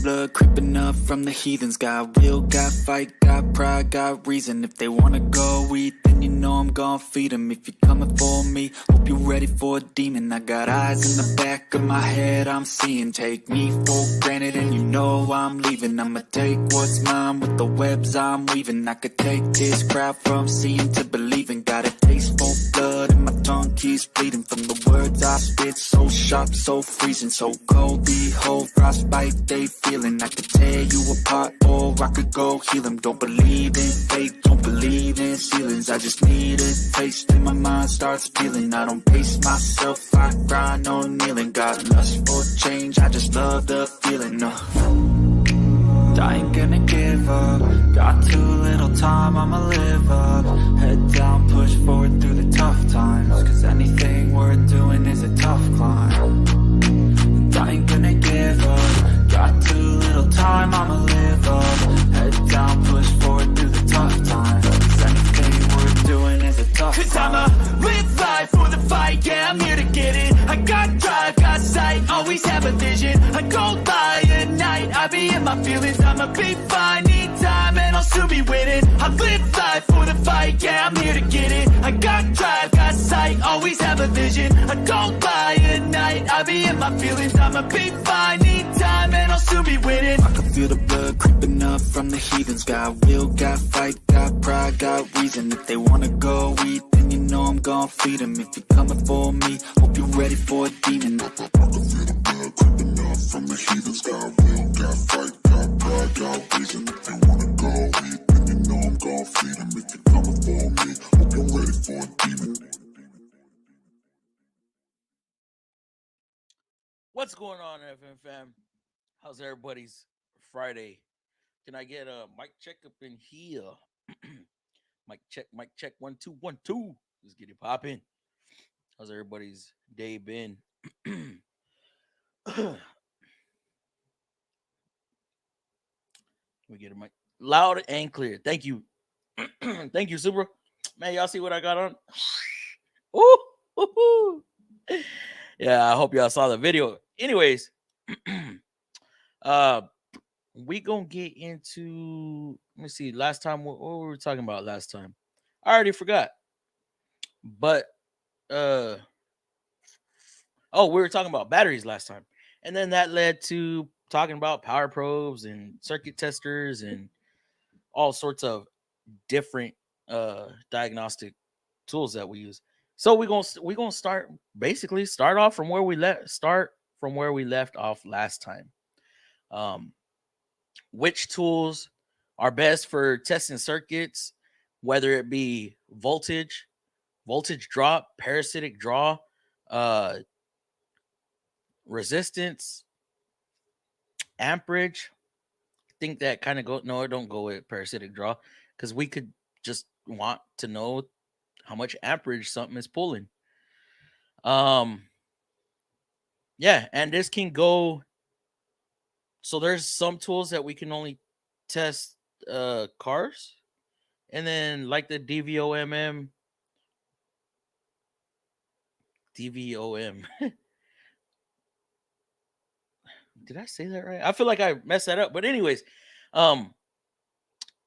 blood creeping up from the heathens. Got will, got fight, got pride, got reason. If they wanna go eat, then you know I'm gon' feed them. If you're coming for me, hope you're ready for a demon. I got eyes in the back of my head, I'm seeing. Take me for granted and you know I'm leaving. I'ma take what's mine with the webs I'm weaving. I could take this crowd from seeing to believing. Got a taste for blood and my tongue keeps bleeding from the words I spit. So sharp, so freezing, so cold. The whole frostbite they feeling. I could tear you apart or I could go heal them. Don't believe in fate, don't believe in ceilings. I just need a taste and my mind starts peeling. I don't pace myself, I grind on kneeling. Got lust for change, I just love the feeling. I ain't gonna give up. Got too little time, I'ma live up. Head down, push forward through the tough times. Cause anything worth doing is a tough climb. And I ain't gonna give up. Got too little time, I'ma live up. Head down, push forward through the tough times. Cause anything worth doing is a tough climb. Cause I'ma live life for the fight, yeah, I'm here to get it. I got drive, got sight, always have a vision. I go by at night, I be in my feelings. I'ma be fine, need time, and I'll soon be winning. I live life for the fight, yeah, I'm here to get it. I got drive, got sight, always have a vision. I don't lie at night, I be in my feelings. I'ma be fine, need time, and I'll soon be winning. I can feel the blood creeping up from the heathens. Got will, got fight, got pride, got reason. If they wanna go eat, then you know I'm gon' feed them. If you're coming for me, hope you're ready for a demon. I can feel the blood creeping up from the heathens. Got will, got fight, got pride, got reason. If they wanna go eat, then you know I'm gon' feed them. If you're coming for me, hope you're ready for a demon. What's going on, FM fam? How's everybody's Friday? Can I get a mic check up in here? Mic check, 1 2 1 2. Let's get it popping. How's everybody's day been? We get a mic loud and clear. Thank you. Thank you, Super. Man, y'all see what I got on? Ooh, woo-hoo. Yeah, I hope y'all saw the video. Anyways, we gonna get into, let me see, last time, what were we talking about last time? I already forgot. But we were talking about batteries last time. And then that led to talking about power probes and circuit testers and all sorts of different diagnostic tools that we use. So we're gonna start off from where we left off last time. Which tools are best for testing circuits, whether it be voltage drop, parasitic draw, resistance, amperage. I think that kind of it don't go with parasitic draw, because we could just want to know how much amperage something is pulling. Yeah, and this can go. So there's some tools that we can only test cars, and then like the DVOM. Did I say that right? I feel like I messed that up. But anyways, I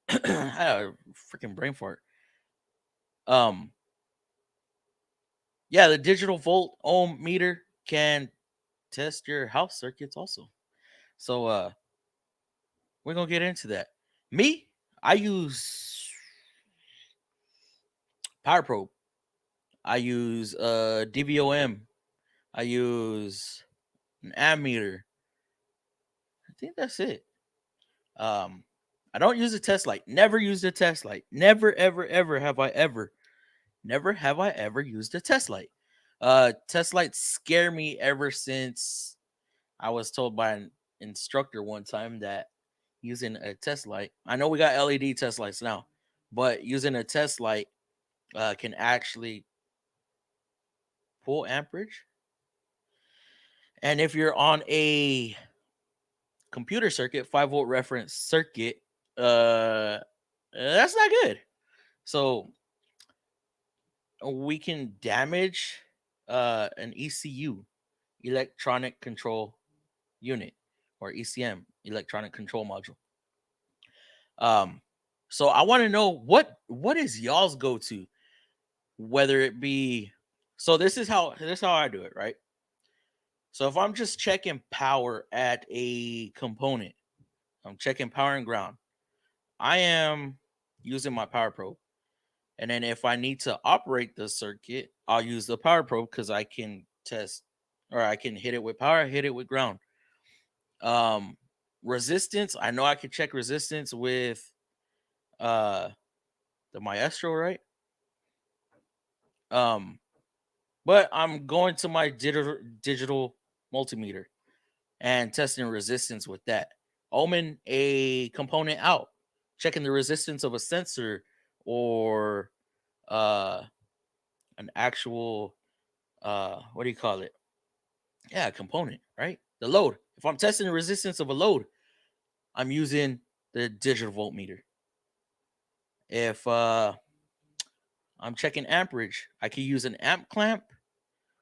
had a freaking brain fart. Yeah, the digital volt ohm meter can test your house circuits also. So we're gonna get into that. Me, I use power probe. I use DVOM. I use an ammeter. I think that's it. I don't use a test light. Never used a test light. Never, ever have I ever used a test light. Test lights scare me ever since I was told by an instructor one time that using a test light, I know we got LED test lights now, but using a test light can actually pull amperage. And if you're on a computer circuit, 5-volt reference circuit, that's not good. So we can damage an ECU, electronic control unit, or ECM electronic control module. Um, so I want to know what is y'all's go to, whether it be. So this is how I do it, right? So if I'm just checking power at a component, I'm checking power and ground. I am using my power probe. And then if I need to operate the circuit, I'll use the power probe because I can test or I can hit it with power, hit it with ground. Um Resistance, I know I can check resistance with uh the Maestro, right? Um but I'm going to my digital multimeter and testing resistance with that. Ohming a component out, checking the resistance of a sensor or uh an actual what do you call it? Yeah, component, right? The load. If I'm testing the resistance of a load, I'm using the digital voltmeter. If I'm checking amperage, I can use an amp clamp,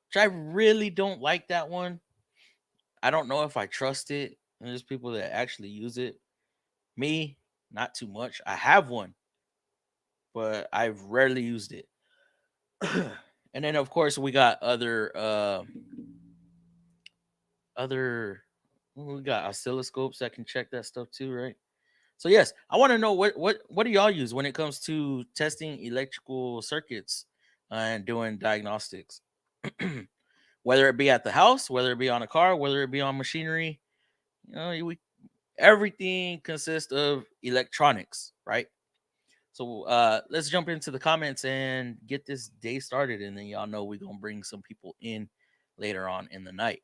which I really don't like that one. I don't know if I trust it. There's people that actually use it. Me, not too much. I have one, but I've rarely used it. And then of course we got other we got oscilloscopes that can check that stuff too, right? So yes, I want to know what do y'all use when it comes to testing electrical circuits and doing diagnostics, whether it be at the house, whether it be on a car, whether it be on machinery. Everything consists of electronics, right? So let's jump into the comments and get this day started, and then y'all know we're gonna bring some people in later on in the night.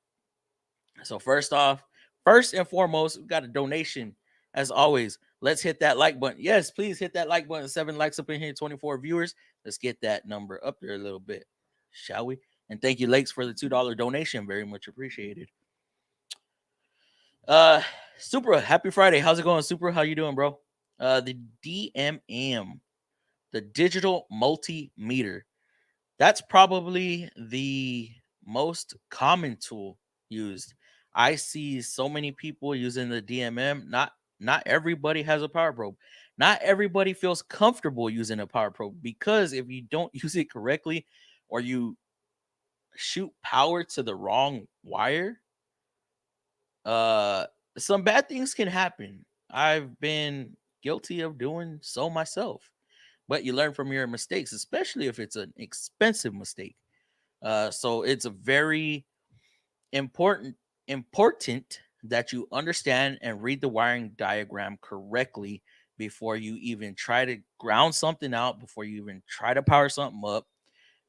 So first and foremost, we got a donation. As always, let's hit that like button. Yes, please hit that like button. 7 likes up in here, 24 viewers. Let's get that number up there a little bit, shall we? And thank you, Lakes, for the $2 donation. Very much appreciated. Uh Supra, happy Friday. How's it going, Supra? How you doing, bro? The DMM, the digital multimeter. That's probably the most common tool used. I see so many people using the DMM. Not everybody has a power probe. Not everybody feels comfortable using a power probe because if you don't use it correctly or you shoot power to the wrong wire, uh some bad things can happen. I've been guilty of doing so myself. But you learn from your mistakes, especially if it's an expensive mistake. So it's a very important important that you understand and read the wiring diagram correctly before you even try to ground something out, before you even try to power something up,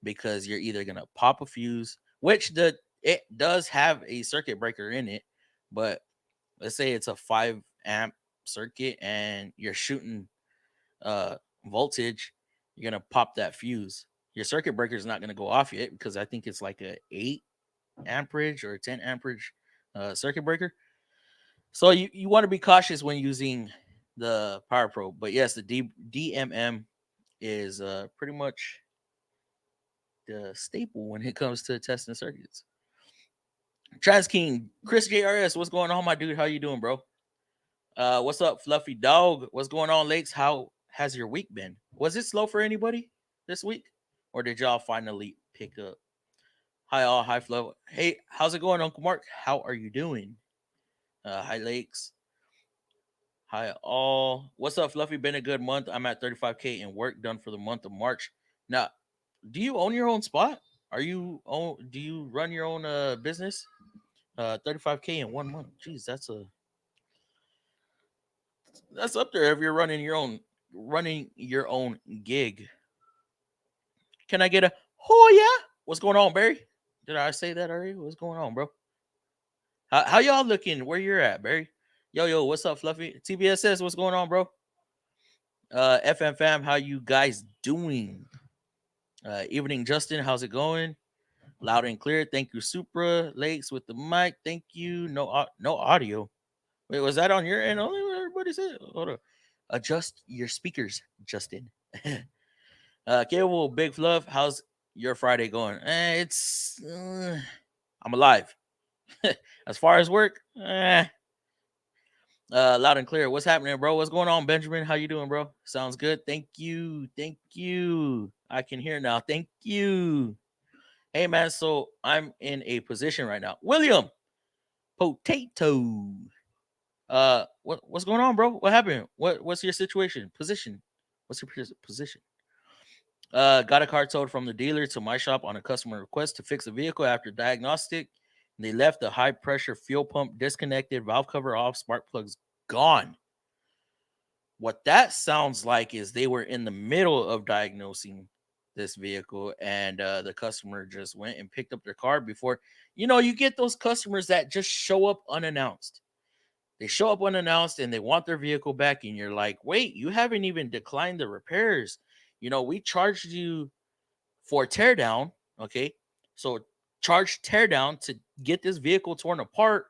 because you're either gonna pop a fuse, which the it does have a circuit breaker in it, but let's say it's a 5 amp circuit and you're shooting uh voltage, you're gonna pop that fuse. Your circuit breaker is not gonna go off yet because I think it's like a 8 amperage or 10 amperage circuit breaker. So you want to be cautious when using the power probe. But yes, the DMM is pretty much the staple when it comes to testing circuits. Trans King, Chris JRS, what's going on, my dude? How you doing, bro? What's up, Fluffy Dog? What's going on, Lakes? How has your week been? Was it slow for anybody this week, or did y'all finally pick up? Hi, all. Hi, Flo. Hey, how's it going, Uncle Mark? How are you doing? Hi, Lakes. Hi, all. What's up, Fluffy? Been a good month. I'm at 35K in work done for the month of March. Now, do you own your own spot? Do you run your own business? 35K in 1 month. Jeez, that's up there if you're running your own gig. Can I get a oh yeah? What's going on, Barry? Did I say that already? What's going on, bro? How y'all looking? Where you're at, Barry? Yo, what's up, Fluffy? TBSS, what's going on, bro? FM fam, how you guys doing? Evening, Justin, how's it going? Loud and clear. Thank you, Supra Lakes with the mic. Thank you. No audio. Wait, was that on your end only? What everybody said? Hold on. Adjust your speakers, Justin. Cable Big Fluff, how's your Friday going? I'm alive. As far as work, Loud and clear. What's happening, bro? What's going on, Benjamin? How you doing, bro? Sounds good. Thank you. Thank you. I can hear now. Thank you. Hey, man. So I'm in a position right now. William Potato. What's going on, bro? What happened? What's your situation? Position? What's your position? Got a car towed from the dealer to my shop on a customer request to fix a vehicle after diagnostic. They left the high pressure fuel pump disconnected, valve cover off, spark plugs gone. What that sounds like is they were in the middle of diagnosing this vehicle, and the customer just went and picked up their car before. You get those customers that just show up unannounced. They show up unannounced and they want their vehicle back, and you're like, wait, you haven't even declined the repairs. We charged you for teardown. Okay. So charge teardown to get this vehicle torn apart.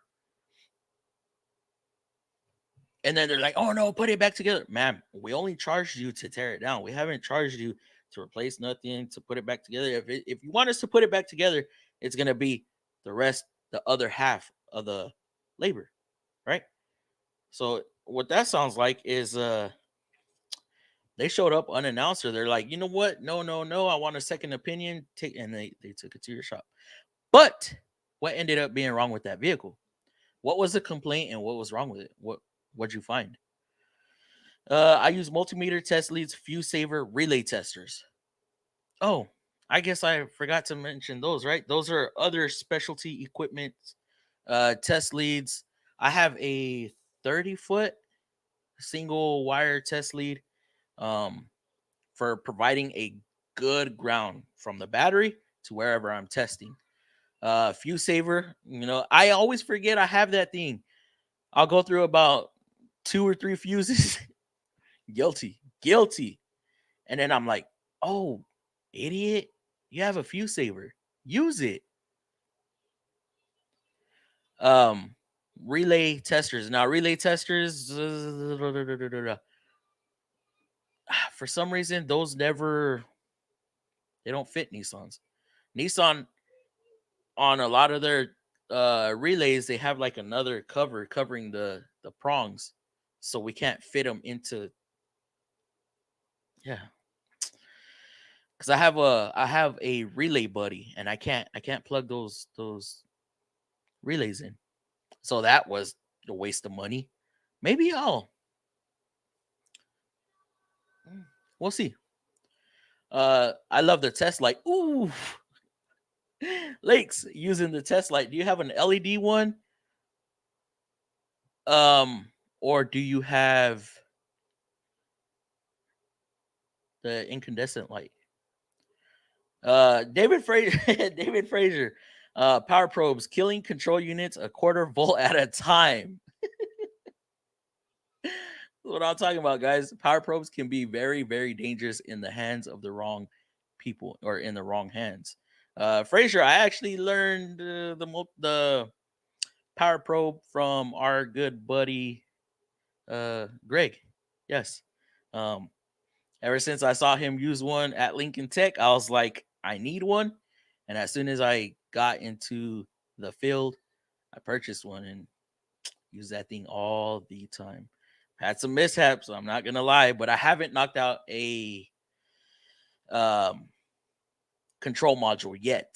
And then they're like, oh no, put it back together. Ma'am, we only charged you to tear it down. We haven't charged you to replace nothing, to put it back together. If you want us to put it back together, it's gonna be the other half of the labor, right? So what that sounds like is they showed up unannounced, or they're like, you know what? No, no, no. I want a second opinion. And they took it to your shop. But what ended up being wrong with that vehicle? What was the complaint and what was wrong with it? What'd you find? I use multimeter test leads, fuse saver, relay testers. Oh, I guess I forgot to mention those, right? Those are other specialty equipment test leads. I have a 30-foot single wire test lead um, for providing a good ground from the battery to wherever I'm testing. Fuse saver, I always forget I have that thing. I'll go through about 2 or 3 fuses. Guilty. And then I'm like, oh, idiot, you have a fuse saver. Use it. Um, relay testers. Now, relay testers, for some reason, those they don't fit Nissans. Nissan, on a lot of their relays, they have like another cover covering the prongs, so we can't fit them into. Yeah, because I have a relay buddy, and I can't plug those relays in. So that was a waste of money. Maybe we'll see. I love the test light. Ooh, Lakes using the test light. Do you have an LED one? Or do you have the incandescent light? David Fraser. David Fraser. Power probes killing control units a quarter volt at a time. That's what I'm talking about, guys. Power probes can be very, very dangerous in the hands of the wrong people, or in the wrong hands. Fraser, I actually learned the power probe from our good buddy Greg. Yes. Um, Ever since I saw him use one at Lincoln Tech, I was like, I need one. And as soon as I got into the field, I purchased one and use that thing all the time. Had some mishaps, I'm not gonna lie, but I haven't knocked out a um, control module yet.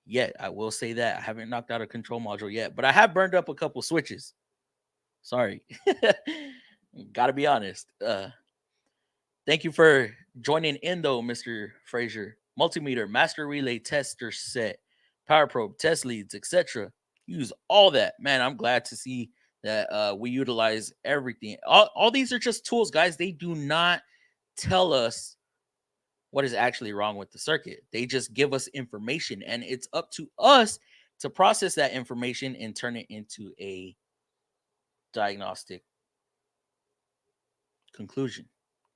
Yet, I will say that I haven't knocked out a control module yet, but I have burned up a couple switches. Sorry, gotta be honest. Thank you for joining in, though, Mr. Fraser. Multimeter, master relay tester set, power probe, test leads, etc. Use all that. Man, I'm glad to see that we utilize everything. All these are just tools, guys. They do not tell us what is actually wrong with the circuit. They just give us information, and it's up to us to process that information and turn it into a diagnostic conclusion.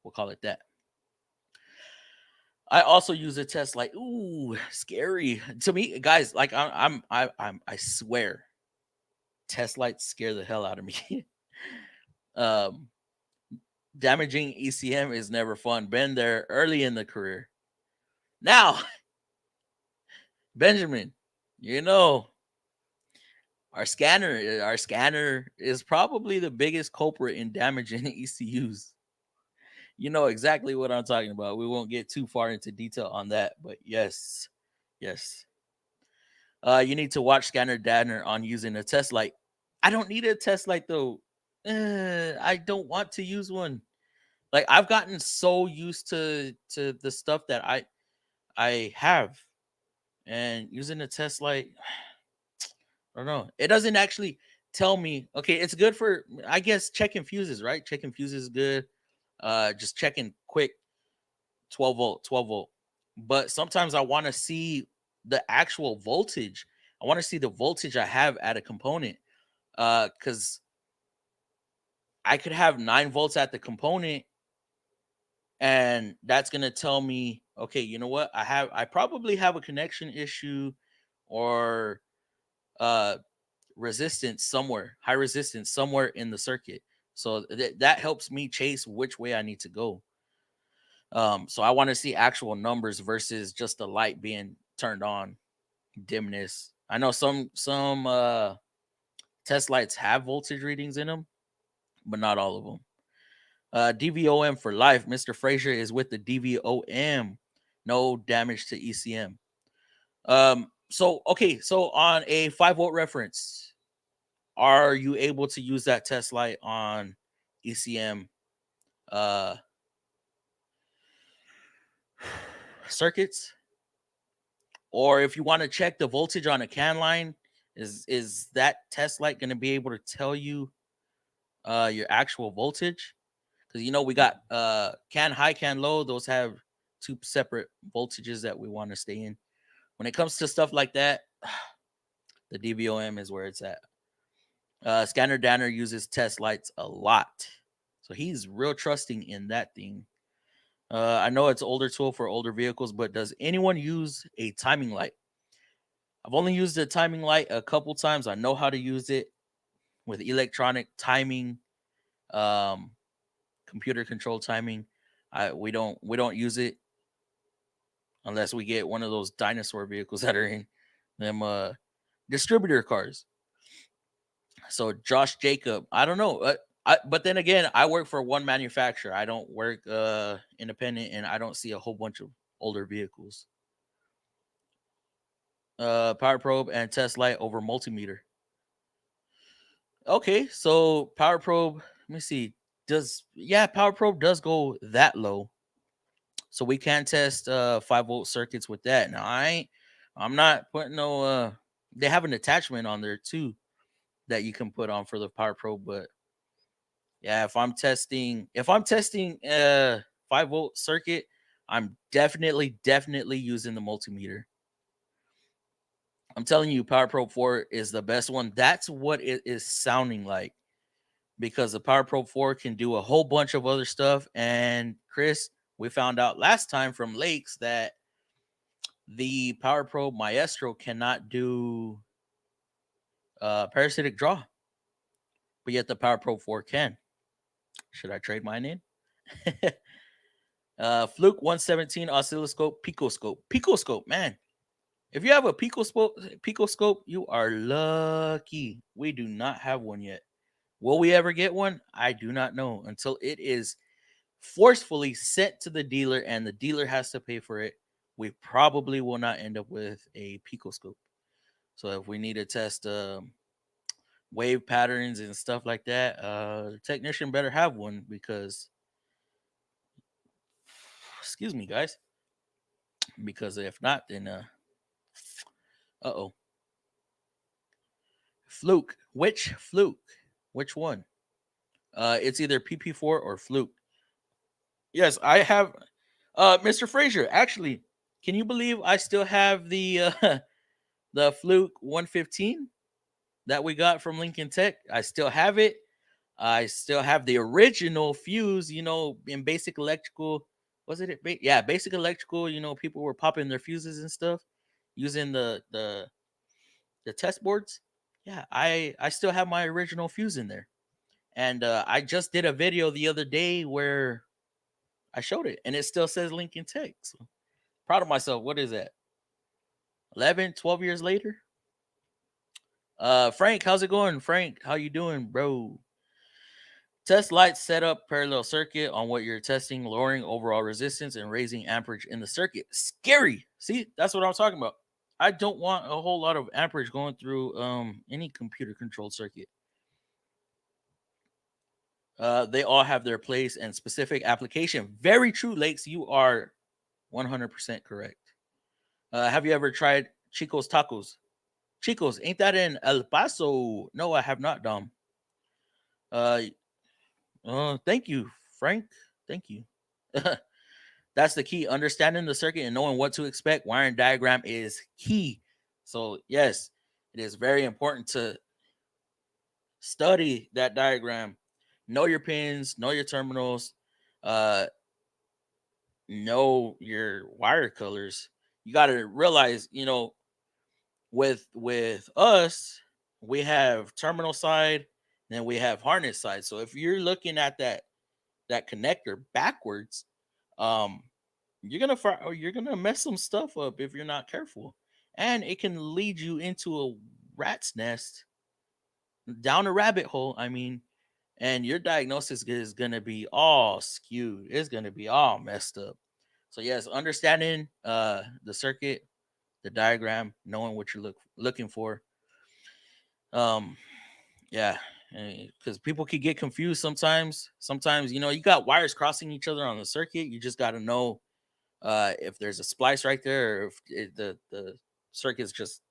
We'll call it that. I also use a test light. Ooh, scary to me, guys. Like I swear, test lights scare the hell out of me. um, Damaging ECM is never fun. Been there early in the career. Now, Benjamin, you know, Our scanner is probably the biggest culprit in damaging ECUs. You know exactly what I'm talking about. We won't get too far into detail on that, but yes, yes. You need to watch Scanner Danner on using a test light. I don't need a test light though. I don't want to use one. Like I've gotten so used to the stuff that I have, and using a test light, I don't know. It doesn't actually tell me. Okay, it's good for I guess checking fuses, right? Checking fuses is good. Just checking quick 12 volt, 12 volt. But sometimes I want to see the actual voltage. I want to see the voltage I have at a component. Because I could have 9 volts at the component, and that's gonna tell me, okay, you know what? I probably have a connection issue or uh resistance somewhere, high resistance somewhere in the circuit. So that helps me chase which way I need to go. So I want to see actual numbers versus just the light being turned on, dimness. I know some test lights have voltage readings in them, but not all of them. DVOM for life. Mr. Frazier is with the DVOM. No damage to ECM. So okay, so on a 5 volt reference, are you able to use that test light on ECM uh circuits? Or if you want to check the voltage on a can line, is that test light going to be able to tell you your actual voltage? Because you know we got can high, can low. Those have two separate voltages that we want to stay in. When it comes to stuff like that, the DVOM is where it's at. Scanner Danner uses test lights a lot, so he's real trusting in that thing. I know it's older tool for older vehicles, but does anyone use a timing light? I've only used a timing light a couple times. I know how to use it with electronic timing, um, computer control timing. We don't use it unless we get one of those dinosaur vehicles that are in them distributor cars. So Josh Jacob, I don't know. But then again, I work for one manufacturer. I don't work independent, and I don't see a whole bunch of older vehicles. Power probe and test light over multimeter. Okay, so power probe. Let me see. Power probe does go that low, so we can test 5 volt circuits with that. Now I'm not putting no. They have an attachment on there too that you can put on for the power probe, but yeah, if I'm testing 5 volt circuit, I'm definitely using the multimeter. I'm telling you, Power Probe 4 is the best one. That's what it is sounding like, because the Power Probe 4 can do a whole bunch of other stuff. And Chris, we found out last time from Lakes that the Power Probe Maestro cannot do parasitic draw, but yet the Power Probe 4 can. Should I trade mine in? Fluke 117 oscilloscope, picoscope, man. If you have a picoscope, you are lucky. We do not have one yet. Will we ever get one? I do not know until it is forcefully sent to the dealer and the dealer has to pay for it. We probably will not end up with a picoscope. So if we need to test wave patterns and stuff like that, the technician better have one, because excuse me, guys, because if not, then oh, Fluke. Which Fluke? Which one? It's either PP4 or Fluke. Yes, I have. Mr. Frazier, actually, can you believe I still have the the Fluke 115 that we got from Lincoln Tech? I still have it. I still have the original fuse. You know, in basic electrical, was it? Yeah, basic electrical. You know, people were popping their fuses and stuff using the test boards. Yeah, I still have my original fuse in there, and I just did a video the other day where I showed it, and it still says Lincoln Tech. So proud of myself. What is that? 11, 12 years later? Frank, how's it going? Frank, how you doing, bro? Test lights set up parallel circuit on what you're testing, lowering overall resistance and raising amperage in the circuit. Scary. See, that's what I'm talking about. I don't want a whole lot of amperage going through any computer controlled circuit. They all have their place and specific application. Very true, Lakes. You are 100% correct. Have you ever tried Chico's Tacos? Chico's, ain't that in El Paso? No, I have not, Dom. Uh, thank you, Frank. Thank you. That's the key. Understanding the circuit and knowing what to expect. Wiring diagram is key. So, yes, it is very important to study that diagram. Know your pins, know your terminals, uh, know your wire colors. You got to realize, with us, we have terminal side, then we have harness side. So if you're looking at that connector backwards, um, you're gonna mess some stuff up if you're not careful, and it can lead you into a rat's nest, down a rabbit hole. I mean, and your diagnosis is gonna be all skewed. It's gonna be all messed up. So yes, understanding the circuit, the diagram, knowing what you're looking for. Um, yeah, because people could get confused sometimes. Sometimes you got wires crossing each other on the circuit. You just got to know if there's a splice right there, or if the circuit's just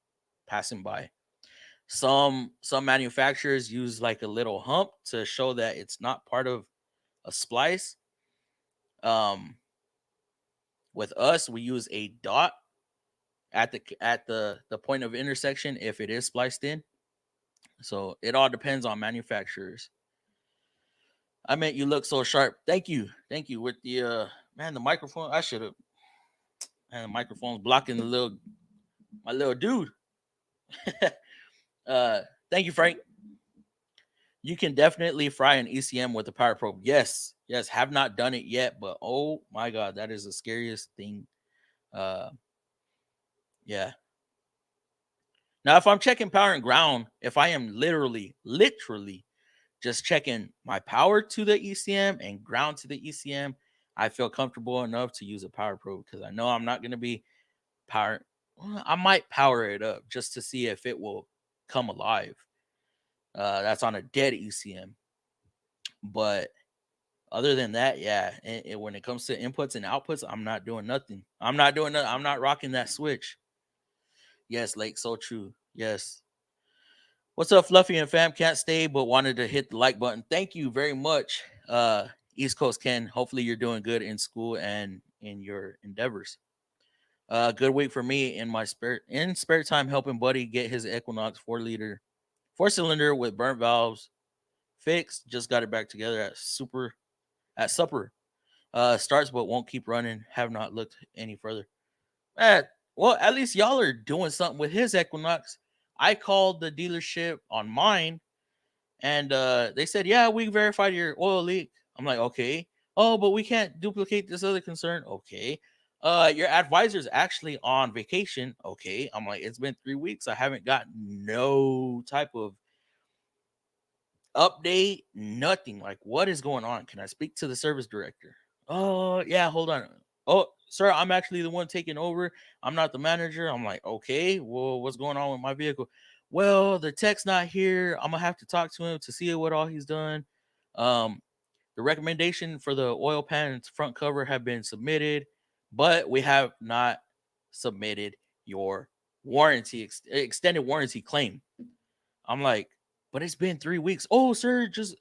passing by. Some manufacturers use like a little hump to show that it's not part of a splice. Um, with us, we use a dot at the point of intersection if it is spliced in. So it all depends on manufacturers. I meant you look so sharp. Thank you. With the man, the microphone. I should have. And the microphone's blocking my little dude. uh, thank you, Frank. You can definitely fry an ECM with a power probe. Yes, yes. Have not done it yet, but oh my god, that is the scariest thing. Uh, yeah. Now, if I'm checking power and ground, if I am literally just checking my power to the ECM and ground to the ECM, I feel comfortable enough to use a power probe because I know I'm not going to be power. I might power it up just to see if it will come alive. That's on a dead ECM. But other than that, yeah, when it comes to inputs and outputs, I'm not doing nothing. I'm not doing nothing. I'm not rocking that switch. Yes, Lake, so true. Yes. What's up, Fluffy and fam? Can't stay, but wanted to hit the like button. Thank you very much, East Coast Ken. Hopefully, you're doing good in school and in your endeavors. Good week for me in my spare time, helping Buddy get his Equinox 4-liter 4-cylinder with burnt valves fixed. Just got it back together at supper. Starts but won't keep running. Have not looked any further. Eh, well, at least y'all are doing something with his Equinox. I called the dealership on mine, and they said, "Yeah, we verified your oil leak." I'm like, "Okay." "Oh, but we can't duplicate this other concern." "Okay." Your advisor's actually on vacation." "Okay." I'm like, "It's been 3 weeks. I haven't got no type of update, nothing. Like, what is going on? Can I speak to the service director?" "Oh, yeah, hold on." "Oh, sir, I'm actually the one taking over. I'm not the manager." I'm like, "Okay, well, what's going on with my vehicle?" "Well, the tech's not here. I'm gonna have to talk to him to see what all he's done. Um, the recommendation for the oil pan front cover have been submitted, but we have not submitted your extended warranty claim." I'm like, "But it's been 3 weeks." "Oh, sir, just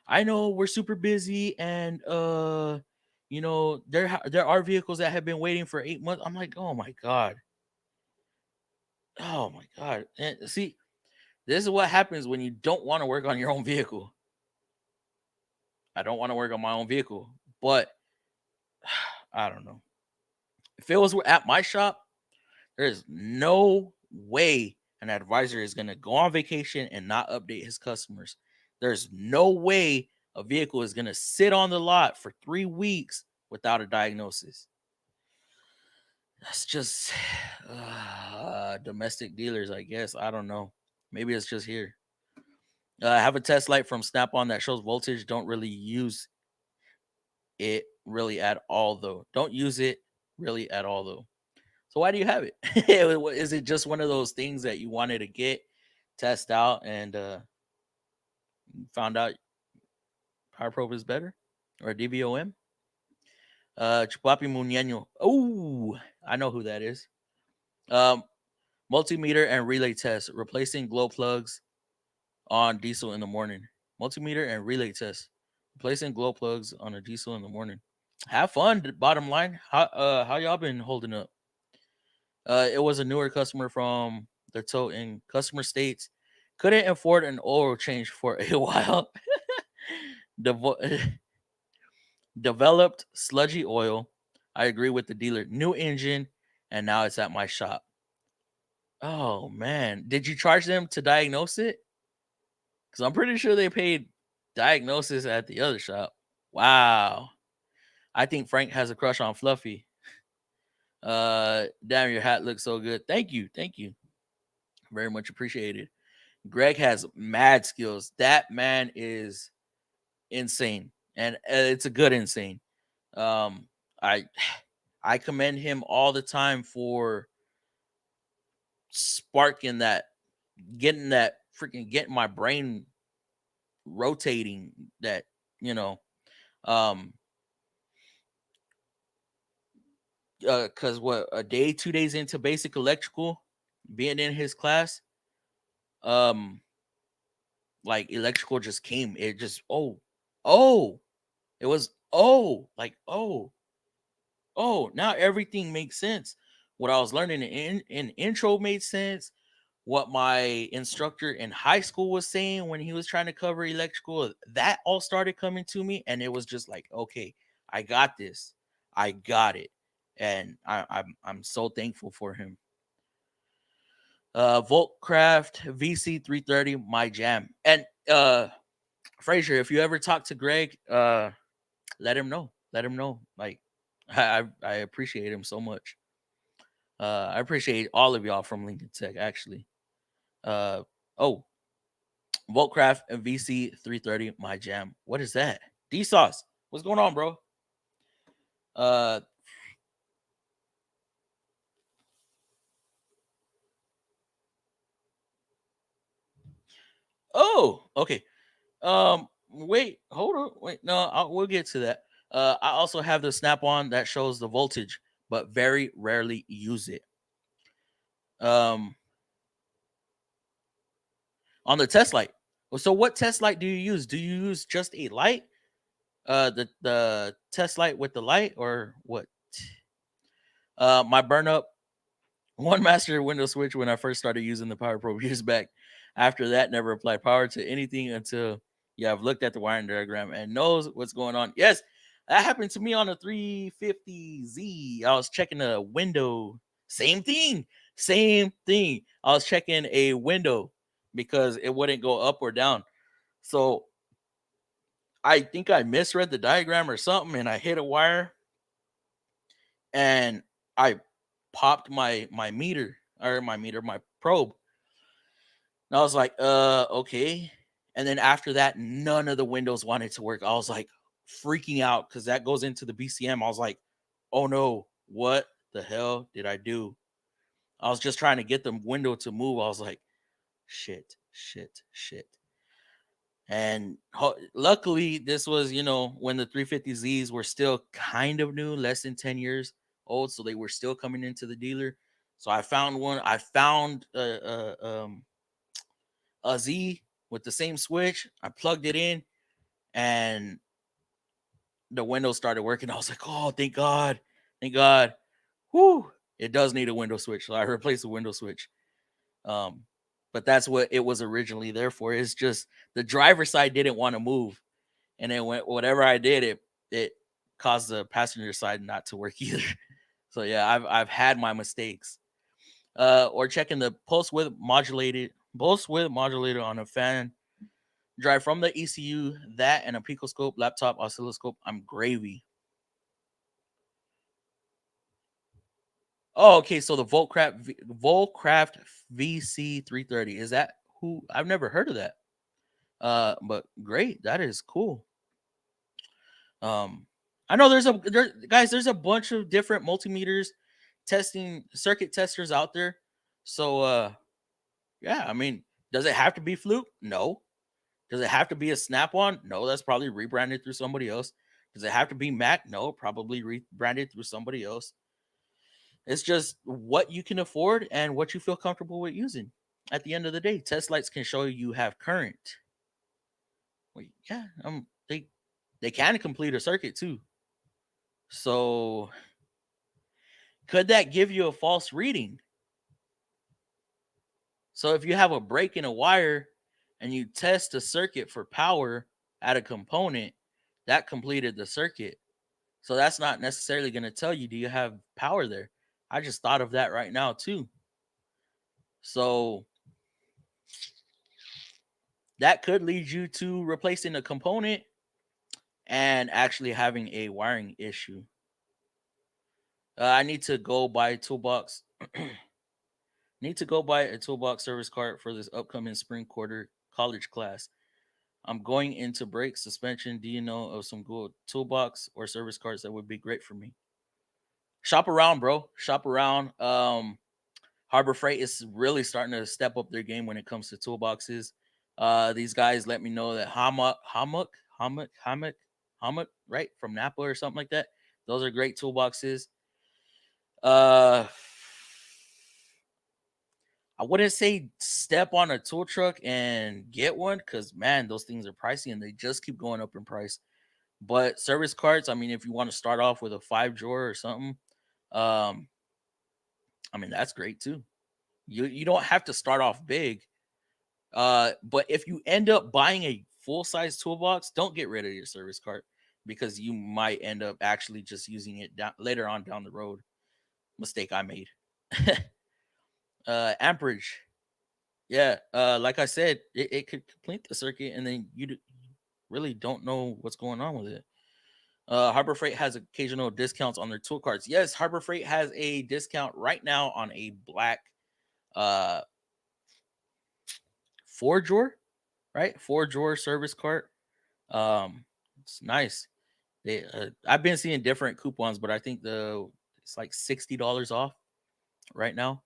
I know we're super busy, and there are vehicles that have been waiting for 8 months." I'm like, "Oh my god, oh my god!" And see, this is what happens when you don't want to work on your own vehicle. I don't want to work on my own vehicle, but I don't know. If it was at my shop, there is no way an advisor is going to go on vacation and not update his customers. There's no way a vehicle is going to sit on the lot for 3 weeks without a diagnosis. That's just domestic dealers, I guess. I don't know. Maybe it's just here. I have a test light from Snap On that shows voltage. Don't really use it really at all, though. Don't use it really at all, though. So why do you have it? Is it just one of those things that you wanted to get, test out, and found out Power Probe is better? Or DVOM? Chupapi Muñeño. Oh, I know who that is. Um, Multimeter and relay test. Replacing glow plugs on diesel in the morning. Multimeter and relay test. Replacing glow plugs on a diesel in the morning. Have fun. Bottom line, how y'all been holding up? It was a newer customer from the tow in customer states. Couldn't afford an oil change for a while. Devo- Developed sludgy oil. I agree with the dealer. New engine, and now it's at my shop. Oh man, did you charge them to diagnose it? Because I'm pretty sure they paid diagnosis at the other shop. Wow. I think Frank has a crush on Fluffy. Damn, your hat looks so good. Thank you. Thank you. Very much appreciated. Greg has mad skills. That man is insane. And it's a good insane. Um, I I commend him all the time for sparking that, getting my brain rotating, that, you know, um because what, a day, 2 days into basic electrical, being in his class, um, like electrical just came. It just, oh, it was, like, now everything makes sense. What I was learning in intro made sense. What my instructor in high school was saying when he was trying to cover electrical, that all started coming to me, and it was just like, okay, I got this, I got it, and I'm so thankful for him. Voltcraft VC330, my jam. And Frazier, if you ever talk to Greg, let him know. Let him know. Like, I appreciate him so much. I appreciate all of y'all from Lincoln Tech, actually. Uh, oh, Voltcraft and VC330, my jam. What is that? D Sauce. What's going on, bro? Uh, okay. Wait, hold on. Wait, no, we'll get to that. I also have the snap on that shows the voltage, but very rarely use it. Um, on the test light. So, what test light do you use? Do you use just a light? The test light with the light, or what? My burn up one master window switch when I first started using the Power Probe years back. After that, never applied power to anything until, yeah, I've looked at the wiring diagram and knows what's going on. Yes, that happened to me on the 350Z. I was checking a window. Same thing. Same thing. I was checking a window because it wouldn't go up or down. So I think I misread the diagram or something, and I hit a wire, and I popped my probe. And I was like, okay. And then after that, none of the windows wanted to work. I was like freaking out because that goes into the BCM. I was like, oh no, what the hell did I do? I was just trying to get the window to move. I was like, shit, shit, shit. And luckily, this was, when the 350Zs were still kind of new, less than 10 years old. So they were still coming into the dealer. So I found one. I found a Z with the same switch. I plugged it in, and the window started working. I was like, oh, thank God. Thank God. Whew. It does need a window switch. So I replaced the window switch. Um, but that's what it was originally there for. It's just the driver's side didn't want to move. And then whatever I did, it caused the passenger side not to work either. So yeah, I've had my mistakes. Or checking the pulse width modulator on a fan drive from the ECU, that and a picoscope, laptop, oscilloscope. I'm gravy. Oh, okay. So the Voltcraft VC330, is that who I've never heard of that. But great, that is cool. Um, I know there's a bunch of different multimeters testing circuit testers out there. So yeah, I mean, does it have to be Fluke? No. Does it have to be a Snap-on? No, that's probably rebranded through somebody else. Does it have to be Mac? No, probably rebranded through somebody else. It's just what you can afford and what you feel comfortable with using. At the end of the day, test lights can show you have current. Wait, yeah, they can complete a circuit too. So could that give you a false reading? So if you have a break in a wire and you test a circuit for power at a component, that completed the circuit. So that's not necessarily going to tell you do you have power there. I just thought of that right now too. So that could lead you to replacing a component and actually having a wiring issue. I need to go buy a toolbox. Need to go buy a toolbox service cart for this upcoming spring quarter college class. I'm going into brake suspension. Do you know of some good toolbox or service carts that would be great for me? Shop around, bro. Shop around. Harbor Freight is really starting to step up their game when it comes to toolboxes. These guys let me know that Hammock, right, from Napa or something like that. Those are great toolboxes. Uh, I wouldn't say step on a tool truck and get one because man, those things are pricey and they just keep going up in price. But service carts, I mean, if you want to start off with a 5 drawer or something, um, I mean that's great too. You don't have to start off big. But if you end up buying a full size toolbox, don't get rid of your service cart because you might end up actually just using it later on down the road. Mistake I made. Amperage. Yeah. Like I said, it could complete the circuit and then really don't know what's going on with it. Harbor Freight has occasional discounts on their tool carts. Yes, Harbor Freight has a discount right now on a black uh 4 drawer, right? 4 drawer service cart. It's nice. I've been seeing different coupons, but I think it's like $60 off right now.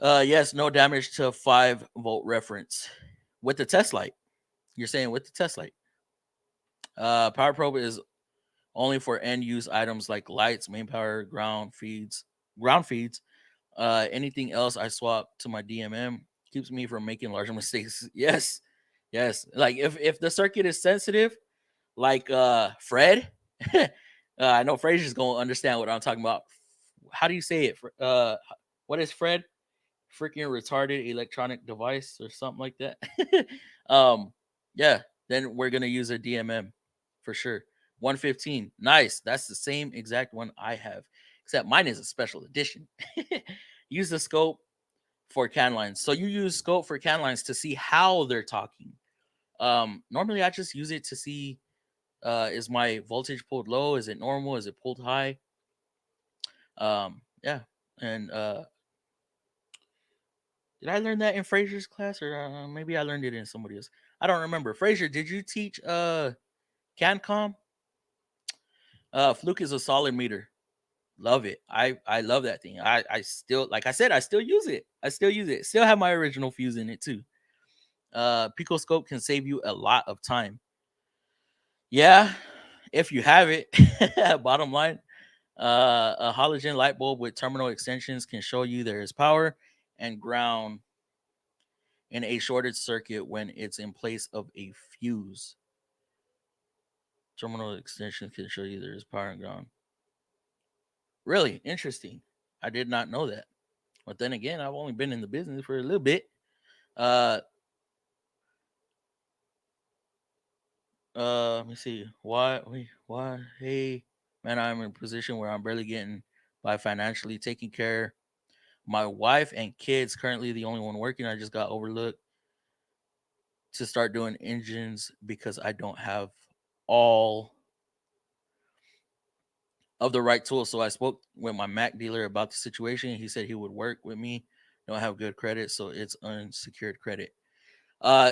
Yes, no damage to 5 volt reference with the test light. You're saying with the test light. Power probe is only for end use items like lights, main power, ground feeds. Anything else I swap to my DMM keeps me from making larger mistakes. Yes, yes. Like if the circuit is sensitive, like Fred, I know Fraser's gonna understand what I'm talking about. How do you say it? What is Fred? Freaking retarded electronic device or something like that. um, yeah. Then we're gonna use a DMM for sure. 115. Nice. That's the same exact one I have, except mine is a special edition. Use the scope for can lines. So you use scope for can lines to see how they're talking. Normally I just use it to see is my voltage pulled low? Is it normal? Is it pulled high? Yeah. And did I learn that in Fraser's class or maybe I learned it in somebody else? I don't remember. Fraser, did you teach CanCom? Fluke is a solid meter. Love it. I love that thing. I still, like I said, I still use it. I still use it. Still have my original fuse in it too. Picoscope can save you a lot of time. Yeah, if you have it. Bottom line, a halogen light bulb with terminal extensions can show you there is power and ground in a shorted circuit when it's in place of a fuse. Terminal extensions can show you there is power and ground. Really interesting. I did not know that. But then again, I've only been in the business for a little bit. Uh, let me see. Why? Hey, man, I'm in a position where I'm barely getting by financially, taking care my wife and kids. Currently, the only one working. I just got overlooked to start doing engines because I don't have all of the right tools. So I spoke with my Mac dealer about the situation. He said he would work with me don't have good credit, so it's unsecured credit. Uh,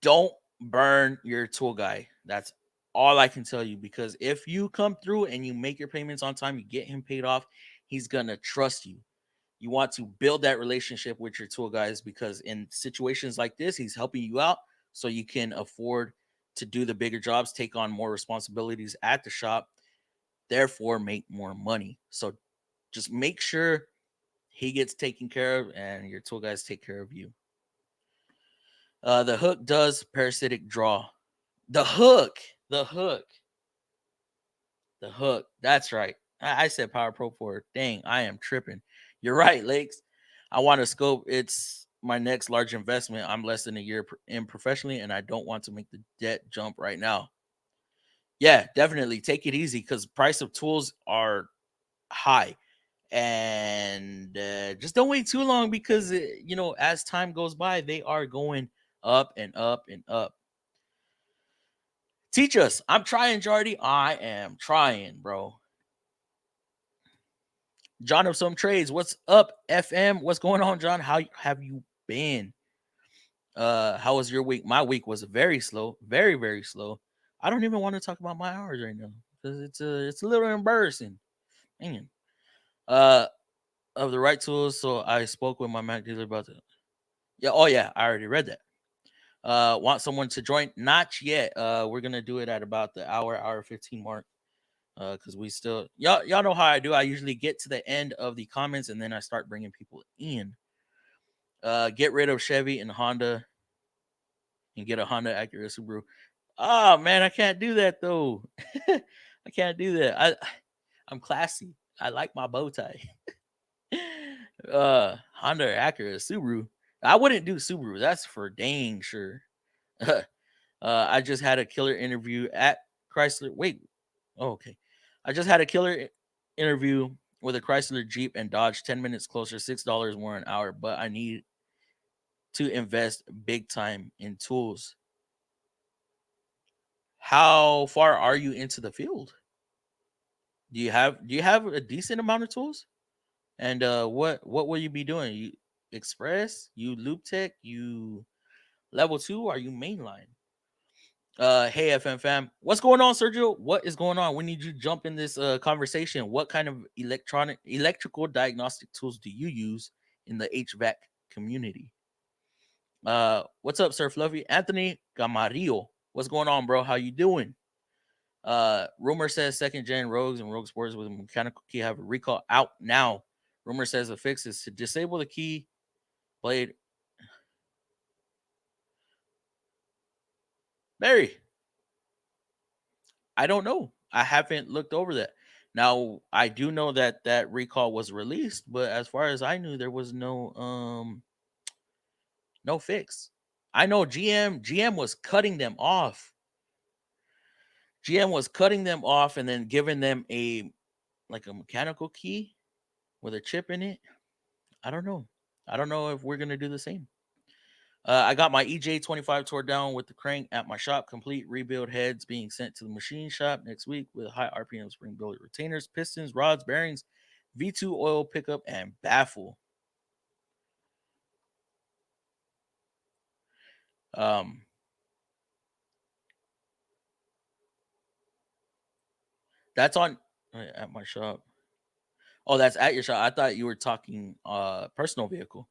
don't burn your tool guy. That's all I can tell you, because if you come through and you make your payments on time, you get him paid off, he's gonna trust you. You want to build that relationship with your tool guys, because in situations like this, he's helping you out so you can afford to do the bigger jobs, take on more responsibilities at the shop, therefore make more money. So just make sure he gets taken care of and your tool guys take care of you. The hook does parasitic draw. The hook, the hook, the hook. That's right. I said Power Pro 4. Dang, I am tripping. You're right, Lakes. I want to scope. It's my next large investment. I'm less than a year in professionally, and I don't want to make the debt jump right now. Yeah, definitely take it easy, because price of tools are high, and just don't wait too long, because as time goes by, they are going up and up and up. Teach us. I'm trying, Jardy. I am trying, bro. John of Some Trades. What's up, FM? What's going on, John? How have you been? How was your week? My week was very slow, very, very slow. I don't even want to talk about my hours right now, because it's a little embarrassing. Man. Uh of the right tools. So I spoke with my Mac dealer about that. Yeah, oh yeah, I already read that. Want someone to join? Not yet. We're gonna do it at about the hour 15 mark. Because we still, y'all know how I do. I usually get to the end of the comments and then I start bringing people in. Get rid of Chevy and Honda and get a Honda Acura Subaru. Oh man, I can't do that though. I can't do that. I'm classy. I like my bow tie. Honda Acura Subaru. I wouldn't do Subaru. That's for dang sure. I just had a killer interview at Chrysler. Wait, oh, okay. I just had a killer interview with a Chrysler Jeep and Dodge 10 minutes closer, $6 more an hour, but I need to invest big time in tools. How far are you into the field? Do you have a decent amount of tools? And what will you be doing? You express, you loop tech, you level 2, are you mainline? Hey FM fam, what's going on, Sergio? What is going on? We need you to jump in this conversation. What kind of electrical diagnostic tools do you use in the HVAC community? What's up, Sir Fluffy? Anthony Gamarillo, what's going on, bro? How you doing? Rumor says second gen Rogues and Rogue Sports with a mechanical key have a recall out now. Rumor says the fix is to disable the key blade. Barry, I don't know. I haven't looked over that. Now, I do know that that recall was released, but as far as I knew, there was no fix. I know GM was cutting them off. GM was cutting them off and then giving them a mechanical key with a chip in it. I don't know. I don't know if we're gonna do the same. I got my EJ25 tore down with the crank at my shop. Complete rebuild heads being sent to the machine shop next week with high RPM spring billet retainers, pistons, rods, bearings, V2 oil pickup, and baffle. Um, that's on at my shop. Oh, that's at your shop. I thought you were talking personal vehicle.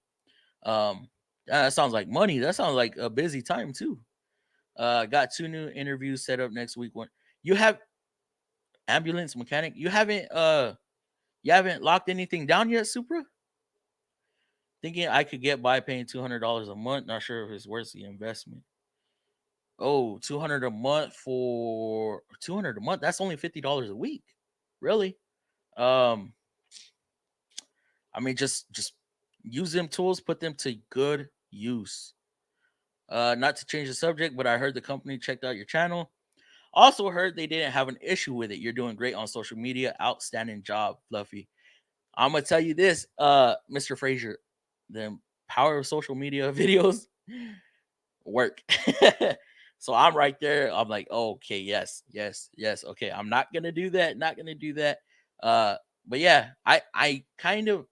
Um, that sounds like money. That sounds like a busy time too. Got 2 new interviews set up next week. One, you have ambulance mechanic. You haven't locked anything down yet, Supra? Thinking I could get by paying $200 a month. Not sure if it's worth the investment. Oh, 200 a month for 200 a month. That's only $50 a week. Really? Um, I mean, just use them tools, put them to good use. Not to change the subject, but I heard the company checked out your channel. Also heard they didn't have an issue with it. You're doing great on social media. Outstanding job, Fluffy. I'm gonna tell you this, Mr. Frazier, the power of social media videos work. So I'm right there. I'm like, oh, okay, yes, yes, yes. Okay, I'm not gonna do that. Not gonna do that. Uh, But yeah, I kind of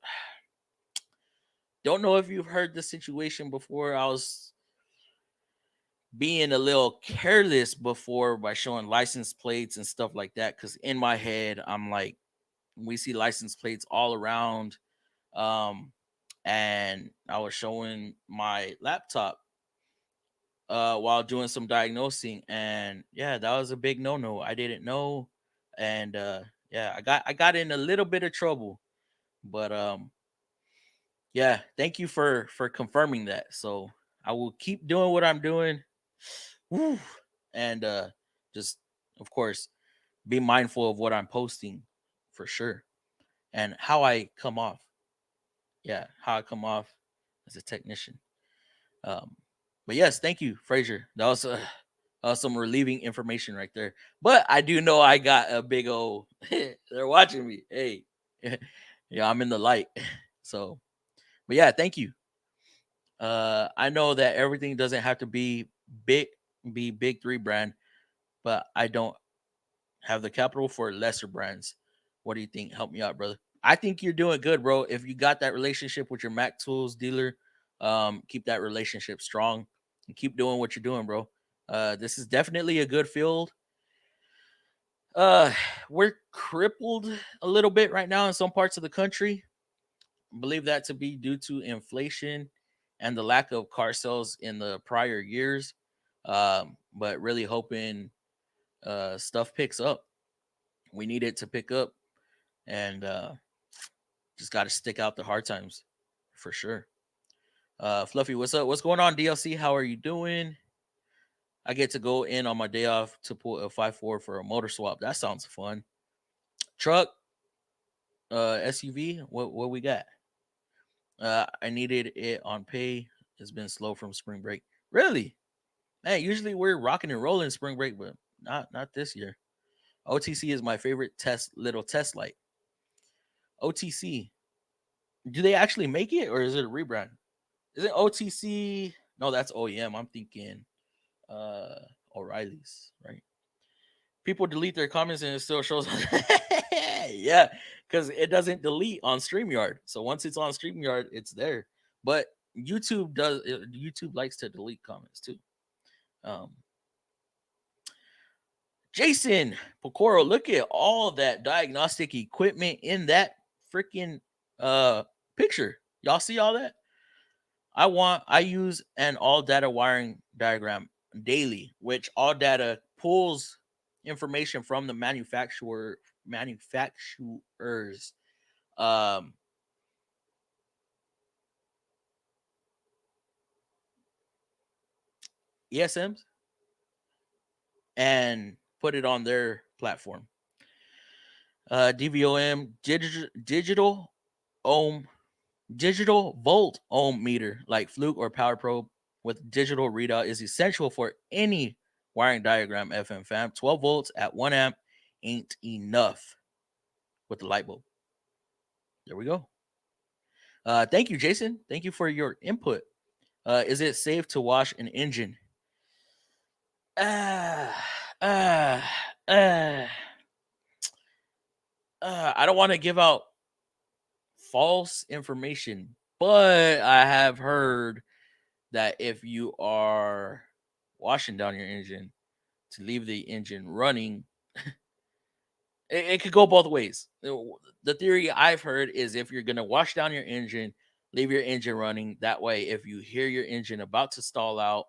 don't know if you've heard the situation before. I was being a little careless before by showing license plates and stuff like that, because in my head I'm like, we see license plates all around. um and I was showing my laptop while doing some diagnosing, and yeah, that was a big no-no. I didn't know, and yeah, I got in a little bit of trouble. But yeah, thank you for confirming that. So I will keep doing what I'm doing. Woo. And just, of course, be mindful of what I'm posting, for sure, and how I come off. Yeah, how I come off as a technician. Um, but yes, thank you, Frazier. That was some relieving information right there. But I do know I got a big old. They're watching me. Hey, yeah, I'm in the light. So, but yeah, thank you. I know that everything doesn't have to big, be big three brand, but I don't have the capital for lesser brands. What do you think? Help me out, brother. I think you're doing good, bro. If you got that relationship with your Mac Tools dealer, keep that relationship strong and keep doing what you're doing, bro. This is definitely a good field. Uh, we're crippled a little bit right now in some parts of the country. Believe that to be due to inflation and the lack of car sales in the prior years. But really hoping stuff picks up. We need it to pick up, and just got to stick out the hard times, for sure. Fluffy, what's up? What's going on, DLC? How are you doing? I get to go in on my day off to pull a 5.4 for a motor swap. That sounds fun. Truck, SUV. What we got? I needed it on pay. It's been slow from spring break. Really? Man, usually we're rocking and rolling spring break, but not this year. OTC is my favorite little test light. OTC. Do they actually make it, or is it a rebrand? Is it OTC? No, that's OEM. I'm thinking uh O'Reilly's, right? People delete their comments and it still shows. Yeah, because it doesn't delete on StreamYard. So once it's on StreamYard, it's there. But YouTube likes to delete comments too. Um Jason Pocoro, look at all that diagnostic equipment in that freaking uh picture. Y'all see all that? I use an all data wiring diagram daily, which all data pulls information from the manufacturers um ESMs, and put it on their platform. DVOM, digital ohm, digital volt ohm meter like Fluke or Power Probe with digital readout is essential for any wiring diagram. FM fam, 12 volts at 1 amp ain't enough with the light bulb. There we go. Thank you, Jason. Thank you for your input. Is it safe to wash an engine? Uh, uh, uh, I don't want to give out false information, but I have heard that if you are washing down your engine to leave the engine running, it could go both ways. The theory I've heard is if you're going to wash down your engine, leave your engine running. That way, if you hear your engine about to stall out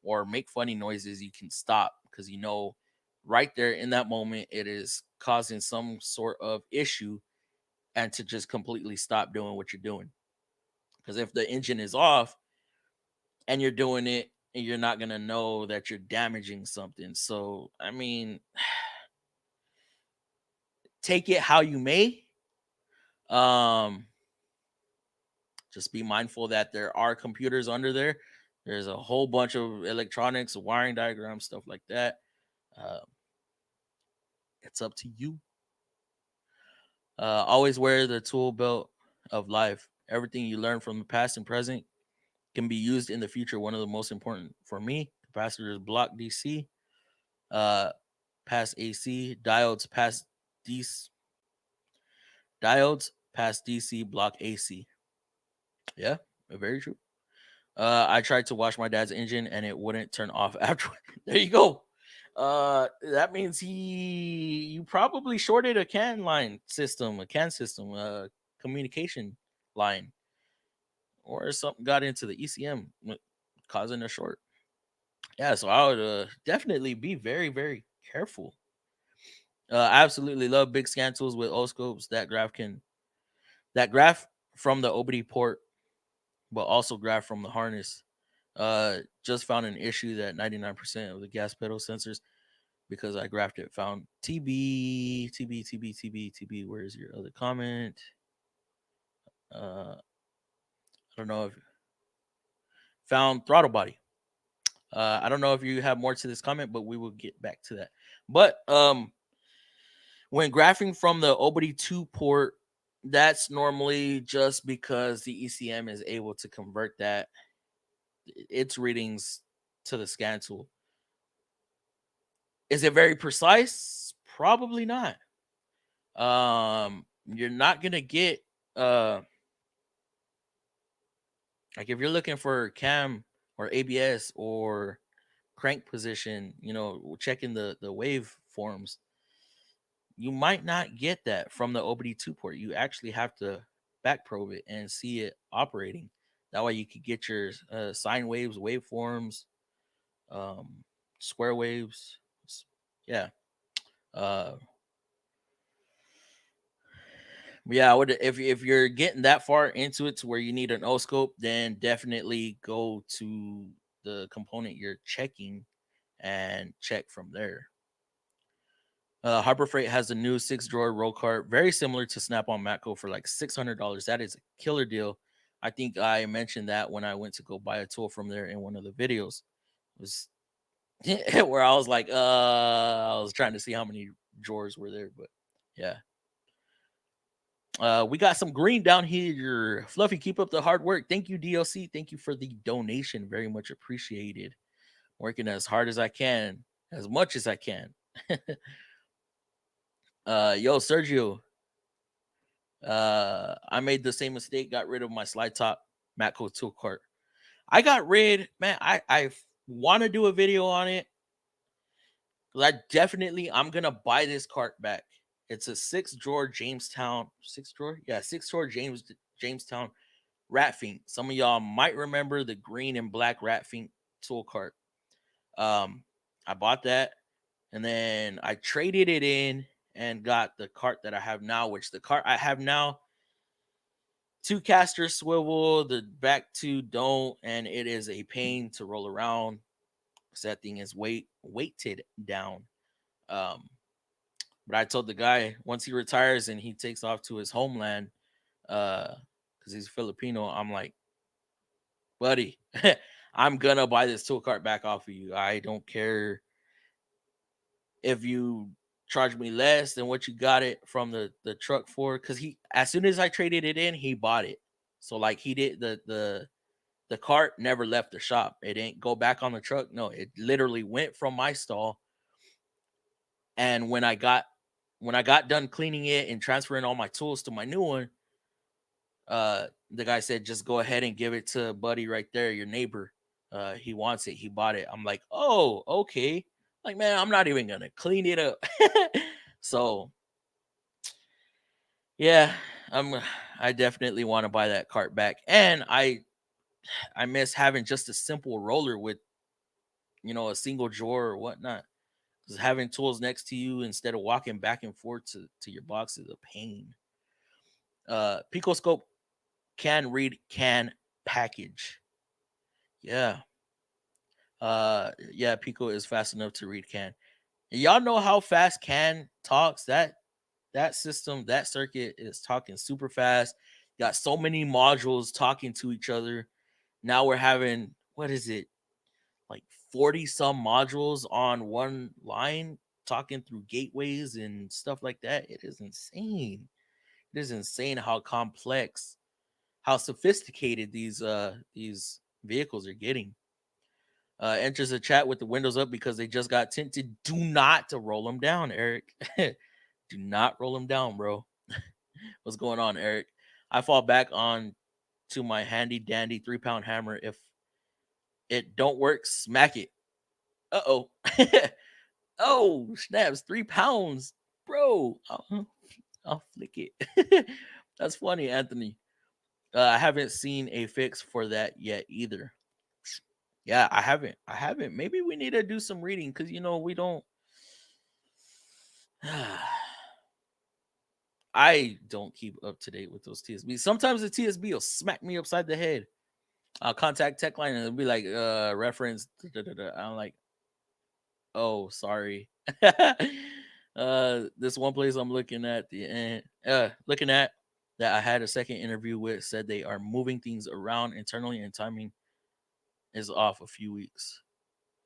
or make funny noises, you can stop, because you know right there in that moment it is causing some sort of issue, and to just completely stop doing what you're doing. Because if the engine is off and you're doing it, and you're not going to know that you're damaging something. So, I mean, take it how you may. Um, just be mindful that there are computers under there. There's a whole bunch of electronics, wiring diagrams, stuff like that. Uh, it's up to you. Always wear the tool belt of life. Everything you learn from the past and present can be used in the future. One of the most important for me, capacitors block DC, uh, pass AC, diodes pass DC, Diodes pass DC, block AC. Yeah, very true. I tried to wash my dad's engine and it wouldn't turn off after. There you go. That means you probably shorted a CAN system, communication line, or something got into the ECM, causing a short. Yeah, so I would definitely be very, very careful. I absolutely love big scan tools with oscopes. That graph from the OBD port, but also graph from the harness. Just found an issue that 99% of the gas pedal sensors, because I graphed it, found TB, TB, TB, TB, TB. Where is your other comment? I don't know if found throttle body. I don't know if you have more to this comment, but we will get back to that. But when graphing from the OBD2 port, that's normally just because the ECM is able to convert its readings to the scan tool. Is it very precise? Probably not. You're not gonna get like if you're looking for cam or ABS or crank position, checking the wave forms, you might not get that from the OBD2 port. You actually have to back probe it and see it operating. That way you could get your sine waves, waveforms, um, square waves. Yeah. Uh, yeah, I would, if you're getting that far into it to where you need an O scope, then definitely go to the component you're checking and check from there. Harbor Freight has a new 6-drawer roll cart, very similar to Snap on Matco for like $600. That is a killer deal. I think I mentioned that when I went to go buy a tool from there in one of the videos. It was where I was like, I was trying to see how many drawers were there, but yeah. We got some green down here. Fluffy, keep up the hard work. Thank you, DLC. Thank you for the donation. Very much appreciated. Working as hard as I can, as much as I can. Yo, Sergio. I made the same mistake, got rid of my slide top Matco tool cart. I got rid, man. I want to do a video on it. I'm gonna buy this cart back. It's a 6-drawer Jamestown, 6-drawer, yeah, 6-drawer Jamestown Rat Fink. Some of y'all might remember the green and black Rat Fink tool cart. I bought that and then I traded it in and got the cart that I have now, which the cart I have now, 2 casters swivel, the back 2 don't, and it is a pain to roll around because that thing is weighted down. But I told the guy once he retires and he takes off to his homeland, because he's Filipino, I'm like, buddy, I'm gonna buy this tool cart back off of you. I don't care if you charge me less than what you got it from the truck for, because he, as soon as I traded it in, he bought it. So like he did the cart never left the shop. It didn't go back on the truck. No, it literally went from my stall. And when I got done cleaning it and transferring all my tools to my new one, the guy said, just go ahead and give it to buddy right there, your neighbor. He wants it. He bought it. I'm like, oh, okay. Like, man, I'm not even gonna clean it up. So yeah, I definitely want to buy that cart back. And I miss having just a simple roller with a single drawer or whatnot. Because having tools next to you instead of walking back and forth to your box is a pain. Picoscope can read can package. Yeah. Yeah, Pico is fast enough to read can. And y'all know how fast can talks. That system, that circuit is talking super fast. Got so many modules talking to each other. Now we're having, what is it? Like 40 some modules on one line talking through gateways and stuff like that. It is insane. It is insane how complex, how sophisticated these vehicles are getting. Enters a chat with the windows up because they just got tinted. Do not to roll them down, Eric. Do not roll them down, bro. What's going on, Eric? I fall back on to my handy dandy 3 pound hammer. If it don't work, smack it. Uh oh. Oh, snaps, 3 pounds. Bro. I'll flick it. That's funny, Anthony. I haven't seen a fix for that yet either. Yeah, I haven't. I haven't. Maybe we need to do some reading because we don't. I don't keep up to date with those TSB. Sometimes the TSB will smack me upside the head. I'll contact tech line and it'll be like reference. I'm like, oh, sorry. This one place I'm looking at looking at that I had a second interview with said they are moving things around internally and timing is off a few weeks.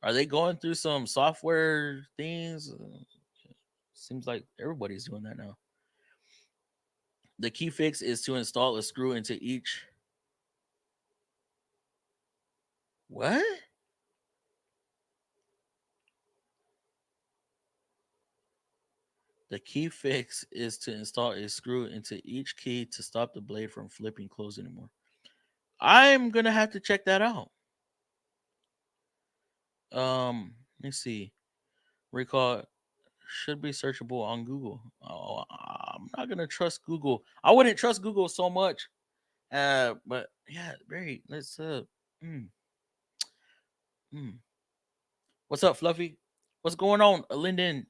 Are they going through some software things? Seems like everybody's doing that now. The key fix is to install a screw into each. What? The key fix is to install a screw into each key to stop the blade from flipping closed anymore. I'm gonna have to check that out. Let me see. Recall should be searchable on Google. Oh, I'm not gonna trust Google. I wouldn't trust Google so much. But yeah, very. Let's mm, mm. What's up, Fluffy? What's going on, Lyndon?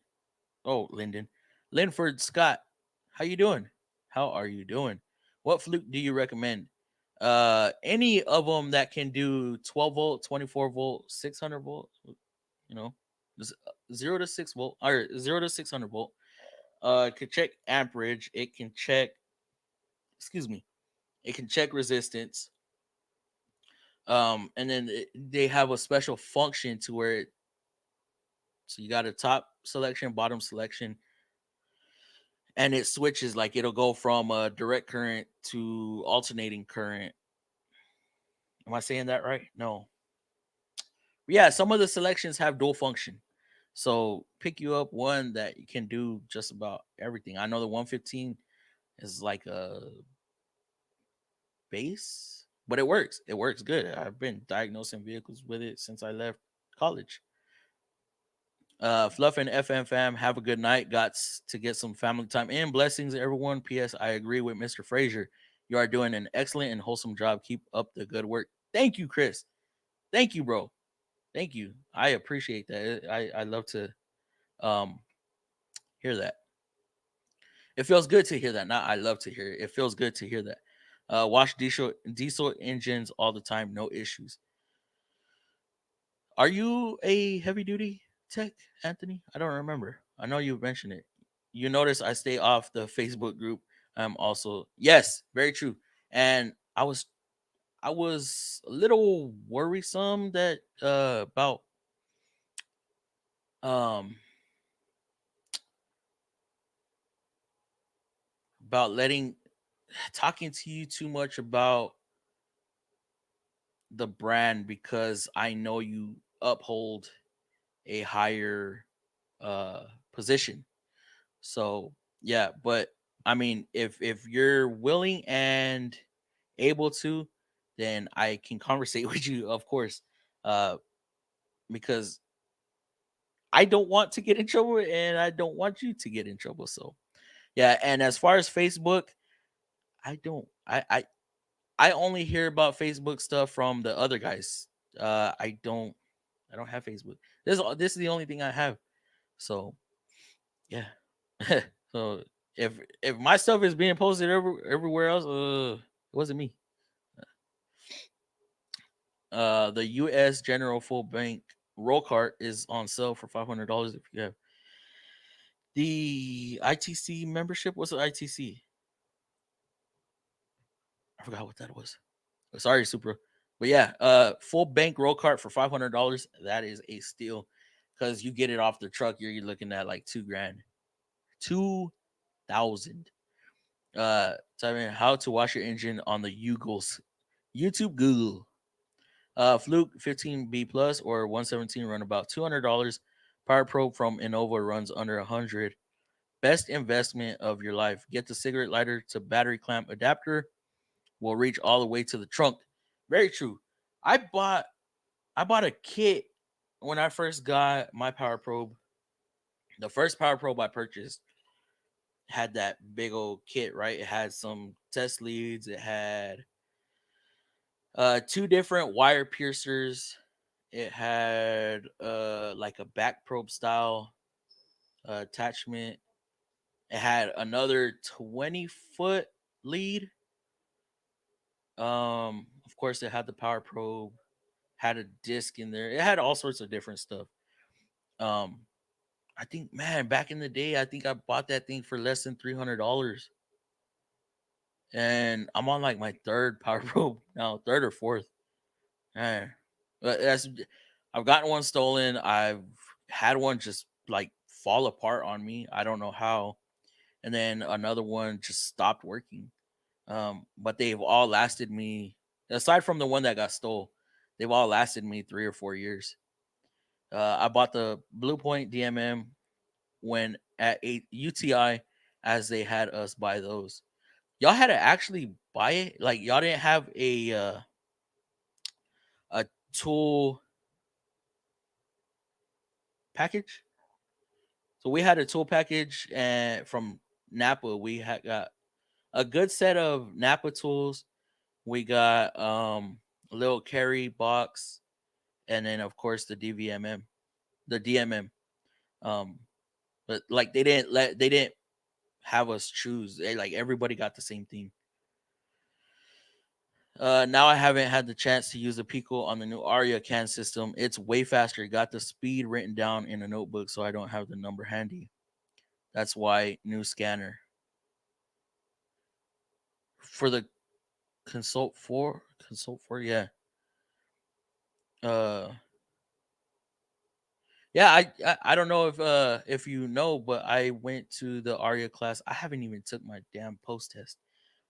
Oh, Lyndon, Linford Scott. How you doing? How are you doing? What flute do you recommend? Any of them that can do 12 volt, 24 volt, 600 volt. You know, 0 to 6 volt or 0 to 600 volt. It can check amperage. It can check. Excuse me. It can check resistance. And then they have a special function to where so you got a top selection, bottom selection, and it switches. Like it'll go from a direct current to alternating current. Am I saying that right? No. Yeah, some of the selections have dual function. So pick you up one that you can do just about everything. I know the 115 is like a base, but it works. It works good. I've been diagnosing vehicles with it since I left college. Fluff and FM fam, have a good night. Got to get some family time in. Blessings, everyone. P.S. I agree with Mr. Frazier. You are doing an excellent and wholesome job. Keep up the good work. Thank you, Chris. Thank you, bro. Thank you. I appreciate that. I love to um hear that. It feels good to hear that. Not I love to hear it. It feels good to hear that. Wash diesel engines all the time, no issues. Are you a heavy duty tech, Anthony? I don't remember. I know you mentioned it. You notice I stay off the Facebook group. I'm also yes, very true. And I was a little worrisome that um about letting talking to you too much about the brand because I know you uphold a higher uh position. So yeah, but I mean if you're willing and able to, then I can conversate with you, of course. Uh because I don't want to get in trouble and I don't want you to get in trouble. So yeah, and as far as Facebook, I don't I only hear about Facebook stuff from the other guys. I don't have Facebook. This is the only thing I have. So yeah. So if my stuff is being posted everywhere else, it wasn't me. The U.S. General Full Bank roll cart is on sale for $500 if you have the ITC membership. What's the ITC? I forgot what that was. Sorry, Supra. But yeah, full bank roll cart for $500. That is a steal because you get it off the truck. You're looking at like 2 grand, 2,000. Type in how to wash your engine on the YouTube Google. Fluke 15B plus or 117 run about $200. Power Probe from Innova runs under 100. best investment of your life. Get the cigarette lighter to battery clamp adapter. Will reach all the way to the trunk. Very true. I bought I bought a kit when I first got my power probe. The first power probe I purchased had that big old kit, right? It had some test leads. It had two different wire piercers. It had like a back probe style attachment. It had another 20-foot lead. Of course, it had the power probe, had a disc in there. It had all sorts of different stuff. Um, I think, man, back in the day, I think I bought that thing for less than $300, and I'm on like my third power probe now, third or fourth. Man, but that's I've gotten one stolen. I've had one just like fall apart on me. I don't know how, and then another one just stopped working. But they've all lasted me, aside from the one that got stole, they've all lasted me 3 or 4 years. I bought the Blue Point DMM when at a UTI, as they had us buy those. Y'all had to actually buy it. Like y'all didn't have a tool package. So we had a tool package, and from Napa, we had got a good set of Napa tools. We got a little carry box, and then of course the DMM. Um, but like they didn't have us choose. Like everybody got the same thing. Now I haven't had the chance to use the Pico on the new Aria can system. It's way faster. It got the speed written down in a notebook, so I don't have the number handy. That's why new scanner for the consult for yeah. Uh, yeah, I don't know if you know, but I went to the Aria class. I haven't even took my damn post test.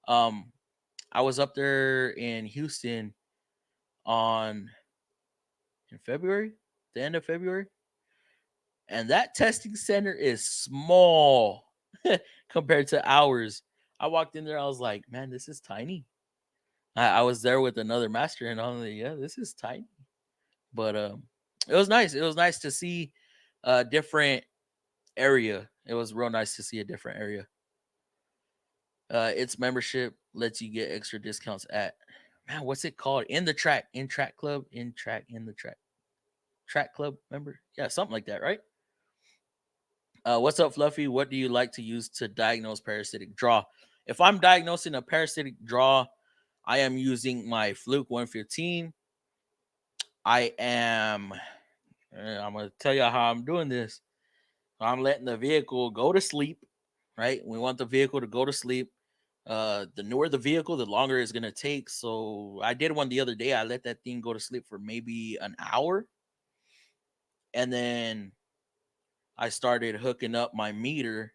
Um, I was up there in Houston on in February, the end of February, and that testing center is small compared to ours. I walked in there, I was like, man, this is tiny. I was there with another master, and I was like, yeah, this is tiny. But it was nice. It was nice to see a different area. It was real nice to see a different area. Its membership lets you get extra discounts at, man, what's it called? In track club, in the track club member. Yeah, something like that, right? What's up, Fluffy? What do you like to use to diagnose parasitic draw? If I'm diagnosing a parasitic draw, I am using my Fluke 115. I am. I'm gonna tell you how I'm doing this. I'm letting the vehicle go to sleep. Right? We want the vehicle to go to sleep. The newer the vehicle, the longer it's gonna take. So I did one the other day. I let that thing go to sleep for maybe an hour, and then I started hooking up my meter.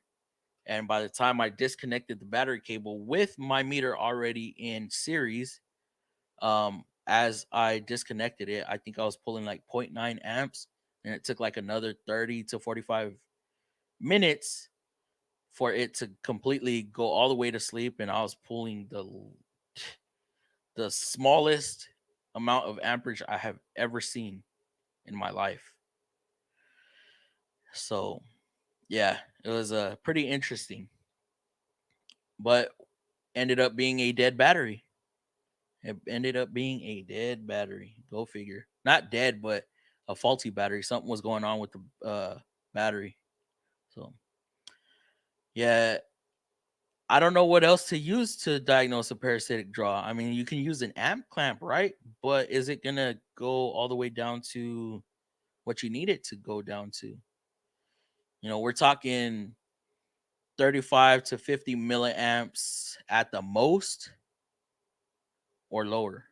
And by the time I disconnected the battery cable with my meter already in series, as I disconnected it, I think I was pulling like zero point 0.9 amps, and it took like another 30 to 45 minutes for it to completely go all the way to sleep. And I was pulling the smallest amount of amperage I have ever seen in my life. So yeah, it was pretty interesting, but ended up being a dead battery. It ended up being a dead battery. Go figure. Not dead, but a faulty battery. Something was going on with the battery. So yeah, I don't know what else to use to diagnose a parasitic draw. I mean, you can use an amp clamp, right? But is it gonna go all the way down to what you need it to go down to? We're talking 35 to 50 milliamps at the most, or lower.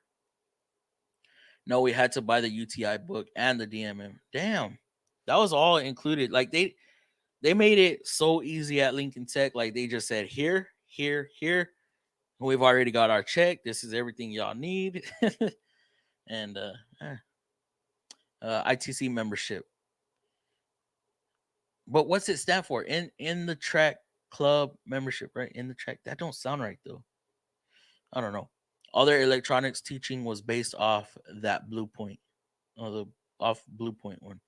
No, we had to buy the UTI book and the DMM. Damn, that was all included. Like they made it so easy at Lincoln Tech. Like they just said here, here, here. We've already got our check. This is everything y'all need. And ITC membership. But what's it stand for? In the track club membership, right? In the track. That don't sound right though. I don't know. All their electronics teaching was based off that Blue Point, or the off Blue Point one.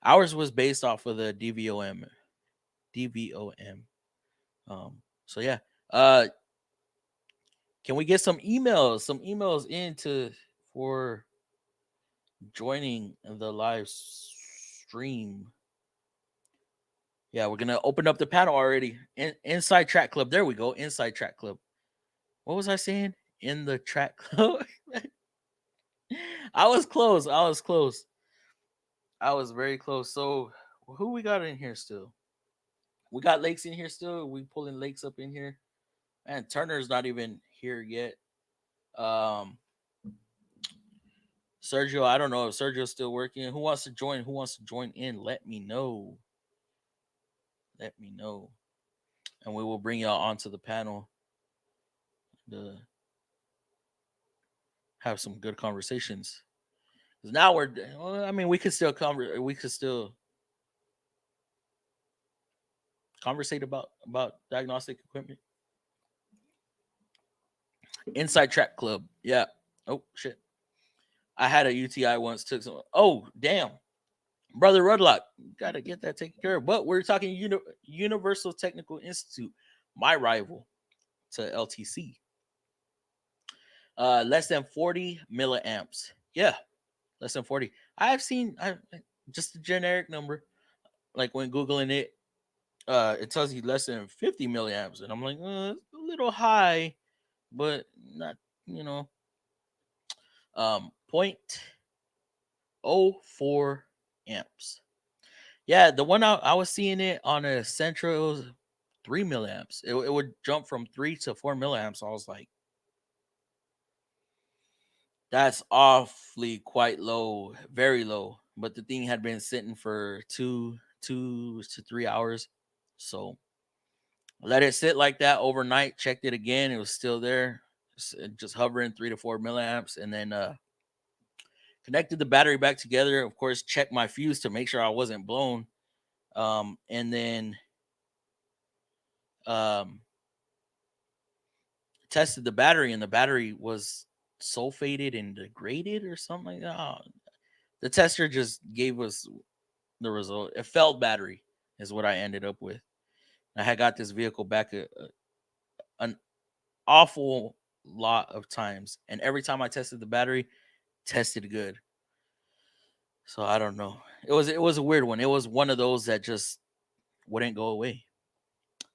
Ours was based off of the DVOM. DVOM. So yeah. Uh can we get some emails? Some emails into for joining the live stream. Yeah, we're gonna open up the panel already. Inside Track Club. There we go. Inside Track Club. What was I saying? In the track club. I was close. I was close. I was very close. So who we got in here still? We got Lakes in here still. We pulling Lakes up in here. Man, Turner's not even here yet. Um Sergio, I don't know if Sergio's still working. Who wants to join? Who wants to join in? Let me know. Let me know. And we will bring y'all onto the panel to have some good conversations. Because now well, I mean, we could still conversate about diagnostic equipment. Inside Track Club. Yeah. Oh shit. I had a UTI once. Took some. Oh damn, brother Rudlock, gotta get that taken care of. But we're talking Universal Technical Institute, my rival to LTC. Less than 40 milliamps. Yeah, less than 40. I've seen just a generic number. Like when googling it, it tells you less than 50 milliamps, and I'm like, it's a little high, but not, you know, point oh 04 amps. Yeah, the one I was seeing it on a Central, it was 3 milliamps. It would jump from 3 to 4 milliamps. I was like, that's awfully quite low, very low. But the thing had been sitting for 2 to 3 hours. So let it sit like that overnight. Checked it again. It was still there, just hovering 3 to 4 milliamps. And then connected the battery back together. Of course, checked my fuse to make sure I wasn't blown. And then um, tested the battery, and the battery was sulfated and degraded or something like that. The tester just gave us the result. It failed battery is what I ended up with. I had got this vehicle back an awful lot of times, and every time I tested the battery, tested good. So I don't know. It was a weird one. It was one of those that just wouldn't go away.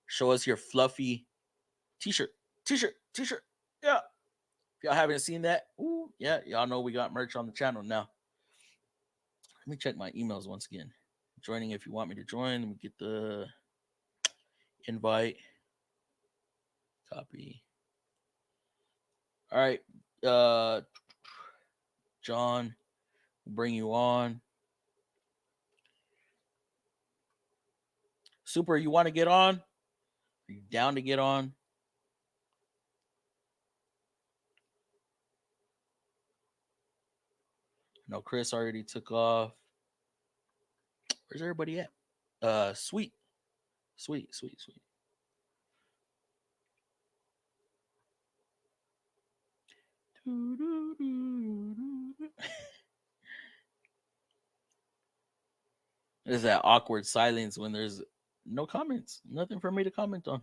Show us your fluffy t-shirt. T-shirt. T-shirt. Yeah. If y'all haven't seen that, ooh, yeah, y'all know we got merch on the channel now. Let me check my emails once again. Joining if you want me to join. Let me get the invite. Copy. All right. John, we'll bring you on. Super, you want to get on? Are you down to get on? No, Chris already took off. Where's everybody at? Sweet. Sweet, sweet, sweet. There's that awkward silence when there's no comments, nothing for me to comment on.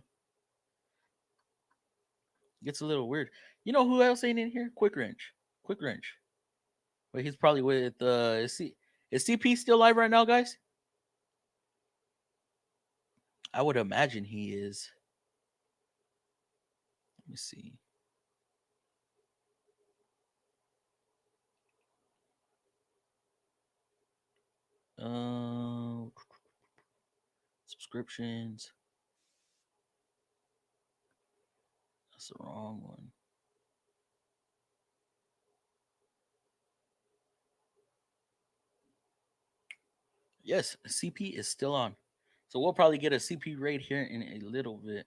Gets a little weird. You know who else ain't in here? Quick Wrench. Quick Wrench. But he's probably with is CP still live right now, guys? I would imagine he is. Let me see. Subscriptions. That's the wrong one. Yes, CP is still on. So we'll probably get a CP raid here in a little bit.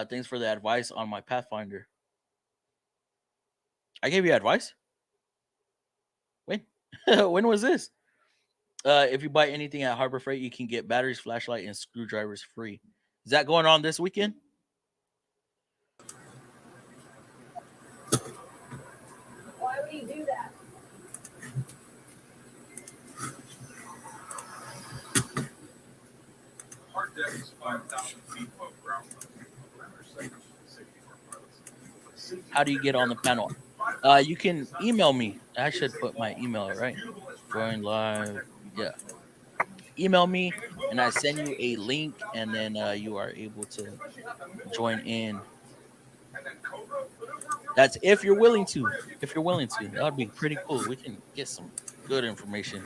Thanks for the advice on my Pathfinder. I gave you advice? When? When was this? If you buy anything at Harbor Freight, you can get batteries, flashlight, and screwdrivers free. Is that going on this weekend? Why would he do that? Hard deck is 5,000 feet above ground level. How do you get on the panel? You can email me. I should put my email right. Join live. Yeah, email me, and I send you a link, and then you are able to join in. That's if you're willing to. If you're willing to, that would be pretty cool. We can get some good information.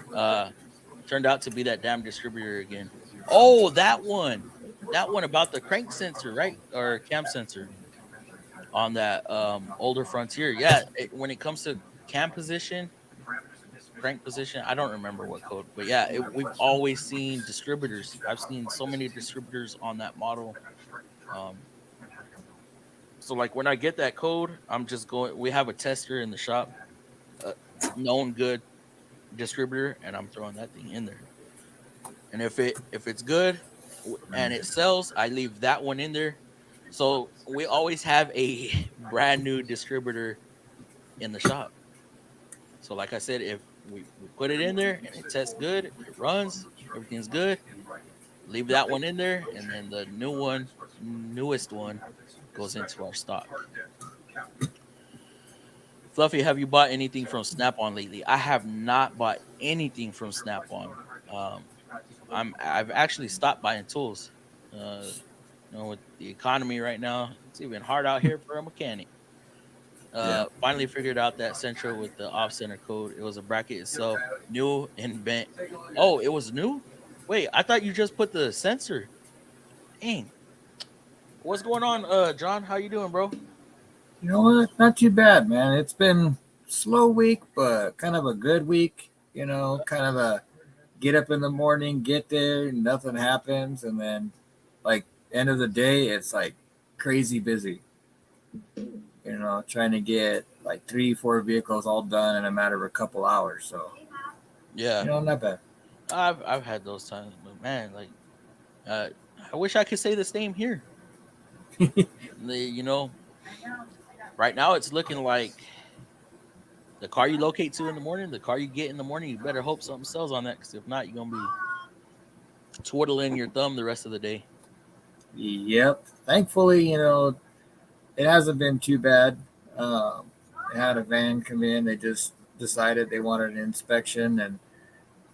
Turned out to be that damn distributor again. Oh, that one. That one about the crank sensor, right? Or cam sensor on that older Frontier. Yeah, when it comes to cam position, crank position, I don't remember what code, but yeah, we've always seen distributors. I've seen so many distributors on that model. Um, so like when I get that code, I'm just going. We have a tester in the shop, a known good distributor, and I'm throwing that thing in there. And if it's good and it sells, I leave that one in there. So we always have a brand new distributor in the shop. So like I said, if we put it in there and it tests good, it runs, everything's good, leave that one in there, and then the newest one goes into our stock. Fluffy, have you bought anything from Snap-on lately? I have not bought anything from Snap-on. Um, I've actually stopped buying tools. With the economy right now, it's even hard out here for a mechanic. Yeah. Finally figured out that Central with the off center code. It was a bracket itself, new and bent. Oh, it was new. Wait, I thought you just put the sensor. Dang, what's going on, John? How you doing, bro? You know what? Not too bad, man. It's been slow week, but kind of a good week. Kind of a get up in the morning, get there, nothing happens, and then like end of the day, it's like crazy busy. Trying to get like 3, 4 vehicles all done in a matter of a couple hours. So Yeah, not bad. I've had those times, but man, like, uh, I wish I could say the same here. You know, right now it's looking like the car you locate to in the morning, the car you get in the morning, you better hope something sells on that, because if not, you're gonna be twiddling your thumb the rest of the day. Yep. Thankfully, it hasn't been too bad. I had a van come in. They just decided they wanted an inspection, and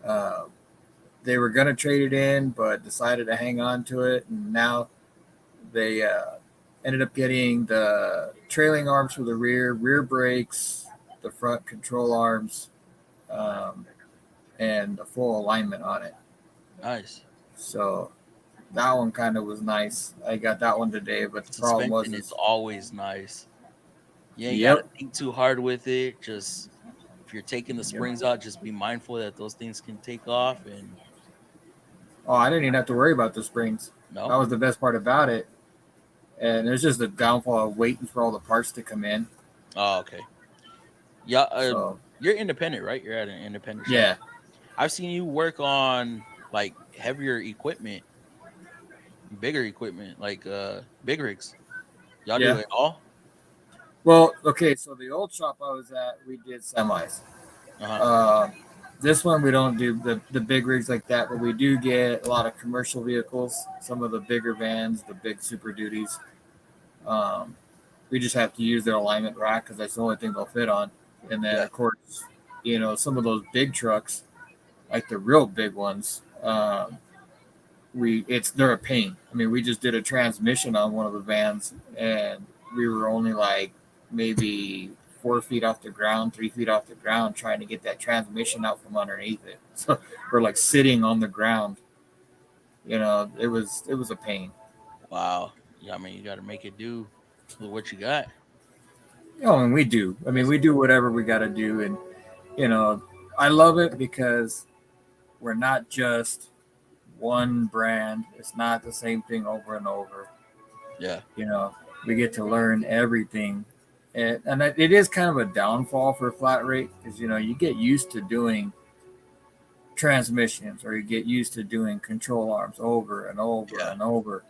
uh, they were going to trade it in, but decided to hang on to it. And now they ended up getting the trailing arms for the rear brakes, the front control arms, um, and the full alignment on it. Nice. So that one kind of was nice. I got that one today, but the problem was, Suspension is always nice. You ain't yep. gotta think too hard with it. Just if you're taking the springs out, just be mindful that those things can take off. And Oh, I didn't even have to worry about the springs. That no, was the best part about it. And there's just the downfall of waiting for all the parts to come in. oh okay, yeah. So You're independent, right? You're at an independent shop. yeah, I've seen you work on like heavier equipment, bigger equipment, like big rigs. Y'all do yeah. it all? Well, okay. So the old shop I was at, we did semis. Uh-huh. Uh, this one we don't do the big rigs like that, but we do get a lot of commercial vehicles, some of the bigger vans, the big Super Duties. Um, we just have to use their alignment rack because that's the only thing they'll fit on. And then Yeah. of course, some of those big trucks, like the real big ones, they're a pain. I mean, we just did a transmission on one of the vans, and we were only like maybe 4 feet off the ground, 3 feet off the ground, trying to get that transmission out from underneath it. So we're like sitting on the ground. It was a pain. Wow. Yeah, I mean, you got to make it do with what you got. And we do. I mean, we do whatever we got to do, and you know, I love it because we're not just one brand. It's not the same thing over and over. Yeah. We get to learn everything. And it is kind of a downfall for flat rate because, you get used to doing transmissions, or you get used to doing control arms over and over Yeah. and over.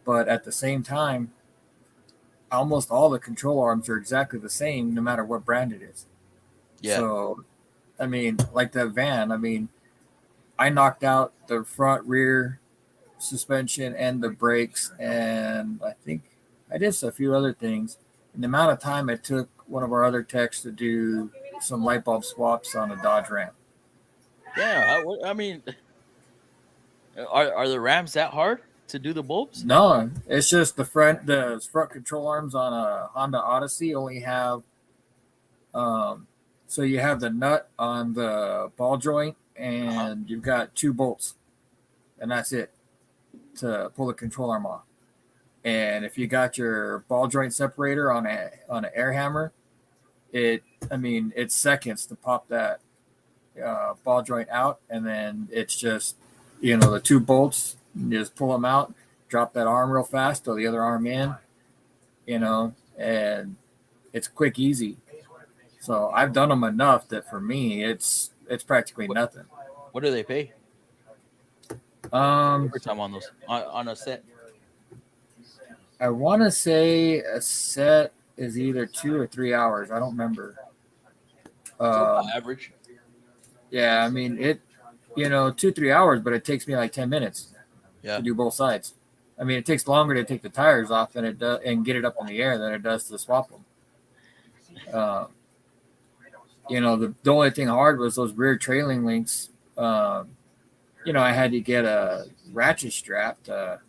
But at the same time, almost all the control arms are exactly the same, no matter what brand it is. Yeah. So, I mean, like the van, I mean, I knocked out the front rear suspension and the brakes, and I think I did a few other things. And the amount of time it took one of our other techs to do some light bulb swaps on a Dodge Ram. Yeah. I mean, are the Rams that hard to do the bulbs? No, it's just the front control arms on a Honda Odyssey only have so you have the nut on the ball joint and you've got 2 bolts, and that's it to pull the control arm off. And if you got your ball joint separator on an air hammer, it's seconds to pop that ball joint out, and then it's just the 2 bolts. You just pull them out, drop that arm real fast, throw the other arm in, and it's quick, easy. So I've done them enough that for me, it's practically nothing. What do they pay? Overtime on those on a set? I want to say a set is either 2 or 3 hours. I don't remember. Average. Yeah, I mean it. 2-3 hours, but it takes me like 10 minutes to do both sides. I mean, it takes longer to take the tires off than it does and get it up in the air than it does to swap them. The only thing hard was those rear trailing links. I had to get a ratchet strap to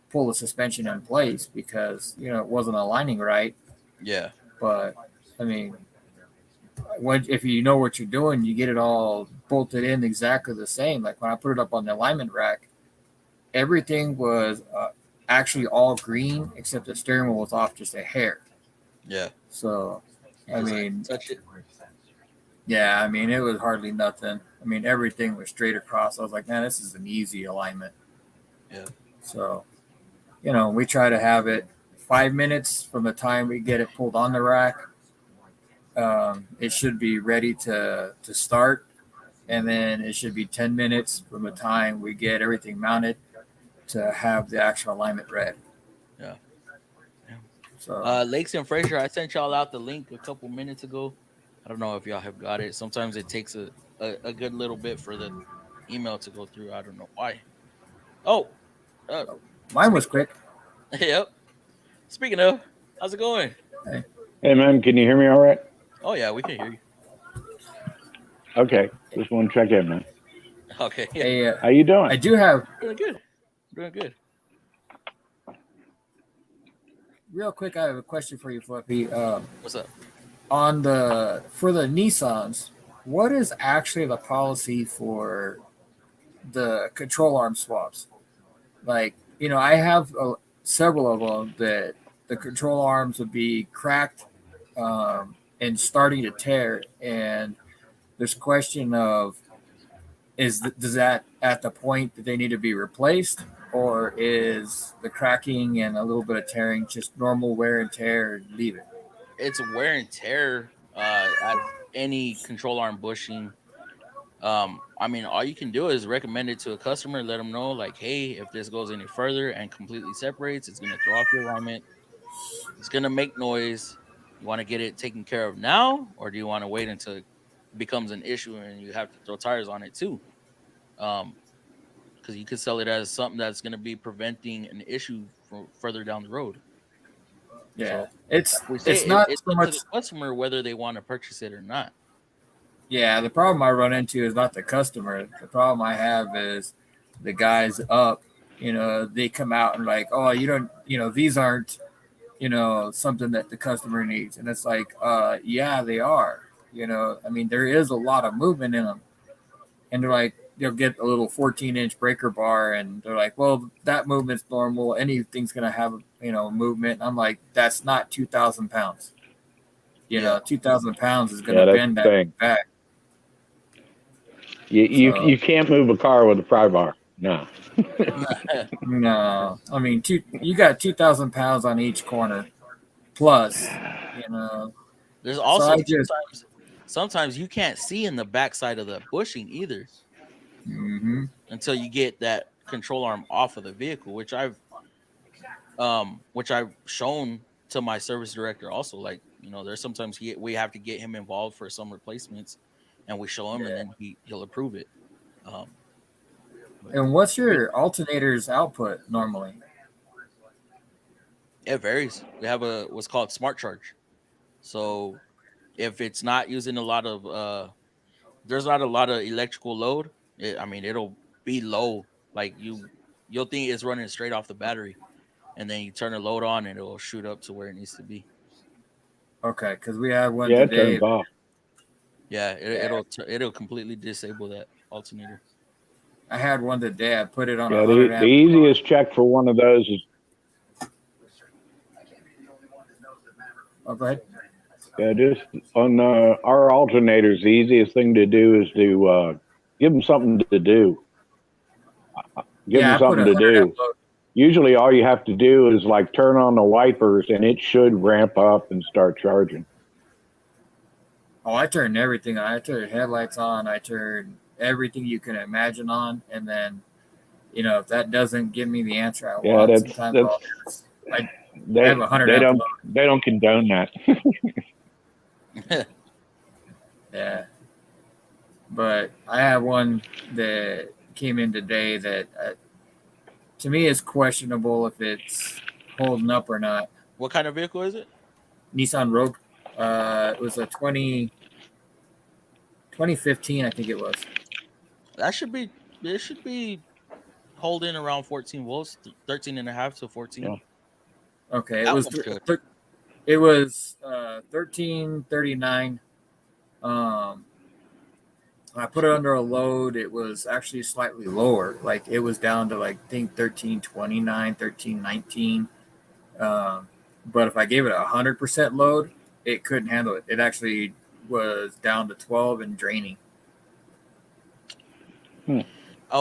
pull the suspension in place because it wasn't aligning right. Yeah. But I mean, if you know what you're doing, you get it all bolted in exactly the same. Like when I put it up on the alignment rack, everything was actually all green except the steering wheel was off just a hair. Yeah. So, I mean, touch it. Yeah, I mean, it was hardly nothing. I mean, everything was straight across. I was like, man, this is an easy alignment. Yeah. So, we try to have it 5 minutes from the time we get it pulled on the rack. It should be ready to start. And then it should be 10 minutes from the time we get everything mounted to have the actual alignment ready. Yeah. So, Lakes and Fraser, I sent y'all out the link a couple minutes ago. I don't know if y'all have got it. Sometimes it takes a good little bit for the email to go through. I don't know why. Oh, mine was quick. Yep. Speaking of, how's it going? Hey, man, can you hear me all right? Oh, yeah, we can hear you. Okay, just want to check in, man. Okay. Yeah. Hey, How you doing? I do have Doing good. Doing good. real quick. I have a question for you, Fluffy. What's up? For the Nissans, what is actually the policy for the control arm swaps? Like, I have several of them that the control arms would be cracked and starting to tear, and there's question of does that at the point that they need to be replaced, or is the cracking and a little bit of tearing just normal wear and tear and leave it? It's wear and tear as any control arm bushing. I mean, all you can do is recommend it to a customer, let them know, like, hey, if this goes any further and completely separates, it's going to throw off your alignment. It's going to make noise. You want to get it taken care of now, or do you want to wait until it becomes an issue and you have to throw tires on it too? Because you could sell it as something that's going to be preventing an issue from further down the road. Yeah, So, it's not it's so up much to the customer whether they want to purchase it or not. Yeah, the problem I run into is not the customer. The problem I have is the guys up. They come out and like, oh, you don't, these aren't, something that the customer needs, and it's like, yeah, they are. I mean, there is a lot of movement in them, and they're like, they'll get a little 14-inch breaker bar, and they're like, well, that movement's normal. Anything's gonna have, movement. And I'm like, that's not 2,000 pounds. 2,000 pounds is gonna bend that thing back. You can't move a car with a pry bar. No. No. I mean, you got 2,000 pounds on each corner, plus, There's also sometimes you can't see in the backside of the bushing either. Mm-hmm. until you get that control arm off of the vehicle, which I've shown to my service director also. Like, there's sometimes we have to get him involved for some replacements, and we show him, and Yeah. then he'll approve it. Um, but And what's your alternator's output normally? it varies. We have a what's called smart charge. So if it's not using a lot of there's not a lot of electrical load. It'll be low. Like you'll think it's running straight off the battery, and then you turn the load on, and it'll shoot up to where it needs to be. Okay, because we had one Yeah, it today. turns off. Yeah, Yeah. it'll completely disable that alternator. I had one today. I put it on a Yeah, 100 the amp. easiest check for one of those is Go ahead. just on our alternators. The easiest thing to do is to give them something to do. Give Yeah, them I put something a to 100 amp do. load. Usually, all you have to do is like turn on the wipers, and it should ramp up and start charging. Oh, I turned everything on. I turned headlights on. I turned everything you can imagine on. And then, if that doesn't give me the answer I Yeah, want, sometimes that's I have a they 100 they amp don't load. they don't condone that. Yeah. But I have one that came in today that to me is questionable if it's holding up or not. What kind of vehicle is it? Nissan Rogue. It was a 2015, I think it was. That should be it should be holding around 14 volts, 13 and a half to 14. Yeah. Okay, That one should. it was 1339. When I put it under a load, it was actually slightly lower. Like it was down to like I think 1329, 1319. But if I gave it 100% load, it couldn't handle it. It actually was down to 12 and draining. I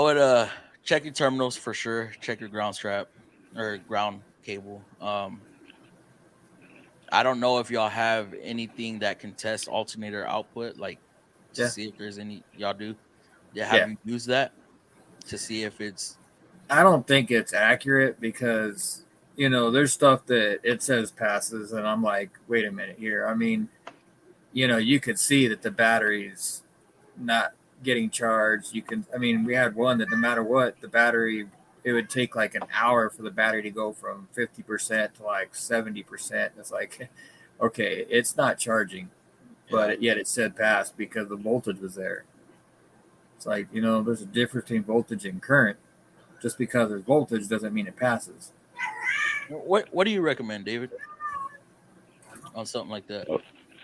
would check your terminals for sure. Check your ground strap or ground cable. I don't know if y'all have anything that can test alternator output, like to Yeah. see if there's any y'all do. Yeah, have Yeah. you used that to see if it's I don't think it's accurate because, there's stuff that it says passes, and I'm like, wait a minute here. I mean, you could see that the battery's not getting charged. We had one that no matter what, the battery, it would take like an hour for the battery to go from 50% to like 70%. It's like, okay, it's not charging, but yet it said pass because the voltage was there. It's like, there's a difference between voltage and current. Just because there's voltage doesn't mean it passes. what do you recommend, David, on something like that?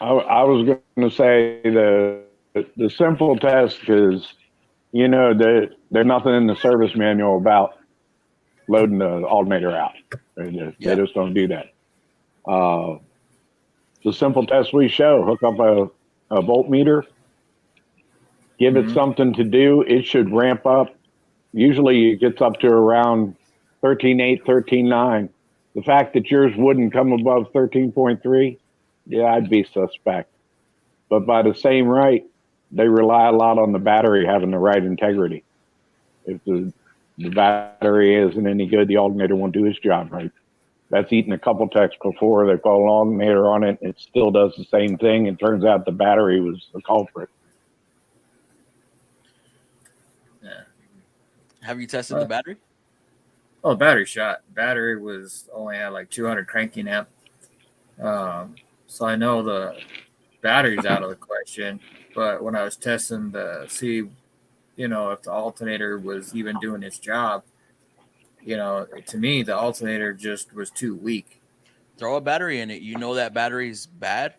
I was going to say the simple test is, that there's nothing in the service manual about loading the alternator out. They just don't do that. The simple test we show: hook up a voltmeter, give it something to do. It should ramp up. Usually it gets up to around 13.8, 13.9. The fact that yours wouldn't come above 13.3, yeah, I'd be suspect. But by the same right, they rely a lot on the battery having the right integrity. If the battery isn't any good, the alternator won't do his job right. That's eaten a couple techs before. They put an alternator on it. It still does the same thing. It turns out the battery was the culprit. Yeah. Have you tested the battery? Oh, the battery shot. Battery was only at like 200 cranking amp. So I know the battery's out of the question. But when I was testing to see, if the alternator was even doing its job, to me, the alternator just was too weak. Throw a battery in it. That battery's bad.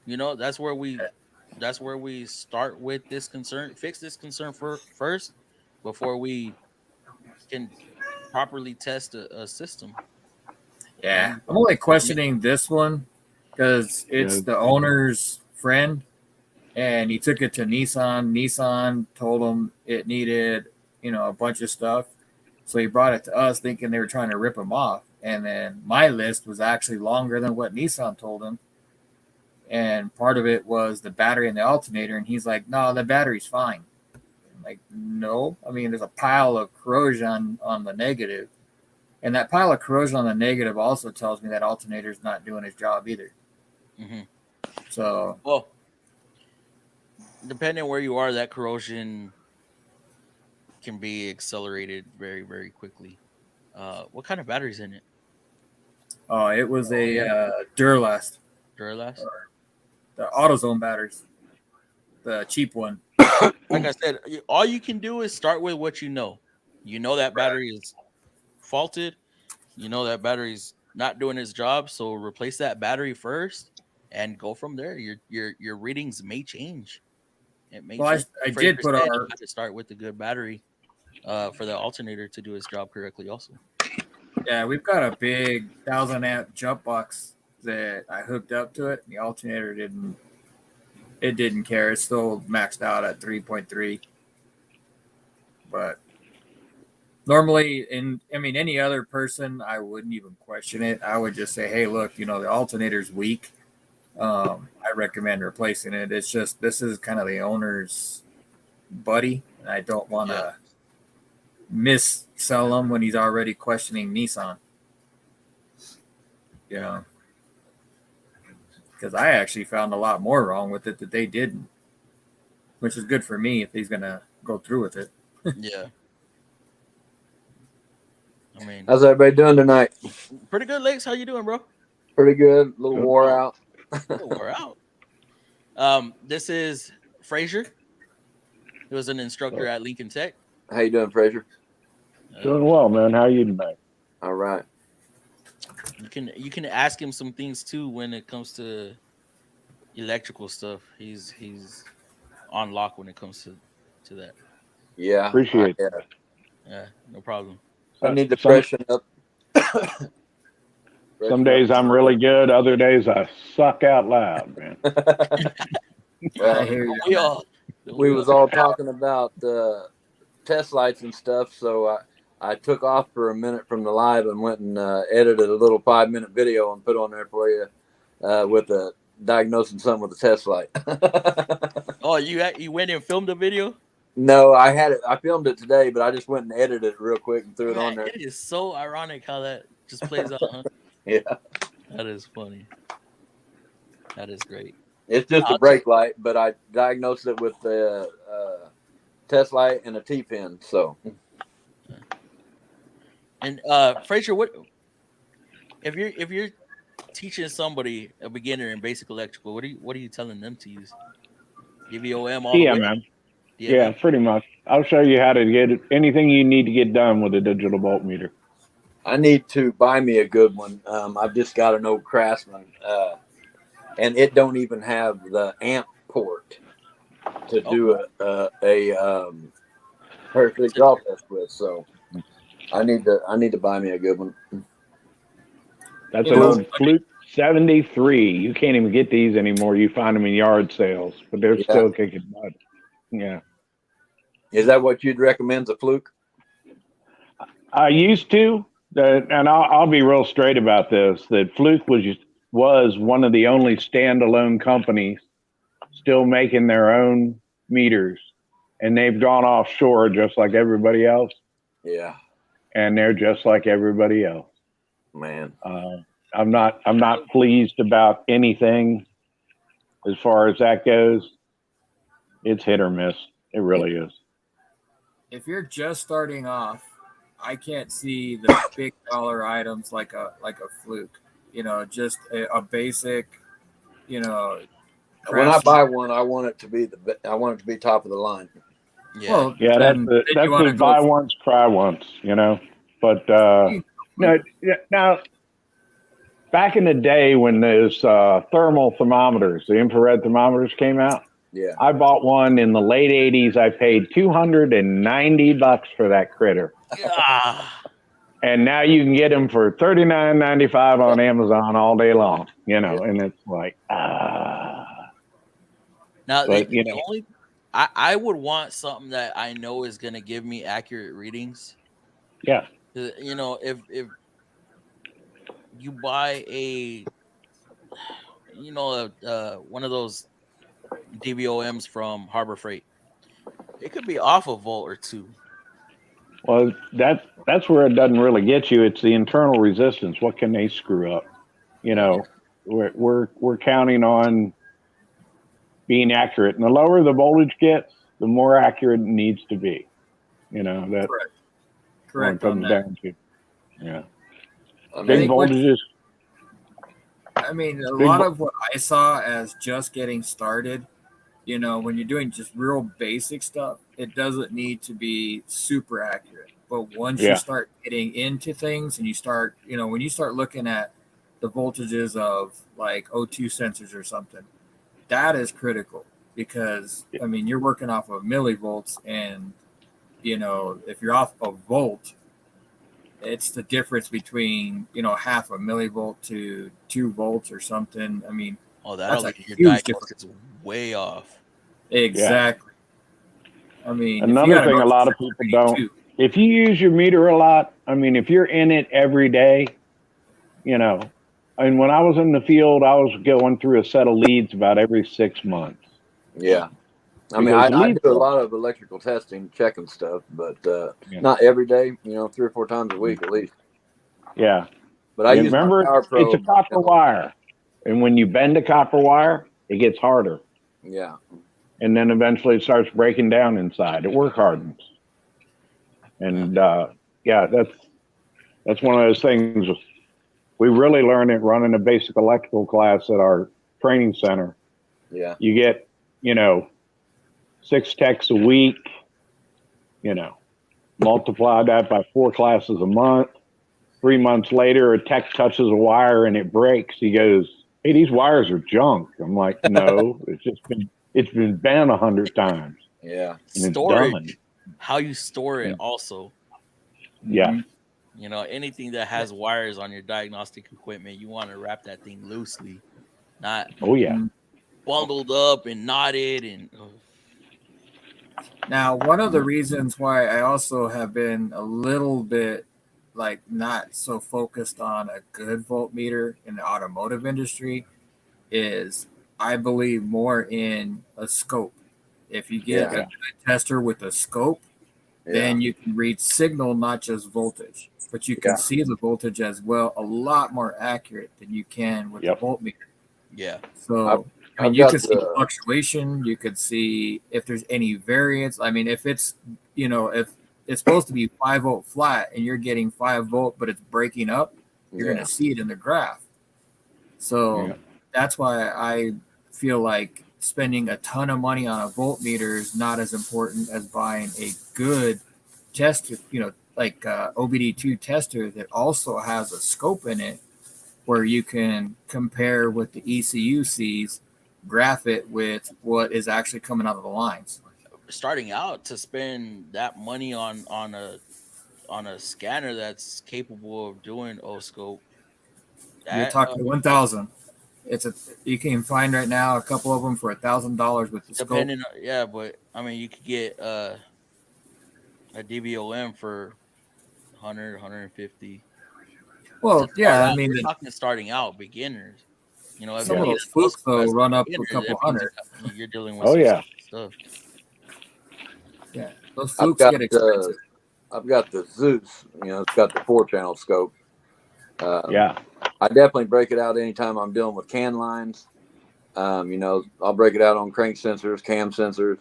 That's where we start with this concern. Fix this concern first before we can properly test a system. Yeah. I'm only questioning this one because it's the owner's friend, and he took it to Nissan. Nissan told him it needed, a bunch of stuff. So he brought it to us thinking they were trying to rip him off. And then my list was actually longer than what Nissan told him. And part of it was the battery and the alternator. And he's like, no, the battery's fine. I'm Like, no. I mean, there's a pile of corrosion on the negative. And that pile of corrosion on the negative also tells me that alternator's not doing his job either. Mm-hmm. So, well, depending on where you are, that corrosion can be accelerated very, very quickly. What kind of battery's in it? it was a Duralast, Duralast? the AutoZone batteries, the cheap one. Like I said, all you can do is start with what you know. You know that battery is faulted. You know that battery's not doing its job, so replace that battery first and go from there. Your readings may change. It may Well, change. I Fraser did put said you our had to start with a good battery for the alternator to do its job correctly. Also, yeah, we've got a big 1,000 amp jump box that I hooked up to it. The alternator didn't care. It's still maxed out at 3.3. But normally, any other person, I wouldn't even question it. I would just say, hey, look, the alternator's weak. I recommend replacing it. It's just, this is kind of the owner's buddy, and I don't want to missell him when he's already questioning Nissan. Because I actually found a lot more wrong with it that they didn't, which is good for me if he's gonna go through with it. yeah. I mean, How's everybody doing tonight? pretty good, Lex. How you doing, bro? Pretty good. A little Good. wore out. We're out. This is Fraser. He was an instructor at Lincoln Tech. How you doing, Fraser? Doing well, man. How you tonight? All right. You can ask him some things too when it comes to electrical stuff. He's on lock when it comes to that. Yeah. Appreciate that. Yeah, no problem. I need to Some- freshen up. Some days I'm really good. Other days I suck out loud, man. I Well, hear you. we was all talking about test lights and stuff, so I took off for a minute from the live and went and edited a little 5-minute video and put on there for you with diagnosing something with a test light. Oh, you went and filmed a video? No, I had it. I filmed it today, but I just went and edited it real quick and threw it on there. It is so ironic how that just plays out. Huh? Yeah, That is funny. That is great. it's just a brake light, but I diagnosed it with the test light and a T-pin. So, and Fraser, what if you're teaching somebody, a beginner in basic electrical, what are you telling them to use? DVOM all the way? man. Yeah, pretty much. I'll show you how to get anything you need to get done with a digital voltmeter. I need to buy me a good one. I've just got an old Craftsman, and it don't even have the amp port to do a perfect draw test with. So I need to buy me a good one. That's an old Fluke 73. You can't even get these anymore. You find them in yard sales, but they're still kicking butt. Yeah. Is that what you'd recommend, a Fluke? I used to, and I'll be real straight about this, that Fluke was one of the only standalone companies still making their own meters, and they've gone offshore just like everybody else. Yeah. And they're just like everybody else. Man. I'm not pleased about anything as far as that goes. It's hit or miss. It really is. If you're just starting off, I can't see the big dollar items like a Fluke. Just a basic. When I buy one, I want it to be top of the line. Yeah. Well, Yeah, that's the buy once, cry once. But now. Back in the day when those thermal thermometers, the infrared thermometers came out, I bought one in the late 80s. I paid $290 for that critter. And now you can get them for $39.95 on Amazon all day long, and it's like, Now, but, I would want something that I know is going to give me accurate readings. Yeah. If you buy one of those DVOMs from Harbor Freight, It could be off a volt or two. Well, that's where it doesn't really get you. It's the internal resistance. What can they screw up? You know, we're counting on being accurate, and the lower the voltage gets, the more accurate it needs to be. You know, that's what it Correct on comes that. down to. Yeah, I big mean, voltages. I mean, a Big lot vo- of what I saw as just getting started, you know, when you're doing just real basic stuff, it doesn't need to be super accurate. But once you Yeah, start getting into things and you start, you know, when you start looking at the voltages of like O2 sensors or something, that is critical because, I mean, you're working off of millivolts and, you know, if you're off a volt, it's the difference between, you know, half a millivolt to 2 volts or something. I mean, Oh, that's that'll a get your huge difference. diagnostics way off. yeah. Exactly. I mean, if you Another got an thing, a O2 lot of sensor people reading don't. two, If you use your meter a lot, I mean, if you're in it every day, you know, and when I was in the field, I was going through a set of leads about every 6 months yeah. I mean, because the I leads, do a lot of electrical testing, checking stuff, but you know, not every day. You know, 3 or 4 times a week at least. yeah. But I You use my remember, Power it's a Probe. copper wire, and when you bend a copper wire, it gets harder, Yeah, and then eventually it starts breaking down inside. It work hardens, and yeah, that's one of those things we really learn it running a basic electrical class at our training center. yeah, You get, you know, 6 techs a week, you know, multiply that by 4 classes a month. 3 months later, a tech touches a wire and it breaks. He goes, "Hey, these wires are junk." I'm like, "No, it's been bent 100 times yeah, and it's done." Storage, how you store it, Yeah, also. yeah, You know, anything that has wires on your diagnostic equipment, you want to wrap that thing loosely, not oh yeah, Mhm. bundled up and knotted. And Now, one of the reasons why I also have been a little bit like not so focused on a good voltmeter in the automotive industry is I believe more in a scope. If you get yeah, a yeah, good tester with a scope, yeah, then you can read signal, not just voltage, but you can yeah. see the voltage as well, a lot more accurate than you can with the yep, voltmeter. yeah, I've So, I mean, I've you got can see the fluctuation. You could see if there's any variance. I mean, if it's, you know, if it's supposed to be 5 volt flat and you're getting 5 volt, but it's breaking up, you're going yeah, to see it in the graph. So yeah, that's why I feel like spending a ton of money on a voltmeter is not as important as buying a good tester, you know, like OBD2 tester that also has a scope in it where you can compare what the ECU sees, graph it with what is actually coming out of the lines. starting out to spend that money on a scanner that's capable of doing O-scope, You're that talking 1,000. It's a you can find right now a couple of them for $1,000 with the scope. depending on, yeah, but I mean, you could get a DVOM for 100, 150 to Well, start yeah, I out. mean We're talking starting out, beginners. You know, if you some of yeah. need those an flukes O-scope though as a run up a beginner, couple that means hundred. you're dealing with Oh some yeah. serious stuff. Yeah, those I've flukes got get expensive. I've got the Zeus. You know, it's got the 4 channel scope. Um, Yeah. I definitely break it out anytime I'm dealing with can lines. You know, I'll break it out on crank sensors, cam sensors.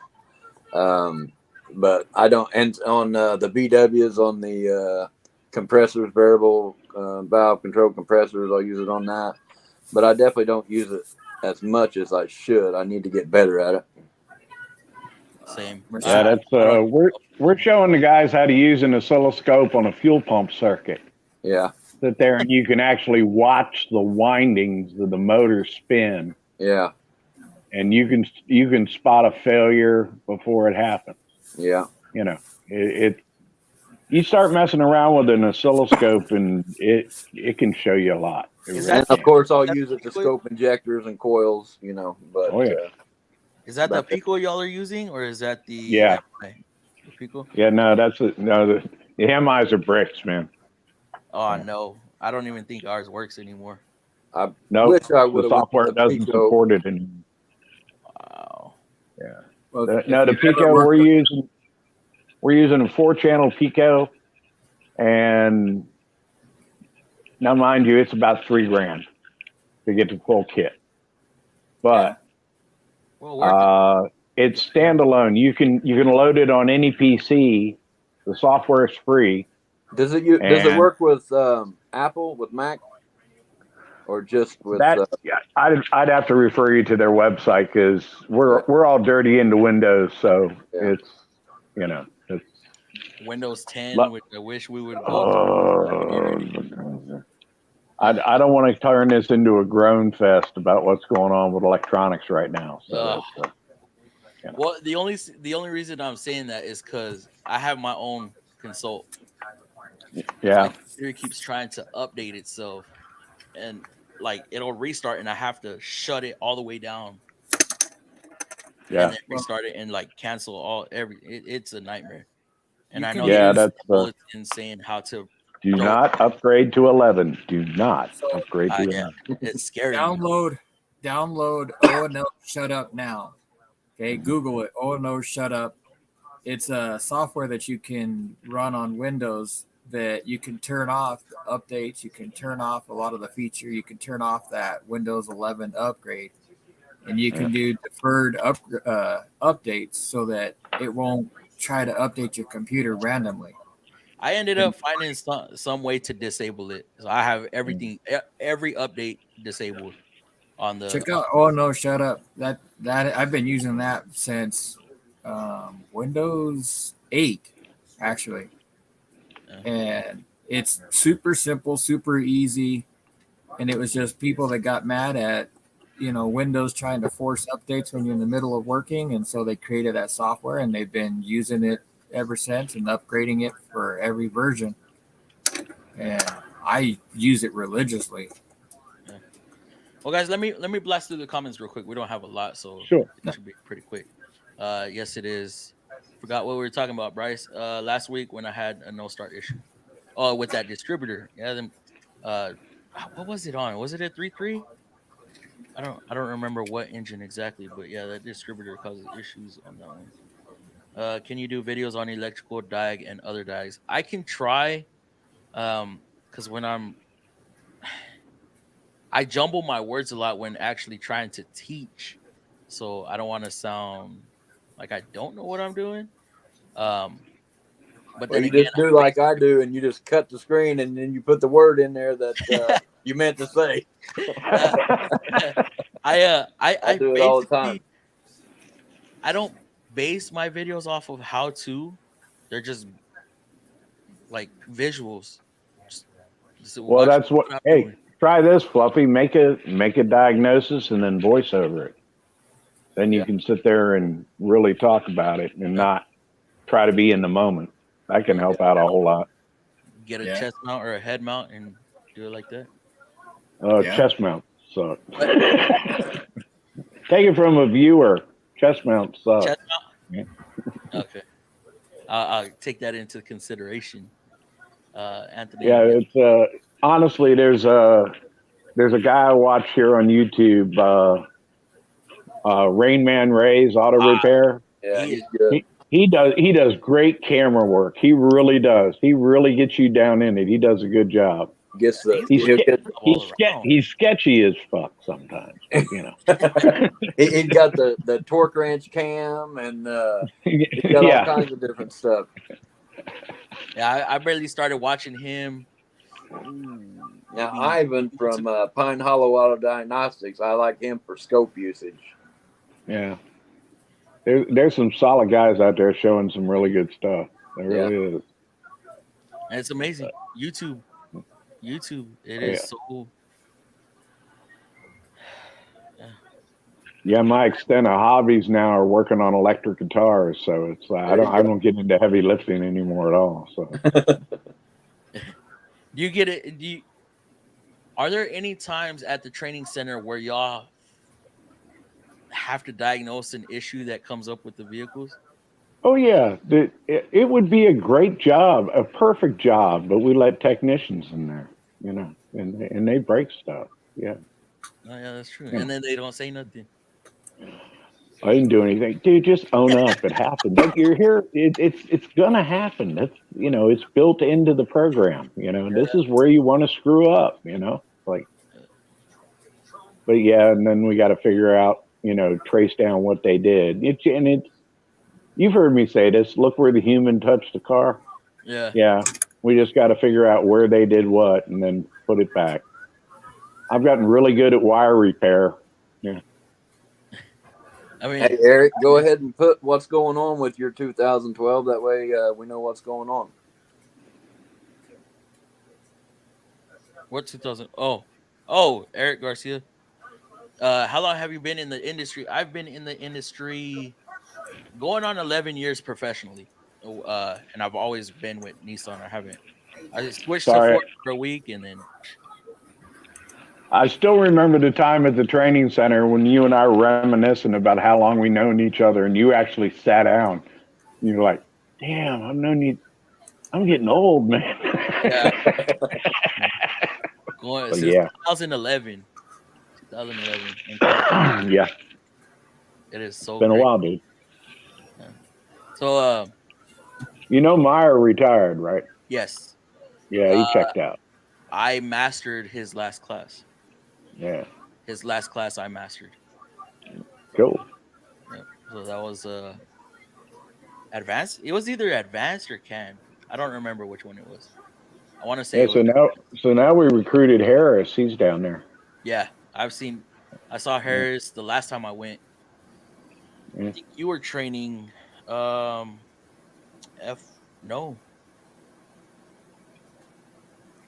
Um, but I don't, and on the BWs, on the compressors, variable valve control compressors, I'll use it on that. But I definitely don't use it as much as I should. I need to get better at it. Same. Yeah, Mercedes. that's I don't. we're showing the guys how to use an oscilloscope on a fuel pump circuit. Yeah, Sit there and you can actually watch the windings of the motor spin, yeah, and you can spot a failure before it happens. yeah. You know, it you start messing around with an oscilloscope, and it can show you a lot. It Is really And that of the can. course, is I'll that use the it to Pico? scope injectors and coils. You know, but Oh yeah, Is that the but Pico y'all are using, or is that the yeah, MI? The Pico? yeah. No, no. The MIs are bricks, man. Oh Yeah. no, I don't even think ours works anymore. I Nope, wish I the would have went with software the doesn't Pico. support it anymore. Wow. Yeah. Well, No, the Pico we're using a 4-channel Pico, and now mind you, it's about $3,000 to get the full kit. But Well, worth it's standalone. You can load it on any PC. The software is free. Does it work with Apple, with Mac, or just with that? I'd have to refer you to their website because we're all dirty into Windows, so it's it's Windows 10, which I wish we would go through. I don't want to turn this into a groan fest about what's going on with electronics right now. So well, the only reason I'm saying that is because I have my own console. Yeah. My computer keeps trying to update itself, and like it'll restart, and I have to shut it all the way down. Yeah. And then restart it and like cancel it's a nightmare. And I know that's bulletin saying how to do not upgrade to 11. Do not upgrade to 11. Yeah, it's scary. Download Oh No Shut Up Now. Okay, Google it. Oh No Shut Up. It's a software that you can run on Windows that you can turn off the updates. You can turn off a lot of the feature. You can turn off that Windows 11 upgrade, and you can do deferred updates so that it won't try to update your computer randomly. I ended up finding some way to disable it. So I have everything, every update disabled on the. Check out Oh No Shut Up. That I've been using that since Windows 8, actually. And it's super simple, super easy. And it was just people that got mad at, Windows trying to force updates when you're in the middle of working. And so they created that software, and they've been using it ever since and upgrading it for every version. And I use it religiously. Yeah. Well, guys, let me blast through the comments real quick. We don't have a lot, so sure. It should be pretty quick. Yes, it is. Forgot what we were talking about, Bryce. Last week when I had a no start issue. Oh, with that distributor. Yeah, them. What was it on? Was it a 3.3? I don't remember what engine exactly, but yeah, that distributor causes issues on that one. Can you do videos on electrical diag and other diags? I can try, because when I jumble my words a lot when actually trying to teach, so I don't want to sound like I don't know what I'm doing. But then you just do like I do, and you just cut the screen, and then you put the word in there that you meant to say. I do it all the time. I don't base my videos off of how to. They're just like visuals. Well, that's what. Hey, try this, Fluffy. Make a diagnosis and then voice over it. Then you can sit there and really talk about it and not try to be in the moment. That can help out a whole lot. Get a chest mount or a head mount and do it like that. Chest mount sucks. Take it from a viewer. Chest mount sucks. Chest mount? Yeah. Okay. I'll take that into consideration. Anthony. Yeah, it's honestly there's a guy I watch here on YouTube, Rain Man Ray's Auto Repair. Yeah, he's good. He does great camera work. He really does. He really gets you down in it. He does a good job. He's sketchy as fuck sometimes. But, he's got the torque wrench cam, and he's got all kinds of different stuff. Yeah, I barely started watching him. Now Ivan from Pine Hollow Auto Diagnostics, I like him for scope usage. Yeah. There's some solid guys out there showing some really good stuff. There really is. And it's amazing. YouTube, it is so. Yeah, my extent of hobbies now are working on electric guitars, so it's I don't get into heavy lifting anymore at all. So, do you get it? Are there any times at the training center where y'all have to diagnose an issue that comes up with the vehicles? Oh yeah, it would be a great job, a perfect job, but we let technicians in there, and they break stuff. Yeah. Oh yeah, that's true. Yeah. And then they don't say nothing. I didn't do anything, dude. Just own up. It happened. Like you're here. It's gonna happen. That's it's built into the program. This is where you want to screw up. Like, but yeah, and then we got to figure out. Trace down what they did. You've heard me say this. Look where the human touched the car. Yeah. Yeah, we just got to figure out where they did what and then put it back. I've gotten really good at wire repair. Yeah. I mean, Hey, Eric, go ahead and put what's going on with your 2012. That way we know what's going on. what 2000? Oh, Eric Garcia. How long have you been in the industry? I've been in the industry going on 11 years professionally. And I've always been with Nissan. I switched to Sorry, Ford for a week and then I still remember the time at the training center when you and I were reminiscing about how long we known each other, and you actually sat down. You're like, "Damn, I've known you. I'm getting old, man." yeah, going But since yeah, 2011. 2011. yeah, It is so been a great. while, dude. Yeah. So, Meyer retired, right? yes, Yeah, he checked out. I mastered his last class. Yeah, His last class I mastered. cool. Yeah. So that was advanced. It was either advanced or can. I don't remember which one it was. I want to say Yeah, it was. so now we recruited Harris. He's down there. Yeah, I saw Harris the last time I went. Yeah. I think you were training. No.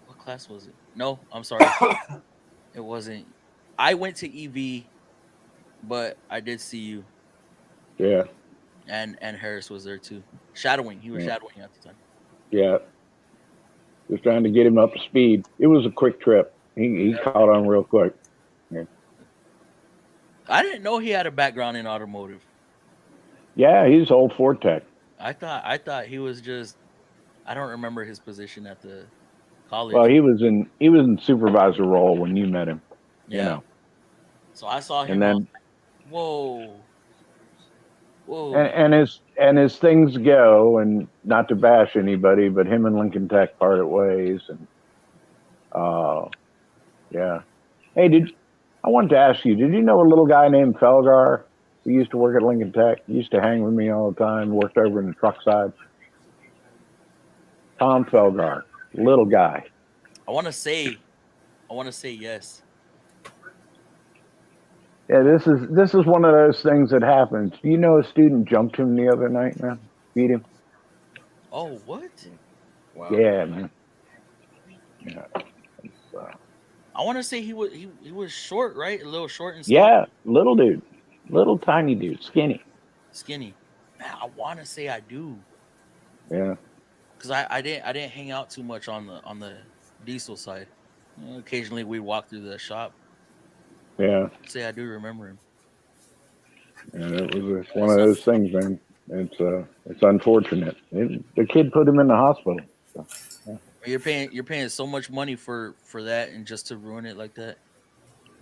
What class was it? No, I'm sorry. It wasn't. I went to EV, but I did see you. Yeah, And Harris was there too. Shadowing. He was shadowing at the time. yeah. Just trying to get him up to speed. It was a quick trip. He caught on real quick. Yeah. I didn't know he had a background in automotive. Yeah, he's old Ford Tech. I thought he was just. I don't remember his position at the college. Well, he was in supervisor role when you met him. Yeah. So I saw him. And then, I was like, whoa. and as things go, and not to bash anybody, but him and Lincoln Tech parted ways, and yeah. Hey, I wanted to ask you? Did you know a little guy named Felgar? He used to work at Lincoln Tech. He used to hang with me all the time. Worked over in the truck side. Tom Felgar, little guy. I want to say yes. Yeah, this is one of those things that happens. Do you know a student jumped him the other night, man? Beat him. Oh, what? Wow. Yeah, man. Yeah. I want to say he was short, right? A little short and stuff. Yeah, little dude, little tiny dude, skinny. Skinny. Man, I want to say I do. Yeah. Because I didn't hang out too much on the diesel side. Occasionally we'd walk through the shop. Yeah. I'd say I do remember him. And it was one of those things, man. It's unfortunate. The kid put him in the hospital. So, yeah. You're paying so much money for that and just to ruin it like that.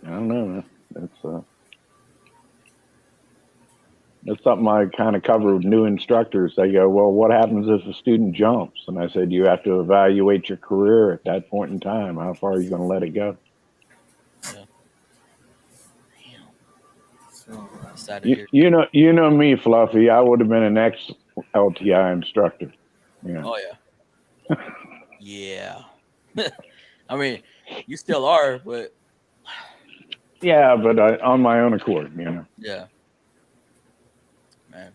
I don't know, man. That's something I kind of cover with new instructors. They go, well, what happens if a student jumps? And I said, you have to evaluate your career at that point in time. How far are you going to let it go? Yeah. You know me, Fluffy. I would have been an ex-LTI instructor. Yeah. Oh, yeah. Yeah. I mean, you still are, but... Yeah, but on my own accord, Yeah. Man.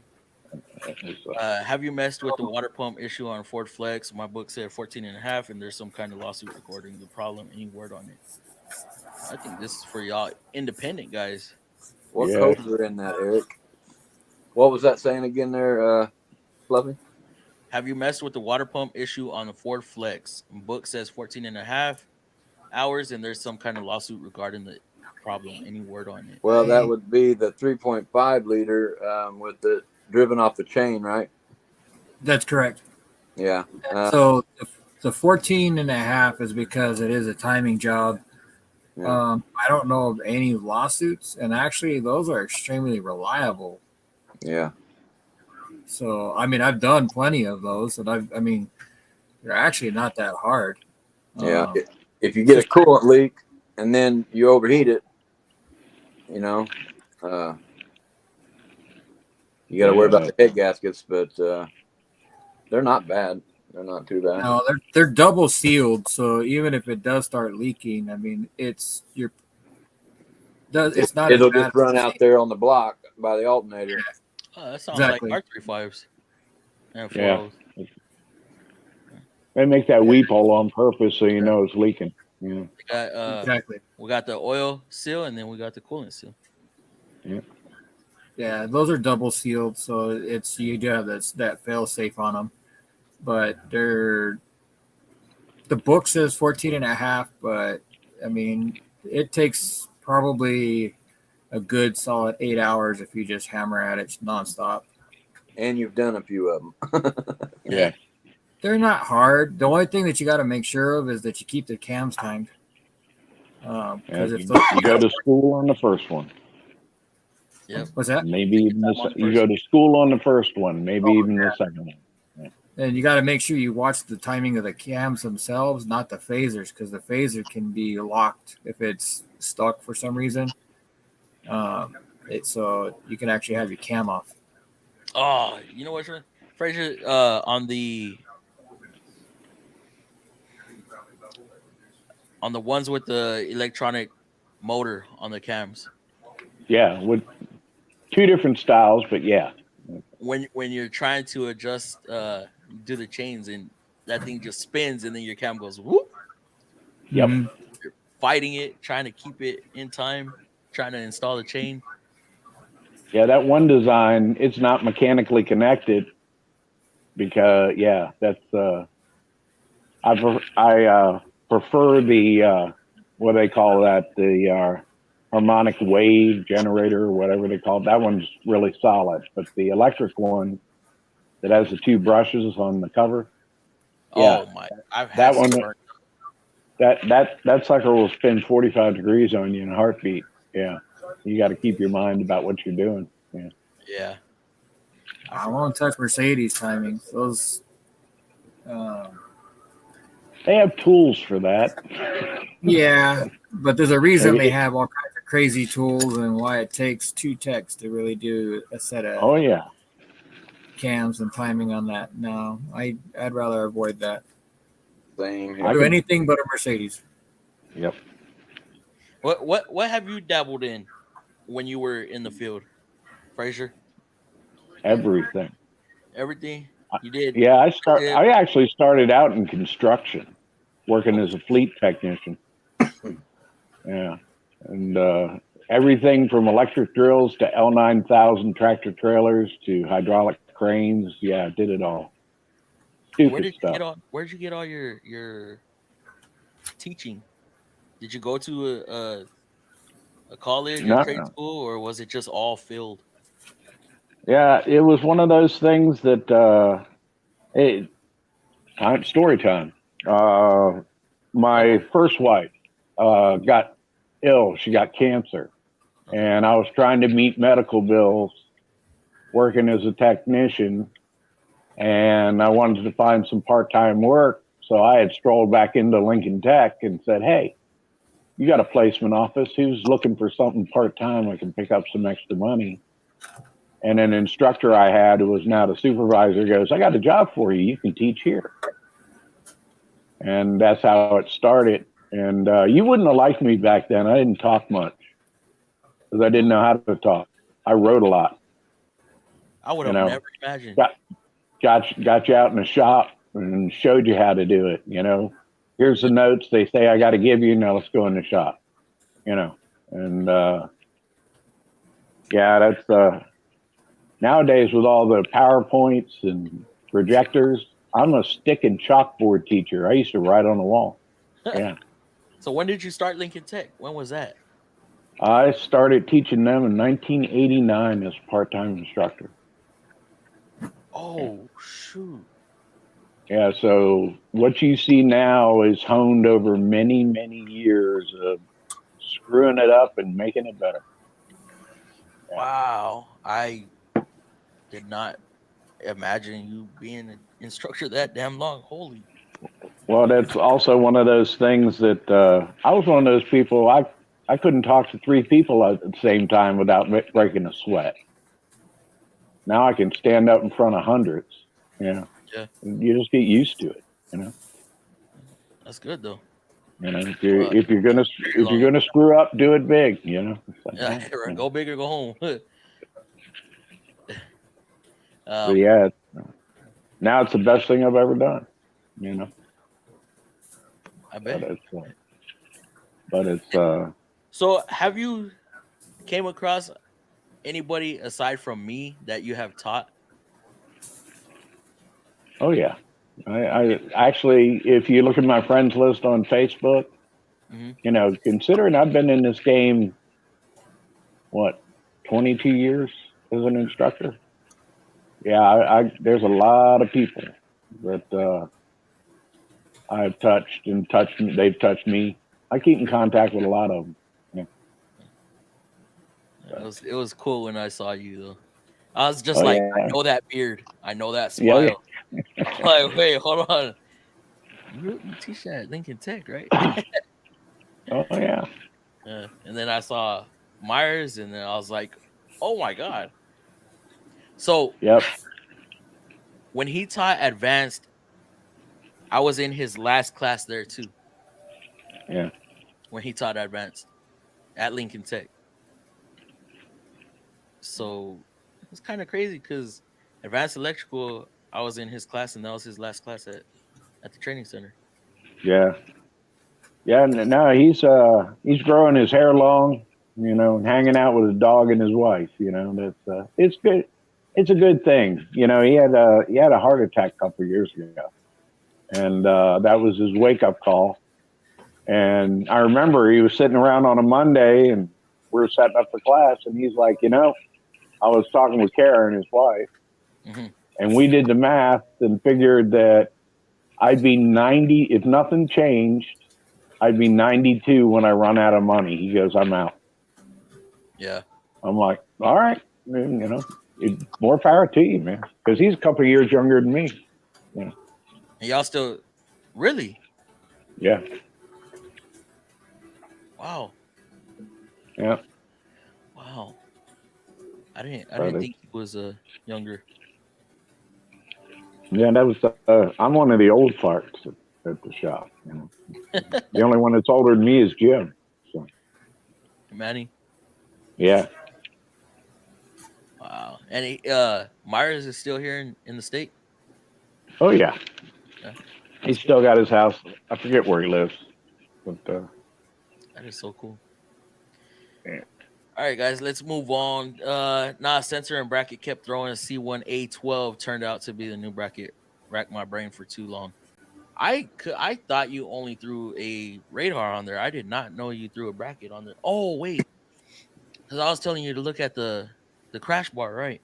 Have you messed with the water pump issue on Ford Flex? My book said 14.5, and there's some kind of lawsuit recording the problem. Any word on it? I think this is for y'all independent guys. What codes are in that, Eric? What was that saying again there, Fluffy? Have you messed with the water pump issue on the Ford Flex? Book says 14.5 hours, and there's some kind of lawsuit regarding the problem. Any word on it? Well, that would be the 3.5 liter with the driven off the chain, right? That's correct. Yeah. So the 14.5 is because it is a timing job. Yeah. I don't know of any lawsuits, and actually, those are extremely reliable. Yeah. So, I mean, I've done plenty of those, and I mean, they're actually not that hard. Yeah. Um, If you get a coolant leak and then you overheat it, you know, uh, you got to worry about the head gaskets, but they're not bad. They're not too bad. no, they're double sealed, so even if it does start leaking, I mean, it's not as It'll bad just run as out there on the block by the alternator. Oh, that sounds Exactly. like R35s and Yeah. 4.0s. They make that weep hole on purpose so you know it's leaking. Yeah. We got exactly. we got the oil seal and then we got the coolant seal. Yeah, those are double sealed, so you do have that fail safe on them, but the book says 14 and a half, but I mean, it takes probably a good solid 8 hours if you just hammer at it nonstop. And you've done a few of them. Yeah. They're not hard. The only thing that you got to make sure of is that you keep the cams timed. Because if You go to school on the first one. Yep. what's that? Maybe even you go to school on the first one, maybe even the second one. And you got to make sure you watch the timing of the cams themselves, not the phasers, because the phaser can be locked if it's stuck for some reason. So you can actually have your cam off. Oh, you know what, Fraser? On the ones with the electronic motor on the cams. Yeah, with two different styles, but yeah. When you're trying to adjust, do the chains, and that thing just spins, and then your cam goes whoop. Yep. Mhm. You're fighting it, trying to keep it in time, trying to install the chain. Yeah, that one design, it's not mechanically connected because that's I prefer the what they call that, the harmonic wave generator or whatever they call it. That one's really solid, but the electric one that has the two brushes on the cover, Oh my! I've that had one, some burn. that sucker will spin 45 degrees on you in a heartbeat. Yeah, you got to keep your mind about what you're doing. Yeah. Yeah. I won't touch Mercedes timing. Those. They have tools for that. Yeah, but there's a reason they have all kinds of crazy tools and why it takes two techs to really do a set of Oh yeah. cams and timing on that. No, I'd rather avoid that. Same Do here. anything but a Mercedes. Yep. What have you dabbled in when you were in the field, Fraser? Everything. Everything you did. Yeah, I actually started out in construction, working as a fleet technician. Yeah, and everything from electric drills to L9000 tractor trailers to hydraulic cranes. Yeah, I did it all. Stupid Where did stuff. you get all your teaching? Did you go to a college, a No, trade school, or was it just all field? yeah, it was one of those things that hey, story time. My first wife got ill. She got cancer, and I was trying to meet medical bills working as a technician, and I wanted to find some part-time work. So I had strolled back into Lincoln Tech and said, "Hey, you got a placement office? Who's looking for something part-time? I can pick up some extra money." And an instructor I had, who was now the supervisor, goes, "I got a job for you. You can teach here." And that's how it started. And you wouldn't have liked me back then. I didn't talk much because I didn't know how to talk. I wrote a lot. I would have never imagined. Got you out in the shop and showed you how to do it. Here's the notes they say I got to give you. Now let's go in the shop. And that's nowadays with all the PowerPoints and projectors. I'm a stick and chalkboard teacher. I used to write on the wall. Yeah. So when did you start Lincoln Tech? When was that? I started teaching them in 1989 as a part-time instructor. Oh, shoot. Yeah, so what you see now is honed over many, many years of screwing it up and making it better. Yeah. Wow, I did not imagine you being an instructor that damn long. Holy. Well, that's also one of those things that I was one of those people. I couldn't talk to 3 people at the same time without breaking a sweat. Now I can stand up in front of hundreds. Yeah, You just get used to it. that's good though. If you're gonna long. screw up, do it big. It's like, Yeah, go big or go home. But yeah, now it's the best thing I've ever done. I bet. But it's So, have you came across anybody aside from me that you have taught? oh yeah. I actually, if you look at my friends list on Facebook, Mm-hmm. Considering I've been in this game, 22 years as an instructor. Yeah, there's a lot of people that I've touched and they've touched me. I keep in contact with a lot of them. Yeah. It was cool when I saw you though. I was just Oh like, yeah. I know that beard, I know that Yeah, smile. I'm like, wait, hold on. You teach that at Lincoln Tech, right? Oh yeah. And then I saw Myers, and then I was like, oh my god. So Yep. when he taught advanced, I was in his last class there too. Yeah. When he taught advanced at Lincoln Tech. So it's kind of crazy because advanced electrical, I was in his class, and that was his last class at the training center. Yeah. Yeah. No, he's growing his hair long, and hanging out with his dog and his wife. That's it's good. It's a good thing. He had a heart attack a couple of years ago, and that was his wake up call. And I remember he was sitting around on a Monday, and we were setting up for class, and he's like, I was talking with Karen, his wife, and we did the math and figured that I'd be 90 if nothing changed. I'd be 92 when I run out of money. He goes, I'm out. Yeah. I'm like, all right, more power to you, man, because he's a couple of years younger than me. And y'all still really? Yeah. Wow. Yeah. Wow. I didn't think he was younger. Yeah, that was. I'm one of the old farts at the shop. The only one that's older than me is Jim. So. Manny. Yeah. Wow. And Myers is still here in the state? Oh yeah. He's still got his house. I forget where he lives. But that is so cool. Yeah. All right, guys, let's move on. Sensor and bracket kept throwing a C1A12 turned out to be the new bracket. Racked my brain for too long. I thought you only threw a radar on there. I did not know you threw a bracket on there. Oh wait, because I was telling you to look at the crash bar, right?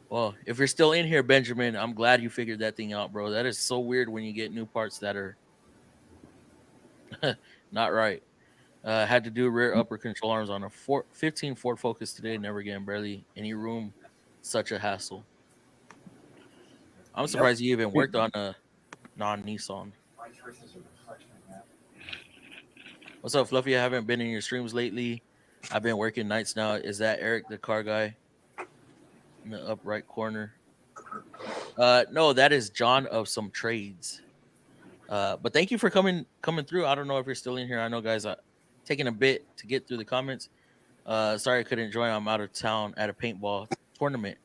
Well, if you're still in here, Benjamin, I'm glad you figured that thing out, bro. That is so weird when you get new parts that are not right. Had to do rear upper control arms on a 15 Ford Focus today. Never getting barely any room. Such a hassle. I'm surprised you even worked on a non-Nissan. What's up, Fluffy? I haven't been in your streams lately. I've been working nights now. Is that Eric, the car guy? In the up right corner. No, that is John of Some Trades. But thank you for coming through. I don't know if you're still in here. I know, guys, taking a bit to get through the comments. Sorry I couldn't join. I'm out of town at a paintball tournament.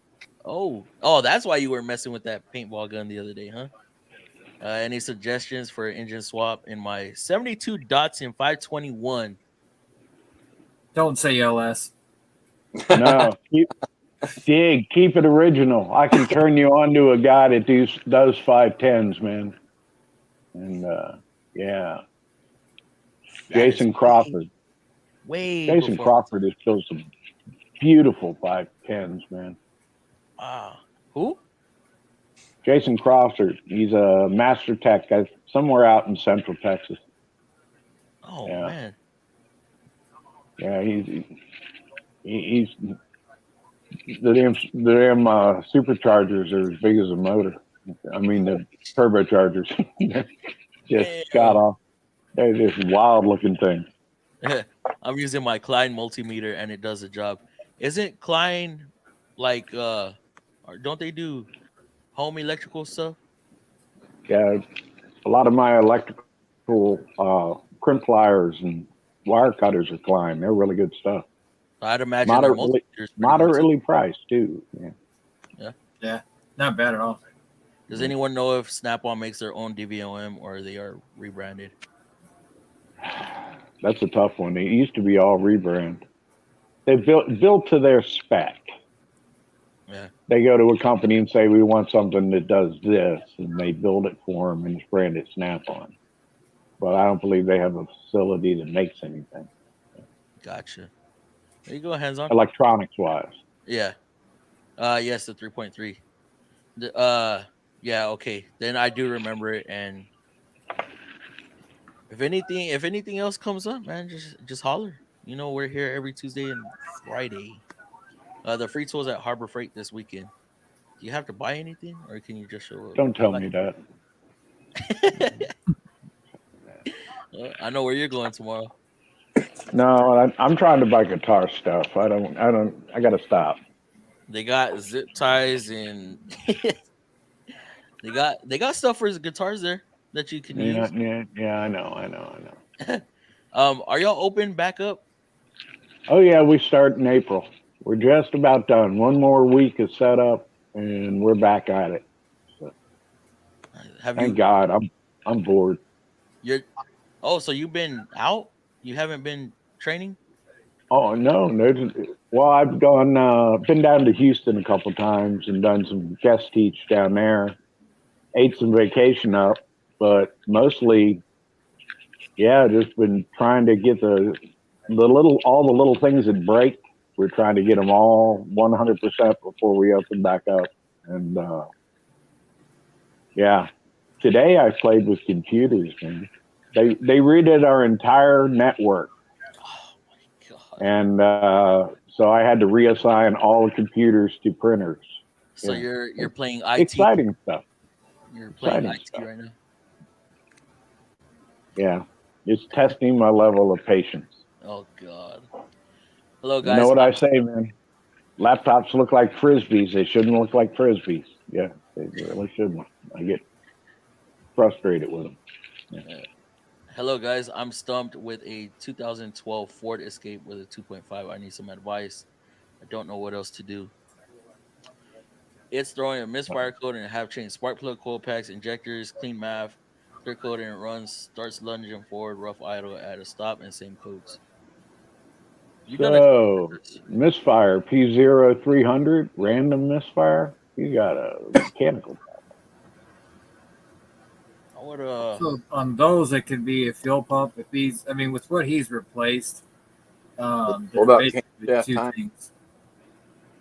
Oh, that's why you were messing with that paintball gun the other day, huh? Any suggestions for an engine swap in my 72 Datsun 521? Don't say LS. No, keep it original. I can turn you on to a guy that does 510s, man. And yeah, Jason Crawford. Jason Crawford has built some beautiful 510s, man. Wow. Who? Jason Crawford. He's a master tech guy somewhere out in Central Texas. Oh, man. Yeah, he's the damn superchargers are as big as a motor. I mean the turbochargers, just got Damn. off. They're just wild looking things. I'm using my Klein multimeter and it does the job. Isn't Klein like or don't they do home electrical stuff? Yeah, a lot of my electrical crimp pliers and wire cutters are Klein. They're really good stuff. I'd imagine their Moderately multimeter is pretty good too. moderately priced too. Yeah. Yeah. Yeah, not bad at all. Does anyone know if Snap-on makes their own DVOM or they are rebranded? That's a tough one. It used to be all rebrand. They built to their spec. Yeah. They go to a company and say, we want something that does this, and they build it for them and it's branded Snap-on. But I don't believe they have a facility that makes anything Gotcha. There you go, hands on. electronics wise. Yeah. Yes, the 3.3. Yeah, okay. Then I do remember it, and if anything else comes up, man, just holler. You know, we're here every Tuesday and Friday. The free tools at Harbor Freight this weekend. Do you have to buy anything, or can you just show up? Don't tell me that. I know where you're going tomorrow. No, I'm trying to buy guitar stuff. I gotta stop. They got zip ties and they got stuff for guitars there that you can use. Yeah, I know. Are y'all open back up? Oh yeah, we start in April. We're just about done. One more week of setup, and we're back at it. So, thank God. I'm bored. So you've been out? You haven't been training? Oh no. Well, I've been down to Houston a couple times and done some guest teach down there. Ate some vacation up, but mostly, yeah, just been trying to get all the little things that break. We're trying to get them all 100% before we open back up. And yeah, today I played with computers, man. They redid our entire network. Oh my God. And so I had to reassign all the computers to printers. So Yeah. you're playing IT. Exciting stuff. You're playing Exciting IT stuff. right now. Yeah, it's testing my level of patience. Oh God. Hello guys. You know what I say, man? Laptops look like frisbees. They shouldn't look like frisbees. Yeah, they really shouldn't. I get frustrated with them. Yeah. Hello guys. I'm stumped with a 2012 Ford Escape with a 2.5. I need some advice. I don't know what else to do. It's throwing a misfire code and have changed spark plug, coil packs, injectors, clean math, clear code and it runs, starts lunging forward, rough idle at a stop, and same codes. So, misfire, P0300, random misfire. You got a mechanical problem. So on those, it could be a fuel pump. With what he's replaced, What there's about basically two things.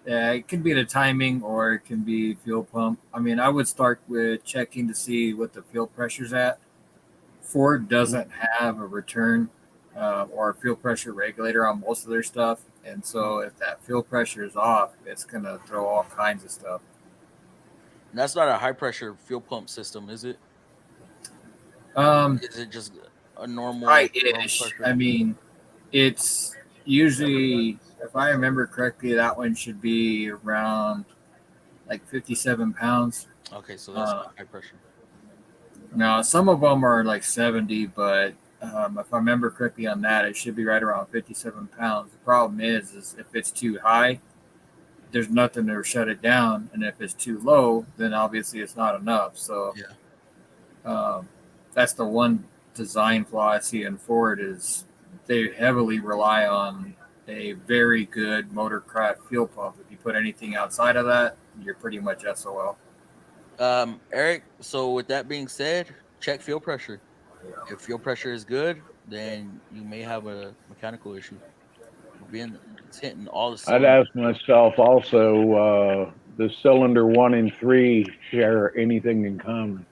Yeah, it can be the timing or it can be fuel pump. I would start with checking to see what the fuel pressure's at. Ford doesn't have a return or a fuel pressure regulator on most of their stuff. And so if that fuel pressure is off, it's going to throw all kinds of stuff. And that's not a high pressure fuel pump system, is it? Is it just a normal? High-ish. It's usually, if I remember correctly, that one should be around like 57 pounds. Okay, so that's not high pressure. Now, some of them are like 70, but if I remember correctly on that, it should be right around 57 pounds. The problem is if it's too high, there's nothing to shut it down. And if it's too low, then obviously it's not enough. So that's the one design flaw I see in Ford is they heavily rely on a very good motorcraft fuel pump. If you put anything outside of that, you're pretty much SOL. Eric, so with that being said, check fuel pressure. If fuel pressure is good, then you may have a mechanical issue. It's hitting all the cylinders. I'd ask myself also, the cylinder 1 and 3 share anything in common?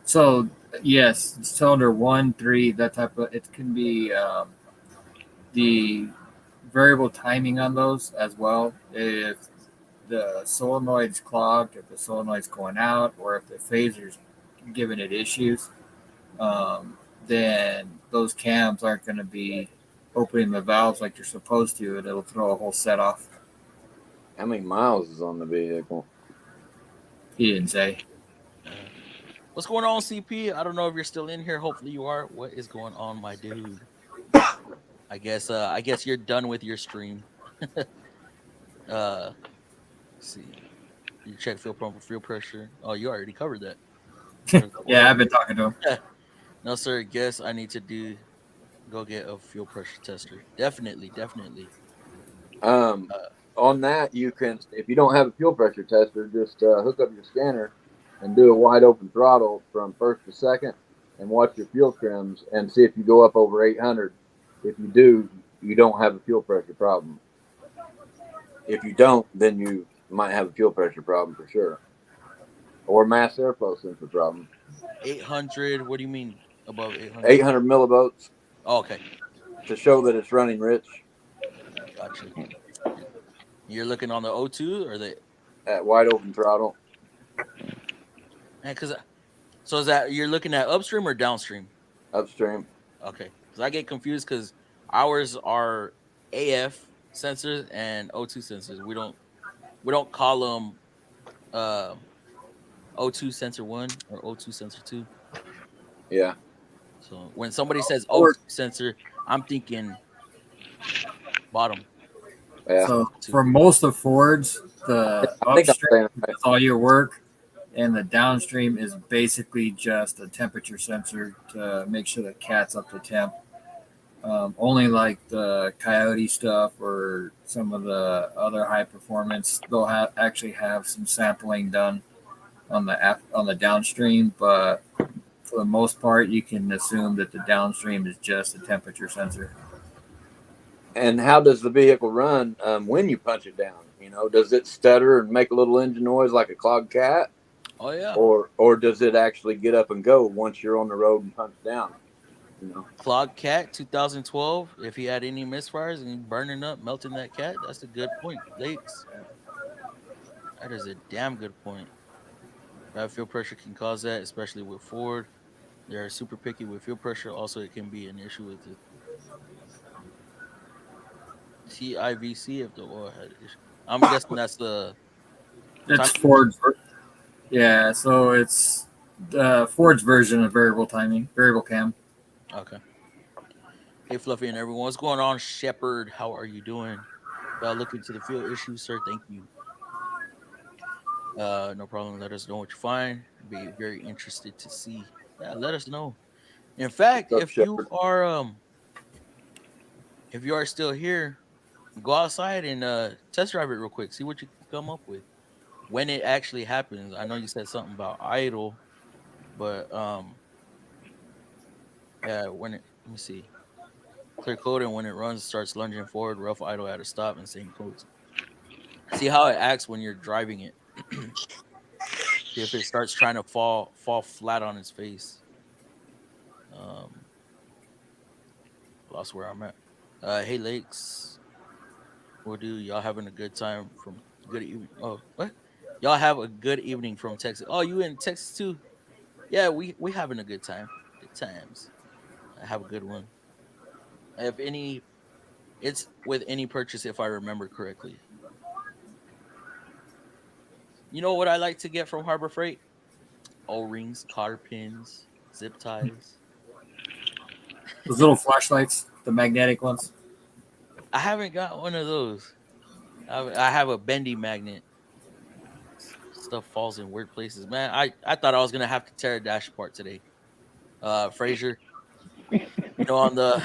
So yes, cylinder 1, 3, that type of, it can be the variable timing on those as well. If the solenoid's clogged, if the solenoid's going out, or if the phaser's giving it issues, then those cams aren't going to be opening the valves like you're supposed to, and it'll throw a whole set off. How many miles is on the vehicle? He didn't say. What's going on, CP? I don't know if you're still in here. Hopefully you are. What is going on, my dude? I guess you're done with your stream. Let's see. You check fuel pump for fuel pressure. Oh, you already covered that. Yeah, I've been talking to him. No, sir. Guess I need to go get a fuel pressure tester. Definitely. On that, you can, if you don't have a fuel pressure tester, just hook up your scanner and do a wide open throttle from first to second and watch your fuel trims and see if you go up over 800. If you do, you don't have a fuel pressure problem. If you don't, then you might have a fuel pressure problem for sure, or mass airflow sensor problem. 800. What do you mean above 800? 800 millivolts. Oh, okay. To show that it's running rich. Gotcha. You're looking on the O2 or the at wide open throttle? Man, so is that you're looking at upstream or downstream? Upstream. Okay, because I get confused because ours are AF sensors and O2 sensors. We don't call them O2 sensor 1 or O2 sensor 2. Yeah. So when somebody says O2 sensor, I'm thinking bottom. Yeah. So for most of Ford's, the upstream does all your work, and the downstream is basically just a temperature sensor to make sure the cat's up to temp. Only like the Coyote stuff or some of the other high performance, they'll actually have some sampling done on the downstream, but for the most part, you can assume that the downstream is just a temperature sensor. And how does the vehicle run when you punch it down? You know, does it stutter and make a little engine noise like a clogged cat? Oh yeah. Or does it actually get up and go once you're on the road and punch down? You know, Clogged cat 2012. If he had any misfires and burning up, melting that cat, that's a good point, Lakes. That is a damn good point. Bad fuel pressure can cause that, especially with Ford. They're super picky with fuel pressure. Also, it can be an issue with the TIVC if the oil had issue. I'm guessing that's the. It's Ford's. Yeah, so it's Ford's version of variable cam. Okay. Hey, Fluffy and everyone. What's going on, Shepard? How are you doing? Look into the fuel issue, sir. Thank you. No problem. Let us know what you find. Be very interested to see. Yeah, let us know. In fact, if you are still here, go outside and test drive it real quick. See what you can come up with when it actually happens. I know you said something about idle, but yeah, let me see. Clear code, and when it runs, starts lunging forward, rough idle at a stop, and same codes. See how it acts when you're driving it. See if it starts trying to fall flat on its face. Lost where I'm at. Hey Lakes, what do y'all having a good time from good evening? Oh, what? Y'all have a good evening from Texas. Oh, you in Texas too? Yeah, we having a good time. Good times. I have a good one. If any, it's with any purchase if I remember correctly. You know what I like to get from Harbor Freight? O-rings, cotter pins, zip ties. Those little flashlights, the magnetic ones. I haven't got one of those. I have a bendy magnet. Stuff falls in weird places, man. I thought I was gonna have to tear a dash apart today. Frazier, on the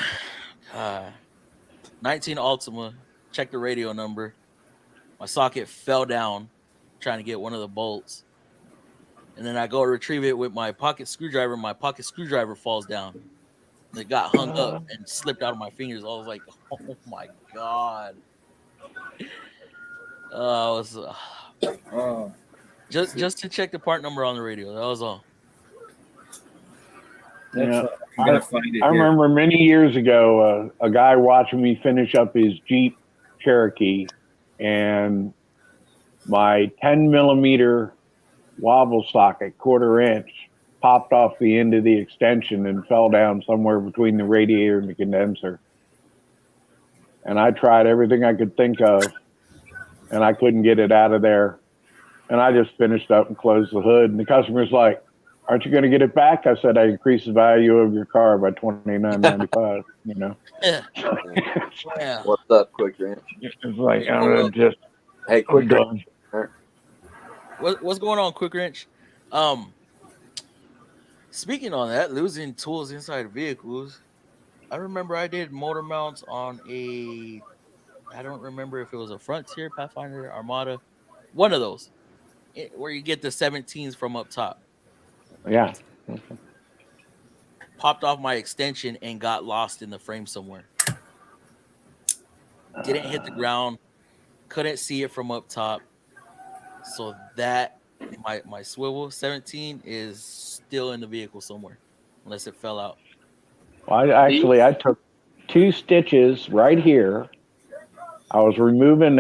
19 Altima, check the radio number. My socket fell down trying to get one of the bolts. And then I go retrieve it with my pocket screwdriver. My pocket screwdriver falls down. It got hung up and slipped out of my fingers. I was like, oh my God. Just to check the part number on the radio. That was all. Yeah. I'm gonna find it I here. remember many years ago, a guy watching me finish up his Jeep Cherokee, and my 10 millimeter wobble socket, quarter inch, popped off the end of the extension and fell down somewhere between the radiator and the condenser. And I tried everything I could think of, and I couldn't get it out of there. And I just finished up and closed the hood. And the customer's like, "Aren't you going to get it back?" I said, "I increased the value of your car by $29.95." You know, Yeah. Yeah. What's up, Quick Ranch? it's like I'm just Hey, Quick done. Ranch. What's going on, Quick Wrench? Speaking on that, losing tools inside vehicles. I remember I did motor mounts on I don't remember if it was a Frontier, Pathfinder, Armada, one of those, where you get the 17s from up top. Yeah. Popped off my extension and got lost in the frame somewhere. Didn't hit the ground, couldn't see it from up top. So that my swivel 17 is still in the vehicle somewhere, unless it fell out. Well, I took 2 stitches right here. I was removing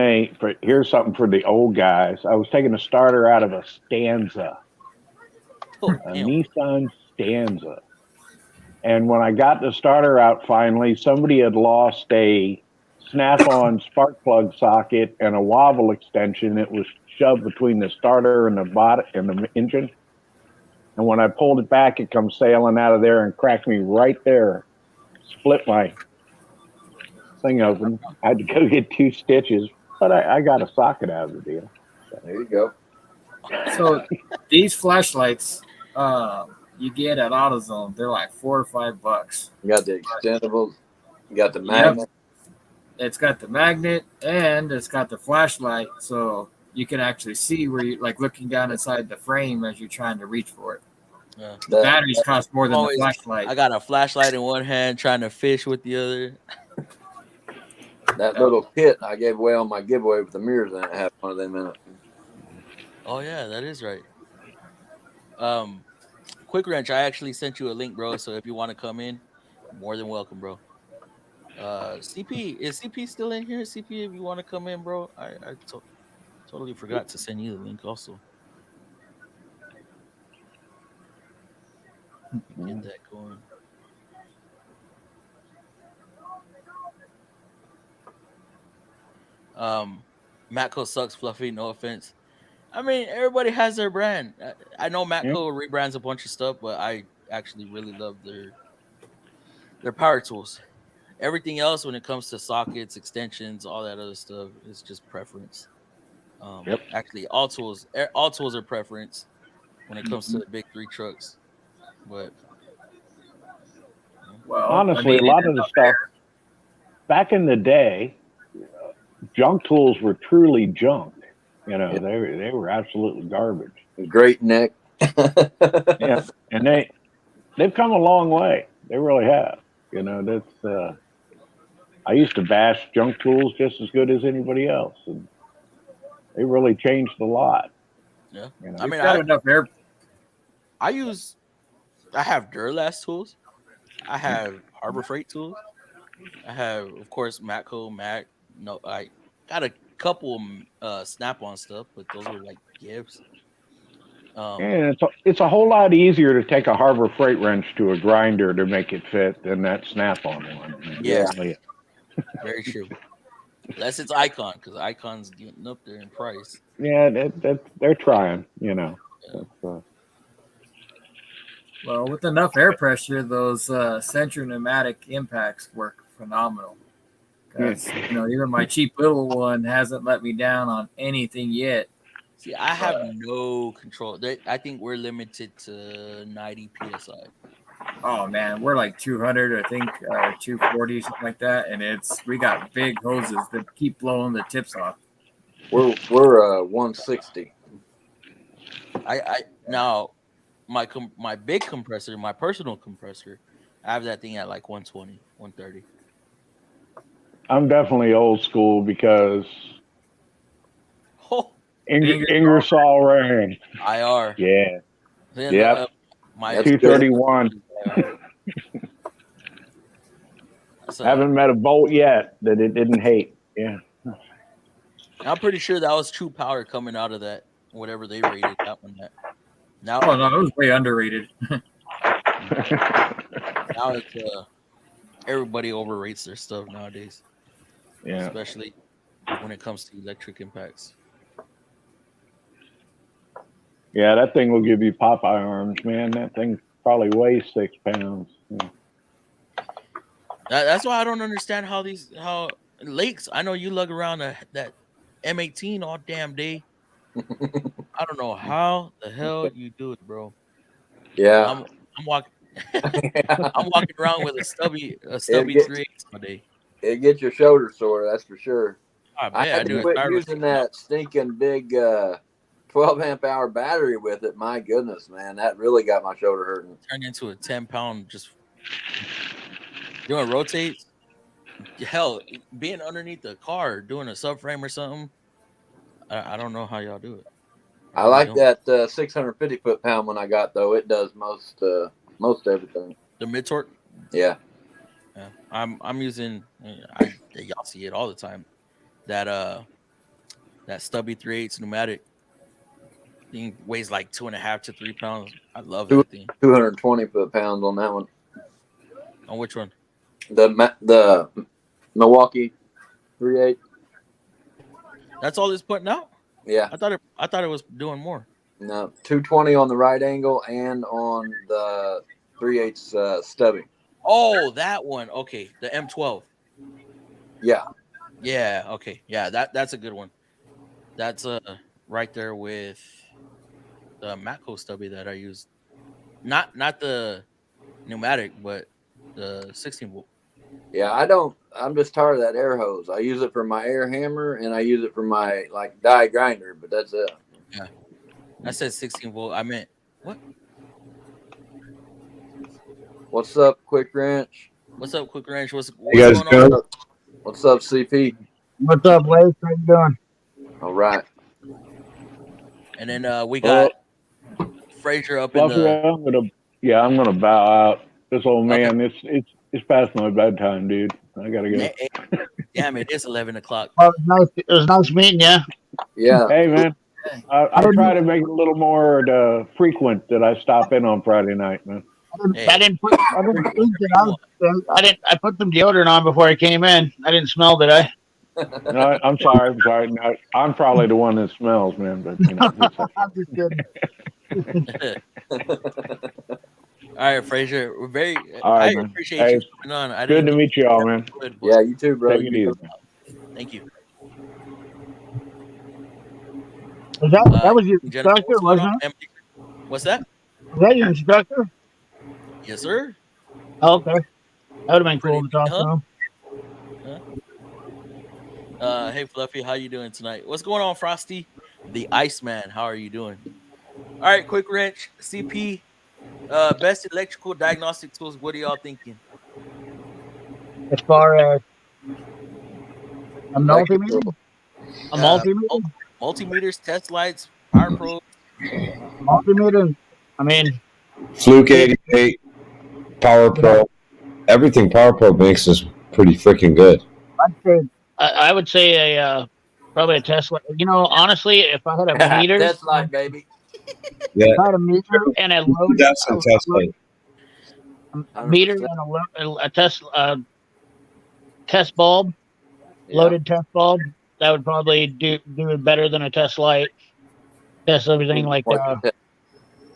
here's something for the old guys. I was taking a starter out of a Stanza, Oh, a damn. Nissan Stanza. And when I got the starter out finally, somebody had lost a snap-on spark plug socket and a wobble extension. It was shoved between the starter and the body and the engine. And when I pulled it back, it comes sailing out of there and cracked me right there. Split my thing open. I had to go get 2 stitches, but I got a socket out of the deal. There you go. So these flashlights, you get at AutoZone. They're like $4 or $5. You got the extendables. You got the magnet. It's got the magnet and it's got the flashlight, so you can actually see where you like looking down inside the frame as you're trying to reach for it. Yeah. The batteries cost more than Always, the flashlight. I got a flashlight in one hand, trying to fish with the other. That little kit I gave away on my giveaway with the mirrors in it had one of them in it. Oh yeah, that is right. Quick Wrench, I actually sent you a link, bro. So if you want to come in, more than welcome, bro. CP, is CP still in here? CP, if you want to come in, bro. I totally forgot to send you the link also. Get that going. Matco sucks, Fluffy. No offense. I mean, everybody has their brand. I know Matco rebrands a bunch of stuff, but I actually really love their power tools. Everything else, when it comes to sockets, extensions, all that other stuff, is just preference. Actually, all tools are preference when it comes to the big 3 trucks. But Well, honestly, a lot of the stuff back in the day, junk tools were truly junk. You know, they were absolutely garbage. Great neck. Yeah, and they've come a long way. They really have. You know, that's I used to bash junk tools just as good as anybody else, and they really changed a lot. yeah, You know? I mean, got enough air. I have Duralast tools. I have Harbor Freight tools. I have, of course, Matco, Mac. No, I got a couple Snap-on stuff, but those are like gifts. And it's a whole lot easier to take a Harbor Freight wrench to a grinder to make it fit than that Snap-on one. Yeah, very true. Unless it's Icon, because Icon's getting up there in price. Yeah, they're trying. You know. Yeah. Well, with enough air pressure, those Century pneumatic impacts work phenomenal. Because you know, even my cheap little one hasn't let me down on anything yet. See, I have no control. I think we're limited to 90 psi. Oh man, we're like 200, I think, 240, something like that, and we got big hoses that keep blowing the tips off. We're 160. I now my big compressor, my personal compressor, I have that thing at like 120, 130. I'm definitely old school because Ingersoll Rand. IR. Yeah. Then, yep. My 231. So, Haven't met a bolt yet that it didn't hate. Yeah. I'm pretty sure that was true power coming out of that, whatever they rated that one at. Now, Oh no, it was way underrated. now it's everybody overrates their stuff nowadays, Yeah. especially when it comes to electric impacts. Yeah, that thing will give you Popeye arms, man. That thing probably weighs 6 pounds. Yeah. That's why I don't understand how lakes. I know you lug around that M18 all damn day. I don't know how the hell you do it, bro. Yeah. I'm walking. I'm walking around with a stubby it get 3/8 all day. it gets your shoulder sore, that's for sure. I I bet I had do to it. quit using that stinking big 12 amp hour battery with it. My goodness, man, that really got my shoulder hurting. Turned into a 10-pound just doing rotates. Hell, being underneath the car doing a subframe or something. I don't know how y'all do it. I really like don't. that 650 foot-pound one I got though. It does most everything. The mid torque. Yeah. Yeah, I'm using. Y'all see it all the time. That stubby 3/8 pneumatic thing weighs like 2.5 to 3 pounds. I love that thing. 220 foot-pounds on that one. On which one? The Milwaukee 3/8. That's all it's putting out. Yeah. I thought it was doing more. No, 220 on the right angle and on the 3/8 stubby. Oh, that one. Okay, the M12. Yeah. Yeah. Okay. Yeah. That's a good one. That's right there with the Matco stubby that I used. Not the pneumatic, but the 16 volt. Yeah, I'm just tired of that air hose. I use it for my air hammer and I use it for my like die grinder, but that's it. Yeah. I said 16 volt. I meant what? What's up, Quick Wrench? What's up, Quick Ranch? What's You guys going on? good? What's up, CP? What's up, Lace? How you doing? All right. And then we got Frazier up in Fluffy, the. I'm gonna bow out. This old man, it's past my bedtime, dude. I gotta go. Hey, damn it! It's 11 o'clock. Well, it was nice meeting you. Yeah. Hey, man, I try to make it a little more frequent that I stop in on Friday night, man. I didn't put some deodorant on before I came in. I didn't smell, did I? No, I'm sorry. No, I'm probably the one that smells, man. But you know, I'm just kidding. All right, Frazier. We're very. All right, I man. appreciate you coming on. Good to meet you all, man. Good, Yeah, you too, bro. Take it easy. Thank you. That was your Jennifer, instructor, what's going wasn't on? What's that? Was that your instructor? Yes, sir. Oh, okay. That would have been cool to talk to him. Hey, Fluffy, how you doing tonight? What's going on, Frosty? The Iceman, how are you doing? All right, Quick Wrench, CP, best electrical diagnostic tools. What are y'all thinking? As far as a multimeter? A multimeter? Multimeters, test lights, power probes. Multimeter? I mean, Fluke 88, Power Pro, everything Power Pro makes is pretty freaking good. I would say probably a Tesla. You know, honestly, if I had a meter, Test light, baby. Yeah, if I had a meter and a loaded that's a test light. meter and a test bulb, loaded test bulb, that would probably do it better than a test light. Test everything like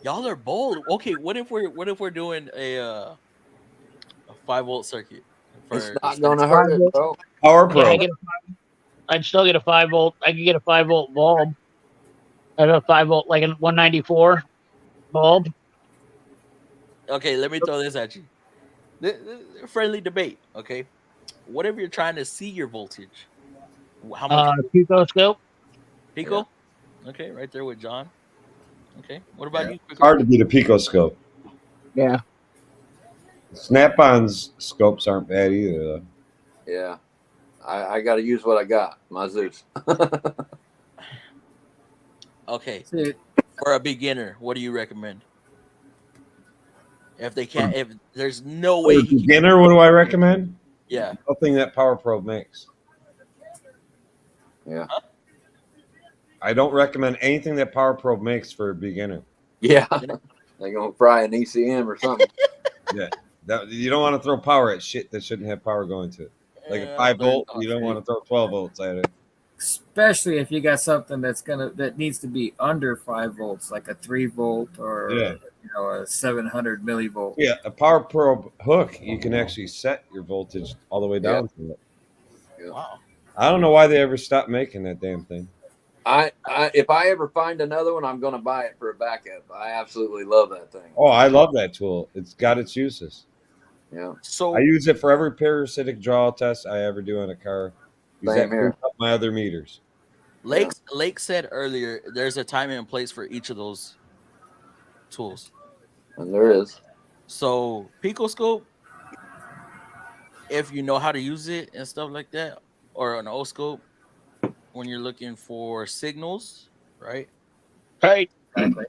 Y'all are bold. Okay, what if we're doing a 5-volt circuit? It's not gonna hurt it, bro. Power Pro. Yeah, I'd still get a 5-volt. I could get a 5-volt bulb. I have a 5-volt, like a 194 bulb. Okay, let me throw this at you. Friendly debate. Okay, what if you're trying to see your voltage? How much? Pico scope. Pico. Yeah. Okay, right there with John. Okay, what about you? Hard to beat a Pico scope. Yeah. Snap-on's scopes aren't bad either, though. Yeah. I got to use what I got. My Zeus. Okay. For a beginner, what do you recommend? If they can't, if there's no way. For a beginner, what do I recommend? Yeah. Nothing that Power Probe makes. Yeah. I don't recommend anything that Power Probe makes for a beginner. Yeah. They're gonna fry an ECM or something. Yeah, you don't want to throw power at shit that shouldn't have power going to it. Like a Yeah, 5-volt, they're you don't want not to throw 12 volts at it. Especially if you got something that needs to be under 5 volts, like a 3 volt or Yeah. a 700 millivolt. Yeah, a Power Probe hook, you can actually set your voltage all the way Yeah. down to it. Yeah. Wow. I don't know why they ever stopped making that damn thing. I if I ever find another one, I'm gonna buy it for a backup. I absolutely love that thing. Oh, I love that tool. It's got its uses. Yeah. I So use it for every parasitic draw test I ever do on a car. Use Same that here. cleans up my other meters. Lake said earlier there's a time and place for each of those tools. And there is. So picoscope, if you know how to use it and stuff like that, or an oscope when you're looking for signals, right? Right. Exactly.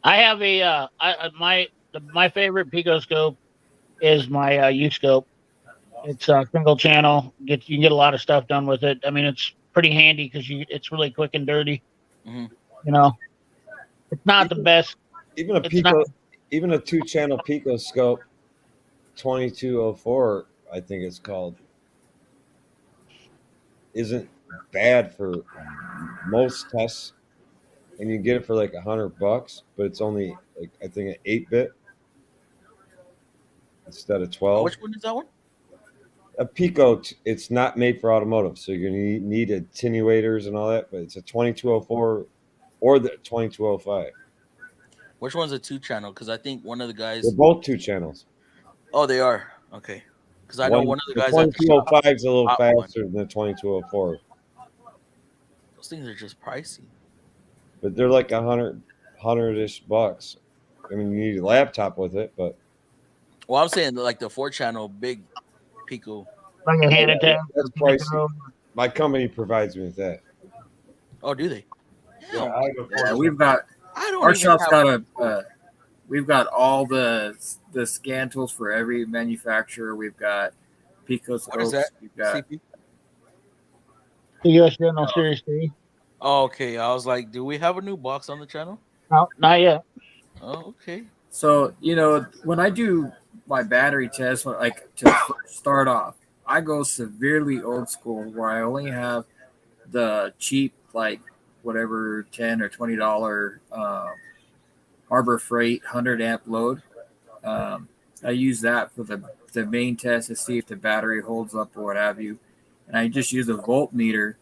I have my favorite picoscope is my U scope. It's single channel. You can get a lot of stuff done with it. I mean, it's pretty handy because it's really quick and dirty. hmm You know, it's not the best. Even a It's not. pico, even a 2-channel picoscope, 2204, I think it's called, isn't bad for most tests, and you get it for like $100, but it's only like I think an 8-bit instead of 12. Which one is that one? A Pico, it's not made for automotive, so you're gonna need attenuators and all that. But it's a 2204 or the 2205. Which one's a 2-channel? Because I think one of the They're guys. both 2 channels. Oh, they are okay. Because I know one of the The guys at the shop. 2205 is a little bought one. faster than the 2204, Those things are just pricey. but they're like 100-ish bucks. I mean, you need a laptop with it, but Well, I'm saying like the 4-channel big Pico. Like a hand attack. that's pricey. My company provides me with that. Oh, do they? Yeah, Damn, I have a Yeah, we've got I don't our even shop's have. got we've got all the scan tools for every manufacturer. We've got picoscopes. What is that? We've got CP? The US General Series 3. Oh, okay. I was like, do we have a new box on the channel? No, not yet. Oh, okay. So, when I do my battery test, like to start off, I go severely old school where I only have the cheap, like whatever, $10 or $20 Harbor Freight 100 amp load. I use that for the main test to see if the battery holds up or what have you. And I just use a voltmeter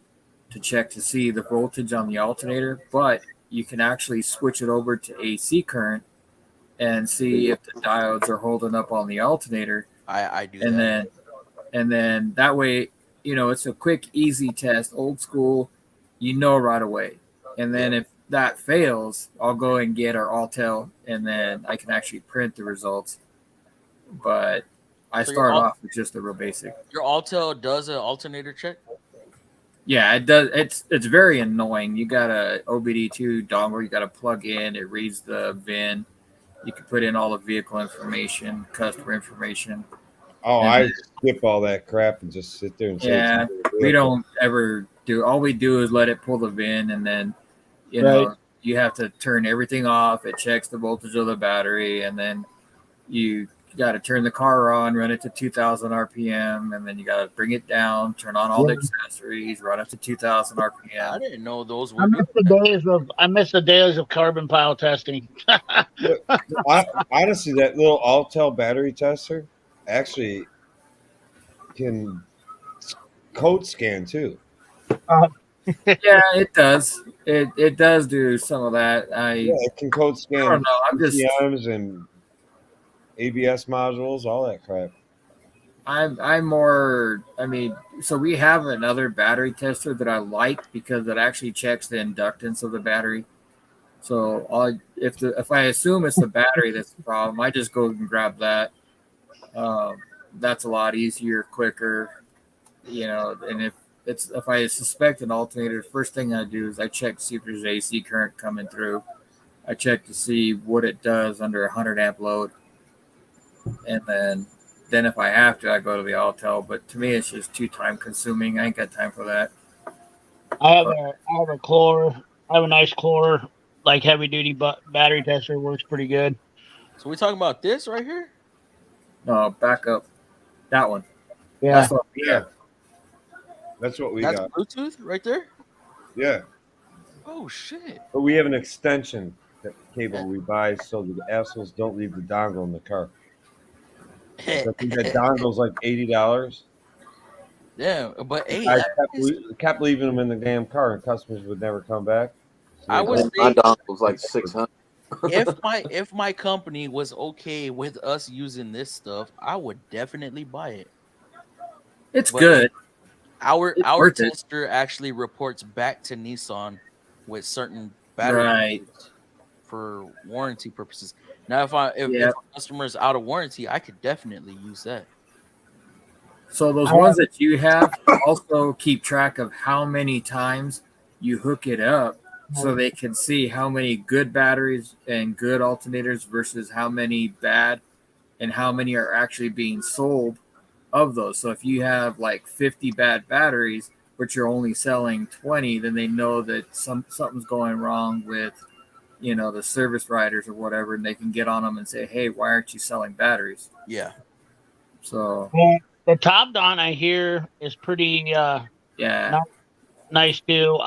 to check to see the voltage on the alternator, but you can actually switch it over to AC current and see if the diodes are holding up on the alternator. I do And that. then that way, it's a quick, easy test, old school, right away. And then if that fails, I'll go and get our Altel, and then I can actually print the results. But I So start off with just a real basic. Your Altel does an alternator check? Yeah, it does. It's very annoying. You got a OBD2 dongle you got to plug in. It reads the VIN. You can put in all the vehicle information, customer information. Oh, And I skip all that crap and just sit there and say, Yeah, it's a we vehicle. don't ever do. All we do is let it pull the VIN, and then you have to turn everything off. It checks the voltage of the battery, and then you got to turn the car on, run it to 2,000 RPM, and then you got to bring it down, turn on all the accessories, run it to 2,000 I RPM. didn't know those I were. miss the days of carbon pile testing. Honestly, that little Altel battery tester actually can code scan too. Yeah, it does. It does do some of that. Yeah, it can code I scan don't know. I'm just ECMs and ABS modules, all that crap. I'm more. I mean, so we have another battery tester that I like because it actually checks the inductance of the battery. So if I assume it's the battery that's the problem, I just go and grab that. That's a lot easier, quicker, And if I suspect an alternator, the first thing I do is I check to see if there's AC current coming through. I check to see what it does under 100 amp load, and then then if I have to, I go to the Altel. But to me, it's just too time consuming. I ain't got time for that. I have a Chlor. I have a nice Chlor, like heavy duty battery tester. Works pretty good. So we talking about this right here? No, back up. That one. Yeah. That's what we have. That's what we That's got. Bluetooth right there. Yeah, Oh shit! but we have an extension cable we buy so the assholes don't leave the dongle in the car. So I think that dongle's like $80. Yeah, but hey, I kept leaving them in the damn car, and customers would never come back. So I they would go, My say dongle's like 600. if my company was okay with us using this stuff, I would definitely buy it. It's But good. Our It's worth it. tester actually reports back to Nissan with certain battery Right. issues for warranty purposes. Now, if a Yep. customer is out of warranty, I could definitely use that. So those ones that you have also keep track of how many times you hook it up, so they can see how many good batteries and good alternators versus how many bad, and how many are actually being sold of those. So if you have like 50 bad batteries, but you're only selling 20, then they know that something's going wrong with, the service riders or whatever, and they can get on them and say, "Hey, why aren't you selling batteries?" Yeah. So Well, the Top Don I hear is pretty yeah, nice too.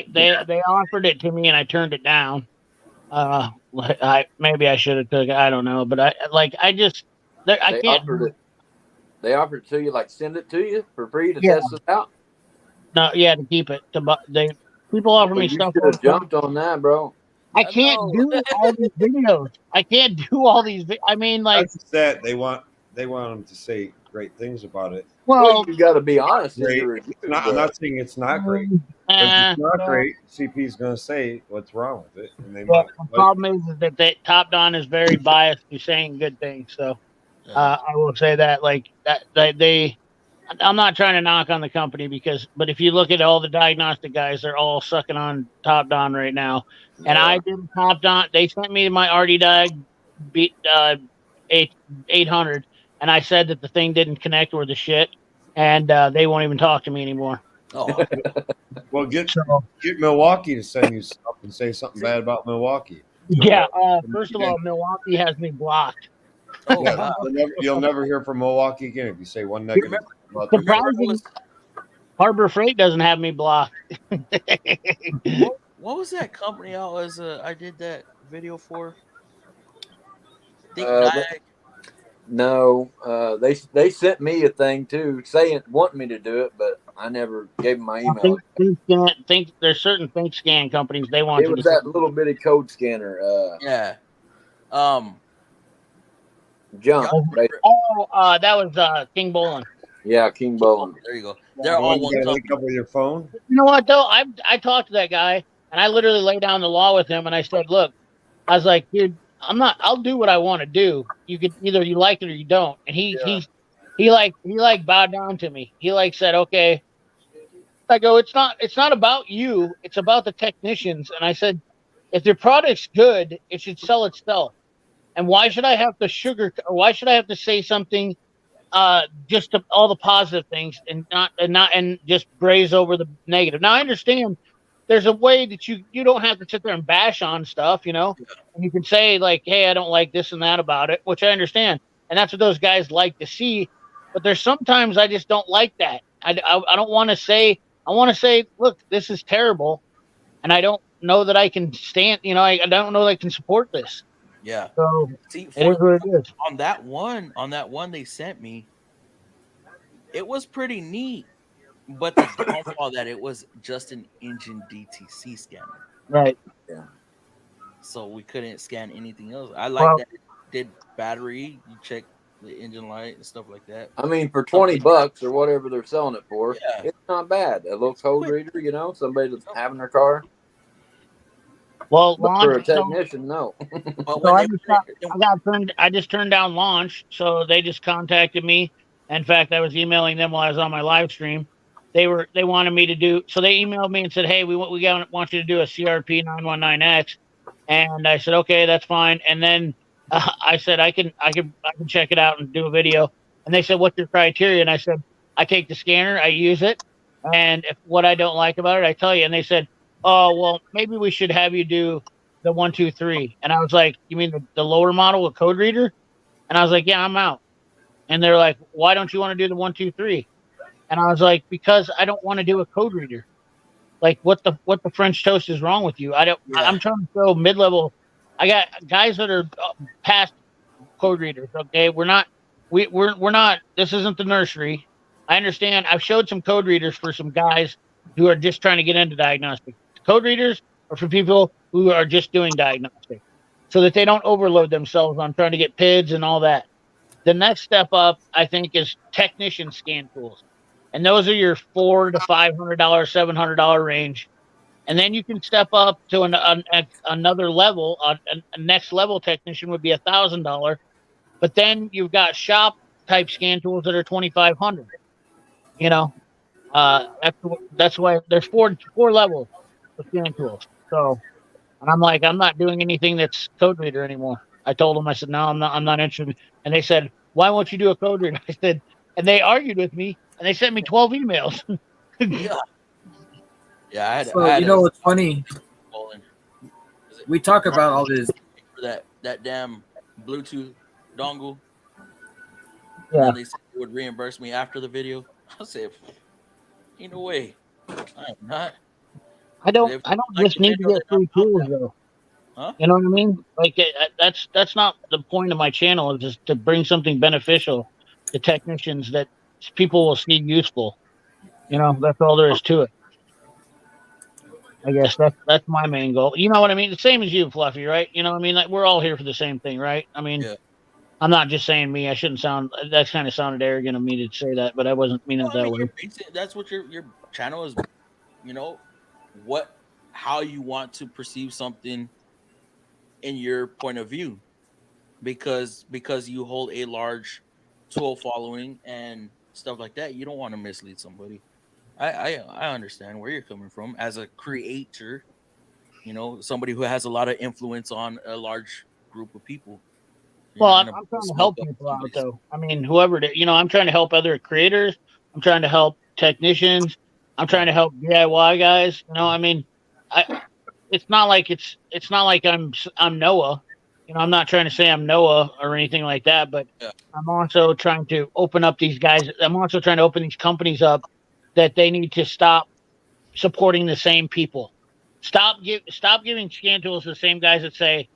They offered it to me and I turned it down. Maybe I should have took it. I don't know, but I They can't. offered it. They offered it to you, like send it to you for free to Yeah. test it out. No, yeah, to keep it. People offer Well, me you stuff. should have jumped on that, bro. I can't No. do all these videos. I can't do all these. I mean, like, that's that they want them to say great things about it. well, You got to be honest in Great. your review. I'm not saying it's not great. But if it's not no. great, CP is going to say what's wrong with it, and they Well, might. the problem is that Top Don is very biased to saying good things. So I will say that, like that they. I'm not trying to knock on the company but if you look at all the diagnostic guys, they're all sucking on Top Don right now. And I did Top Don. They sent me my RD Diag 800, and I said that the thing didn't connect worth a shit, and they won't even talk to me anymore. Oh, Well, get So Milwaukee to send you stuff and say something bad about Milwaukee. yeah, first of all, Milwaukee has me blocked. oh Yeah, wow. you'll never hear from Milwaukee again if you say one negative about them. Surprising, Harbor Freight doesn't have me blocked. What was that company I did that video for? I think Uh, Diag. No, they sent me a thing too, saying wanting me to do it, but I never gave them my email. Think there's certain Think Scan companies they want It you was to that little bitty code scanner. Yeah. Jump. Right? That was King Bolin. Yeah, King Bowling. There you go. They're all one link company. up with your phone. You know what though? I talked to that guy and I literally laid down the law with him and I said, look, I was like, dude, I'll do what I want to do. You could either you like it or you don't. And he bowed down to me. He said, okay. I go, it's not about you, it's about the technicians. And I said, if your product's good, it should sell itself. And why should I have to why should I have to say something just all the positive things and not just graze over the negative? Now I understand there's a way that you don't have to sit there and bash on stuff, and you can say like, hey, I don't like this and that about it, which I understand, and that's what those guys like to see. But there's sometimes I just don't like that. I don't want to say. I want to say, look, this is terrible, and I don't know that I can stand. I don't know that I can support this. Yeah. So See, it is what it is. on that one they sent me, it was pretty neat. But the downfall that it was just an engine DTC scanner. Right. Yeah. So we couldn't scan anything else. I like that it did battery. You check the engine light and stuff like that. I mean, for $20 or whatever they're selling it for, Yeah. it's not bad. A little code reader, somebody that's having their car. Well, But for a technician, no. But So when I just turned down Launch, so they just contacted me. In fact, I was emailing them while I was on my live stream. They wanted me to do, so they emailed me and said, hey, we want you to do a CRP 919X, and I said, okay, that's fine. And then I said I can check it out and do a video. And they said, "What's your criteria?" And I said, "I take the scanner, I use it, and if what I don't like about it, I tell you." And they said, "Oh, well, maybe we should have you do the 123." And I was like, "You mean the lower model with code reader?" And I was like, "Yeah, I'm out." And they're like, "Why don't you want to do the 123?" And I was like, "Because I don't want to do a code reader. Like, what the French toast is wrong with you? I don't. Yeah. I'm trying to go mid level. I got guys that are past code readers. Okay, we're not. This isn't the nursery. I understand. I've showed some code readers for some guys who are just trying to get into diagnostic. Code readers are for people who are just doing diagnostic, so that they don't overload themselves on trying to get PIDs and all that. The next step up, I think, is technician scan tools, and those are your $400 to $500, $700 range. And then you can step up to another level. A next level technician would be $1,000, but then you've got shop type scan tools that are 2,500. You know, that's why there's four levels of scan tools. So, and I'm like, I'm not doing anything that's code reader anymore. I told them, I said, no, I'm not interested. And they said, why won't you do a code reader? I said, and they argued with me, and they sent me 12 emails. Yeah. Yeah. So I had you know a what's funny? bowling. We talk about all this. For that damn Bluetooth dongle, and Yeah, then they said they would reimburse me after the video. I said, "Ain't no way. I am not." I don't If I you don't like just the need to video, get then free I'm tools down. though. Huh? You know what I mean? Like that's not the point of my channel. Is just to bring something beneficial to technicians that people will see useful. You know, that's all there is to it. I guess that's my main goal. You know what I mean? The same as you, Fluffy, right? You know what I mean? Like we're all here for the same thing, right? I mean, Yeah. I'm not just saying me. I shouldn't sound. That kind of sounded arrogant of me to say that, but I wasn't meaning Well, it I that mean, way. you're basic. That's what your channel is. You know what? How you want to perceive something in your point of view, because you hold a large tool following and stuff like that. You don't want to mislead somebody. I understand where you're coming from as a creator. Somebody who has a lot of influence on a large group of people. You're Well, not I'm, gonna I'm trying to smoke help up people out somebody's. though. I mean, whoever, I'm trying to help other creators. I'm trying to help technicians. I'm trying Yeah, to help DIY guys. I mean, I it's not like I'm Noah. I'm not trying to say I'm Noah or anything like that, but yeah, I'm also trying to open up these guys. I'm also trying to open these companies up that they need to stop supporting the same people. Stop giving scan tools to the same guys that say,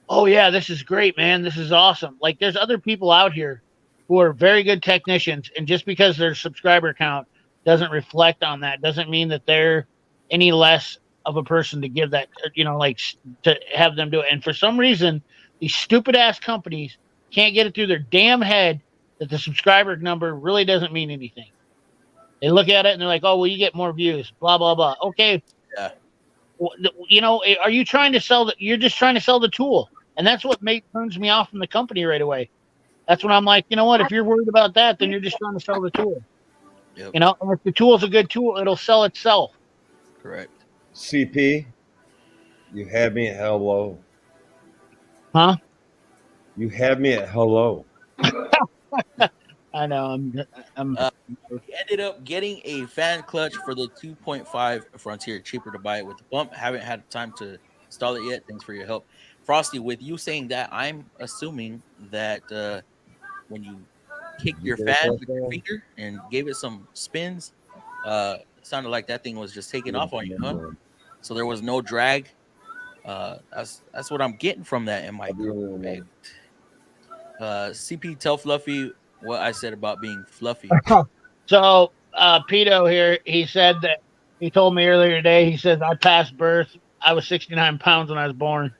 "Oh yeah, this is great, man. This is awesome." Like there's other people out here who are very good technicians, and just because their subscriber count doesn't reflect on that, doesn't mean that they're any less of a person to give that, like to have them do it. And for some reason, these stupid ass companies can't get it through their damn head that the subscriber number really doesn't mean anything. They look at it and they're like, "Oh, well, you get more views." Blah blah blah. Okay, yeah. are you trying to sell you're just trying to sell the tool, and that's what turns me off from the company right away. That's when I'm like, you know what, if you're worried about that, then you're just trying to sell the tool. Yep. And if the tool's a good tool, it'll sell itself. Correct. CP, you had me at hello. Huh? You had me at hello. I know. I'm We ended up getting a fan clutch for the 2.5 Frontier, cheaper to buy it with the bump. Haven't had time to install it yet. Thanks for your help, Frosty. With you saying that, I'm assuming that when you kicked You your get a fan plus with your down? finger and gave it some spins, it sounded like that thing was just taking Good off on you, huh? number. So there was no drag. That's what I'm getting from that. Am I I'll be in a correct? minute. CP, tell Fluffy what I said about being fluffy. so Pito here, he said that he told me earlier today, he says I passed birth. I was 69 pounds when I was born.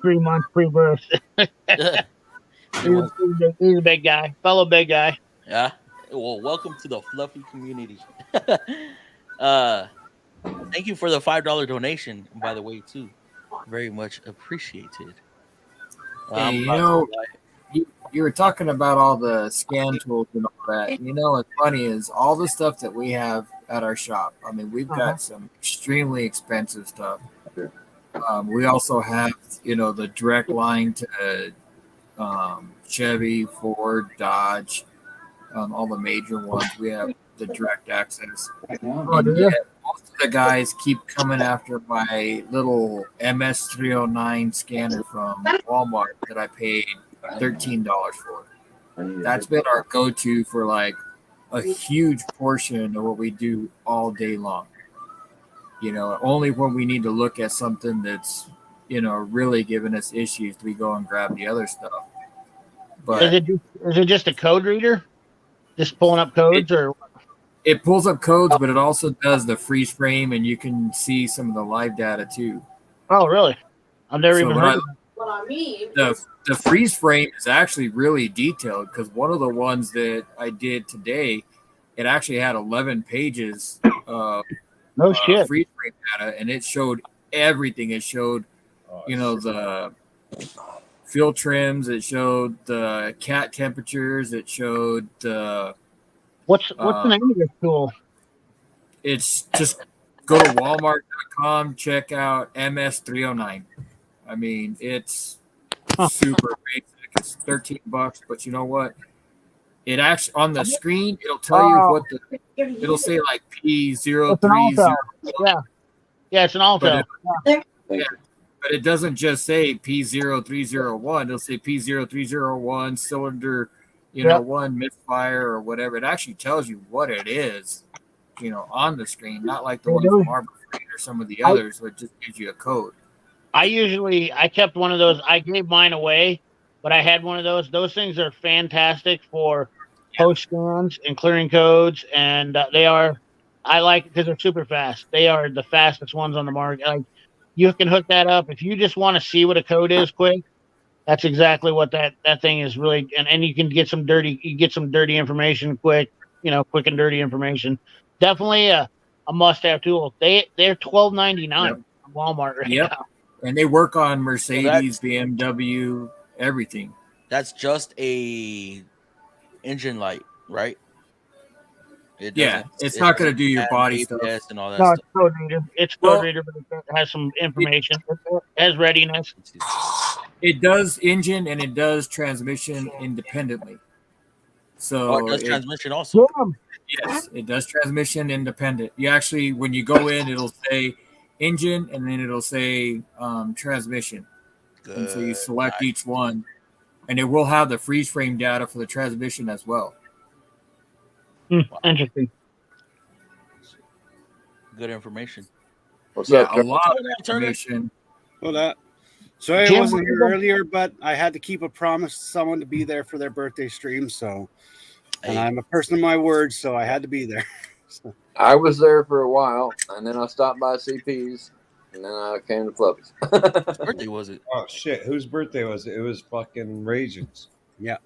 3 months pre-birth. He wants, He's a big guy, fellow big guy. yeah. Well, welcome to the fluffy community. uh, thank you for the $5 donation, by the way, too. Very much appreciated. Hey, I'm about to you were talking about all the scan tools and all that. What's funny is all the stuff that we have at our shop. I mean, we've Uh-huh. got some extremely expensive stuff. We also have, the direct line to Chevy, Ford, Dodge. all the major ones. We have the direct access. Oh, do And you? yet, most of the guys keep coming after my little MS309 scanner from Walmart that I paid $13 for. That's been our go-to for like a huge portion of what we do all day long. Only when we need to look at something that's, really giving us issues do we go and grab the other stuff. But Is it just a code reader? Just pulling up codes, or it pulls up codes, but it also does the freeze frame, and you can see some of the live data too. oh, really? I've never So even when heard I of that. What I mean, the freeze frame is actually really detailed, because one of the ones that I did today, it actually had 11 pages of No shit. freeze frame data, and it showed everything. It showed, the fuel trims. It showed the cat temperatures. It showed the. What's the name of this tool? It's just go to Walmart.com, check out MS309. I mean, it's super basic. It's $13, but you know what? It actually on the screen it'll tell you what it'll say like P030. It's an Alto. Yeah, it's an Alto. But it doesn't just say P0301. It'll say P0301 cylinder, one misfire or whatever. It actually tells you what it is, on the screen, not like the one from Harbor Freight or some of the others, where it just gives you a code. I kept one of those. I gave mine away, but I had one of those. Those things are fantastic for post scans and clearing codes, and I like it because they're super fast. They are the fastest ones on the market. Like, you can hook that up if you just want to see what a code is quick. That's exactly what that thing is really, and you can get some dirty information quick, quick and dirty information. Definitely a must-have tool. They're $12.99 on Walmart right now. And they work on Mercedes, BMW, everything. That's just a engine light, right? It's not going to do your body ABS stuff and all that No, stuff. it's code reader. It's code reader, but it has some information. It has readiness. It does engine and it does transmission independently. So it does transmission also. Yes, it does transmission independent. You actually, when you go in, it'll say engine and then it'll say transmission. Good. And so you select each one, and it will have the freeze frame data for the transmission as well. Interesting. Good information. What's up, a lot of information. Well, that. Sorry I wasn't here earlier, but I had to keep a promise to someone to be there for their birthday stream. So, and I'm a person of my word, so I had to be there. So. I was there for a while, and then I stopped by CP's, and then I came to Fluffy's. Whose birthday was it? Oh shit! Whose birthday was it? It was fucking Raisins. Yeah.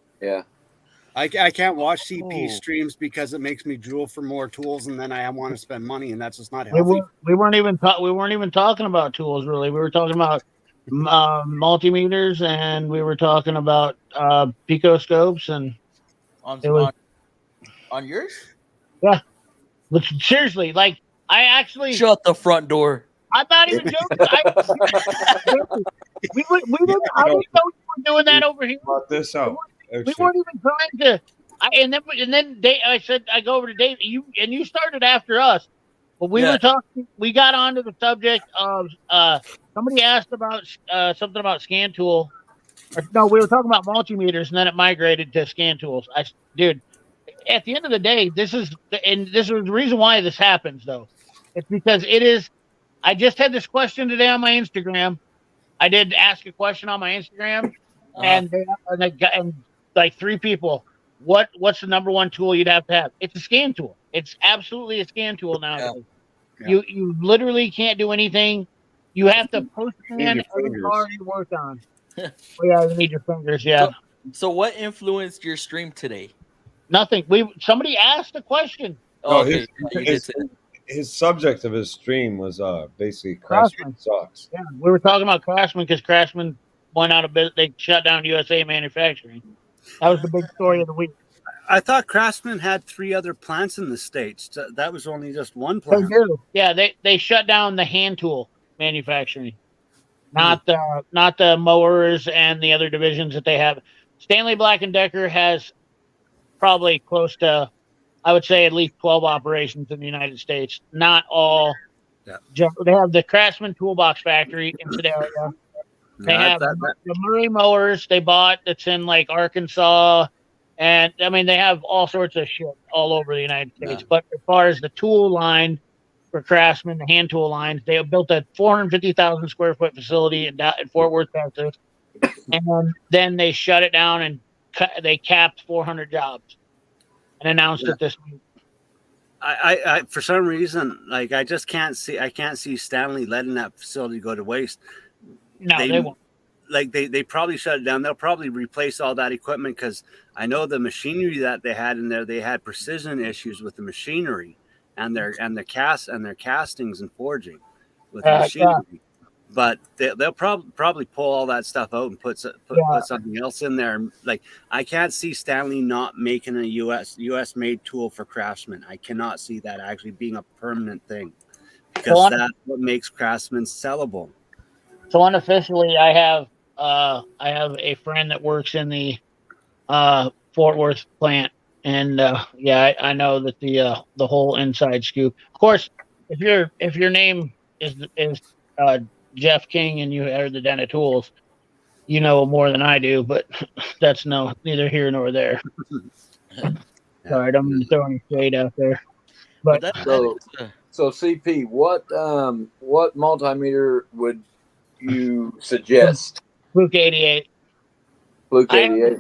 I can't watch CP streams because it makes me drool for more tools, and then I want to spend money, and that's just not healthy. We weren't even talking about tools really. We were talking about multimeters, and we were talking about picoscopes, and on yours. Yeah, but seriously, like I actually shut the front door. I'm not even joking. We didn't. I didn't know you were doing that over here. Brought this out. We weren't even trying to. I said I go over to Dave. You started after us, but we were talking. We got onto the subject of somebody asked about something about scan tool. No, we were talking about multimeters, and then it migrated to scan tools. Dude, at the end of the day, this is the reason why this happens, though. It's because it is. I just had this question today on my Instagram. I did ask a question on my Instagram, and like 3 people. What's the number one tool you'd have to have? It's a scan tool. It's absolutely a scan tool nowadays. Yeah. You literally can't do anything. You have to post scan every car you work on. Oh yeah, you need your fingers. Yeah. So what influenced your stream today? Nothing. Somebody asked a question. Oh, his subject of his stream was basically Craftsman sucks. Yeah, we were talking about Craftsman because Craftsman went out of business. They shut down USA manufacturing. That was the big story of the week. I thought Craftsman had 3 other plants in the States. That was only just one plant. They do. Yeah, they shut down the hand tool manufacturing, not the mowers and the other divisions that they have. Stanley Black & Decker has probably close to, I would say, at least 12 operations in the United States. Not all. Yeah. They have the Craftsman Toolbox Factory in Sedalia. They have the Murray mowers they bought that's in like Arkansas. And I mean, they have all sorts of shit all over the United States. But as far as the tool line for Craftsman, the hand tool lines, they have built a 450,000 square foot facility in Fort Worth, Texas. And then they shut it down and they capped 400 jobs and announced it this week. I for some reason, like I can't see Stanley letting that facility go to waste. No, they won't. Like they probably shut it down. They'll probably replace all that equipment because I know the machinery that they had in there. They had precision issues with the machinery and their castings and forging with the machinery. Yeah. But they'll probably pull all that stuff out and put something else in there. Like I can't see Stanley not making a U.S. made tool for Craftsman. I cannot see that actually being a permanent thing because that's what makes Craftsman sellable. So unofficially, I have a friend that works in the Fort Worth plant, and I know that the whole inside scoop. Of course, if your name is Jeff King and you are the Den of Tools, you know more than I do, but that's neither here nor there. Sorry, I don't mean to throw any shade out there. But so CP, what multimeter would you suggest? Fluke 88. Fluke 88.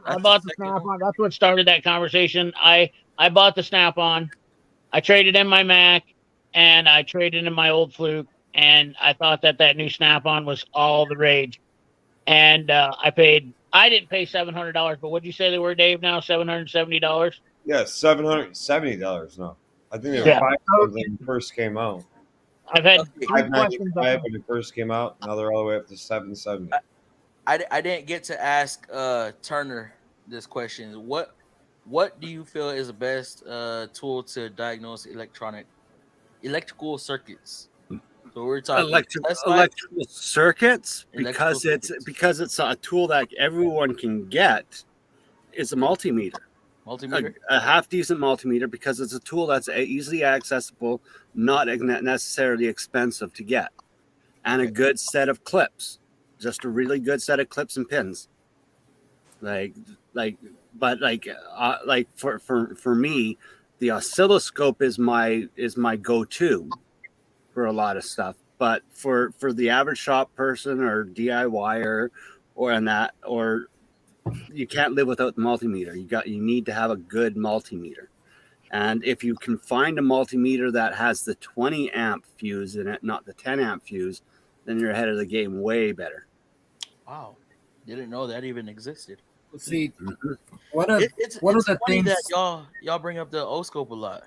I bought the Snap-on. That's what started that conversation. I bought the Snap-on. I traded in my Mac, and I traded in my old Fluke, and I thought that new Snap-on was all the rage. And I didn't pay $700, but what'd you say they were, Dave, now? $770? Yeah, $770 now. I think they were $500 when it first came out. I've had $595 when it first came out. Now they're all the way up to $770. I didn't get to ask Turner this question. What do you feel is the best tool to diagnose electrical circuits? So we're talking electrical circuits because it's a tool that everyone can get. Is a multimeter. A half decent multimeter because it's a tool that's easily accessible, not necessarily expensive to get, and a good set of clips. Just a really good set of clips and pins. But for me, the oscilloscope is my go-to for a lot of stuff. But for the average shop person or DIYer or you can't live without the multimeter. You need to have a good multimeter. And if you can find a multimeter that has the 20 amp fuse in it, not the 10 amp fuse, then you're ahead of the game way better. Wow. Didn't know that even existed. See, one of the things that y'all bring up the O-scope a lot.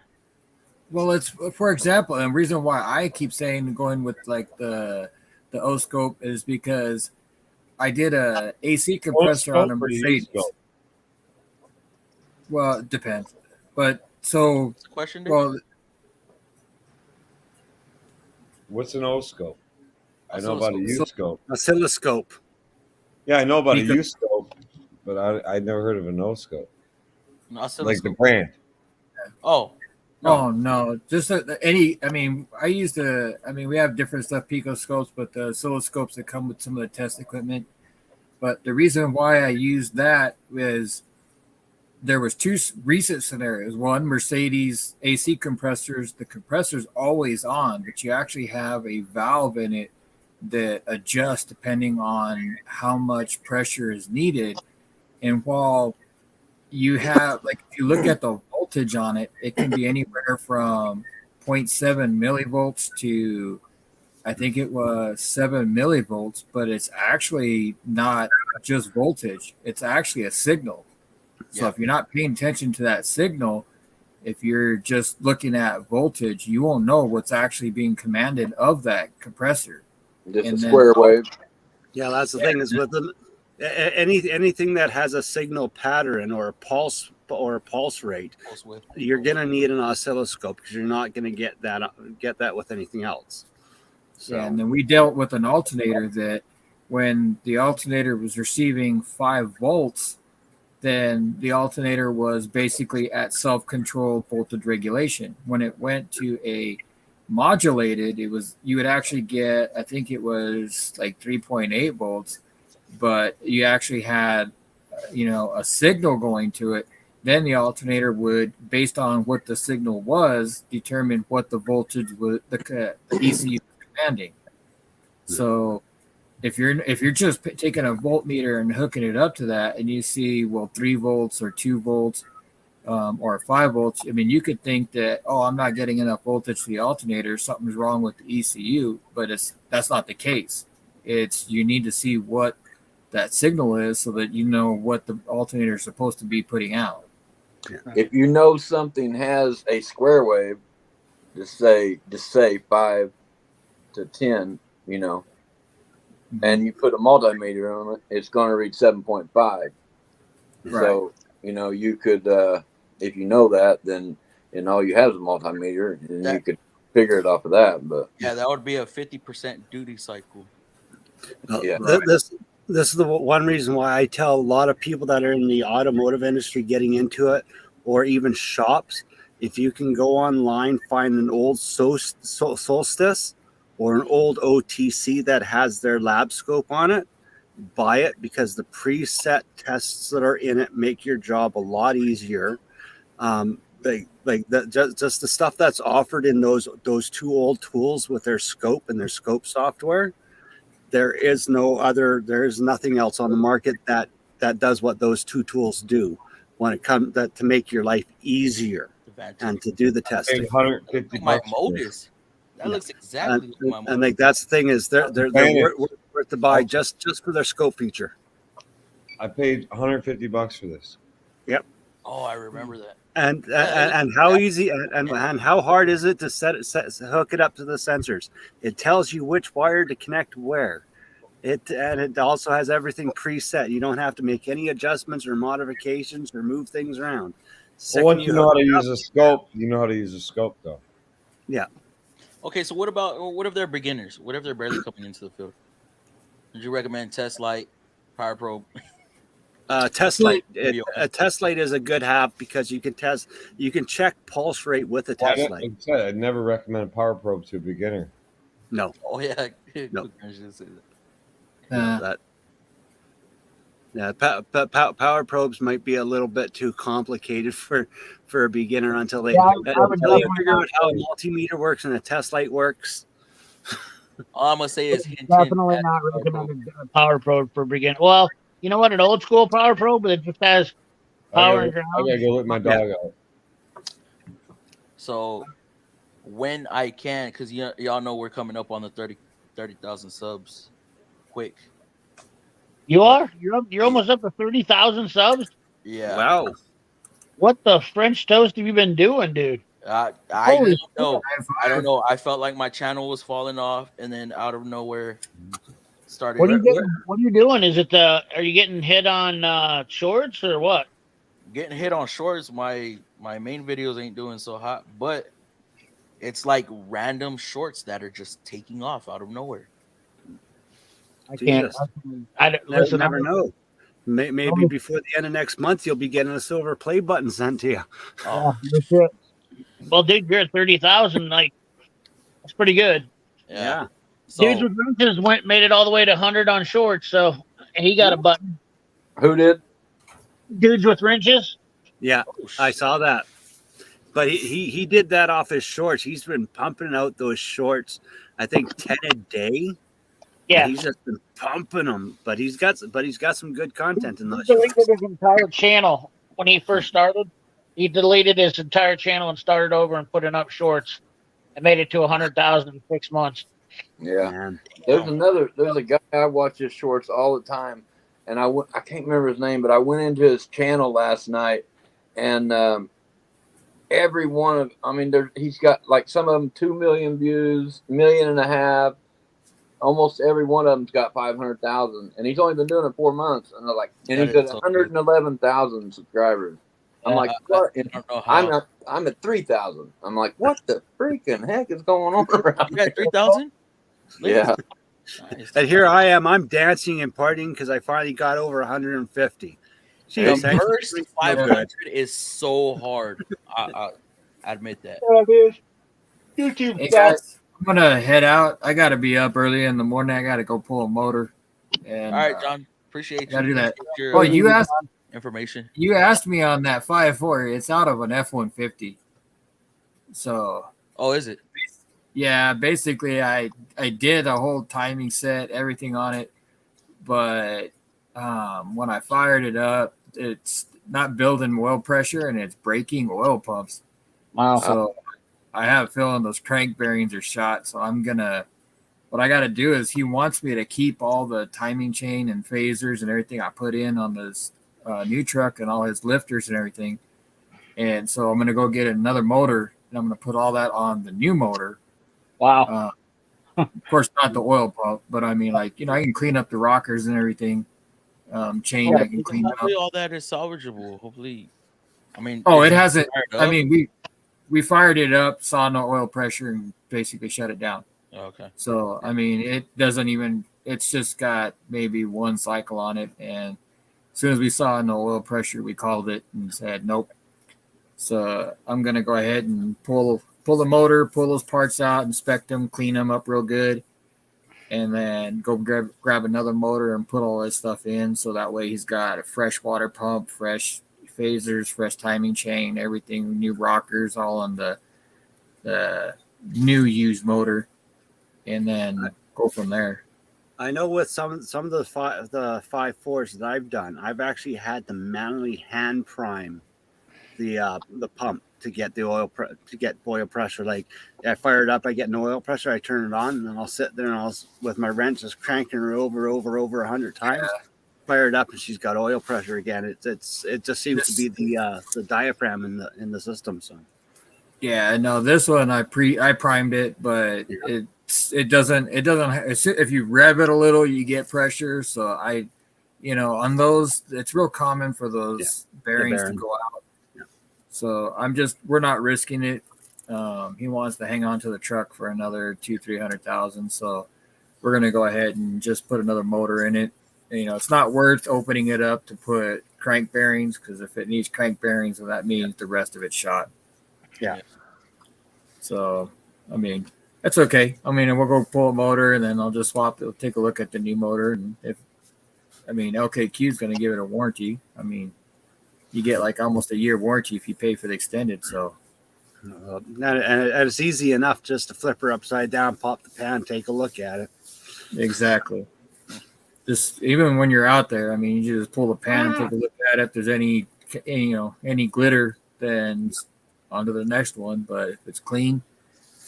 Well, it's for example, and the reason why I keep saying going with like the O-scope is because I did a AC compressor on a Mercedes. Well, it depends. But so question. Well, what's an O-scope? I know about a U-scope. Oscilloscope. Yeah, I know about a U-scope, but I never heard of an O-scope. Like the brand. Oh. No. Just we have different stuff, picoscopes, but the oscilloscopes that come with some of the test equipment. But the reason why I used that is there was two recent scenarios. One, Mercedes AC compressors, the compressor's always on, but you actually have a valve in it that adjusts depending on how much pressure is needed. And while you have, like, if you look at the voltage on it, it can be anywhere from 0.7 millivolts to, I think it was 7 millivolts, but it's actually not just voltage. It's actually a signal. So if you're not paying attention to that signal, if you're just looking at voltage, you won't know what's actually being commanded of that compressor. Just a square wave. Yeah, that's the thing is with them, anything that has a signal pattern or a pulse rate, you're gonna need an oscilloscope because you're not gonna get that with anything else. So. Yeah, and then we dealt with an alternator that when the alternator was receiving 5 volts, then the alternator was basically at self-controlled voltage regulation. When it went to a modulated, you would actually get, I think it was like 3.8 volts, but you actually had a signal going to it. Then the alternator would, based on what the signal was, determine what the voltage would the ECU was commanding. So if you're just taking a voltmeter and hooking it up to that, and you see 3 volts or 2 volts or 5 volts, I mean, you could think that, oh, I'm not getting enough voltage to the alternator, something's wrong with the ECU, but that's not the case. You need to see what that signal is so that you know what the alternator is supposed to be putting out. If you know something has a square wave, just say 5 to 10, and you put a multimeter on it, it's going to read 7.5. Right. So, you could, if you know that, then all you have is a multimeter, and you could figure it off of that. But yeah, that would be a 50% duty cycle. Yeah. This is the one reason why I tell a lot of people that are in the automotive industry getting into it, or even shops, if you can go online, find an old Solstice or an old OTC that has their lab scope on it, buy it, because the preset tests that are in it make your job a lot easier. Just the stuff that's offered in those 2 old tools with their scope and their scope software. There is nothing else on the market that does what those 2 tools do when it comes to make your life easier and to do the testing. $150 my Modus. That looks exactly like my Modus. And like that's the thing is they're worth to buy just for their scope feature. I paid $150 for this. Yep. Oh, I remember that. And how easy and how hard is it to hook it up to the sensors? It tells you which wire to connect where. It also has everything preset. You don't have to make any adjustments or modifications or move things around. Well, once you know how to use a scope, you know how to use a scope, though. Yeah. Okay, so what if they're beginners? What if they're barely coming into the field? Would you recommend Test Light, Power Probe? Test Light. A Test Light is a good have because you can check pulse rate with a Test Light. Like I said, I'd never recommend a Power Probe to a beginner. No. Oh yeah. No. I should say that. Power probes might be a little bit too complicated for a beginner until they I figure would out how a multimeter works and a test light works. All I'm gonna say is definitely not recommended Power Probe for beginner. Well, you know what? An old school Power Probe, but it just has power and ground. I gotta go let my dog out. So when I can, because y'all know we're coming up on the 30,000 subs quick. You are? You're almost up to 30,000 subs? Yeah. Wow. What the French toast have you been doing, dude? I Holy don't know. I don't know. I felt like my channel was falling off, and then out of nowhere started. What are you doing? Is it are you getting hit on shorts or what? Getting hit on shorts. My main videos ain't doing so hot, but it's like random shorts that are just taking off out of nowhere. I can't. Listen, never know. Maybe before the end of next month, you'll be getting a silver play button sent to you. Oh, shit. Well, dude, you're at 30,000. Like, that's pretty good. Yeah. So, Dudes with wrenches made it all the way to 100 on shorts, so he got a button. Who did? Dudes with wrenches. Yeah, I saw that. But he did that off his shorts. He's been pumping out those shorts, I think 10 a day. Yeah, he's just been pumping them. But he's got some good content in those. He deleted his entire channel when he first started. He deleted his entire channel and started over and putting up shorts. And made it to 100,000 in 6 months. Yeah, man. There's a guy I watch his shorts all the time, and I can't remember his name, but I went into his channel last night, and every one of he's got like some of them 2 million views, 1.5 million. Almost every one of them's got 500,000, and he's only been doing it 4 months. And he's got 111,000 subscribers. I'm like, what? I'm at 3,000. I'm like, what the freaking heck is going on around? You got 3,000? Yeah. And here I am. I'm dancing and partying because I finally got over 150. Jeez, The thanks. first Pretty 500 good. is so hard. I admit that. Yeah, it is. YouTube Hey stuff. guys, I'm gonna head out. I gotta be up early in the morning. I gotta go pull a motor, and All right, John. Appreciate gotta you. do that. Appreciate your Oh, information. you asked me on that 5.4. It's out of an F-150. So Oh, is it? yeah, basically I did a whole timing set, everything on it, but when I fired it up, it's not building oil pressure and it's breaking oil pumps. Wow. So I have a feeling those crank bearings are shot. So what I got to do is he wants me to keep all the timing chain and phasers and everything I put in on this new truck and all his lifters and everything. And so I'm going to go get another motor and I'm going to put all that on the new motor. Wow. Of course, not the oil pump, but I mean, like, I can clean up the rockers and everything. Chain I can clean up. Hopefully, all that is salvageable. Hopefully, I mean. Oh, it hasn't. I mean, we fired it up, saw no oil pressure, and basically shut it down. Okay. So I mean, it doesn't even. It's just got maybe one cycle on it, and as soon as we saw no oil pressure, we called it and said nope. So I'm gonna go ahead and pull the motor, pull those parts out, inspect them, clean them up real good, and then go grab another motor and put all this stuff in. So that way he's got a fresh water pump, fresh phasers, fresh timing chain, everything, new rockers, all on the new used motor, and then go from there. I know with some of the 5.4s that I've done, I've actually had to manually hand prime the pump to get the oil pressure. Like I fire it up, I get no oil pressure, I turn it on, and then I'll sit there and I'll with my wrench just cranking her over 100 times. Yeah. Fire it up, and she's got oil pressure again. It just seems to be the diaphragm in the system. So yeah, no, this one I primed it, but yeah. it doesn't if you rev it a little, you get pressure. So on those, it's real common for those bearings to go out. Yeah. So we're not risking it. He wants to hang on to the truck for another 200,000-300,000. So we're going to go ahead and just put another motor in it. It's not worth opening it up to put crank bearings, because if it needs crank bearings, then that means the rest of it's shot. Yeah. So, I mean, that's okay. I mean, we'll go pull a motor, and then I'll just take a look at the new motor. And LKQ is going to give it a warranty. I mean, you get like almost a year warranty if you pay for the extended. So, and it's easy enough just to flip her upside down, pop the pan, take a look at it. Exactly. Just even when you're out there, I mean, you just pull the pan, take a look at it. If there's any glitter, then onto the next one. But if it's clean,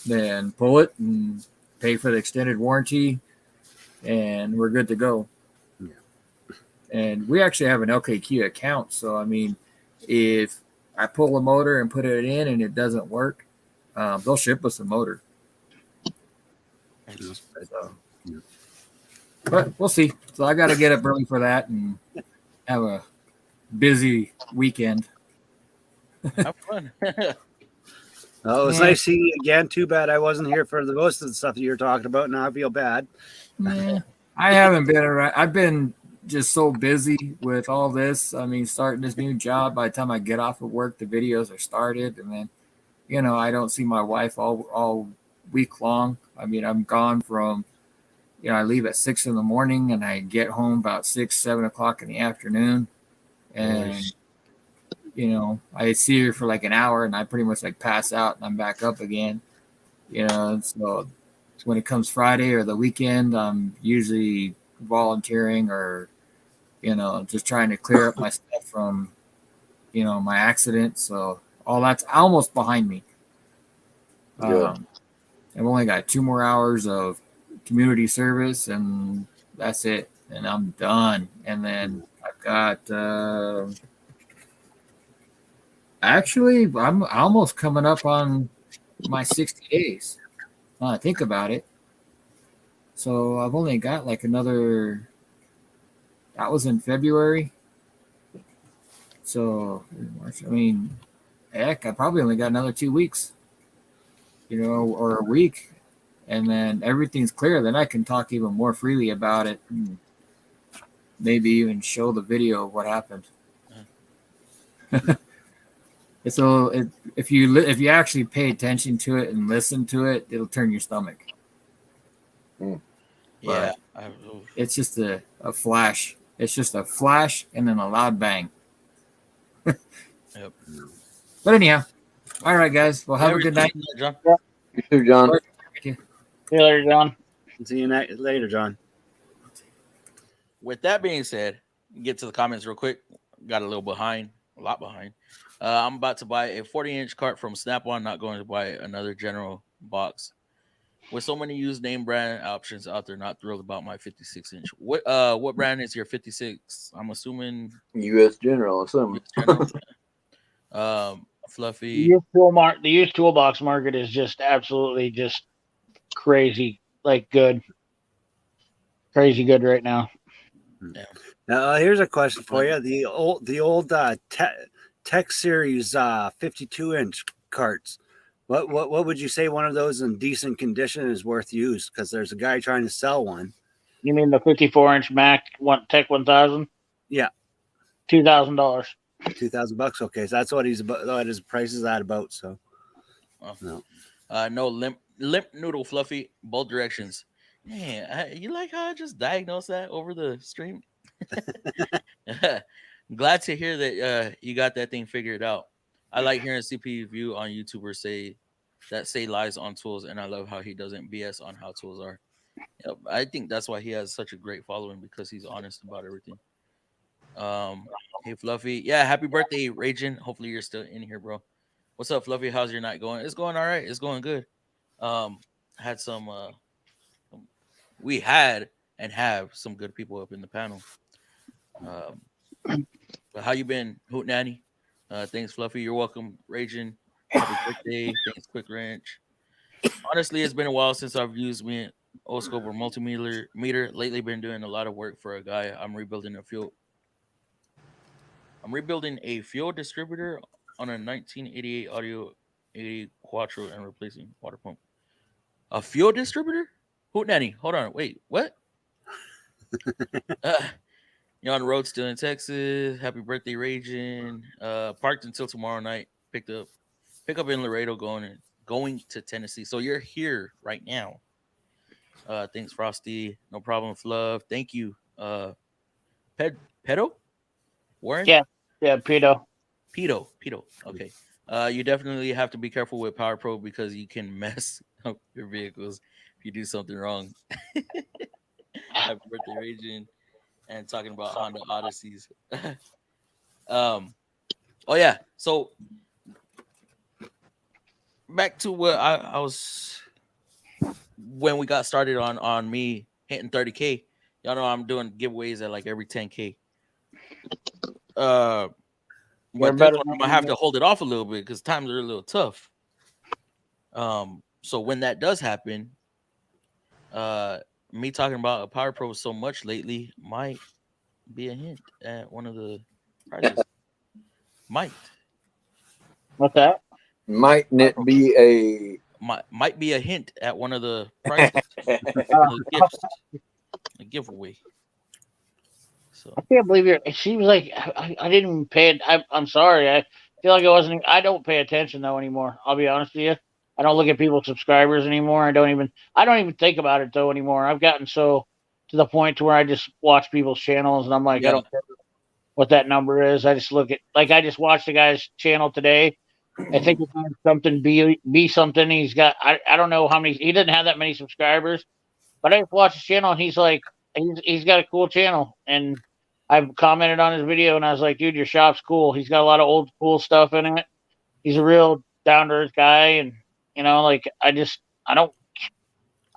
then pull it and pay for the extended warranty, and we're good to go. Yeah. And we actually have an LKQ account. So, I mean, if I pull a motor and put it in and it doesn't work, they'll ship us a motor. So, but we'll see. So I got to get up early for that and have a busy weekend. Have fun. Oh, it was nice seeing you again. Too bad I wasn't here for the most of the stuff that you were talking about. Now I feel bad. I haven't been around. I've been just so busy with all this. I mean, starting this new job. By the time I get off of work, the videos are started, and then, I don't see my wife all week long. I mean, I'm gone from, I leave at 6 a.m. and I get home about 6-7 o'clock in the afternoon, and I see her for like an hour, and I pretty much like pass out, and I'm back up again. So when it comes Friday or the weekend, I'm usually volunteering or, just trying to clear up my stuff from, my accident. So all that's almost behind me. I've only got 2 more hours of community service, and that's it. And I'm done. And then I've got, actually, I'm almost coming up on my 60 days. When I think about it. So I've only got like another, that was in February. So, I mean, heck, I probably only got another 2 weeks, or a week. And then everything's clear. Then I can talk even more freely about it. And maybe even show the video of what happened. If you actually pay attention to it and listen to it, it'll turn your stomach. Yeah. It's just a flash. It's just a flash and then a loud bang. Yep. But anyhow, all right, guys. Well, have a good night. John. You too, John. See you later, John. See you later, John. With that being said, get to the comments real quick. Got a lot behind. I'm about to buy a 40-inch cart from Snap-on. Not going to buy another general box. With so many used name brand options out there, not thrilled about my 56-inch. What brand is your 56? I'm assuming U.S. General. Assuming. Fluffy. The used toolbox market is just absolutely just crazy, like good, crazy good right now. Yeah. Now here's a question for you: the old Tech Series 52-inch carts. What would you say one of those in decent condition is worth use? Because there's a guy trying to sell one. You mean the 54-inch Mac Tech 1000? Yeah, $2,000. $2,000. Okay, so that's what he's about. What his price is at about. So, no limp noodle Fluffy, both directions. Man, you like how I just diagnosed that over the stream? Glad to hear that you got that thing figured out. I like hearing CPU view on YouTubers say lies on tools, and I love how he doesn't BS on how tools are. Yep, I think that's why he has such a great following, because he's honest about everything. Hey Fluffy, yeah, happy birthday, Raging. Hopefully you're still in here, bro. What's up, Fluffy? How's your night going? It's going all right. It's going good. Had some we had and have some good people up in the panel. But how you been, Hoot Nanny? Thanks, Fluffy. You're welcome, Raging. Happy birthday. Thanks, Quick Ranch. Honestly, it's been a while since I've used oscope or multimeter. Lately, been doing a lot of work for a guy. I'm rebuilding a fuel distributor on a 1988 Audio 80 Quattro and replacing water pump. A fuel distributor? Hoot Nanny. Hold on. Wait, what? You're on the road still in Texas. Happy birthday, Raging. Parked until tomorrow night. Pick up in Laredo, going to Tennessee. So you're here right now. Thanks, Frosty. No problem, Fluff. Thank you. Pedo? Warren? Yeah, Pedo. Okay. You definitely have to be careful with Power Pro because you can mess up your vehicles if you do something wrong. Happy birthday, Raging. And talking about Honda Odysseys. Oh yeah. So back to what I was when we got started on me hitting 30K. Y'all know I'm doing giveaways at like every 10K. But this one, I'm gonna have to hold it off a little bit because times are a little tough. So when that does happen, me talking about a Power Pro so much lately might be a hint at one of the prizes. Might. What's that? Mightn't it be a might be a hint at one of the prizes, gifts, a giveaway. So I can't believe it seems like I didn't even pay it. I'm sorry. I feel like I don't pay attention though anymore. I'll be honest with you. I don't look at people's subscribers anymore. I don't even think about it though anymore. I've gotten so to the point to where I just watch people's channels and I'm like, I don't care what that number is. I just look at, like, I just watched the guy's channel today. I think it's something B something. He's got, I don't know how many, he doesn't have that many subscribers, but I just watched his channel and he's like, he's got a cool channel. And I've commented on his video and I was like, dude, your shop's cool. He's got a lot of old cool stuff in it. He's a real down to earth guy. And, like, I don't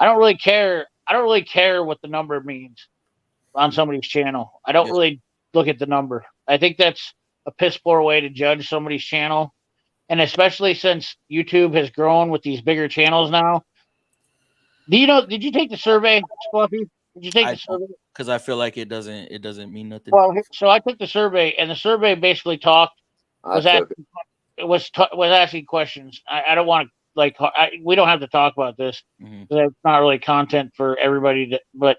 really care. I don't really care what the number means on somebody's channel. I don't really look at the number. I think that's a piss poor way to judge somebody's channel. And especially since YouTube has grown with these bigger channels now. Did you take the survey, Fluffy? Did you take the survey? Because I feel like it doesn't mean nothing. Well, so I took the survey, and the survey basically was asking questions. I don't want to we don't have to talk about this. It's not really content for everybody. But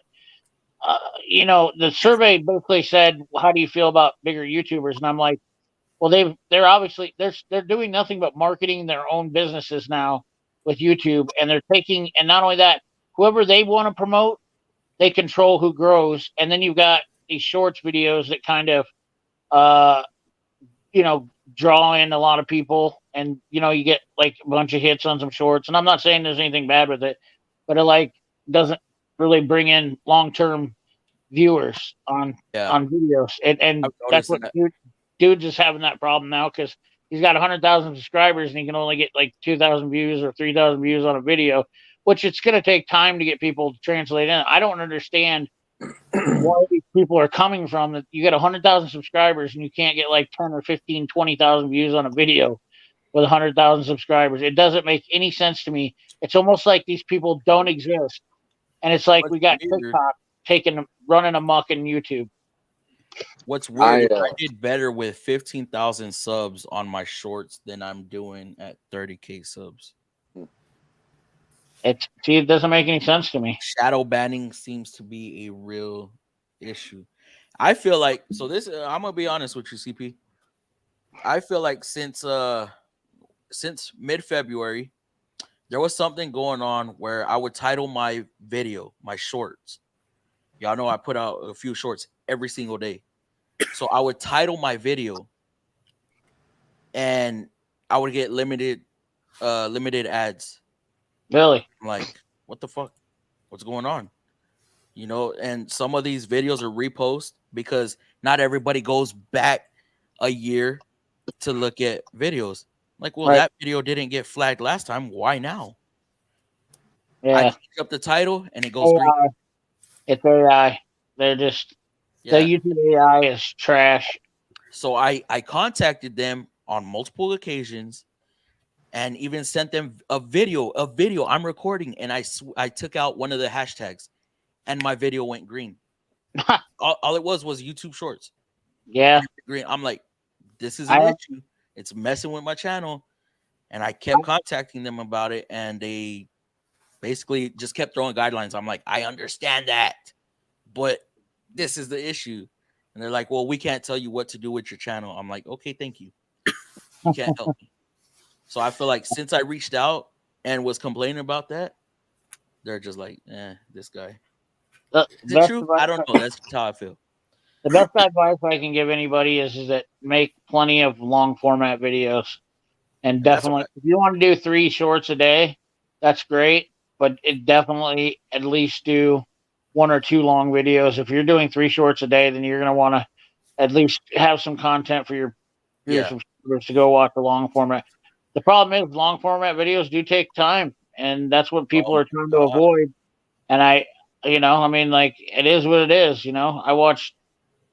the survey basically said, "How do you feel about bigger YouTubers?" And I'm like, Well, they're obviously they're doing nothing but marketing their own businesses now with YouTube, and they're taking, and not only that, whoever they want to promote, they control who grows, and then you've got these shorts videos that kind of uh you know draw in a lot of people, and you get like a bunch of hits on some shorts. And I'm not saying there's anything bad with it, but it like doesn't really bring in long term viewers Yeah, on videos, and I've that's noticed what that. dude's just having that problem now because he's got 100,000 subscribers and he can only get like 2,000 views or 3,000 views on a video, which it's going to take time to get people to translate in. I don't understand why these people are coming from that. You get 100,000 subscribers and you can't get like 10 or 15, 20,000 views on a video with 100,000 subscribers. It doesn't make any sense to me. It's almost like these people don't exist. And it's like What's we got weird? TikTok running amok in YouTube. What's weird is I I did better with 15,000 subs on my shorts than I'm doing at 30K subs. It doesn't make any sense to me. Shadow banning seems to be a real issue. I feel like this. I'm gonna be honest with you, CP. I feel like since mid February, there was something going on where I would title my video, my shorts. Y'all know I put out a few shorts every single day. So I would title my video and I would get limited ads. Really? I'm like, what the fuck? What's going on? And some of these videos are repost because not everybody goes back a year to look at videos. Like, well, Right. that video didn't get flagged last time. Why now? I Yeah. change up the title and it goes green. AI. It's AI. They're just the Yeah. YouTube AI is trash. So I contacted them on multiple occasions and even sent them a video I'm recording, and I took out one of the hashtags and my video went green. all it was YouTube Shorts. Yeah. Green. I'm like, this is I an have- issue. It's messing with my channel. And I kept contacting them about it, and they basically just kept throwing guidelines. I'm like, I understand that, but this is the issue. And they're like, well, we can't tell you what to do with your channel. I'm like, okay, thank you. You can't help me. So I feel like since I reached out and was complaining about that, they're just like, this guy. Is it true? I don't know. That's how I feel. The best advice I can give anybody is that make plenty of long format videos. And definitely, if you want to do 3 shorts a day, that's great. But it definitely at least do 1 or 2 long videos. If you're doing 3 shorts a day, then you're going to want to at least have some content for your subscribers to go watch the long format. The problem is long format videos do take time, and that's what people are trying to avoid. And like, it is what it is. I watched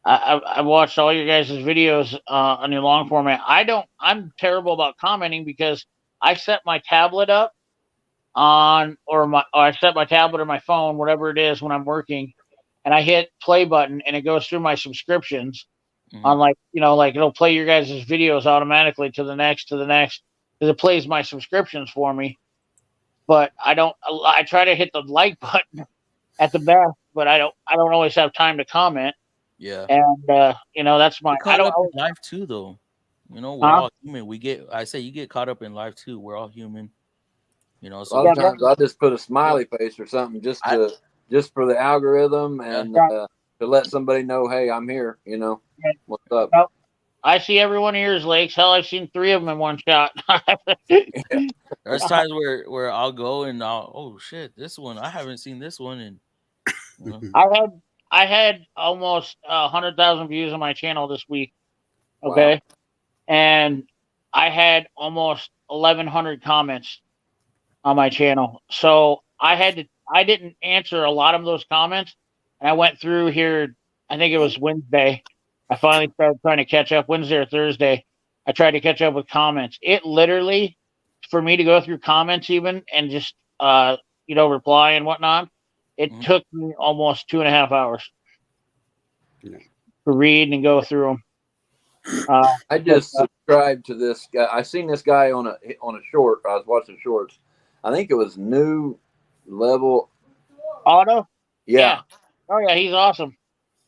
all your guys' videos on your long format. I'm terrible about commenting because I set my tablet up or I set my tablet or my phone, whatever it is, when I'm working, and I hit play button and it goes through my subscriptions on like it'll play your guys' videos automatically to the next because it plays my subscriptions for me. But I try to hit the like button at the best, but I don't always have time to comment. Yeah. And that's my I don't in live too though. We're all human. I say you get caught up in live too. We're all human. So a lot of times I just put a smiley face or something just for the algorithm and to let somebody know, hey, I'm here. What's up? Well, I see every one of yours, Lakes. Hell, I've seen 3 of them in one shot. There's times where I'll go and oh shit, this one I haven't seen this one, and I had almost 100,000 views on my channel this week. Okay, wow. And I had almost 1,100 comments on my channel. So I didn't answer a lot of those comments, and I went through here. I think it was Wednesday. I finally started trying to catch up. Wednesday or Thursday, I tried to catch up with comments. It literally, for me to go through comments even and just reply and whatnot, it took me almost 2.5 hours to read and go through them. I just subscribed to this guy. I seen this guy on a short. I was watching shorts. I think it was New Level Auto. Yeah. Oh yeah, he's awesome.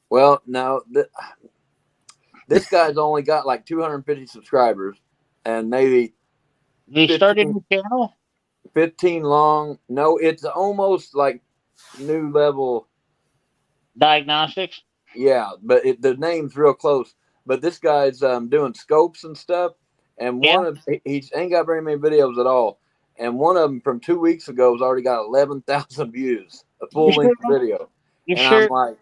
Well, now This guy's only got like 250 subscribers and maybe He started a new channel. 15 long. No, it's almost like new level Diagnostics. Yeah, but the name's real close. But this guy's doing scopes and stuff, and one of he ain't got very many videos at all. And one of them from 2 weeks ago has already got 11,000 views, a full length video. You and sure? I'm like,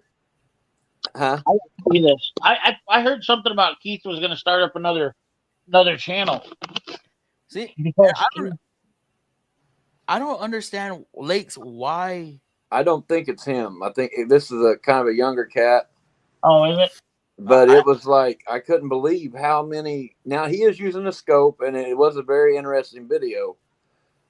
huh? I see this. I heard something about Keith was going to start up another channel. See, Because I don't understand, Lakes, why. I don't think it's him. I think this is a kind of a younger cat. Oh, is it? But it was like I couldn't believe how many. Now he is using a scope, and it was a very interesting video.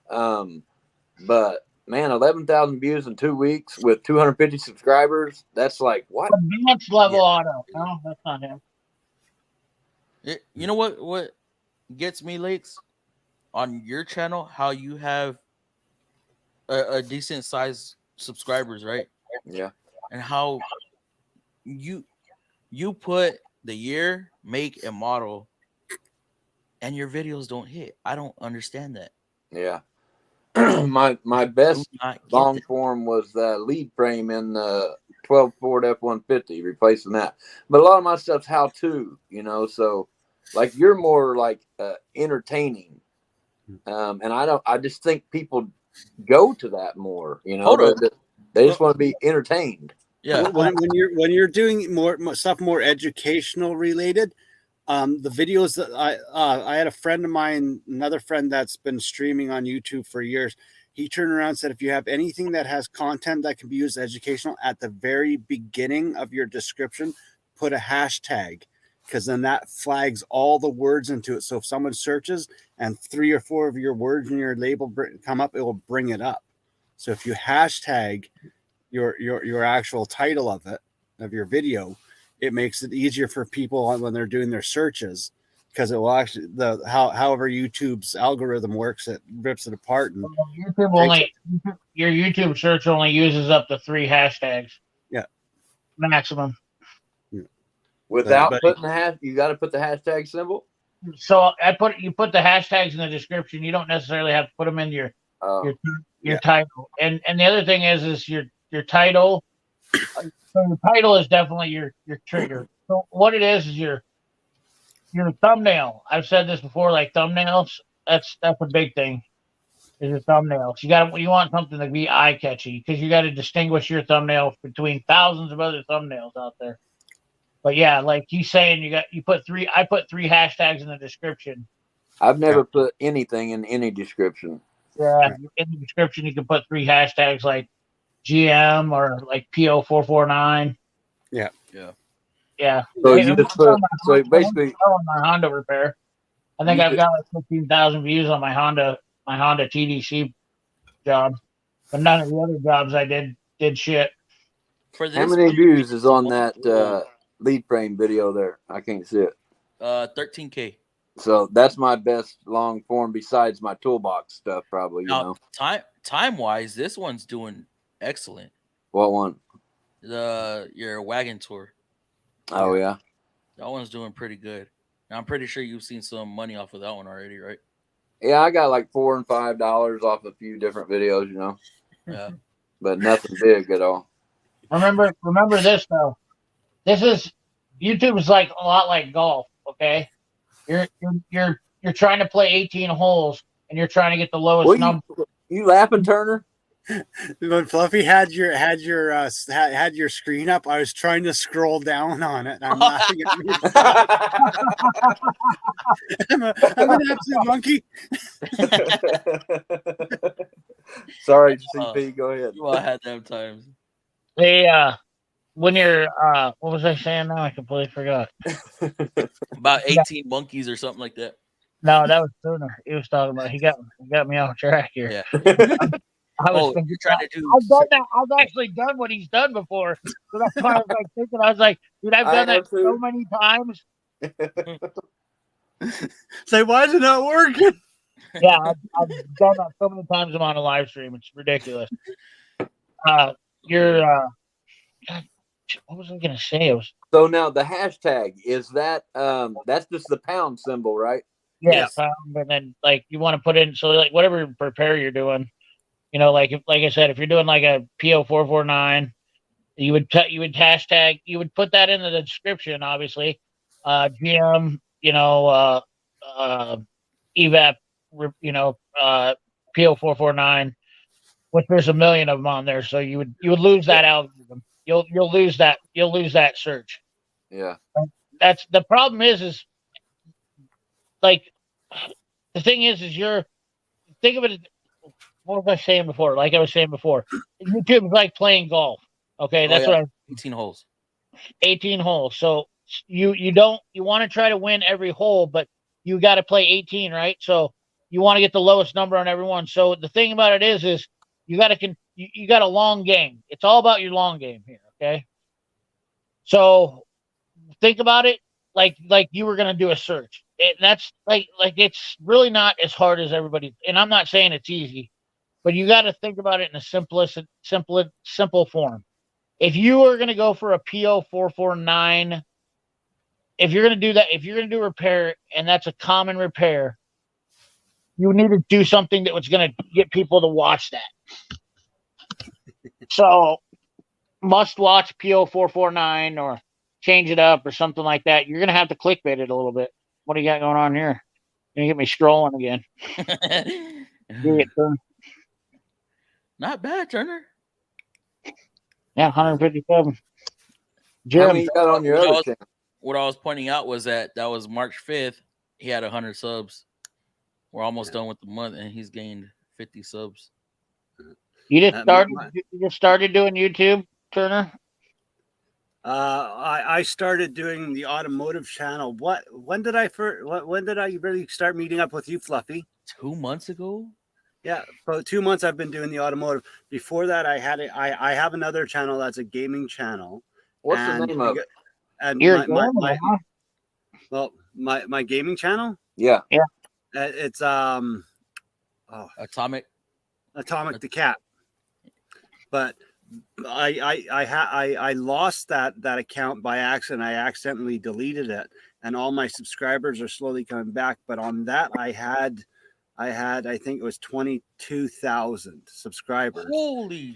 But man, 11,000 views in 2 weeks with 250 subscribers. That's like what? Advanced level auto. No, that's not him. You know what gets me, Lakes, on your channel? How you have a decent size subscribers, right? Yeah. And how you put the year, make, and model, and your videos don't hit. I don't understand that. Yeah. my best long form was the lead frame in the 12 Ford F-150, replacing that. But a lot of my stuff's how to, so like you're more like entertaining. And I just think people go to that more, they just want to be entertained. Yeah. When you're doing more stuff more educational related, the videos that I had a friend of mine, another friend that's been streaming on YouTube for years. He turned around and said, if you have anything that has content that can be used educational at the very beginning of your description, put a hashtag, because then that flags all the words into it. So if someone searches and 3 or 4 of your words in your label come up, it will bring it up. So if you hashtag your actual title of your video, it makes it easier for people when they're doing their searches, because it will actually however YouTube's algorithm works, it rips it apart. And your YouTube search only uses up to 3 hashtags. Yeah, maximum. Without putting you got to put the hashtag symbol. So you put the hashtags in the description. You don't necessarily have to put them in your title. And the other thing is your title. So your title is definitely your trigger. So what it is your thumbnail. I've said this before, like thumbnails. That's a big thing. Is your thumbnails. You want something to be eye catchy, because you got to distinguish your thumbnail between thousands of other thumbnails out there. But yeah, like he's saying, I put 3 hashtags in the description. I've never put anything in any description. Yeah, in the description you can put 3 hashtags like GM or like PO449. Yeah. So you just put basically on my Honda repair. I think I've got like 15,000 views on my Honda TDC job, but none of the other jobs I did shit. For this, how many views is on that lead frame video there? I can't see it. 13K. So that's my best long form besides my toolbox stuff, probably. Now, time wise, this one's doing excellent. What one? Your wagon tour. Oh yeah, that one's doing pretty good. Now, I'm pretty sure you've seen some money off of that one already, right? Yeah, I got like $4 and $5 off a few different videos, Yeah, but nothing big at all. Remember this though. This is YouTube is like a lot like golf. Okay, you're trying to play 18 holes and you're trying to get the lowest number. You laughing, Turner? When Fluffy had your screen up, I was trying to scroll down on it. I'm laughing at me. I'm an absolute monkey. Sorry, CP. Go ahead. Well, I had them times. When you're what was I saying now? I completely forgot. About 18 monkeys or something like that. No, that was Turner. He was talking about. He got me off track here. Yeah. You're trying to do. I've done that. I've actually done what he's done before. So that's why I was like thinking. I was like, dude, I've done that so many times. Say, why is it not working? Yeah, I've done that so many times. I'm on a live stream. It's ridiculous. what was I gonna say? It was So now the hashtag is that that's just the pound symbol, right? yeah, pound, and then like you want to put in so like whatever prepare you're doing, like like I said, if you're doing like a PO449, you would hashtag, you would put that in the description, obviously. GM, evap, PO449, which there's a million of them on there, so you would lose that algorithm. You'll lose that search. Yeah. That's the problem is like the thing is you're think of it. What was I saying before? Like I was saying before, YouTube is like playing golf. Okay, that's what 18 holes. 18 holes. So you want to try to win every hole, but you got to play 18, right? So you want to get the lowest number on every one. So the thing about it is you got to you got a long game. It's all about your long game here. Okay. So think about it like you were gonna do a search. That's like it's really not as hard as everybody. And I'm not saying it's easy, but you got to think about it in a simple form. If you are going to go for a PO449, if you're going to do that, if you're going to do repair, and that's a common repair, you need to do something that was going to get people to watch that. So, must watch PO449 or change it up or something like that. You're going to have to clickbait it a little bit. What do you got going on here? You're going to get me scrolling again. Not bad, Turner. Yeah, 157. Jim, how many you got on your other channel? What I was pointing out was that was March 5th. He had 100 subs. We're almost done with the month, and he's gained 50 subs. You just started doing YouTube, Turner? I started doing the automotive channel. When did I really start meeting up with you, Fluffy? 2 months ago. Yeah, about 2 months I've been doing the automotive. Before that, I have another channel that's a gaming channel. What's the name of it? And my gaming channel. Yeah. It's Atomic the Cat. But I lost that account by accident. I accidentally deleted it, and all my subscribers are slowly coming back. But on that, I had I think it was 22,000 subscribers.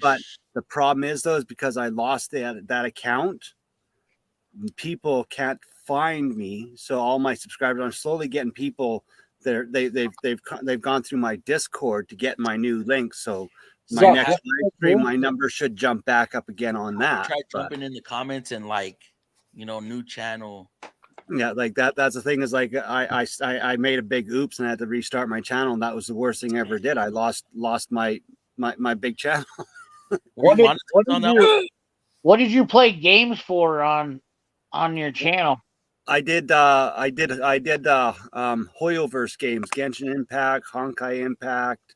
But the problem is though, is because I lost that account, people can't find me. So all my subscribers, I'm slowly getting people they've gone through my Discord to get my new link. So my next live stream, my number should jump back up again on that. Try jumping in the comments and new channel. Yeah, like that. That's the thing is like I made a big oops and I had to restart my channel, and that was the worst thing I ever did. I lost my big channel. What did you play games for on your channel? I did Hoyoverse games, Genshin Impact, Honkai Impact,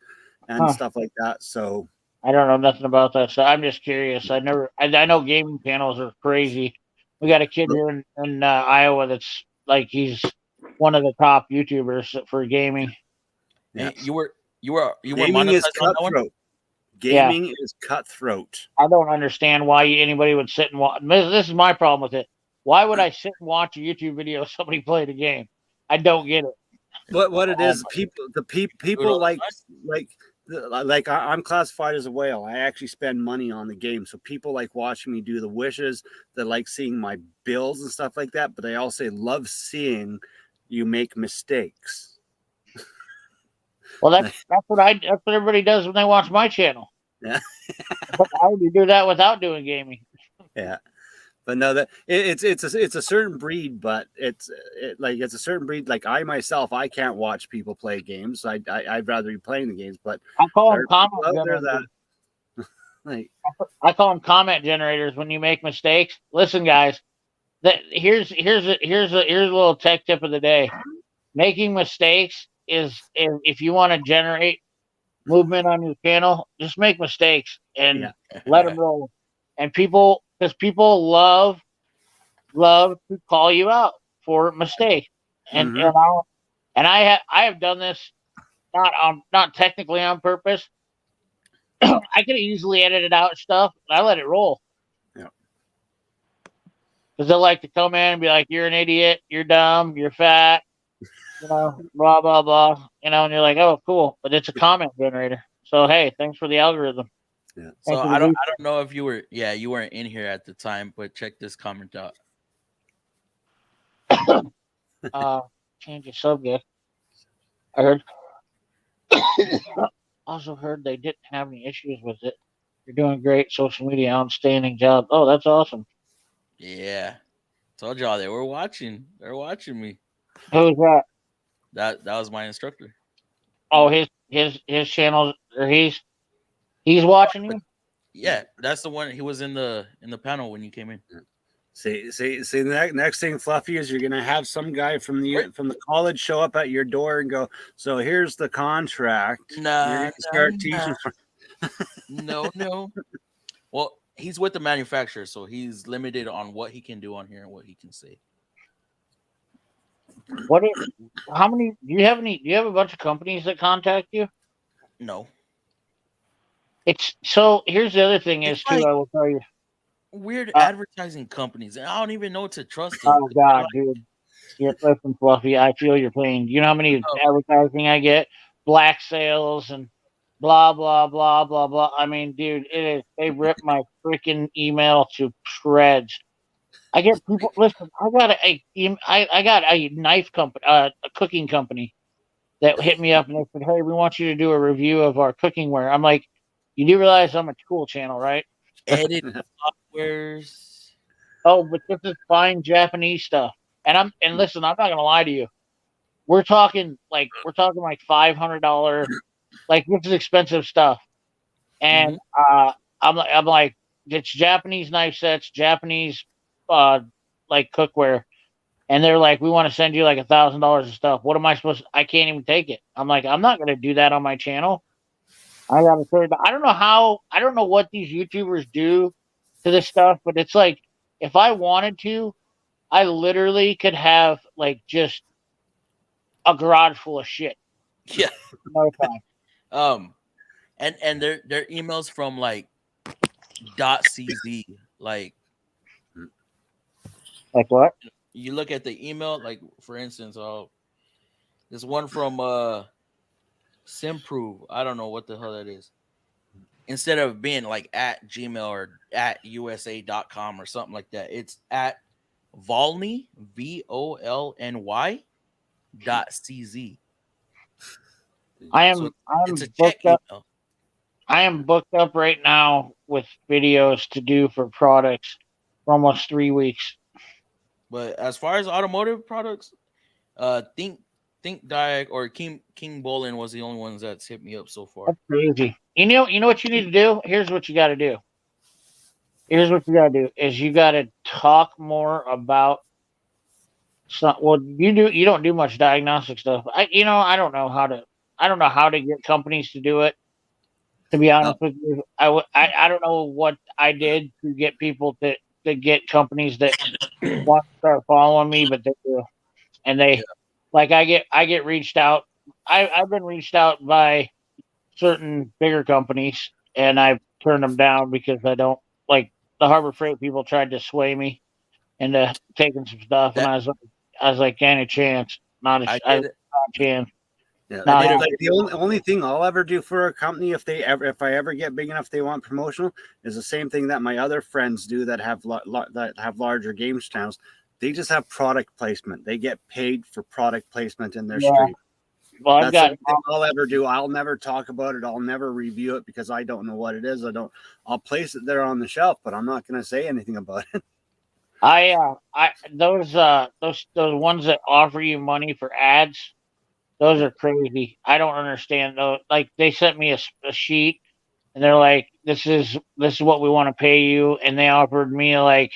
and stuff like that. So I don't know nothing about that. So I'm just curious. I know gaming channels are crazy. We got a kid here in Iowa that's like he's one of the top YouTubers for gaming. Yeah, you were gaming is cutthroat. Gaming is cutthroat. I don't understand why anybody would sit and watch. This is my problem with it. Why would I sit and watch a YouTube video of somebody played a game? I don't get it. What it is, people like I'm classified as a whale. I actually spend money on the game, so people like watching me do the wishes. They like seeing my builds and stuff like that, but they also love seeing you make mistakes. Well, that's what everybody does when they watch my channel. Yeah, I would do that without doing gaming. Yeah, but no, that it's a certain breed, but it's a certain breed. Like I myself, I can't watch people play games. I'd rather be playing the games. But I call them comment generators. I call them comment generators when you make mistakes. Listen, guys, here's a little tech tip of the day. Making mistakes is if you want to generate movement on your channel, just make mistakes and let them roll. And people love to call you out for mistakes. And I have done this not technically on purpose. I could easily edit it out stuff. I let it roll. Yeah. because they like to come in and be like, "You're an idiot. You're dumb. You're fat." Blah blah blah. And you're like, "Oh, cool," but it's a comment generator. So hey, thanks for the algorithm. Yeah. So Thanks for I the don't know if you were you weren't in here at the time, but check this comment out. change the subject. I heard. Also heard they didn't have any issues with it. You're doing great. Social media, outstanding job. Oh, that's awesome. Yeah. Told y'all they were watching. They're watching me. Who's that? That was my instructor. Oh, his channel, or he's watching you. Yeah, that's the one. He was in the panel when you came in. See. The next thing, Fluffy, is you're gonna have some guy from the college show up at your door and go, "So here's the contract. You're gonna start teaching." No. Well, he's with the manufacturer, so he's limited on what he can do on here and what he can say. How many? Do you have a bunch of companies that contact you? No. It's so. Here's the other thing It's is too. like I will tell you. weird advertising companies, and I don't even know what to trust them. Oh God, dude. Listen, Fluffy. I feel your pain. You know how many advertising I get? Black sales and blah blah blah blah blah. I mean, dude, they rip my freaking email to shreds. I get people. Listen, I got a knife company, a cooking company that hit me up and they said, "Hey, we want you to do a review of our cooking ware." I'm like, "You do realize I'm a tool channel, right?" Edit softwares. Oh, but this is fine Japanese stuff. And listen, I'm not gonna lie to you. We're talking like $500. Like this is expensive stuff. And I'm like, it's Japanese knife sets, Japanese like cookware. And they're like, we want to send you like $1,000 of stuff. What am I supposed to, I can't even take it. I'm like, I'm not gonna do that on my channel. I gotta say, I don't know what these YouTubers do to this stuff, but it's like if I wanted to, I literally could have like just a garage full of shit. Yeah. No time. And their emails from like .cz, like what? You look at the email, like for instance, there's one from Simprove. I don't know what the hell that is. Instead of being like at Gmail or at USA.com or something like that, it's at Volny VOLNY .cz. I'm it's a check booked up. email. I am booked up right now with videos to do for products for almost 3 weeks. But as far as automotive products, Think Diag or King Bolin was the only ones that's hit me up so far. That's crazy. You know what you need to do? Here's what you got to do. Here's what you got to do is you got to talk more about you don't do much diagnostic stuff. I don't know how to get companies to do it. To be honest with you, I don't know what I did to get people to get companies that want to start following me, but they do, and they like I get reached out. I've been reached out by certain bigger companies, and I've turned them down because I don't like the Harbor Freight people tried to sway me into taking some stuff, and I was like, ain't a chance, not a chance. Yeah, Not like the only thing I'll ever do for a company if I ever get big enough they want promotional is the same thing that my other friends do that have larger games channels. They just have product placement. They get paid for product placement in their stream. Well, that's the only thing I'll ever do. I'll never talk about it. I'll never review it because I don't know what it is. I'll place it there on the shelf, but I'm not going to say anything about it. Those ones that offer you money for ads, those are crazy. I don't understand those. Like they sent me a sheet, and they're like, "This is what we want to pay you," and they offered me like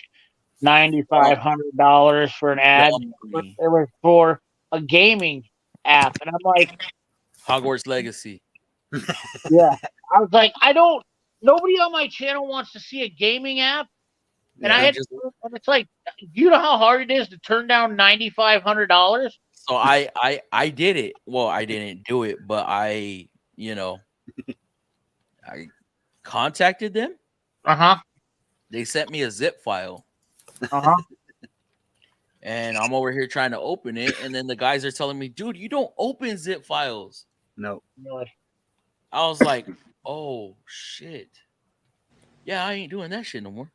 $9,500 for an ad. It was for a gaming app, and I'm like, Hogwarts Legacy. Yeah, I was like, nobody on my channel wants to see a gaming app, and and it's like, you know how hard it is to turn down $9,500. So I did it. Well, I didn't do it, but I contacted them. Uh-huh. They sent me a zip file. Uh-huh. and I'm over here trying to open it, and then the guys are telling me, "Dude, you don't open zip files." No. Really. I was like, "Oh shit, yeah, I ain't doing that shit no more."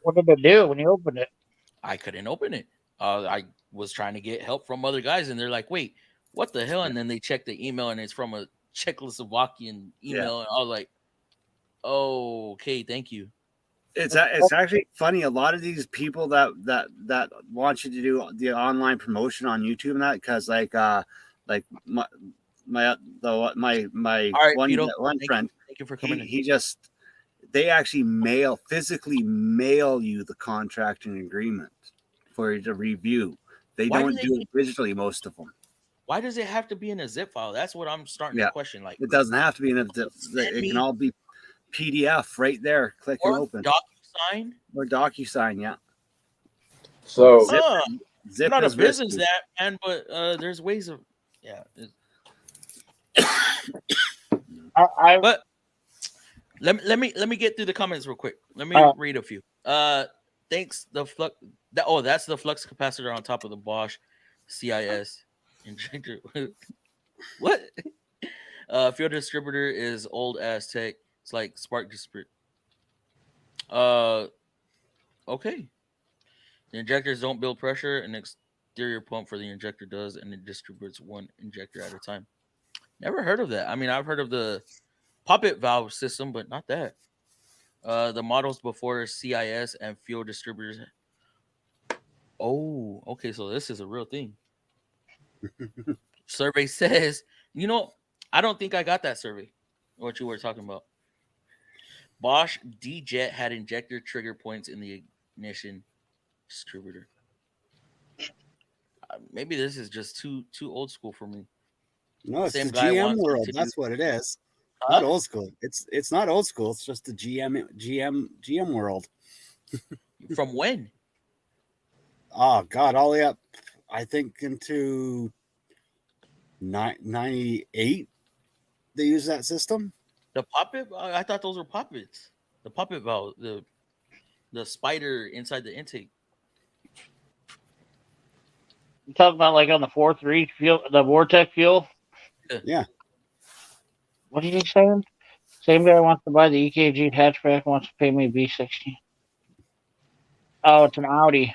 What did it do when you opened it? I couldn't open it. I was trying to get help from other guys, and they're like, "Wait, what the hell?" And then they check the email, and it's from a Czechoslovakian email, and I was like, "Oh, okay, thank you." It's actually funny. A lot of these people that want you to do the online promotion on YouTube and that, because like my All right, one Pito, friend, thank you for coming in. he just, they actually physically mail you the contract and agreement for you to review. They Why do don't they do it digitally, most of them. Why does it have to be in a zip file? That's what I'm starting to question. Like, It doesn't have to be in a send it me can all be PDF right there. Click and or open. DocuSign. Or DocuSign, yeah. So Zip, I'm Zip not a is business risky. that man, but there's ways of But let me get through the comments real quick. Let me read a few. Thanks the flux. That's the flux capacitor on top of the Bosch CIS injector. What? Field distributor is old ass tech. It's like spark distributor. Okay. The injectors don't build pressure. An exterior pump for the injector does, and it distributes one injector at a time. Never heard of that. I mean, I've heard of the poppet valve system, but not that. The models before CIS and fuel distributors. Oh, okay. So this is a real thing. Survey says, I don't think I got that survey. What you were talking about. Bosch D-Jet had injector trigger points in the ignition distributor. Maybe this is just too old school for me. No, it's Same the guy GM wants world. to That's what it is. Huh? Not old school. It's not old school. It's just the GM world. From when? Oh God, all the way up, I think into 98. They use that system. The poppet? I thought those were poppets. The poppet valve, the spider inside the intake. You talking about like on the 4.3 fuel, the Vortec fuel? Yeah. What did he saying? Same guy wants to buy the EKG hatchback, wants to pay me B60. Oh, it's an Audi.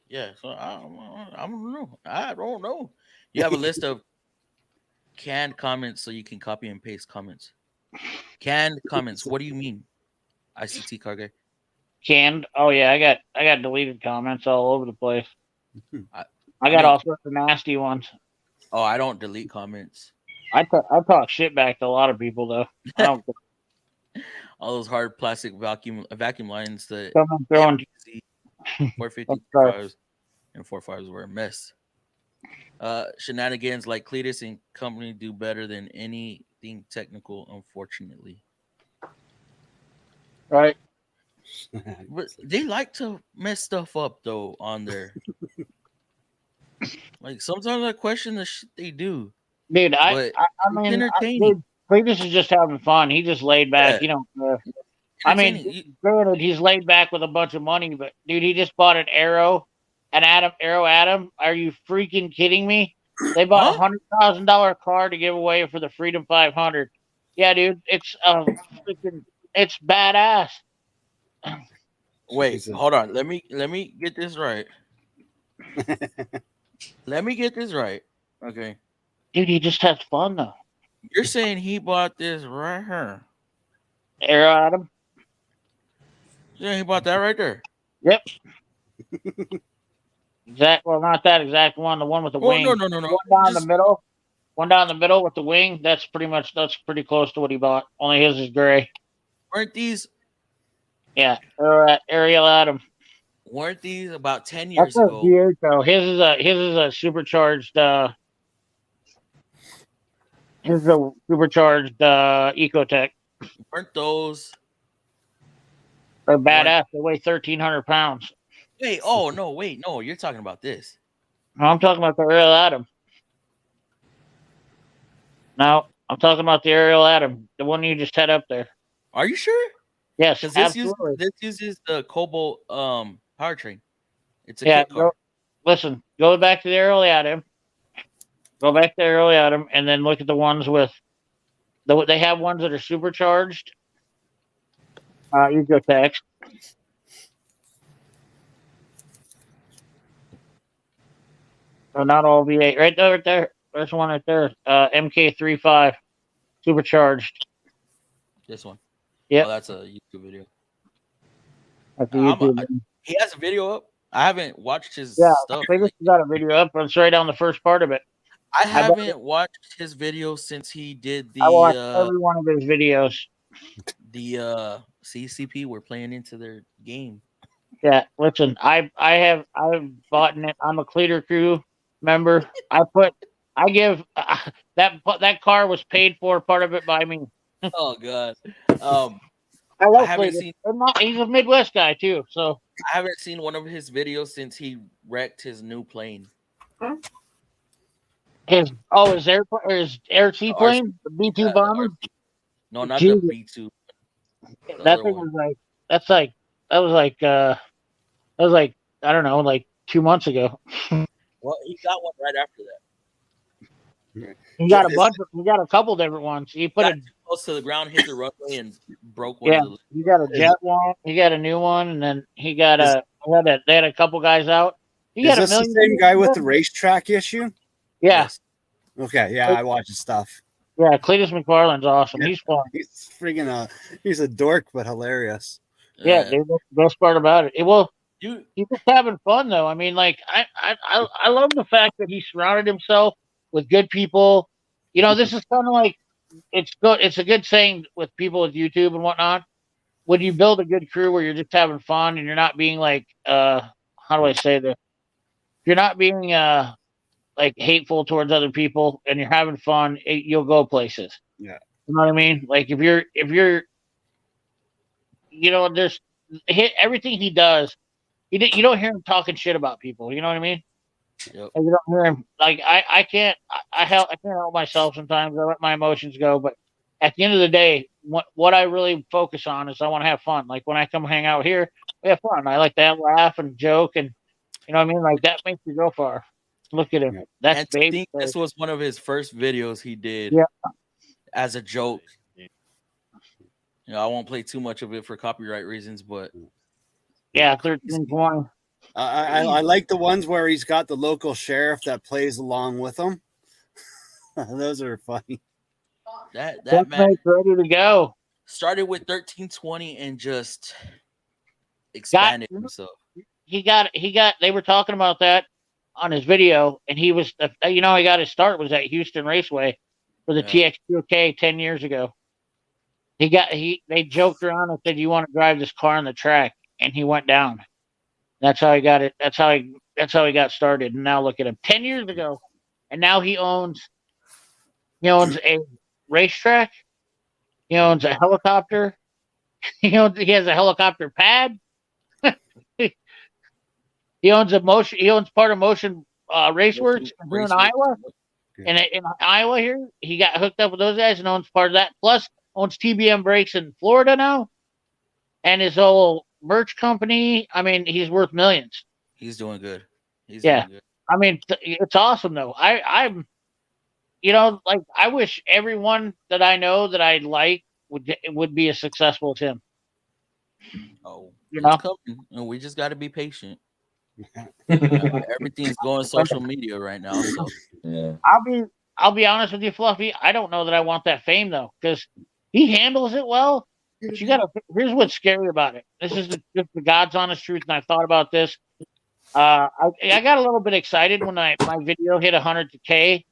Yeah, so I don't know. I don't know. You have a list of canned comments so you can copy and paste comments. Canned comments. What do you mean? ICT car guy. Canned? Oh yeah, I got deleted comments all over the place. I got mean- all sorts of nasty ones. Oh, I don't delete comments. I talk shit back to a lot of people though. I don't All those hard plastic vacuum lines that someone throwing 450s and 45s were a mess. Shenanigans like Cletus and company do better than anything technical, unfortunately. right. But they like to mess stuff up though on there. Like sometimes I question the shit they do. Dude, I But mean, entertaining. Cletus is just having fun. He just laid back. Yeah. He don't care. I mean, Entertaining. granted, he's laid back with a bunch of money, but dude, he just bought an Arrow. Adam, are you freaking kidding me? They bought Huh? $100,000 car to give away for the Freedom 500. Yeah, dude, it's it's badass. Wait, hold on. Let me get this right. Let me get this right. Okay. Dude, he just has fun though. You're saying he bought this right here. Arrow Adam? Yeah, he bought that right there. Yep. Well, not that exact one. The one with the wing. No. One down the middle. One down the middle with the wing. That's pretty close to what he bought. Only his is gray. Weren't these Ariel Adam. Weren't these about 10 years That's ago? a though. His is a supercharged his is a supercharged Ecotech. Weren't those? They're badass. They weigh 1,300 pounds. Wait, no, you're talking about this. I'm talking about the Ariel Adam. No, I'm talking about the Ariel Adam, the one you just had up there. Are you sure? Yes, Because absolutely. this uses the Cobalt powertrain. It's a Yeah, kit car. listen, go back to the early Adam. Go back to the early Adam, and then look at the ones with they have ones that are supercharged. Ecotech. So not all V8. Right there, right there. There's one right there. MK35 supercharged. This one. Yep, Oh, that's a YouTube video. that's the YouTube. He has a video up. I haven't watched his Yeah, stuff. I just got a video up. It's right on the first part of it. I haven't watched his video since he did I watched every one of his videos. The CCP were playing into their game. Yeah, listen, I've bought it. I'm a Cleater Crew member. I give that car was paid for, part of it by me. Oh god. I love haven't Cleater. seen. He's a Midwest guy too, so I haven't seen one of his videos since he wrecked his new plane. his air seaplane, the B-2 bomber. No, not Jesus. the B2. That thing was like that was like I don't know, like 2 months ago. Well, he got one right after that. He got a bunch. He got a couple different ones. He put got a too close to the ground, hit the runway, and broke one. yeah. Of the He got a jet one. He got a new one, and then he got they had a couple guys out. He Is got this the same guy with the racetrack issue? Yeah. Yes. Okay. Yeah, I watch his stuff. Yeah, Cletus McFarland's awesome. Yeah. He's fun. He's freaking he's a dork, but hilarious. Yeah, dude, that's the best part about it. He's just having fun though. I mean, like I love the fact that he surrounded himself with good people. You know, this is kind of like it's good. It's a good saying with people with YouTube and whatnot. When you build a good crew where you're just having fun and you're not being like how do I say this? You're not being like hateful towards other people and you're having fun, you'll go places. Yeah. You know what I mean? Like if you're there's everything he does, you don't hear him talking shit about people. You know what I mean? Yep. Like, you don't hear him like I can't help myself sometimes. I let my emotions go, but at the end of the day, what I really focus on is I want to have fun. Like when I come hang out here, we have fun. I like to laugh and joke, and you know what I mean. Like that makes you go far. Look at him. That's and baby. I think this was one of his first videos he did as a joke. You know, I won't play too much of it for copyright reasons, but yeah, 1320. I like the ones where he's got the local sheriff that plays along with him. Those are funny. That man ready to go. Started with 1320 and just expanded himself. He got. They were talking about that on his video, and he was, he got his start was at Houston Raceway for the TX2K 10 years ago. They joked around and said, "You want to drive this car on the track?" And he went down. That's how he got it. That's how he got started. And now look at him, 10 years ago, and now he owns a racetrack. He owns a helicopter. He has a helicopter pad. He owns part of Motion Raceworks here in Iowa. And in Iowa here, he got hooked up with those guys and owns part of that. Plus, owns TBM Brakes in Florida now, and his whole merch company. I mean, he's worth millions. He's doing good. Doing good. I mean, it's awesome though. I'm, like I wish everyone that I know that I like would be as successful as him. Oh, coming, and we just got to be patient. Everything's going social media right now. So. Yeah. I'll be honest with you, Fluffy. I don't know that I want that fame though, because he handles it well. But here's what's scary about it. This is just the God's honest truth, and I've thought about this. I got a little bit excited when my video hit 100K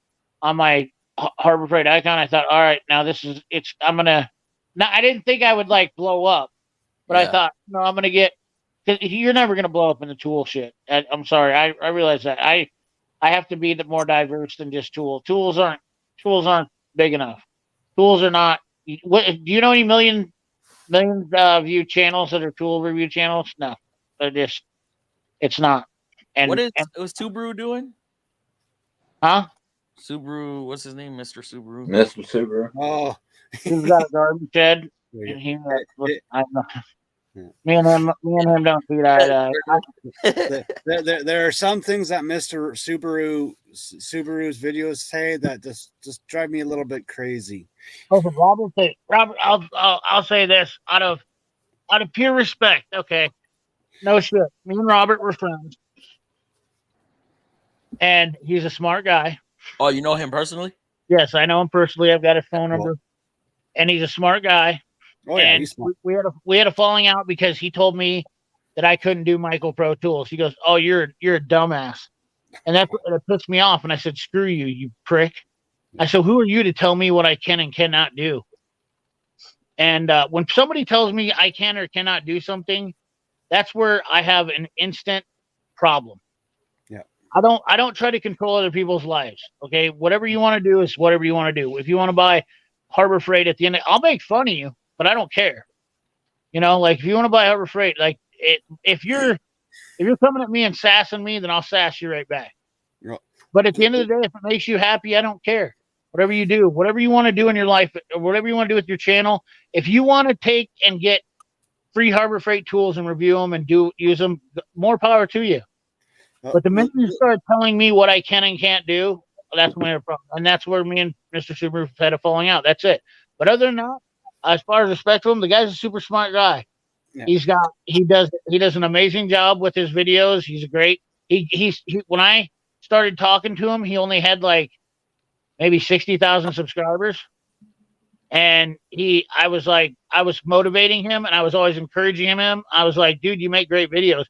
on my Harbor Freight icon. I thought, all right, now I'm gonna. Now I didn't think I would like blow up, but I thought, no, I'm gonna get. Because you're never gonna blow up in the tool shit. I'm sorry. I realize that. I have to be more diverse than just tool. Tools aren't big enough. Tools are not. What do you know? Any million view channels that are tool review channels? No, they're just. It's not. And what was Subaru doing? Huh? Subaru. What's his name? Mr. Subaru. Mr. Subaru. Oh, he's got a garden shed. And he, It- I, Yeah. me and him don't see eye to eye. there are some things that Mr. Subaru's videos say that just drive me a little bit crazy. Listen, Robert, I'll say this out of pure respect. Okay, no shit. Me and Robert were friends, and he's a smart guy. Oh, you know him personally? Yes, I know him personally. I've got his phone Cool. number, and he's a smart guy. Oh yeah, And he's smart. we had a falling out because he told me that I couldn't do Micro Pro Tools. He goes, "Oh, you're a dumbass," and that pissed me off. And I said, "Screw you, you prick." I said, "Who are you to tell me what I can and cannot do?" And when somebody tells me I can or cannot do something, that's where I have an instant problem. Yeah. I don't try to control other people's lives. Okay, whatever you want to do is whatever you want to do. If you want to buy Harbor Freight at the end, I'll make fun of you, but I don't care. You know, like if you want to buy Harbor Freight, like if you're coming at me and sassing me, then I'll sass you right back. Yeah. But at the end of the day, if it makes you happy, I don't care. Whatever you do, whatever you want to do in your life, or whatever you want to do with your channel, if you want to take and get free Harbor Freight tools and review them and use them, more power to you. But the minute you start telling me what I can and can't do, that's when I have a problem. And that's where me and Mr. Subaru had a falling out. That's it. But other than that, as far as respect to him, the guy's a super smart guy. Yeah. He does an amazing job with his videos. He's great. He when I started talking to him, he only had like maybe 60,000 subscribers. And I was motivating him, and I was always encouraging him. I was like, dude, you make great videos.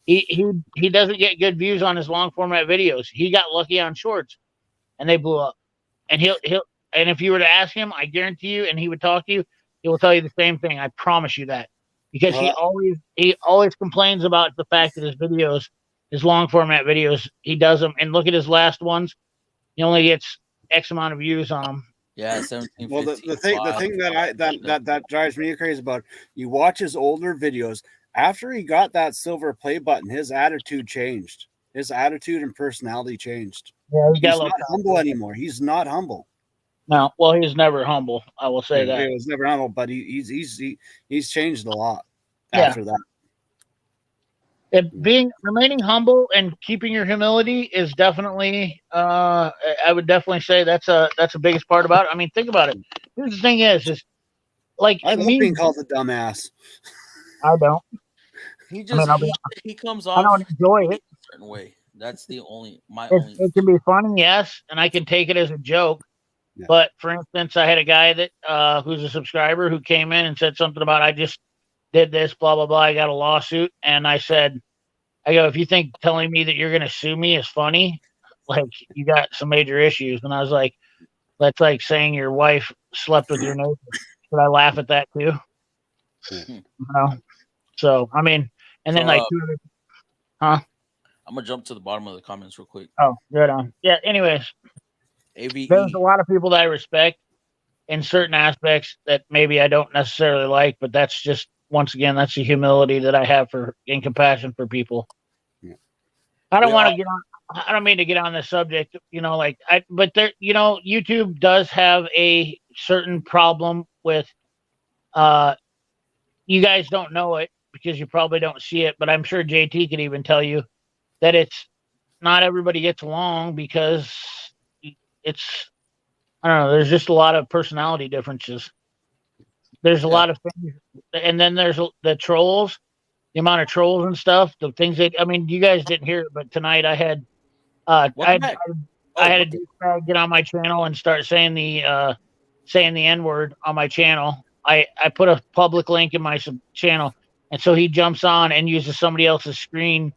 He doesn't get good views on his long format videos. He got lucky on shorts, and they blew up. And and if you were to ask him, I guarantee you, and he would talk to you, he will tell you the same thing. I promise you that, because he always complains about the fact that his long format videos, he does them, and look at his last ones, he only gets X amount of views on them. Yeah, 17. Well, the thing that drives me crazy about, you watch his older videos. After he got that silver play button, his attitude changed. His attitude and personality changed. Yeah, He's not humble anymore. He's not humble. No, well, he's never humble. I will say that. He was never humble, but he's changed a lot after that. Remaining humble and keeping your humility is definitely, I would definitely say that's the biggest part about it. I mean, think about it. Here's the thing is like I love being called a dumbass. I don't. He just he comes off. I don't enjoy it a certain way. That's the only It can be funny, yes, and I can take it as a joke. Yeah. But for instance, I had a guy that who's a subscriber who came in and said something about, I just did this, blah blah blah. I got a lawsuit, and I go, if you think telling me that you're going to sue me is funny, like you got some major issues. And I was like, that's like saying your wife slept with your neighbor. Should I laugh at that too? You know? So I mean, and then I'm gonna jump to the bottom of the comments real quick. Oh, good on. Yeah. Anyways, there's a lot of people that I respect in certain aspects that maybe I don't necessarily like, but that's just, once again, that's the humility that I have and compassion for people. Yeah. I don't want to get on. I don't mean to get on this subject, but there, YouTube does have a certain problem with, you guys don't know it because you probably don't see it, but I'm sure JT could even tell you that it's not everybody gets along because it's, I don't know, there's just a lot of personality differences. There's a lot of things, and then there's the trolls, the amount of trolls and stuff, the things that, I mean, you guys didn't hear it, but tonight I had, I had a douchebag get on my channel and start saying the N-word on my channel. I put a public link in my channel, and so he jumps on and uses somebody else's screen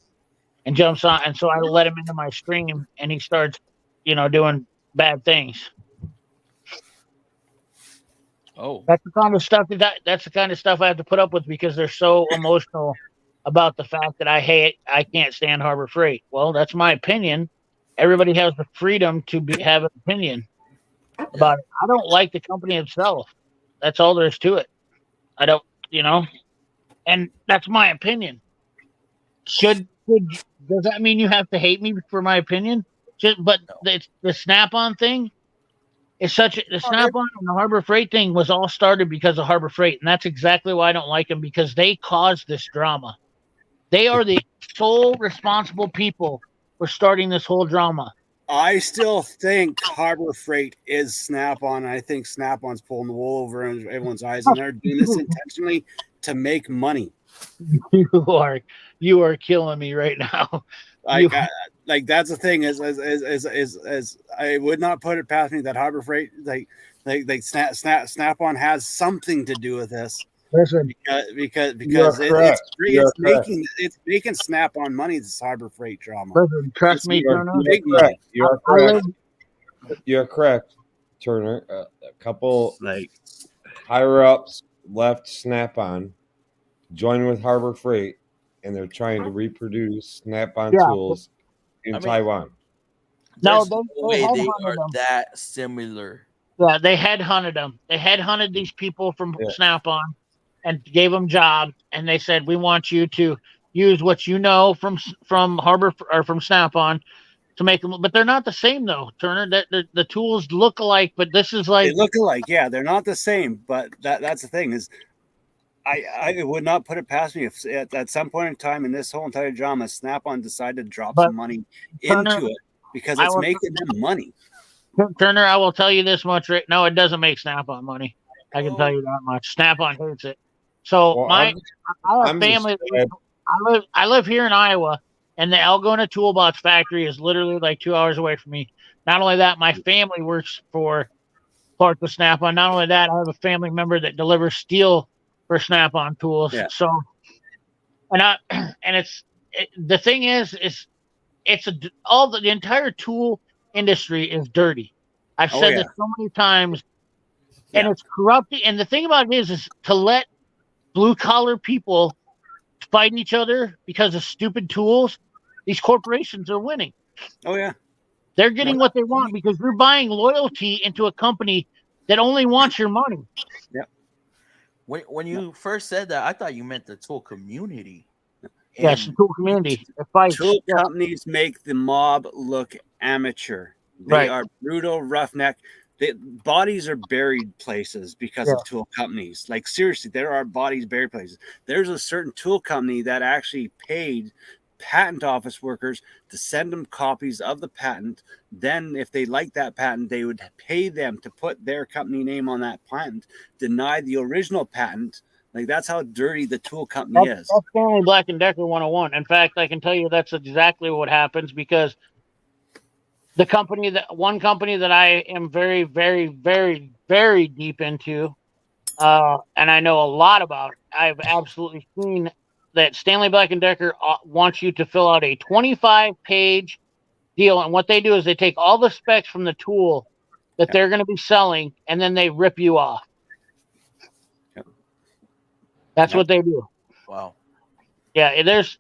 and jumps on, and so I let him into my stream, and he starts, doing bad things. Oh, that's the kind of stuff that's the kind of stuff I have to put up with because they're so emotional about the fact that I can't stand Harbor Freight. Well, that's my opinion. Everybody has the freedom to have an opinion about it. I don't like the company itself. That's all there is to it. I don't, and that's my opinion. Does that mean you have to hate me for my opinion? But it's the Snap-on thing It's such the Snap-on and the Harbor Freight thing was all started because of Harbor Freight, and that's exactly why I don't like them, because they caused this drama. They are the sole responsible people for starting this whole drama. I still think Harbor Freight is Snap-on. I think Snap-on's pulling the wool over everyone's eyes, and they're doing this intentionally to make money. You are killing me right now. Like that's the thing is I would not put it past me that Harbor Freight like Snap-on has something to do with this. Listen, because it's making Snap-on money. This Harbor Freight drama. Listen, trust me, Turner. Big money. You're correct. You're correct, Turner. A couple higher ups left Snap-on, joined with Harbor Freight, and they're trying to reproduce Snap-on tools in Taiwan. No, There's no way they are that similar. Yeah, they headhunted them. They headhunted these people from Snap-on and gave them jobs, and they said, "We want you to use what you know from Harbor or from Snap-on to make them." But they're not the same, though, Turner. That the tools look alike, but this is like they look alike. Yeah, they're not the same, but that's the thing is. I would not put it past me if at some point in time in this whole entire drama, Snap-on decided to drop some money into it because it's making them money. Turner, I will tell you this much right no, it doesn't make Snap-on money. I can tell you that much. Snap-on hates it. So I have family. I live here in Iowa, and the Algona Toolbox factory is literally like 2 hours away from me. Not only that, my family works for parts of Snap-on. Not only that, I have a family member that delivers steel for Snap-on tools. Yeah. So, and the thing is the entire tool industry is dirty. I've said this so many times, and it's corrupting. And the thing about it is to let blue collar people fight each other because of stupid tools. These corporations are winning. Oh yeah, they're getting what they want because you're buying loyalty into a company that only wants your money. Yeah. When you first said that, I thought you meant the tool community. Yes, the tool community. Tool companies make the mob look amateur. They are brutal, roughneck. Bodies are buried places because of tool companies. Like seriously, there are bodies buried places. There's a certain tool company that actually paid patent office workers to send them copies of the patent. Then if they like that patent, they would pay them to put their company name on that patent, deny the original patent. Like that's how dirty the tool company is. That's Stanley Black & Decker 101. In fact, I can tell you that's exactly what happens because one company that I am very, very, very, very deep into, and I know a lot about, I've absolutely seen that Stanley Black & Decker wants you to fill out a 25-page deal. And what they do is they take all the specs from the tool that they're going to be selling, and then they rip you off. That's what they do. Wow. Yeah, there's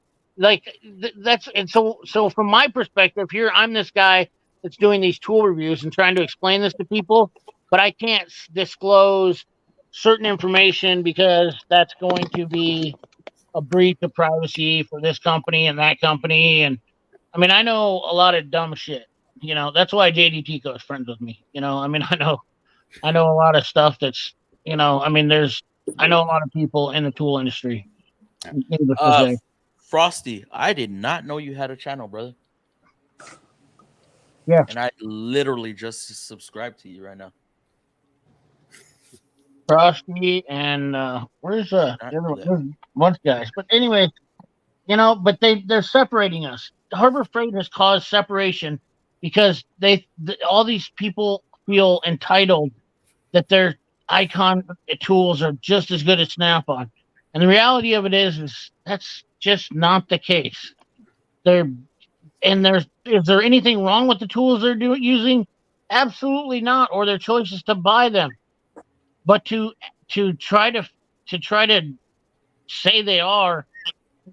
so from my perspective here, I'm this guy that's doing these tool reviews and trying to explain this to people, but I can't disclose certain information because that's going to be a breach of privacy for this company and that company. And I mean, I know a lot of dumb shit, that's why JD Tico is friends with me. I mean, I know a lot of stuff that's, I know a lot of people in the tool industry. Frosty, I did not know you had a channel, brother. Yeah. And I literally just subscribed to you right now. Frosty and where's the other one? There's a bunch of guys. But anyway, but they're separating us. Harbor Freight has caused separation because all these people feel entitled that their Icon tools are just as good as Snap-on. And the reality of it is that's just not the case. Is there anything wrong with the tools they're using? Absolutely not, or their choices to buy them. But to try to say they are,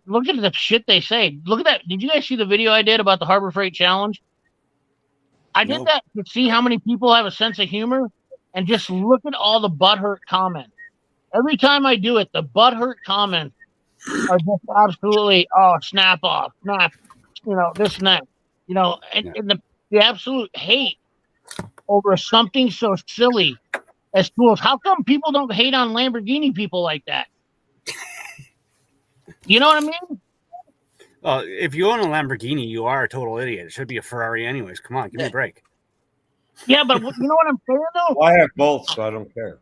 look at the shit they say. Look at that. Did you guys see the video I did about the Harbor Freight Challenge? I did that to see how many people have a sense of humor, and just look at all the butthurt comments. Every time I do it, the butthurt comments are just absolutely, snap off, snap, this and that, and the absolute hate over something so silly as tools. How come people don't hate on Lamborghini people like that? You know what I mean? If you own a Lamborghini, you are a total idiot. It should be a Ferrari, anyways. Come on, give me a break. Yeah, but you know what I'm saying though? Well, I have both, so I don't care.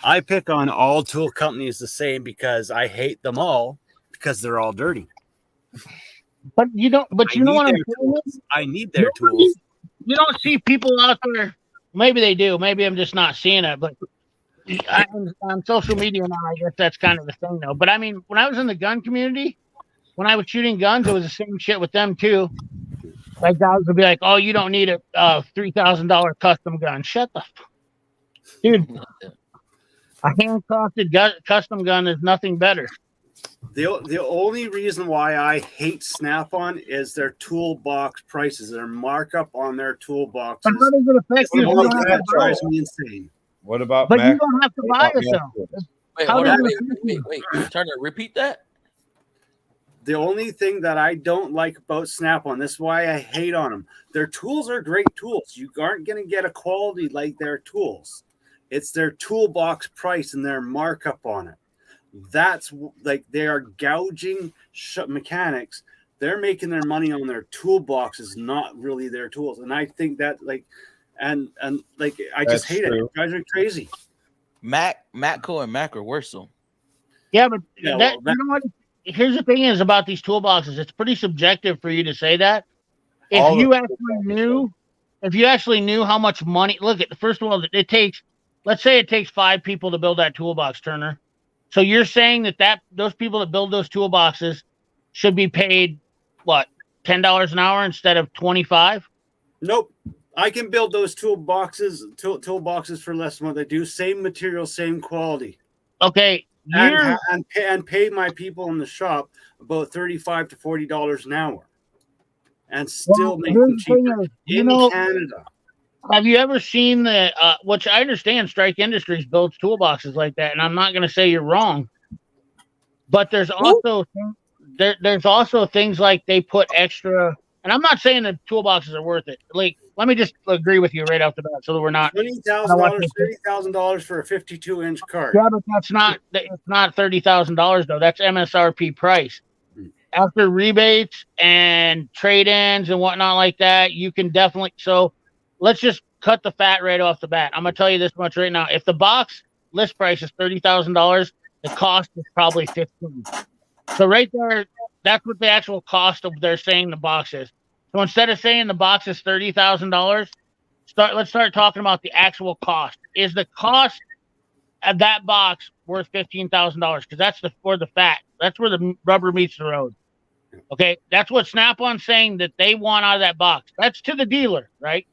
I pick on all tool companies the same because I hate them all because they're all dirty. But you don't. But you know what I'm saying? I need their tools. You don't see people out there. Maybe they do. Maybe I'm just not seeing it. But on social media now, I guess that's kind of the thing, though. But I mean, when I was in the gun community, when I was shooting guns, it was the same shit with them too. Like guys would be like, "Oh, you don't need a $3,000 custom gun." Shut the, dude. A handcrafted custom gun is nothing better. The only reason why I hate Snap-on is their toolbox prices, their markup on their toolboxes. But how does it affect you? That drives me insane. What about? But Mac? you don't have to buy it though. Wait. Turner, repeat that. The only thing that I don't like about Snap-on, this is why I hate on them. Their tools are great tools. You aren't going to get a quality like their tools. It's their toolbox price and their markup on it. That's like they are gouging mechanics. They're making their money on their toolboxes, not really their tools. And I think that and I just hate it. You guys are crazy. Matco and Mac are worse though. Yeah, but you know what? Here's the thing is about these toolboxes. It's pretty subjective for you to say that. If you actually knew how much money, look at first of all, it takes. Let's say it takes 5 people to build that toolbox, Turner. So you're saying that those people that build those toolboxes should be paid what, $10 an hour instead of 25? Nope. I can build those toolboxes for less than what they do. Same material, same quality. Okay. And pay my people in the shop about $35 to $40 an hour, and still make them cheaper in Canada. Have you ever seen which I understand Strike Industries builds toolboxes like that, and I'm not going to say you're wrong, but there's also things like they put extra, and I'm not saying that toolboxes are worth it. Like, let me just agree with you right off the bat, so that we're not $30,000 for a 52-inch cart. Yeah, but it's not $30,000 though. That's MSRP price. After rebates and trade-ins and whatnot like that, you can definitely. So let's just cut the fat right off the bat. I'm gonna tell you this much right now: if the box list price is $30,000, the cost is probably $15,000. So right there, that's what the actual cost of they're saying the box is. So instead of saying the box is $30,000, let's start talking about the actual cost. Is the cost of that box worth $15,000? Because that's where the fat. That's where the rubber meets the road. Okay, that's what Snap-on's saying that they want out of that box. That's to the dealer, right?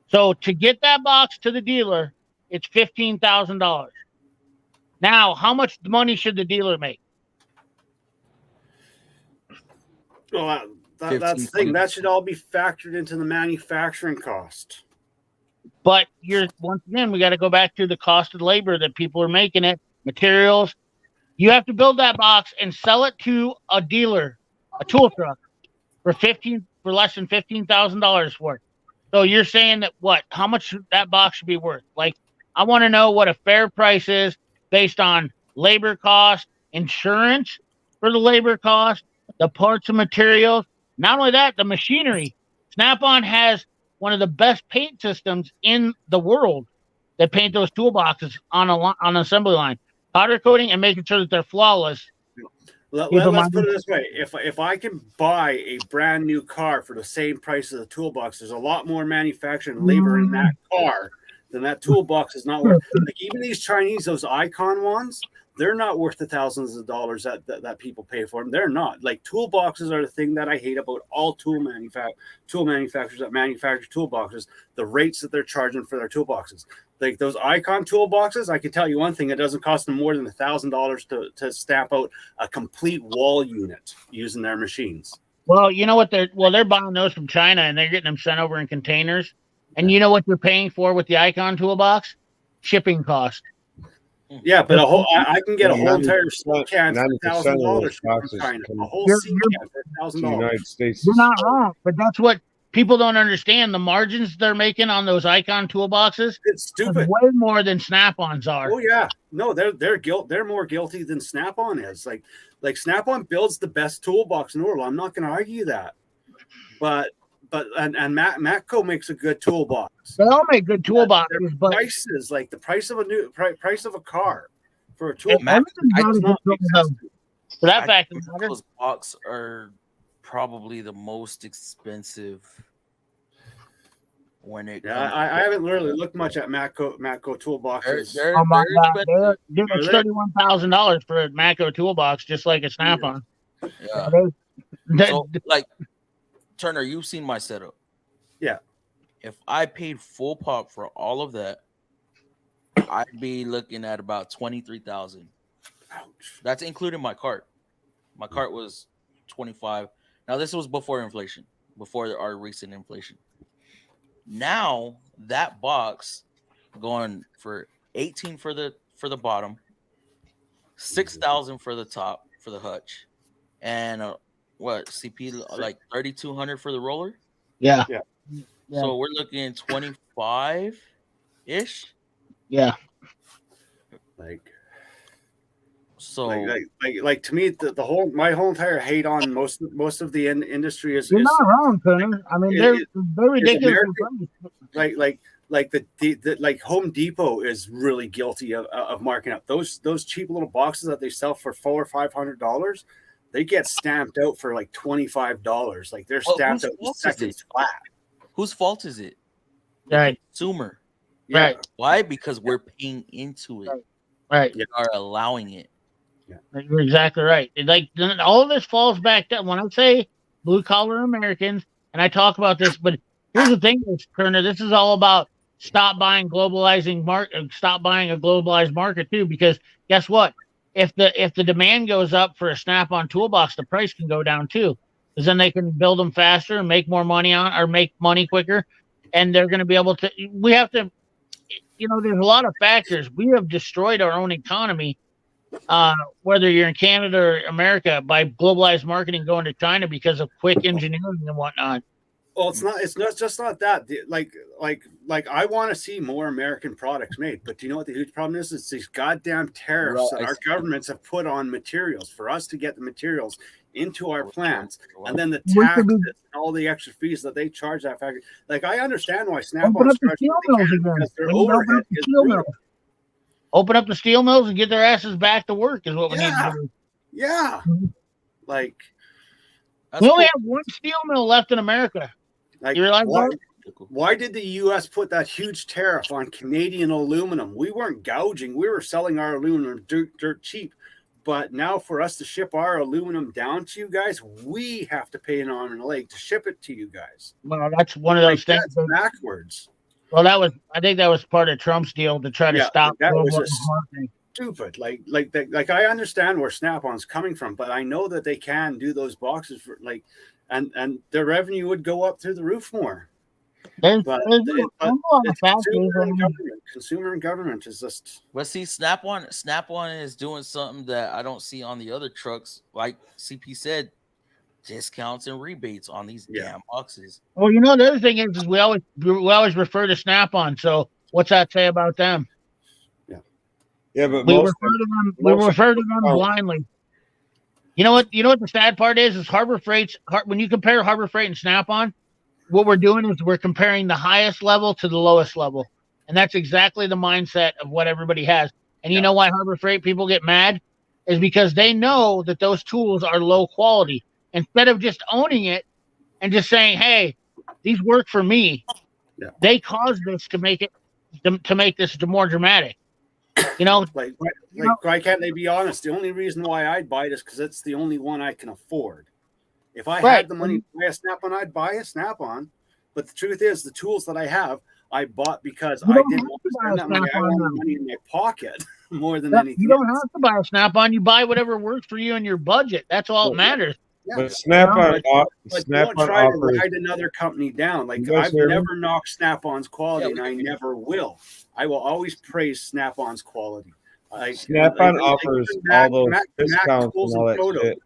So to get that box to the dealer, it's $15,000. Now, how much money should the dealer make? Well, that's the thing. That should all be factored into the manufacturing cost. But once again, we got to go back to the cost of labor that people are making it, materials. You have to build that box and sell it to a dealer, a tool truck, for less than $15,000 for it. So you're saying that how much that box should be worth? Like, I want to know what a fair price is based on labor cost, insurance for the labor cost, the parts and materials. Not only that, the machinery. Snap-on has one of the best paint systems in the world that paint those toolboxes on an assembly line. Powder coating and making sure that they're flawless. Let's put it this way. If I can buy a brand new car for the same price as a toolbox, there's a lot more manufacturing labor in that car than that toolbox is not worth. Like even these Chinese, those Icon ones, they're not worth the thousands of dollars that people pay for them. They're not. Like toolboxes are the thing that I hate about all tool manufacturers that manufacture toolboxes, the rates that they're charging for their toolboxes. Like those Icon toolboxes, I can tell you one thing: it doesn't cost them more than $1,000 to stamp out a complete wall unit using their machines. Well, you know what they're buying those from China and they're getting them sent over in containers. And you know what they're paying for with the Icon toolbox? Shipping cost. Yeah, but I can get a whole entire seat can for $1,000 from China. A whole seat can for $1,000. United States. You're not wrong, but that's what people don't understand the margins they're making on those Icon toolboxes. It's stupid. Way more than Snap-ons are. Oh yeah, no, they're more guilty than Snap-on is. Like Snap-on builds the best toolbox in the world. I'm not going to argue that, but Matco makes a good toolbox. They all make good toolboxes, but prices, like the price of a new price of a car for a toolbox. For that fact, those box are probably the most expensive. When it I haven't really looked much at Matco toolboxes. Oh my God, dude, it's $31,000 for a Matco toolbox, just like a Snap-on. Yeah. So, like, Turner, you've seen my setup. Yeah. If I paid full pop for all of that, I'd be looking at about $23,000. That's including my cart. My cart was $25,000. Now this was before inflation, before our recent inflation. Now that box going for $18,000 for the bottom, $6,000 for the top for the hutch, and what CP like $3,200 for the roller. Yeah. So we're looking 25 ish. Yeah. So like to me, my whole entire hate on most of the industry is. You're not wrong, Turner. I mean, they're ridiculous. Like the Home Depot is really guilty of marking up those cheap little boxes that they sell for $400 or $500. They get stamped out for like $25. Like they're stamped out in seconds flat. Whose fault is it? Right. The consumer. Yeah. Right. Why? Because we're paying into it. Right. We are allowing it. Yeah. You're exactly right. Like all of this falls back down. When I say blue collar Americans, and I talk about this, but here's the thing, Turner. This is all about stop buying a globalized market too. Because guess what? If the demand goes up for a Snap-on toolbox, the price can go down too. Because then they can build them faster and make more money make money quicker, and they're going to be able to. We have to. There's a lot of factors. We have destroyed our own economy. Whether you're in Canada or America, by globalized marketing going to China because of quick engineering and whatnot. Well, it's not just not that. Like I want to see more American products made, but do you know what the huge problem is? It's these goddamn tariffs that our governments have put on materials for us to get the materials into our plants, and then the taxes and all the extra fees that they charge that factory. Like I understand why Snap-on starts because their overhead is brutal. Open up the steel mills and get their asses back to work is what we need to do. Yeah. Like we only have one steel mill left in America. Like, you realize why did the U.S. put that huge tariff on Canadian aluminum? We weren't gouging. We were selling our aluminum dirt cheap. But now for us to ship our aluminum down to you guys, we have to pay an arm and a leg to ship it to you guys. Well, that's one of those things. That's backwards. Well, I think that was part of Trump's deal to try to stop that. Was stupid. Like I understand where Snap-on's coming from, but I know that they can do those boxes for and their revenue would go up through the roof more. But consumer and government is just. But see, Snap-on is doing something that I don't see on the other trucks. Like CP said, discounts and rebates on these damn boxes. Well, the other thing is we always refer to Snap-on. So what's that say about them? Yeah, but we refer to them blindly. You know what the sad part is Harbor Freight's when you compare Harbor Freight and Snap-on, what we're doing is we're comparing the highest level to the lowest level. And that's exactly the mindset of what everybody has. And you know why Harbor Freight people get mad? Is because they know that those tools are low quality. Instead of just owning it and just saying, hey, these work for me, they caused this to make this more dramatic. Why can't they be honest? The only reason why I'd buy it is because it's the only one I can afford. If I had the money to buy a Snap-on, I'd buy a Snap-on. But the truth is, the tools that I have, I bought because I didn't want to spend that money. I wanted money in my pocket more than anything. You don't have to buy a Snap-on. You buy whatever works for you and your budget. That's all that matters. Yeah. But Snap-on don't try to ride another company down. Like I've never knocked Snap-on's quality, and I never will. I will always praise Snap-on's quality. Snap-on offers all those discounts and all that shit.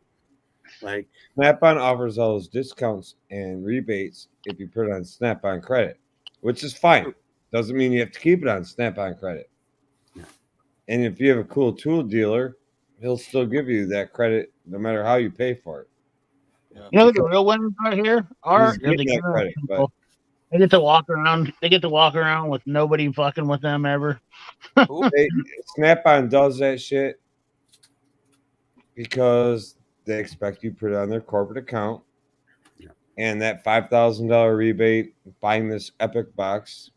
Like Snap-on offers all those discounts and rebates if you put it on Snap-on credit, which is fine. Doesn't mean you have to keep it on Snap-on credit. Yeah. And if you have a cool tool dealer, he'll still give you that credit no matter how you pay for it. You know who the real winners right here are? He's They're the getting that gear credit, people. They get to walk around. They get to walk around with nobody fucking with them ever. Snap-on does that shit because they expect you to put it on their corporate account. Yeah. And that $5,000 rebate buying this Epic box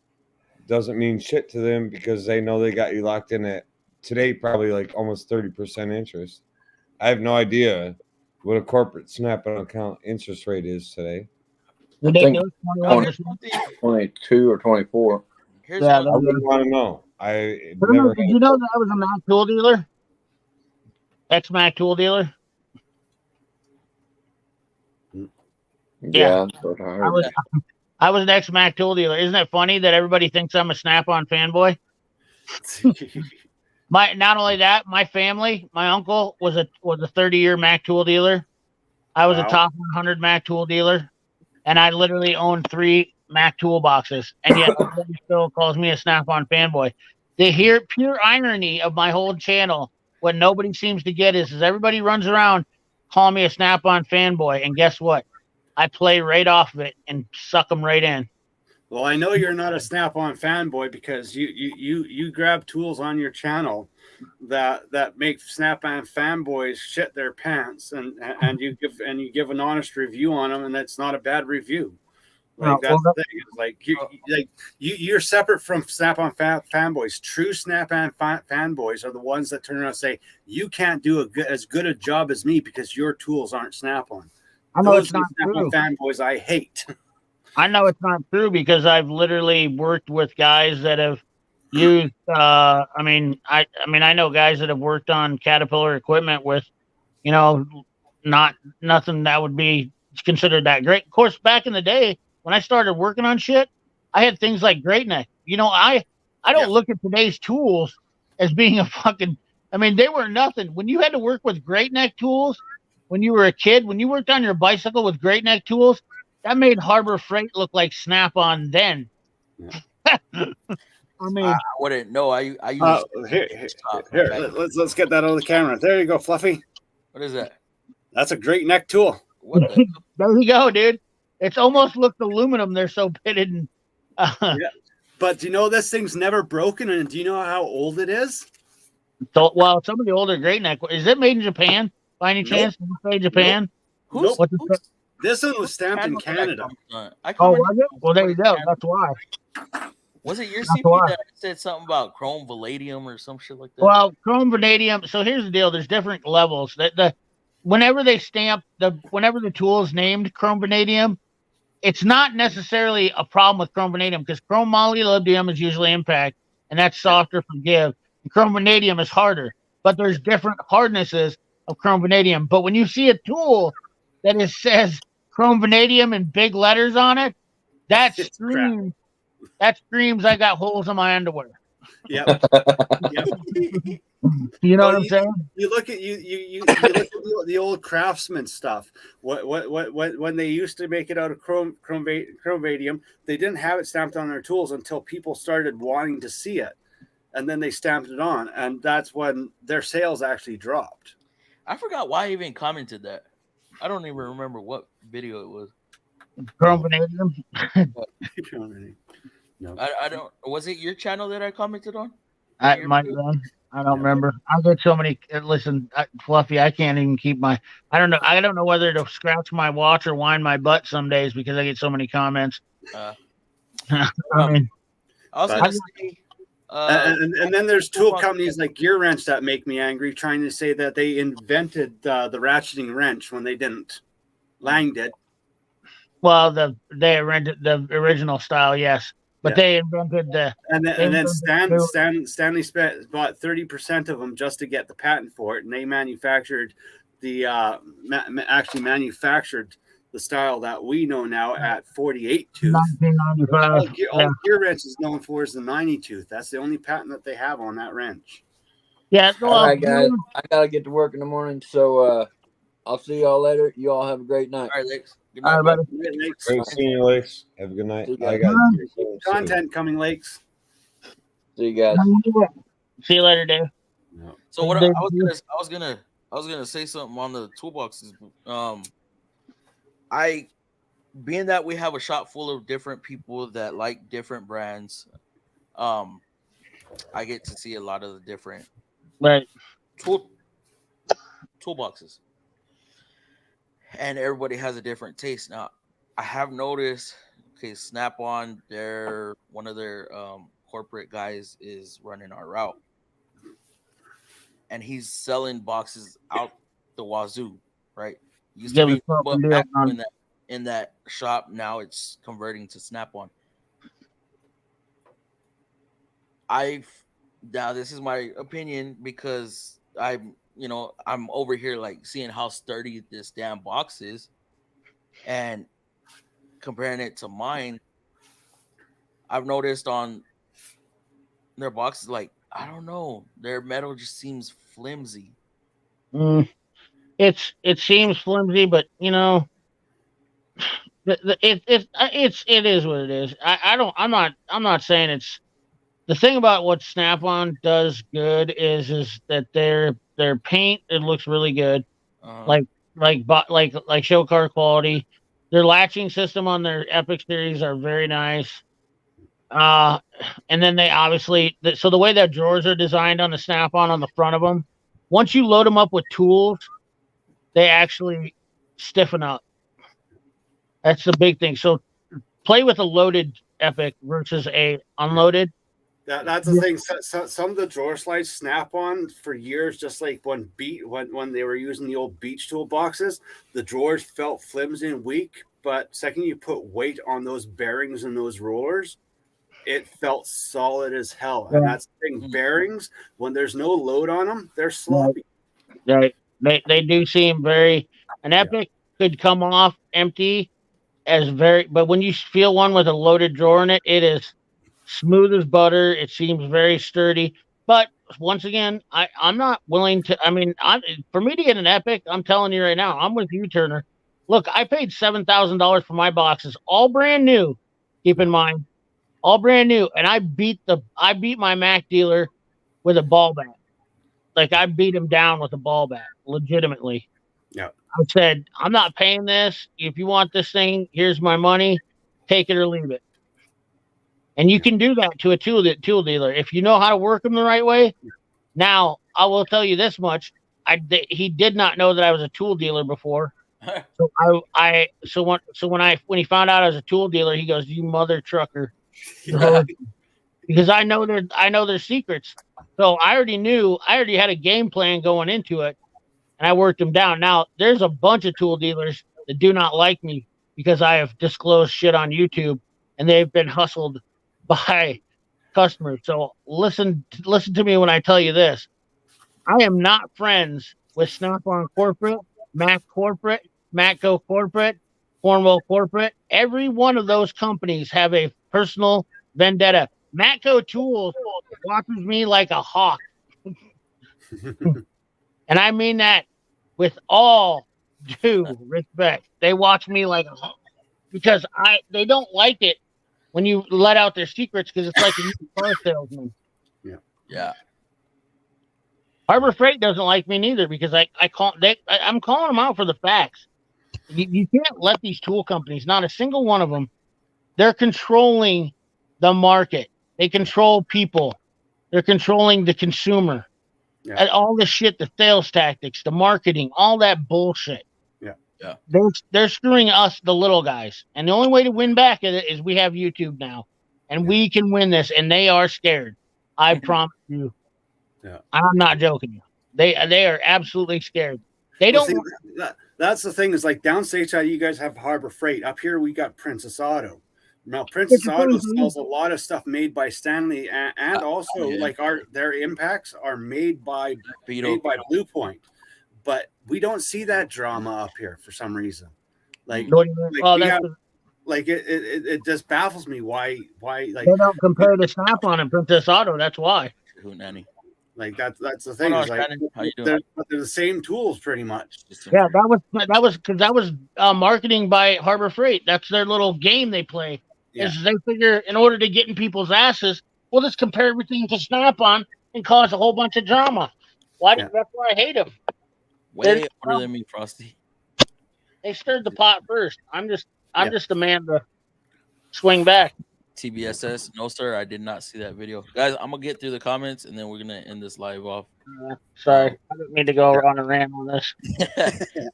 doesn't mean shit to them because they know they got you locked in at today probably like almost 30% interest. I have no idea what a corporate Snap-on account interest rate is today. I think 22 or 24. Here's Yeah, one. I wouldn't want to know. Did you know that I was a Mac tool dealer? Ex-Mac tool dealer? Yeah, that's what I heard. I was an ex-Mac tool dealer. Isn't it funny that everybody thinks I'm a Snap-on fanboy? Not only that, my family, my uncle was a 30-year Mac tool dealer. I was a top 100 Mac tool dealer, and I literally owned 3 Mac toolboxes, and yet everybody still calls me a Snap-on fanboy. The pure irony of my whole channel, what nobody seems to get is everybody runs around calling me a Snap-on fanboy, and guess what? I play right off of it and suck them right in. Well, I know you're not a Snap-on fanboy because you grab tools on your channel that make Snap-on fanboys shit their pants, and you give an honest review on them, and that's not a bad review. Like that's the thing. It's like you're separate from Snap-on fanboys. True Snap-on fanboys are the ones that turn around and say you can't do as good a job as me because your tools aren't Snap-on. I know Those it's not Snap-on true. fanboys I hate. I know it's not true because I've literally worked with guys that have used. I know guys that have worked on Caterpillar equipment with, nothing that would be considered that great. Of course, back in the day when I started working on shit, I had things like Great Neck. I don't look at today's tools as being a fucking. I mean, they were nothing. When you had to work with Great Neck tools when you were a kid, when you worked on your bicycle with Great Neck tools. That made Harbor Freight look like Snap-on then. Yeah. I mean, I wouldn't know. I use here. Let's get that on the camera. There you go, Fluffy. What is that? That's a Great Neck tool. What the? There you go, dude. It's almost looked aluminum. They're so pitted. And yeah. But do you know this thing's never broken? And do you know how old it is? So, well, some of the older Great Neck. Is it made in Japan by any chance? Is it made in Japan? Nope. This one was stamped in Canada. Was it? Well, there you go. That's why. Was it your CP that said something about chrome vanadium or some shit like that? Well, chrome vanadium. So here's the deal. There's different levels. Whenever they stamp whenever the tool is named chrome vanadium, it's not necessarily a problem with chrome vanadium because chrome molybdenum is usually impact, and that's softer for give. And chrome vanadium is harder, but there's different hardnesses of chrome vanadium. But when you see a tool that says chrome vanadium in big letters on it, that screams I got holes in my underwear. Yep. You know what I'm saying? You look at you look at the old Craftsman stuff. When they used to make it out of chrome vanadium, they didn't have it stamped on their tools until people started wanting to see it, and then they stamped it on, and that's when their sales actually dropped. I forgot why I even commented that. I don't even remember what video it was. Chrome vanadium. No. I don't. Was it your channel that I commented on? I might have been. I don't remember. I get so many. Listen, Fluffy, I can't even keep my. I don't know. I don't know whether to scratch my watch or wind my butt some days because I get so many comments. I mean, I was gonna say. And then there's tool companies like Gear Wrench that make me angry, trying to say that they invented the ratcheting wrench when they didn't. Lang did. Well, they invented the original style, yes, but they invented the. And then Stanley bought 30% of them just to get the patent for it, and they manufactured actually manufactured the style that we know now at 48 tooth. 1995. All Gear Wrench is known for is the 90 tooth. That's the only patent that they have on that wrench. Yeah. All right, guys. I gotta get to work in the morning, so I'll see y'all later. You all have a great night. All right, Lex. Good All night, right, bud. buddy. Great seeing you, Lakes. Have a good night. See you I guys. got Content coming, Lakes. See you guys. See you later, Dave. So what I was gonna say something on the toolboxes. I being that we have a shop full of different people that like different brands, I get to see a lot of the different Right. toolboxes, and everybody has a different taste. Now, I have noticed. Okay, Snap On, one of their corporate guys is running our route, and he's selling boxes out the wazoo. Right, used to be in that shop. Now it's converting to Snap On. Now this is my opinion because I'm over here like seeing how sturdy this damn box is and comparing it to mine. I've noticed on their boxes, like, I don't know, their metal just seems flimsy. It seems flimsy, but it is what it is. I'm not saying it's the thing about what Snap-on does good is that their paint, it looks really good, like show car quality. Their latching system on their Epic series are very nice. And then they obviously so the way that drawers are designed on the Snap-on on the front of them, once you load them up with tools, they actually stiffen up. That's the big thing. So play with a loaded Epic versus a unloaded. That's the thing. Some of the drawer slides Snap On for years, just like when they were using the old beach tool boxes, the drawers felt flimsy and weak. But second you put weight on those bearings and those rollers, it felt solid as hell. And that's the thing. Bearings, when there's no load on them, they're sloppy. Right. They do seem very. An Epic could come off empty but when you feel one with a loaded drawer in it, it is smooth as butter. It seems very sturdy. But once again, I'm not willing to. I mean, for me to get an Epic, I'm telling you right now, I'm with you, Turner. Look, I paid $7,000 for my boxes, all brand new. Keep in mind, all brand new, and I beat my Mac dealer with a ball bat. Like, I beat him down with a ball bat, legitimately. Yeah. I said, I'm not paying this. If you want this thing, here's my money. Take it or leave it. And you can do that to a tool dealer if you know how to work them the right way. Now, I will tell you this much: he did not know that I was a tool dealer before. So when he found out I was a tool dealer, he goes, "You mother trucker," because I know their secrets. So I already had a game plan going into it, and I worked them down. Now there's a bunch of tool dealers that do not like me because I have disclosed shit on YouTube, and they've been hustled by customers. So listen to me when I tell you this. I am not friends with Snap-on Corporate, Mac Corporate, Matco Corporate, Cornwell Corporate. Every one of those companies have a personal vendetta. Matco Tools watches me like a hawk. And I mean that with all due respect. They watch me like a hawk because they don't like it when you let out their secrets because it's like a car salesman. Yeah. Harbor Freight doesn't like me neither because I'm calling them out for the facts. You can't let these tool companies, not a single one of them, they're controlling the market. They control people. They're controlling the consumer. Yeah. And all the shit, the sales tactics, the marketing, all that bullshit. Yeah. They're screwing us, the little guys. And the only way to win back at it is we have YouTube now. And we can win this. And they are scared. I promise you. Yeah. I'm not joking. They are absolutely scared. They don't. That's the thing. Is like downstate, you guys have Harbor Freight. Up here, we got Princess Auto. Now, Princess Auto sells a lot of stuff made by Stanley, and also like their impacts are made by Blue Point. But we don't see that drama up here for some reason. It just baffles me why they don't compare to Snap-on and Princess Auto. That's why. Nanny. Like that's the thing. on, Is like Shannon? How you doing? they're the same tools pretty much. Yeah, that was marketing by Harbor Freight. That's their little game they play. Yeah. Is they figure in order to get in people's asses, we'll just compare everything to Snap-on and cause a whole bunch of drama. Yeah. That's why I hate them. Way older than me, Frosty. They stirred the pot first. I'm just the man to swing back. TBSS, no sir, I did not see that video, guys. I'm gonna get through the comments and then we're gonna end this live off. Sorry, I didn't mean to go on a rant on this.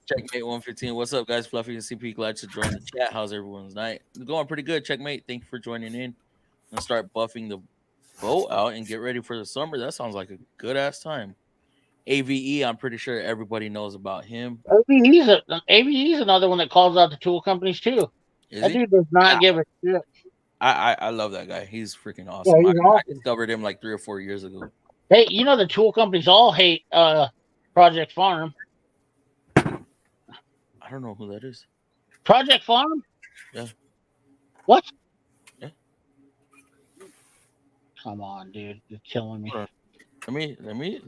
Checkmate 115. What's up, guys? Fluffy and CP, glad to join the chat. How's everyone's night? It's going pretty good. Checkmate, thank you for joining in. I'm gonna start buffing the boat out and get ready for the summer. That sounds like a good ass time. AVE, I'm pretty sure everybody knows about him. AVE's another one that calls out the tool companies too. That dude does not give a shit. I love that guy. He's freaking awesome. Yeah, he's I awesome. discovered him like 3 or 4 years ago. Hey, you know the tool companies all hate Project Farm. I don't know who that is. Project Farm? Yeah. What? Yeah. Come on, dude. You're killing me. Let me.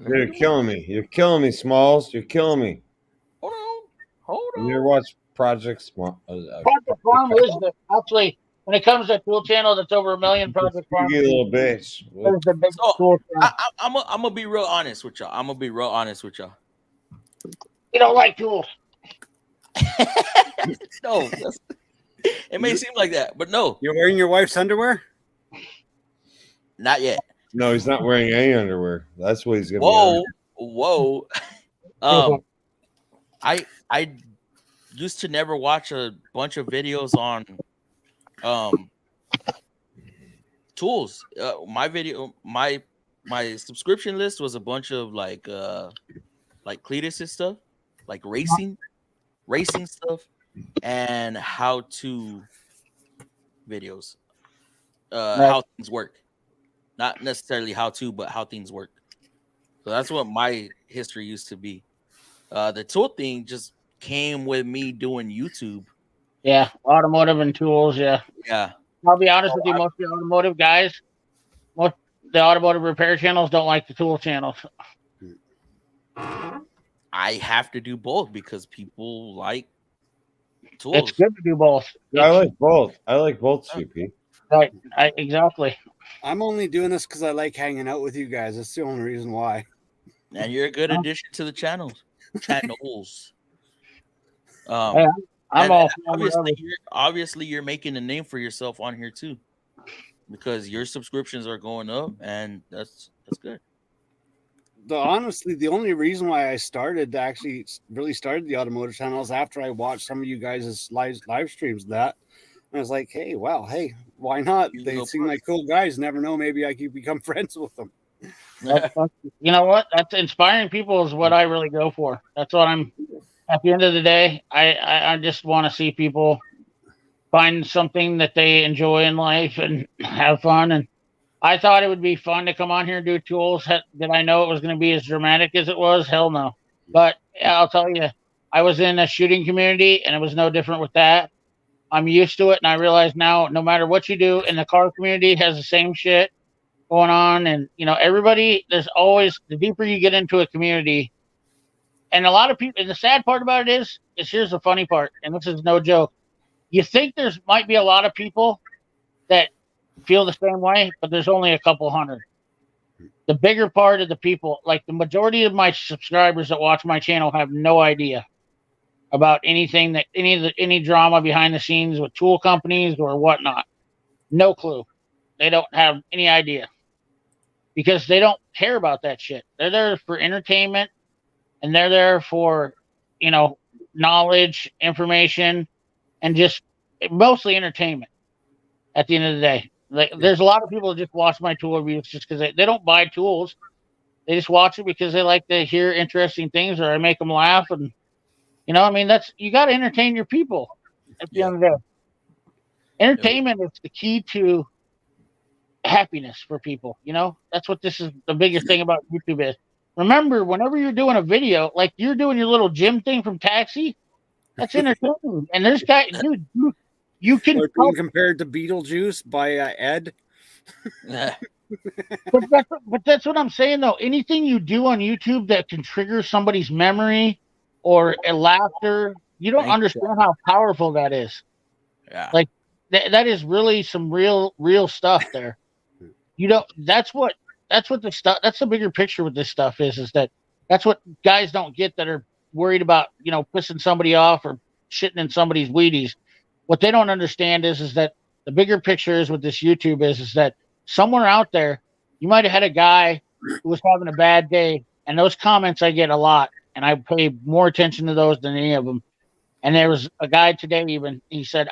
You're killing me. You're killing me, Smalls. You're killing me. Hold on. You ever watch Project Small? Project Farm is actually, when it comes to tool channel that's over 1 million, Project Farm. You little bitch. Is the big tool channel. I'm gonna be real honest with y'all. You don't like tools. No, it may seem like that, but no. You're wearing your wife's underwear? Not yet. No, he's not wearing any underwear. That's what he's gonna be. Whoa. I used to never watch a bunch of videos on tools. My subscription list was a bunch of like Cletus and stuff, like racing stuff, and how to videos. How things work. Not necessarily how to, but how things work. So that's what my history used to be. The tool thing just came with me doing YouTube. Yeah, automotive and tools. Yeah. I'll be honest with you. Most of the automotive guys, the automotive repair channels don't like the tool channels. I have to do both because people like tools. It's good to do both. I like both. CP. Right. Exactly. I'm only doing this because I like hanging out with you guys. That's the only reason why. And you're a good addition to the channels. I'm all obviously you're making a name for yourself on here too, because your subscriptions are going up, and that's good. Honestly, the only reason why I really started the automotive channel is after I watched some of you guys' live streams. And I was like, hey, why not? They seem like cool guys. Never know, maybe I could become friends with them. You know what? That's inspiring people is what I really go for. That's what I'm. At the end of the day, I just want to see people find something that they enjoy in life and have fun. And I thought it would be fun to come on here and do tools. Did I know it was going to be as dramatic as it was? Hell no. But I'll tell you, I was in a shooting community, and it was no different with that. I'm used to it, and I realize now, no matter what you do, in the car community has the same shit going on. And, everybody, there's always, the deeper you get into a community, and a lot of people, and the sad part about it is here's the funny part, and this is no joke. You think might be a lot of people that feel the same way, but there's only a couple hundred. The bigger part of the people, like the majority of my subscribers that watch my channel, have no idea about anything any drama behind the scenes with tool companies or whatnot. No clue. They don't have any idea because they don't care about that shit. They're there for entertainment, and they're there for, knowledge, information, and just mostly entertainment at the end of the day. There's a lot of people that just watch my tool reviews just because they don't buy tools. They just watch it because they like to hear interesting things, or I make them laugh. And, you got to entertain your people at the end of the day. Entertainment is the key to happiness for people. That's what this is. The biggest thing about YouTube is. Remember, whenever you're doing a video, like you're doing your little gym thing from Taxi, that's entertaining. And there's guys, dude, you can being compared to Beetlejuice by Ed. But that's what I'm saying though. Anything you do on YouTube that can trigger somebody's memory or a laughter, you don't understand how powerful that is. Yeah. Like that is really some real stuff there. You know, that's what the stuff. That's the bigger picture with this stuff is that that's what guys don't get that are worried about, you know, pissing somebody off or shitting in somebody's Wheaties. What they don't understand is that the bigger picture is with this YouTube is that somewhere out there you might have had a guy who was having a bad day, and those comments I get a lot, and I pay more attention to those than any of them. And there was a guy today even, he said,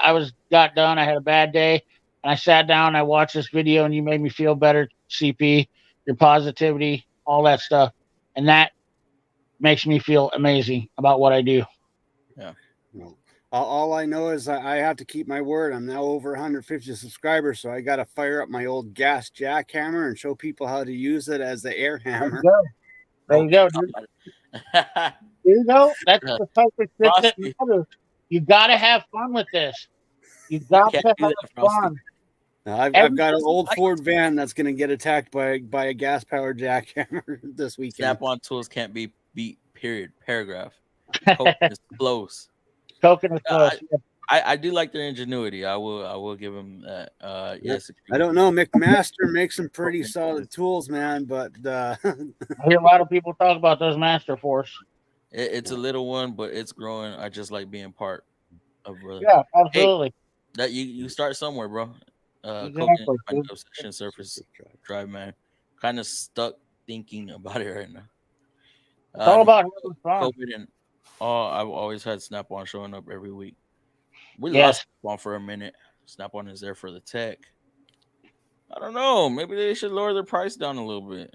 got done, I had a bad day, and I sat down, I watched this video, and you made me feel better, CP, your positivity, all that stuff. And that makes me feel amazing about what I do. Yeah. Well, all I know is I have to keep my word. I'm now over 150 subscribers, so I got to fire up my old gas jackhammer and show people how to use it as the air hammer. There you go, dude. There you go. That's the type of shit that matters. You got to have fun with this. You got to have fun. Now, I've got an old Ford van that's going to get attacked by a gas-powered jackhammer this weekend. Snap-on tools can't be beat. Period. Paragraph. Coke is close. Coke is close. I do like their ingenuity. I will give them that. Yes. I don't know. McMaster makes some pretty solid tools, man. But I hear a lot of people talk about those Master Force. It's a little one, but it's growing. I just like being part of. Yeah, absolutely. Hey, that you start somewhere, bro. Exactly. Obsession surface drive, man. Kind of stuck thinking about it right now. It's all about having fun. COVID and I've always had Snap-on showing up every week. We Yes. lost Snap-on for a minute. Snap-on is there for the tech. I don't know. Maybe they should lower their price down a little bit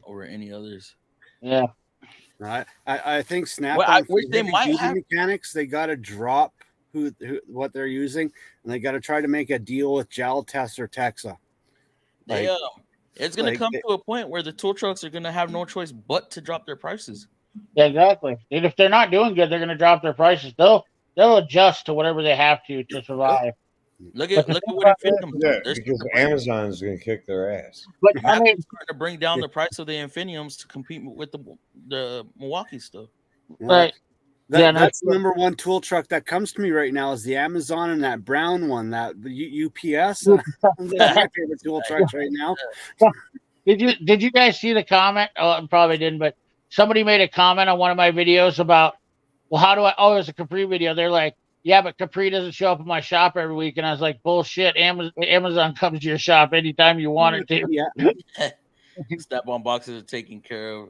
over any others. Yeah. I think Snap-on, I wish they might have mechanics. They got to drop what they're using, and they got to try to make a deal with Gel Test or Texa. It's going to come to a point where the tool trucks are going to have no choice but to drop their prices. Yeah, exactly. And if they're not doing good, they're going to drop their prices. They'll adjust to whatever they have to survive. Look at what Infinium because Amazon is going to kick their ass. But I mean, starting to bring down the price of the Infiniums to compete with the Milwaukee stuff. Right. That's the number one tool truck that comes to me right now is the Amazon and that brown one, that UPS. That's my favorite tool trucks right now. Did you guys see the comment? Oh, probably didn't, but somebody made a comment on one of my videos about, well, how do I? Oh, it was a Capri video. They're like, yeah, but Capri doesn't show up in my shop every week, and I was like, bullshit. Amazon comes to your shop anytime you want it to. Yeah. Snap-on boxes are taken care of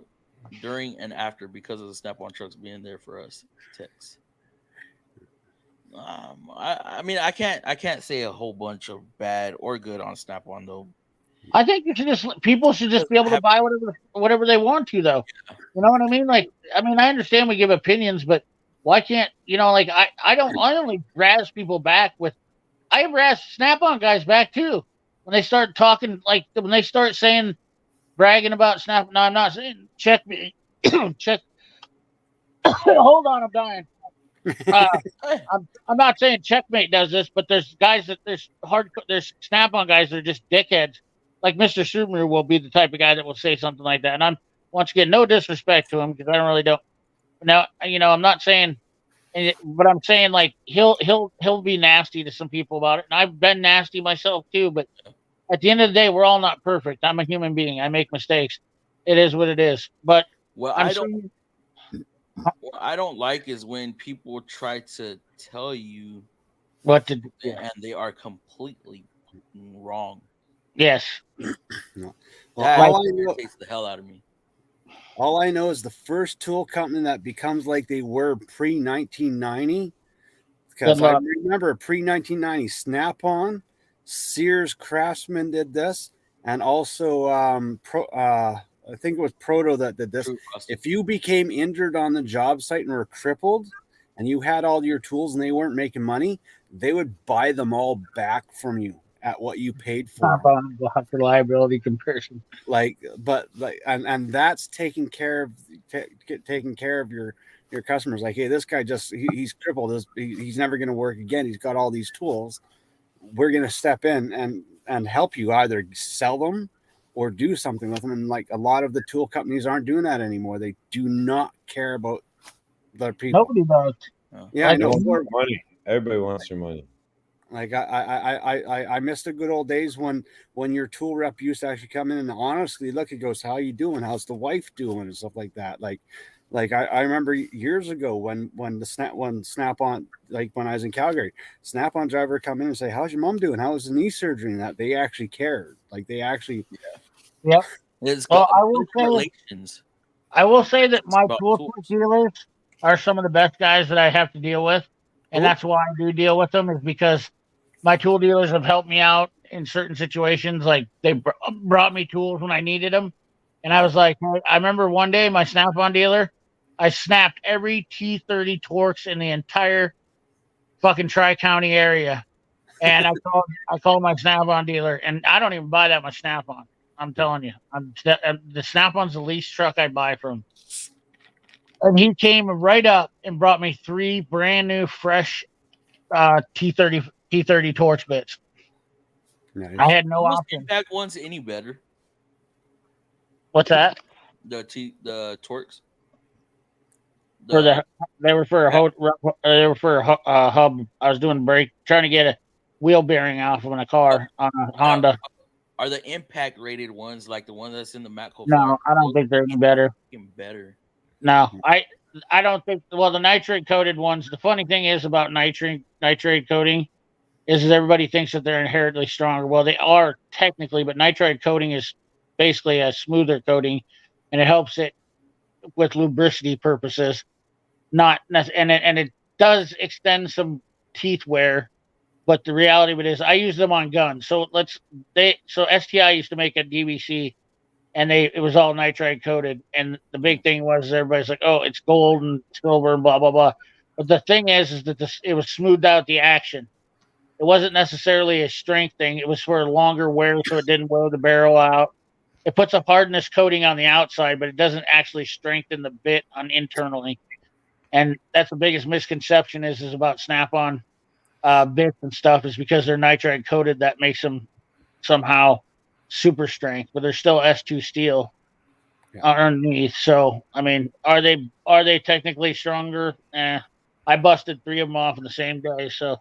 during and after because of the Snap-on trucks being there for us techs. I mean, I can't say a whole bunch of bad or good on Snap-on though. I think people should just be able to buy whatever they want to, though. You know what I mean? Like, I understand we give opinions, but why can't, like, I only razz people back with, I razz Snap-on guys back too. When they start talking, like, when they start bragging about Snap, no, I'm not saying, check me, check, hold on, I'm dying. I'm not saying Checkmate does this, but there's guys there's Snap-on guys that are just dickheads. Like Mr. Subaru will be the type of guy that will say something like that. And I'm, once again, no disrespect to him because I don't. Now, I'm not saying, but I'm saying like he'll be nasty to some people about it, and I've been nasty myself too. But at the end of the day, we're all not perfect. I'm a human being. I make mistakes. It is what it is. But what I don't like is when people try to tell you what to do, and they are completely wrong. Yes. No. Well, that takes the hell out of me. All I know is the first tool company that becomes like they were pre-1990, because I remember pre-1990 Snap-on, Sears Craftsman did this, and also I think it was Proto that did this. If you became injured on the job site and were crippled and you had all your tools and they weren't making money, they would buy them all back from you at what you paid for. For liability comparison. And that's taking care of your customers. Like, hey, this guy he's crippled. He's never going to work again. He's got all these tools. We're going to step in and help you either sell them or do something with them. And like a lot of the tool companies aren't doing that anymore. They do not care about their people. Nobody does. Yeah, Like, I know. Money. Everybody wants your money. Like I missed the good old days when your tool rep used to actually come in and honestly look. He goes, "How you doing? How's the wife doing?" and stuff like that. Like I remember years ago when Snap on, like when I was in Calgary, Snap on driver come in and say, "How's your mom doing? How was the knee surgery?" And that they actually cared. Like they actually. Yep. It's Well, good relations. I will say that my about tool tools. dealers are some of the best guys that I have to deal with, and Cool. that's why I do deal with them, is because my tool dealers have helped me out in certain situations. Like they brought me tools when I needed them, and I was like, I remember one day my Snap-on dealer, I snapped every T30 Torx in the entire fucking Tri-County area, and I called my Snap-on dealer, and I don't even buy that much Snap-on. I'm telling you, the Snap-on's the least truck I buy from. And he came right up and brought me 3 brand new, fresh T30 Torch bits. Nice. I had no Most option. Impact ones any better? What's that? The Torx. They were for a hub. I was doing brake, trying to get a wheel bearing off of a car on a Honda. Are the impact rated ones like the one that's in the Matco? No, I don't think they're any better. Better. No, I don't think. Well, the nitrate coated ones. The funny thing is about nitrate coating is that everybody thinks that they're inherently stronger. Well, they are technically, but nitrate coating is basically a smoother coating, and it helps it with lubricity purposes. Not and it does extend some teeth wear, but the reality of it is I use them on guns. So STI used to make a DVC, and it was all nitride coated, and the big thing was everybody's like, oh, it's gold and silver and blah blah blah. But the thing is that it was smoothed out the action. It wasn't necessarily a strength thing. It was for longer wear, so it didn't wear the barrel out. It puts a hardness coating on the outside, but it doesn't actually strengthen the bit internally. And that's the biggest misconception is about Snap-on bits and stuff, is because they're nitride coated that makes them somehow super strength, but they're still S2 steel underneath. So I mean, are they technically stronger? I busted 3 of them off in the same day, so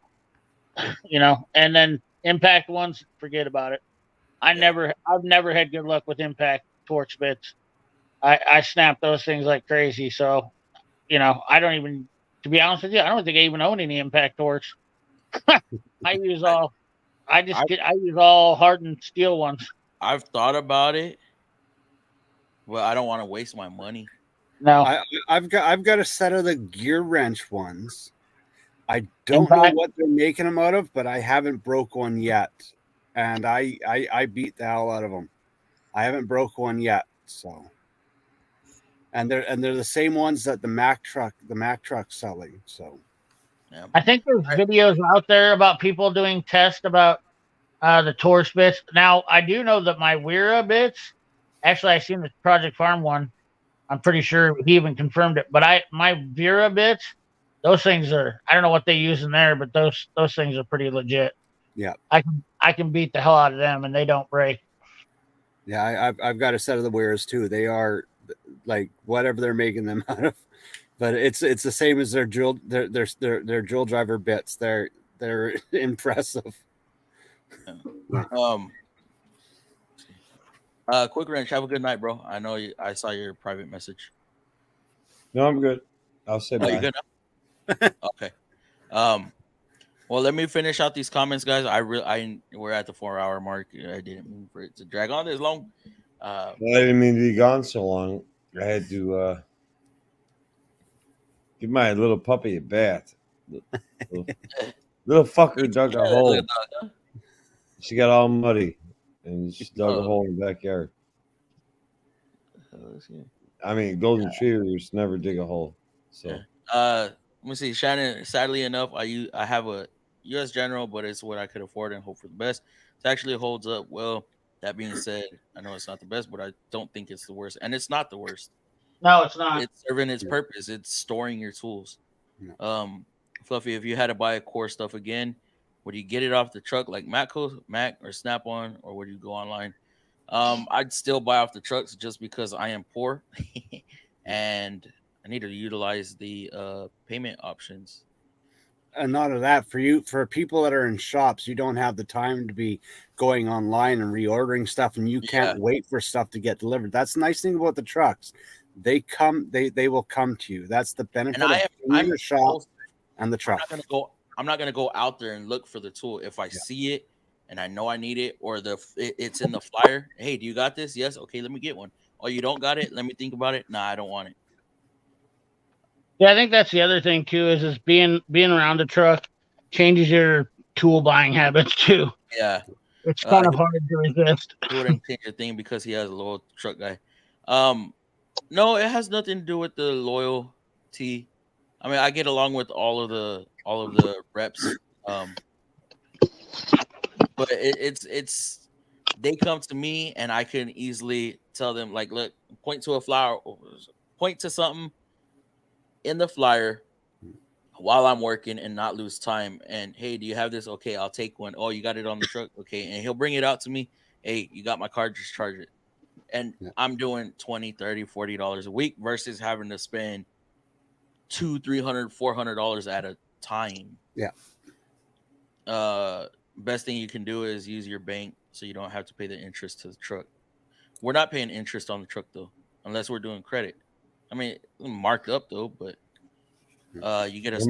and then impact ones, forget about it. I've never had good luck with impact torch bits. I snap those things like crazy, so I don't even, to be honest with you, I don't think I even own any impact torch. I use all hardened steel ones. I've thought about it, but I don't want to waste my money. No, I've got a set of the gear wrench ones. I don't know what they're making them out of, but I haven't broke one yet, and I beat the hell out of them. I haven't broke one yet, so. And they're the same ones that the Mack truck's selling. So, yeah. I think there's videos out there about people doing tests about the Torch bits. Now, I do know that my Wera bits, actually, I seen the Project Farm one. I'm pretty sure he even confirmed it. But my Vera bits, those things are, I don't know what they use in there, but those things are pretty legit. Yeah, I can beat the hell out of them, and they don't break. Yeah, I've got a set of the Weras too. They are like whatever they're making them out of, but it's the same as their drill driver bits. They're impressive. Quick Wrench, have a good night, bro. I know I saw your private message. No, I'm good. I'll say bye. You good now? Okay. Well, let me finish out these comments, guys. We're at the 4-hour mark. I didn't mean for it to drag on this long. I didn't mean to be gone so long. I had to give my little puppy a bath. Little fucker dug a hole. She got all muddy, and she dug a hole in the backyard. I mean, golden retrievers never dig a hole. So, let me see, Shannon. Sadly enough, I have a U.S. General, but it's what I could afford and hope for the best. It actually holds up well. That being said, I know it's not the best, but I don't think it's the worst, and it's not the worst. No, it's not. It's serving its purpose. It's storing your tools. Fluffy, if you had to buy core stuff again, Would you get it off the truck like Mac or Snap-on, or would you go online? I'd still buy off the trucks just because I am poor and I need to utilize the payment options. And not of that, for people that are in shops, you don't have the time to be going online and reordering stuff, and you can't wait for stuff to get delivered. That's the nice thing about the trucks. They will come to you. That's the benefit of being in the shop and the truck. I'm not gonna go out there and look for the tool. If I see it and I know I need it, or it's in the flyer. Hey, do you got this? Yes. Okay, let me get one. Oh, you don't got it? Let me think about it. Nah, I don't want it. Yeah, I think that's the other thing too. Is being around a truck changes your tool buying habits too. Yeah, it's kind of hard to resist. He wouldn't change a thing because he has a loyal truck guy. No, it has nothing to do with the loyalty. I mean, I get along with all of the reps, but it's they come to me and I can easily tell them, like, look, point to a flower, point to something in the flyer while I'm working and not lose time. And hey, do you have this? Okay, I'll take one. Oh, you got it on the truck? Okay, and he'll bring it out to me. Hey, you got my card? Just charge it. And I'm doing $20, $30, $40 a week versus having to spend $200, $300, $400 at a time. Yeah. Best thing you can do is use your bank so you don't have to pay the interest to the truck. We're not paying interest on the truck though, unless we're doing credit. I mean, marked up though, but you get a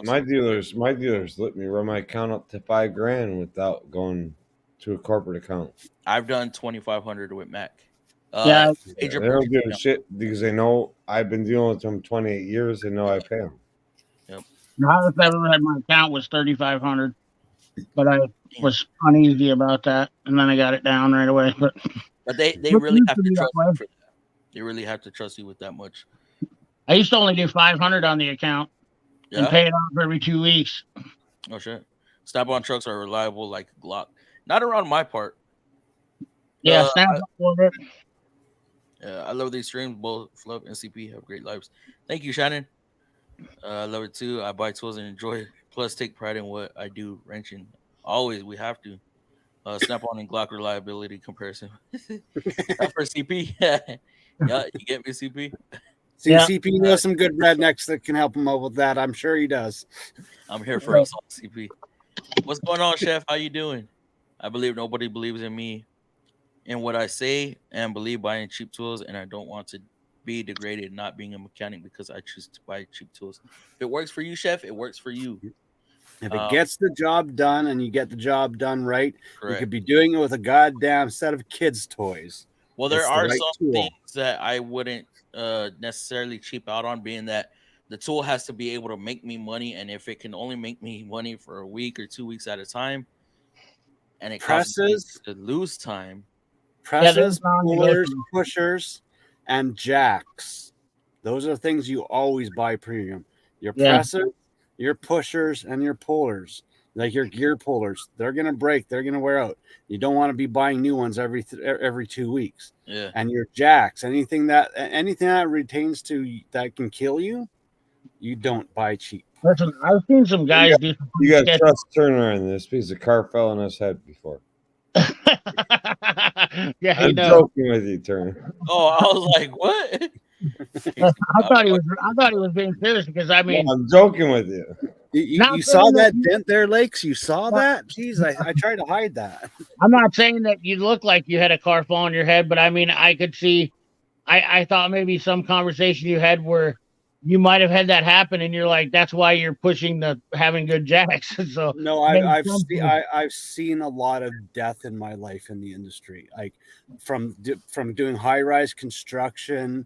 my dealers let me run my account up to $5,000 without going to a corporate account. I've done 2,500 with Mac. They don't give a shit because they know I've been dealing with them 28 years. They know I pay them. Yep. The highest I ever had my account was 3,500, but I was uneasy about that, and then I got it down right away. But they really have to trust you for that. They really have to trust you with that much. I used to only do 500 on the account and pay it off every 2 weeks. Oh shit! Snap-on trucks are reliable like Glock. Not around my part. Yeah, Snap-on. Yeah, I love these streams. Both Fluff and CP have great lives. Thank you, Shannon. I love it too. I buy tools and enjoy it. Plus, take pride in what I do. Wrenching. Always, we have to. Snap-on and Glock reliability comparison. For CP. Yeah, you get me, CP? CP knows some good rednecks that can help him out with that. I'm sure he does. I'm here for us all, CP. What's going on, Chef? How you doing? I believe nobody believes in me in what I say and believe buying cheap tools, and I don't want to be degraded not being a mechanic because I choose to buy cheap tools. If it works for you, Chef, it works for you. If it gets the job done and you get the job done right, correct. You could be doing it with a goddamn set of kids' toys. Well, there are some things that I wouldn't necessarily cheap out on, being that the tool has to be able to make me money, and if it can only make me money for a week or 2 weeks at a time, and it causes me to lose time. Presses, pullers, pushers, and jacks. Those are things you always buy premium. Your pressers, your pushers, and your pullers. Like your gear pullers, they're gonna break, they're gonna wear out. You don't want to be buying new ones every 2 weeks. Yeah. And your jacks, anything that retains to that can kill you, you don't buy cheap. Listen, I've seen some guys do. You got to trust Turner in this piece of car fell on his head before. Yeah, I'm joking with you, Turner. Oh, I was like, what? I thought he was being serious because I mean, no, I'm joking with you. You saw that dent there, Lakes? You saw that? Jeez, I tried to hide that. I'm not saying that you look like you had a car fall on your head, but I mean, I could see. I thought maybe some conversation you had where you might have had that happen, and you're like, that's why you're pushing the having good jacks. So no, I've seen a lot of death in my life in the industry, like from doing high rise construction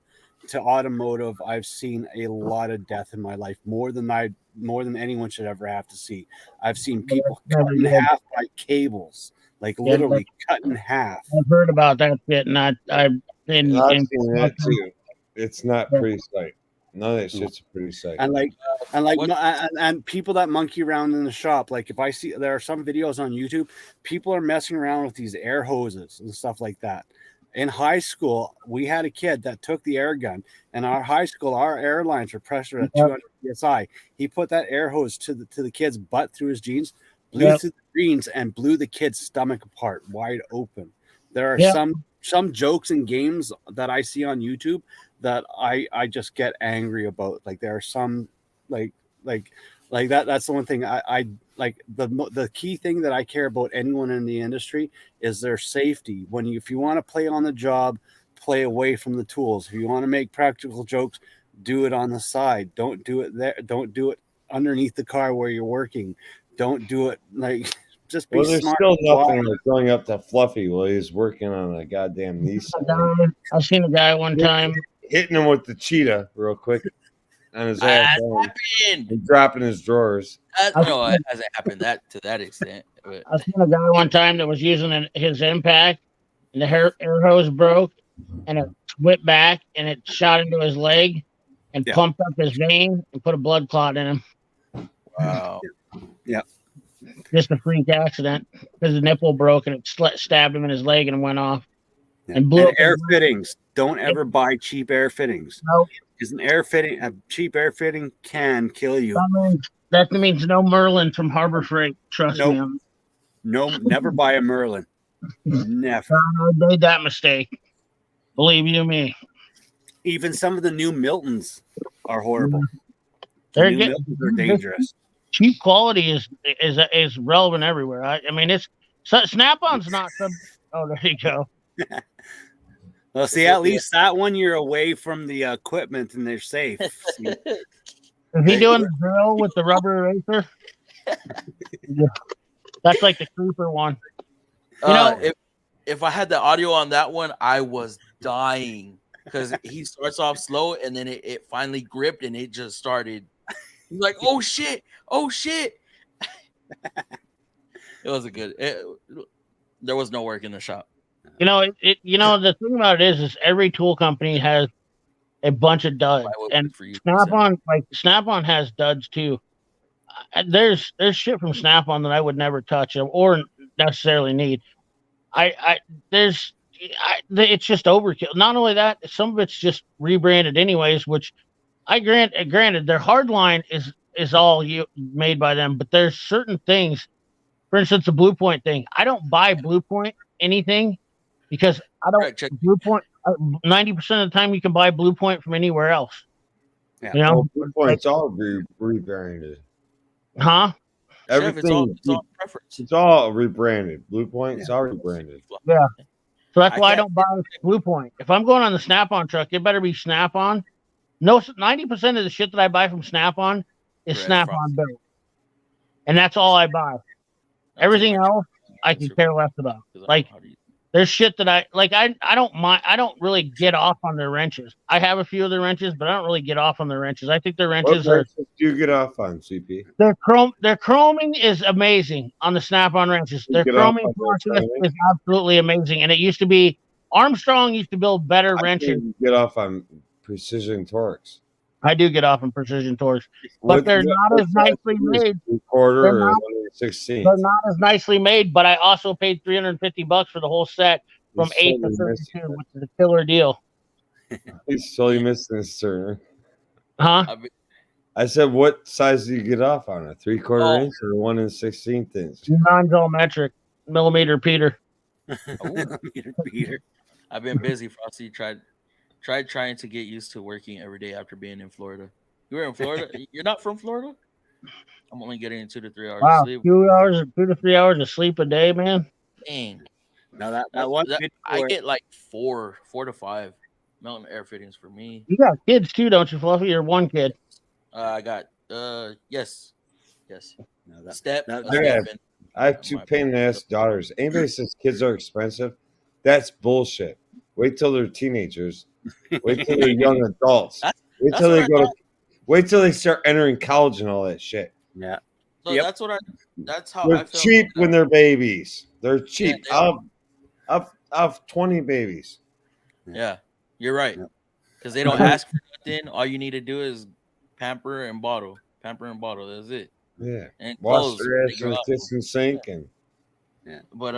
to automotive. I've seen a lot of death in my life, more than anyone should ever have to see. I've seen people cut in half by cables, like literally cut in half. I've heard about that shit, and I've seen that too. It's not pretty sight. None of that shit's a pretty sight. And people that monkey around in the shop, like if I see, there are some videos on YouTube, people are messing around with these air hoses and stuff like that. In high school, we had a kid that took the air gun, and our high school, our air lines were pressured at 200 psi. He put that air hose to the kid's butt through his jeans, blew through the greens and blew the kid's stomach apart wide open. There are some jokes and games that I see on YouTube that I just get angry about. Like there are some like that's the one thing I like. The key thing that I care about anyone in the industry is their safety. If you want to play on the job, play away from the tools. If you want to make practical jokes, do it on the side. Don't do it there. Don't do it underneath the car where you're working. Don't do it like just be there's smart. still nothing like going up to Fluffy while he's working on a goddamn Nissan. I've seen a guy one time hitting him with the cheetah real quick on his ass and dropping his drawers. No, it hasn't happened to that extent. But. I've seen a guy one time that was using his impact, and the air hose broke, and it whipped back, and it shot into his leg, and pumped up his vein, and put a blood clot in him. Wow. Yeah. Just a freak accident because the nipple broke and it stabbed him in his leg and went off. Yeah. And blew up air fittings. Don't ever buy cheap air fittings. No. Because a cheap air fitting can kill you. That means no Merlin from Harbor Freight. Trust me. No, never buy a Merlin. Never. I made that mistake. Believe you me. Even some of the new Miltons are horrible. Miltons are dangerous. Cheap quality is relevant everywhere. I mean, it's Snap-on's not some. Oh, there you go. Well, see, at least that one you're away from the equipment and they're safe. Is he doing the drill with the rubber eraser? That's like the creeper one. If I had the audio on that one, I was dying because he starts off slow and then it finally gripped and it just started. He's like, oh shit. It was there was no work in the shop. The thing about it is every tool company has a bunch of duds, and Snap-on has duds too. There's shit from Snap-on that I would never touch or necessarily need. It's just overkill. Not only that, some of it's just rebranded anyways, which granted their hard line is all made by them, but there's certain things. For instance, the Blue Point thing. I don't buy Blue Point anything because I don't Blue Point. 90% of the time, you can buy Blue Point from anywhere else. Yeah. Blue Point's all rebranded. Huh? Everything. It's all preference. It's all rebranded. Blue Point's all rebranded. Yeah. So that's why I don't buy Blue Point. If I'm going on the Snap-on truck, it better be Snap-on. No, 90% of the shit that I buy from Snap-on is Snap-on built, and that's all I buy. Everything else, I can care less about. Like, there's shit that I don't mind. I don't really get off on their wrenches. I have a few of their wrenches, but I don't really get off on their wrenches. I think their wrenches do you get off on, CP? Their chroming is amazing on the Snap-on wrenches. Their chroming process is absolutely amazing, and it used to be Armstrong used to build better wrenches. Get off on Precision Torques. I do get off on Precision Torques, but they're not as nicely made. They're not as nicely made, but I also paid $350 for the whole set from 8 to 32, which is a killer deal. He's totally missing this, sir. Huh? I said, what size do you get off on? A 3/4 inch or 1 16th inch? Mine's all metric, millimeter Peter. Millimeter Peter. I've been busy, Frosty. Tried trying to get used to working every day after being in Florida. You were in Florida? You're not from Florida? I'm only getting 2 to 3 hours of sleep. 2 to 3 hours of sleep a day, man. Dang. Now I get like 4 to 5 Melton air fittings for me. You got kids too, don't you, Fluffy? You're one kid. I got yes. Step. I have 2 pain in the ass daughters. Anybody says kids are expensive, that's bullshit. Wait till they're teenagers. Wait till they're young adults. Wait till they start entering college and all that shit. Yeah. So that's how they're I feel. Cheap when they're babies. They're cheap. Yeah, I've 20 babies. Yeah, you're right. Because they don't ask for nothing. All you need to do is pamper and bottle. That's it. Yeah. And wash their ass in the kitchen sink and. Yeah. But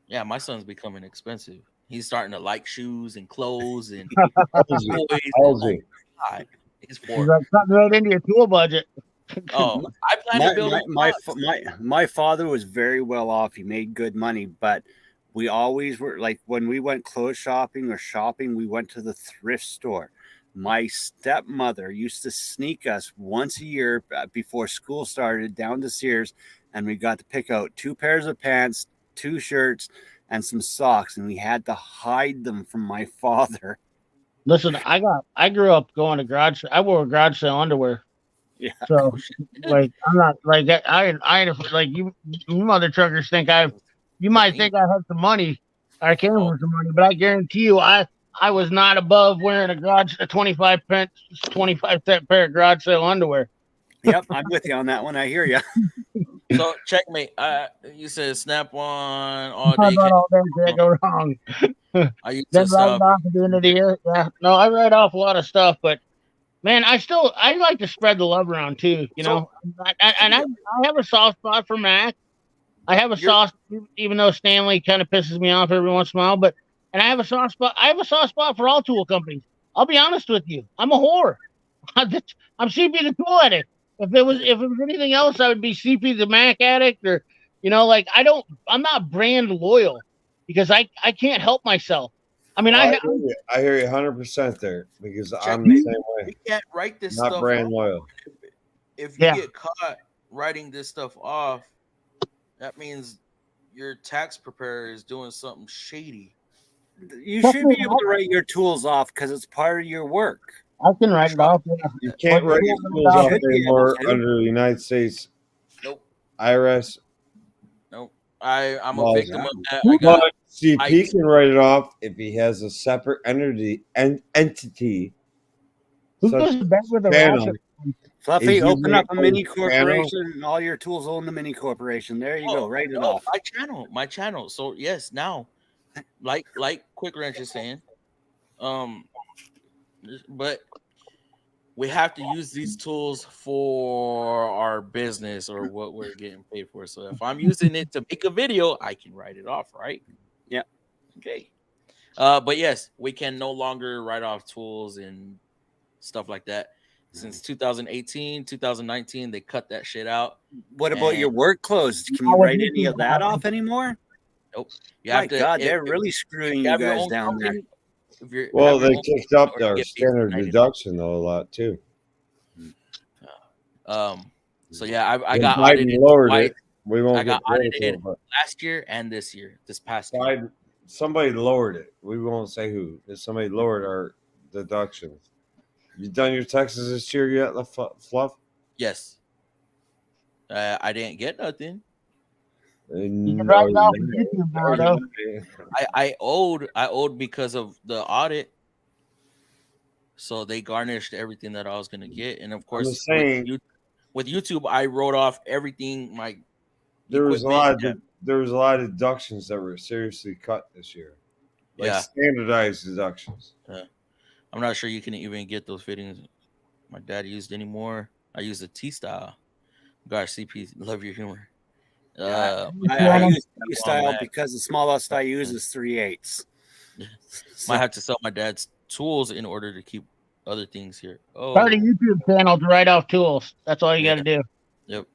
yeah, my son's becoming expensive. He's starting to like shoes and clothes and toys. He's like cutting right into your tool budget. Oh, I plan to build my father was very well off. He made good money, but we always were like when we went clothes shopping or shopping, we went to the thrift store. My stepmother used to sneak us once a year before school started down to Sears, and we got to pick out 2 pairs of pants, 2 shirts, and some socks, and we had to hide them from my father. Listen, I grew up going to garage. I wore garage sale underwear. Yeah. So, like, I'm not like that. I like you mother truckers think you might think I had some money. I came from some money, but I guarantee you, I was not above wearing a 25-cent pair of garage sale underwear. Yep, I'm with you on that one. I hear you. So checkmate. You said Snap on all I day. thought all day can't go wrong. I used Then to write it off at the end of the year. Yeah, no, I write off a lot of stuff, but man, I like to spread the love around too. You know, and I have a soft spot for Mac. I have a soft, even though Stanley kind of pisses me off every once in a while, but and I have a soft spot. I have a soft spot for all tool companies. I'll be honest with you. I'm a whore. I'm CP the tool addict. If it was anything else, I would be CP the Mac addict, or like I'm not brand loyal because I can't help myself. I mean, I hear you 100% there because I'm the same way. We can't write this Not stuff brand off. loyal. If you get caught writing this stuff off, that means your tax preparer is doing something shady. You should be able to write your tools off because it's part of your work. I can write it off. You can't write your tools off anymore under the United States IRS. Nope. I'm a victim of that. But CP can write it off if he has a separate entity. Who goes to bed with a ratchet? Fluffy, open up a mini corporation and all your tools own the mini corporation. There you go. Write it off. My channel. So yes, now, like Quick Wrench is saying, but we have to use these tools for our business or what we're getting paid for. So if I'm using it to make a video, I can write it off, right? Yeah. Okay. But yes, we can no longer write off tools and stuff like that. Since 2018, 2019, they cut that shit out. What about your work clothes? Can you write any of that off anymore? Nope. My God, they're really scrung you guys down there. Well, they kicked up their standard deduction though a lot too. So yeah, I got audited twice. I got audited last year and this past year. Somebody lowered it. We won't say who. Somebody lowered our deductions. You done your taxes this year yet, Fluff? Yes. I didn't get nothing. You can write it off on YouTube now, though. I owed because of the audit. So they garnished everything that I was gonna get, and of course, with YouTube, I wrote off everything. There was a lot of deductions that were seriously cut this year, like standardized deductions. Yeah. I'm not sure you can even get those fittings my dad used anymore. I use a T-style. Gosh, CP, love your humor. I use T-style because the smallest I use is 3/8. Might have to sell my dad's tools in order to keep other things here. Start a YouTube channel to write off tools. That's all you got to do. Yep.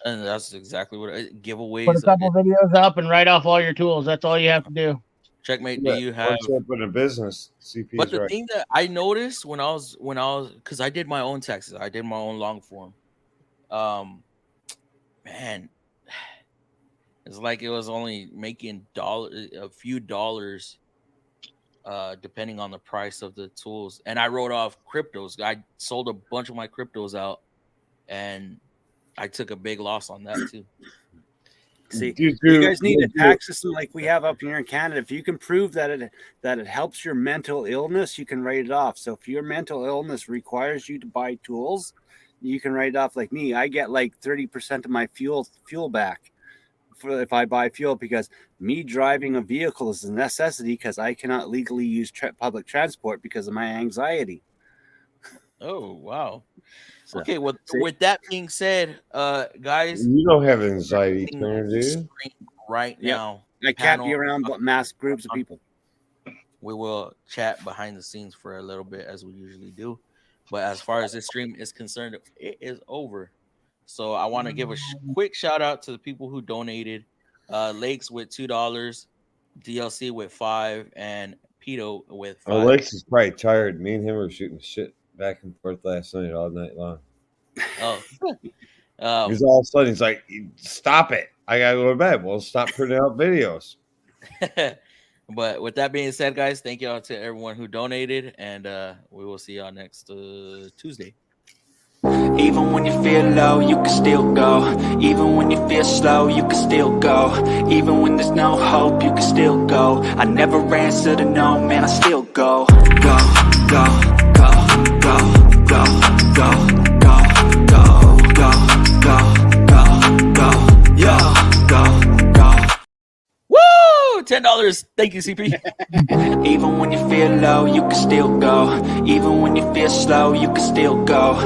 And that's exactly what giveaways. Put a couple videos up and write off all your tools. That's all you have to do. Checkmate. Do you have in a business? CP. But the thing that I noticed when I was because I did my own taxes, I did my own long form. Man, it's like it was only making a few dollars, depending on the price of the tools. And I wrote off cryptos. I sold a bunch of my cryptos out, and I took a big loss on that too. See, you guys need a tax system like we have up here in Canada. If you can prove that it helps your mental illness, you can write it off. So if your mental illness requires you to buy tools, you can write it off. Like me, I get like 30% of my fuel back if I buy fuel, because me driving a vehicle is a necessity because I cannot legally use public transport because of my anxiety. Oh, wow. So, okay, well, with that being said, guys, you don't have anxiety, do you? Right now, I can't be around mass groups of people. We will chat behind the scenes for a little bit as we usually do, but as far as this stream is concerned, it is over. So I want to give a quick shout out to the people who donated. Lakes with $2, DLC with $5, and Pito with $5. Alex is probably tired. Me and him were shooting shit back and forth last night all night long. Oh, Because all of a sudden he's like, "Stop it! I gotta go to bed." Well, stop putting out videos. But with that being said, guys, thank y'all to everyone who donated, and we will see y'all next Tuesday. Even when you feel low, you can still go. Even when you feel slow, you can still go. Even when there's no hope, you can still go. I never answer to no, man, I still go. Go, go, go, go, go, go, go, go, go, go, go, go, yo, go, go. Woo! $10. Thank you, CP. Even when you feel low, you can still go. Even when you feel slow, you can still go.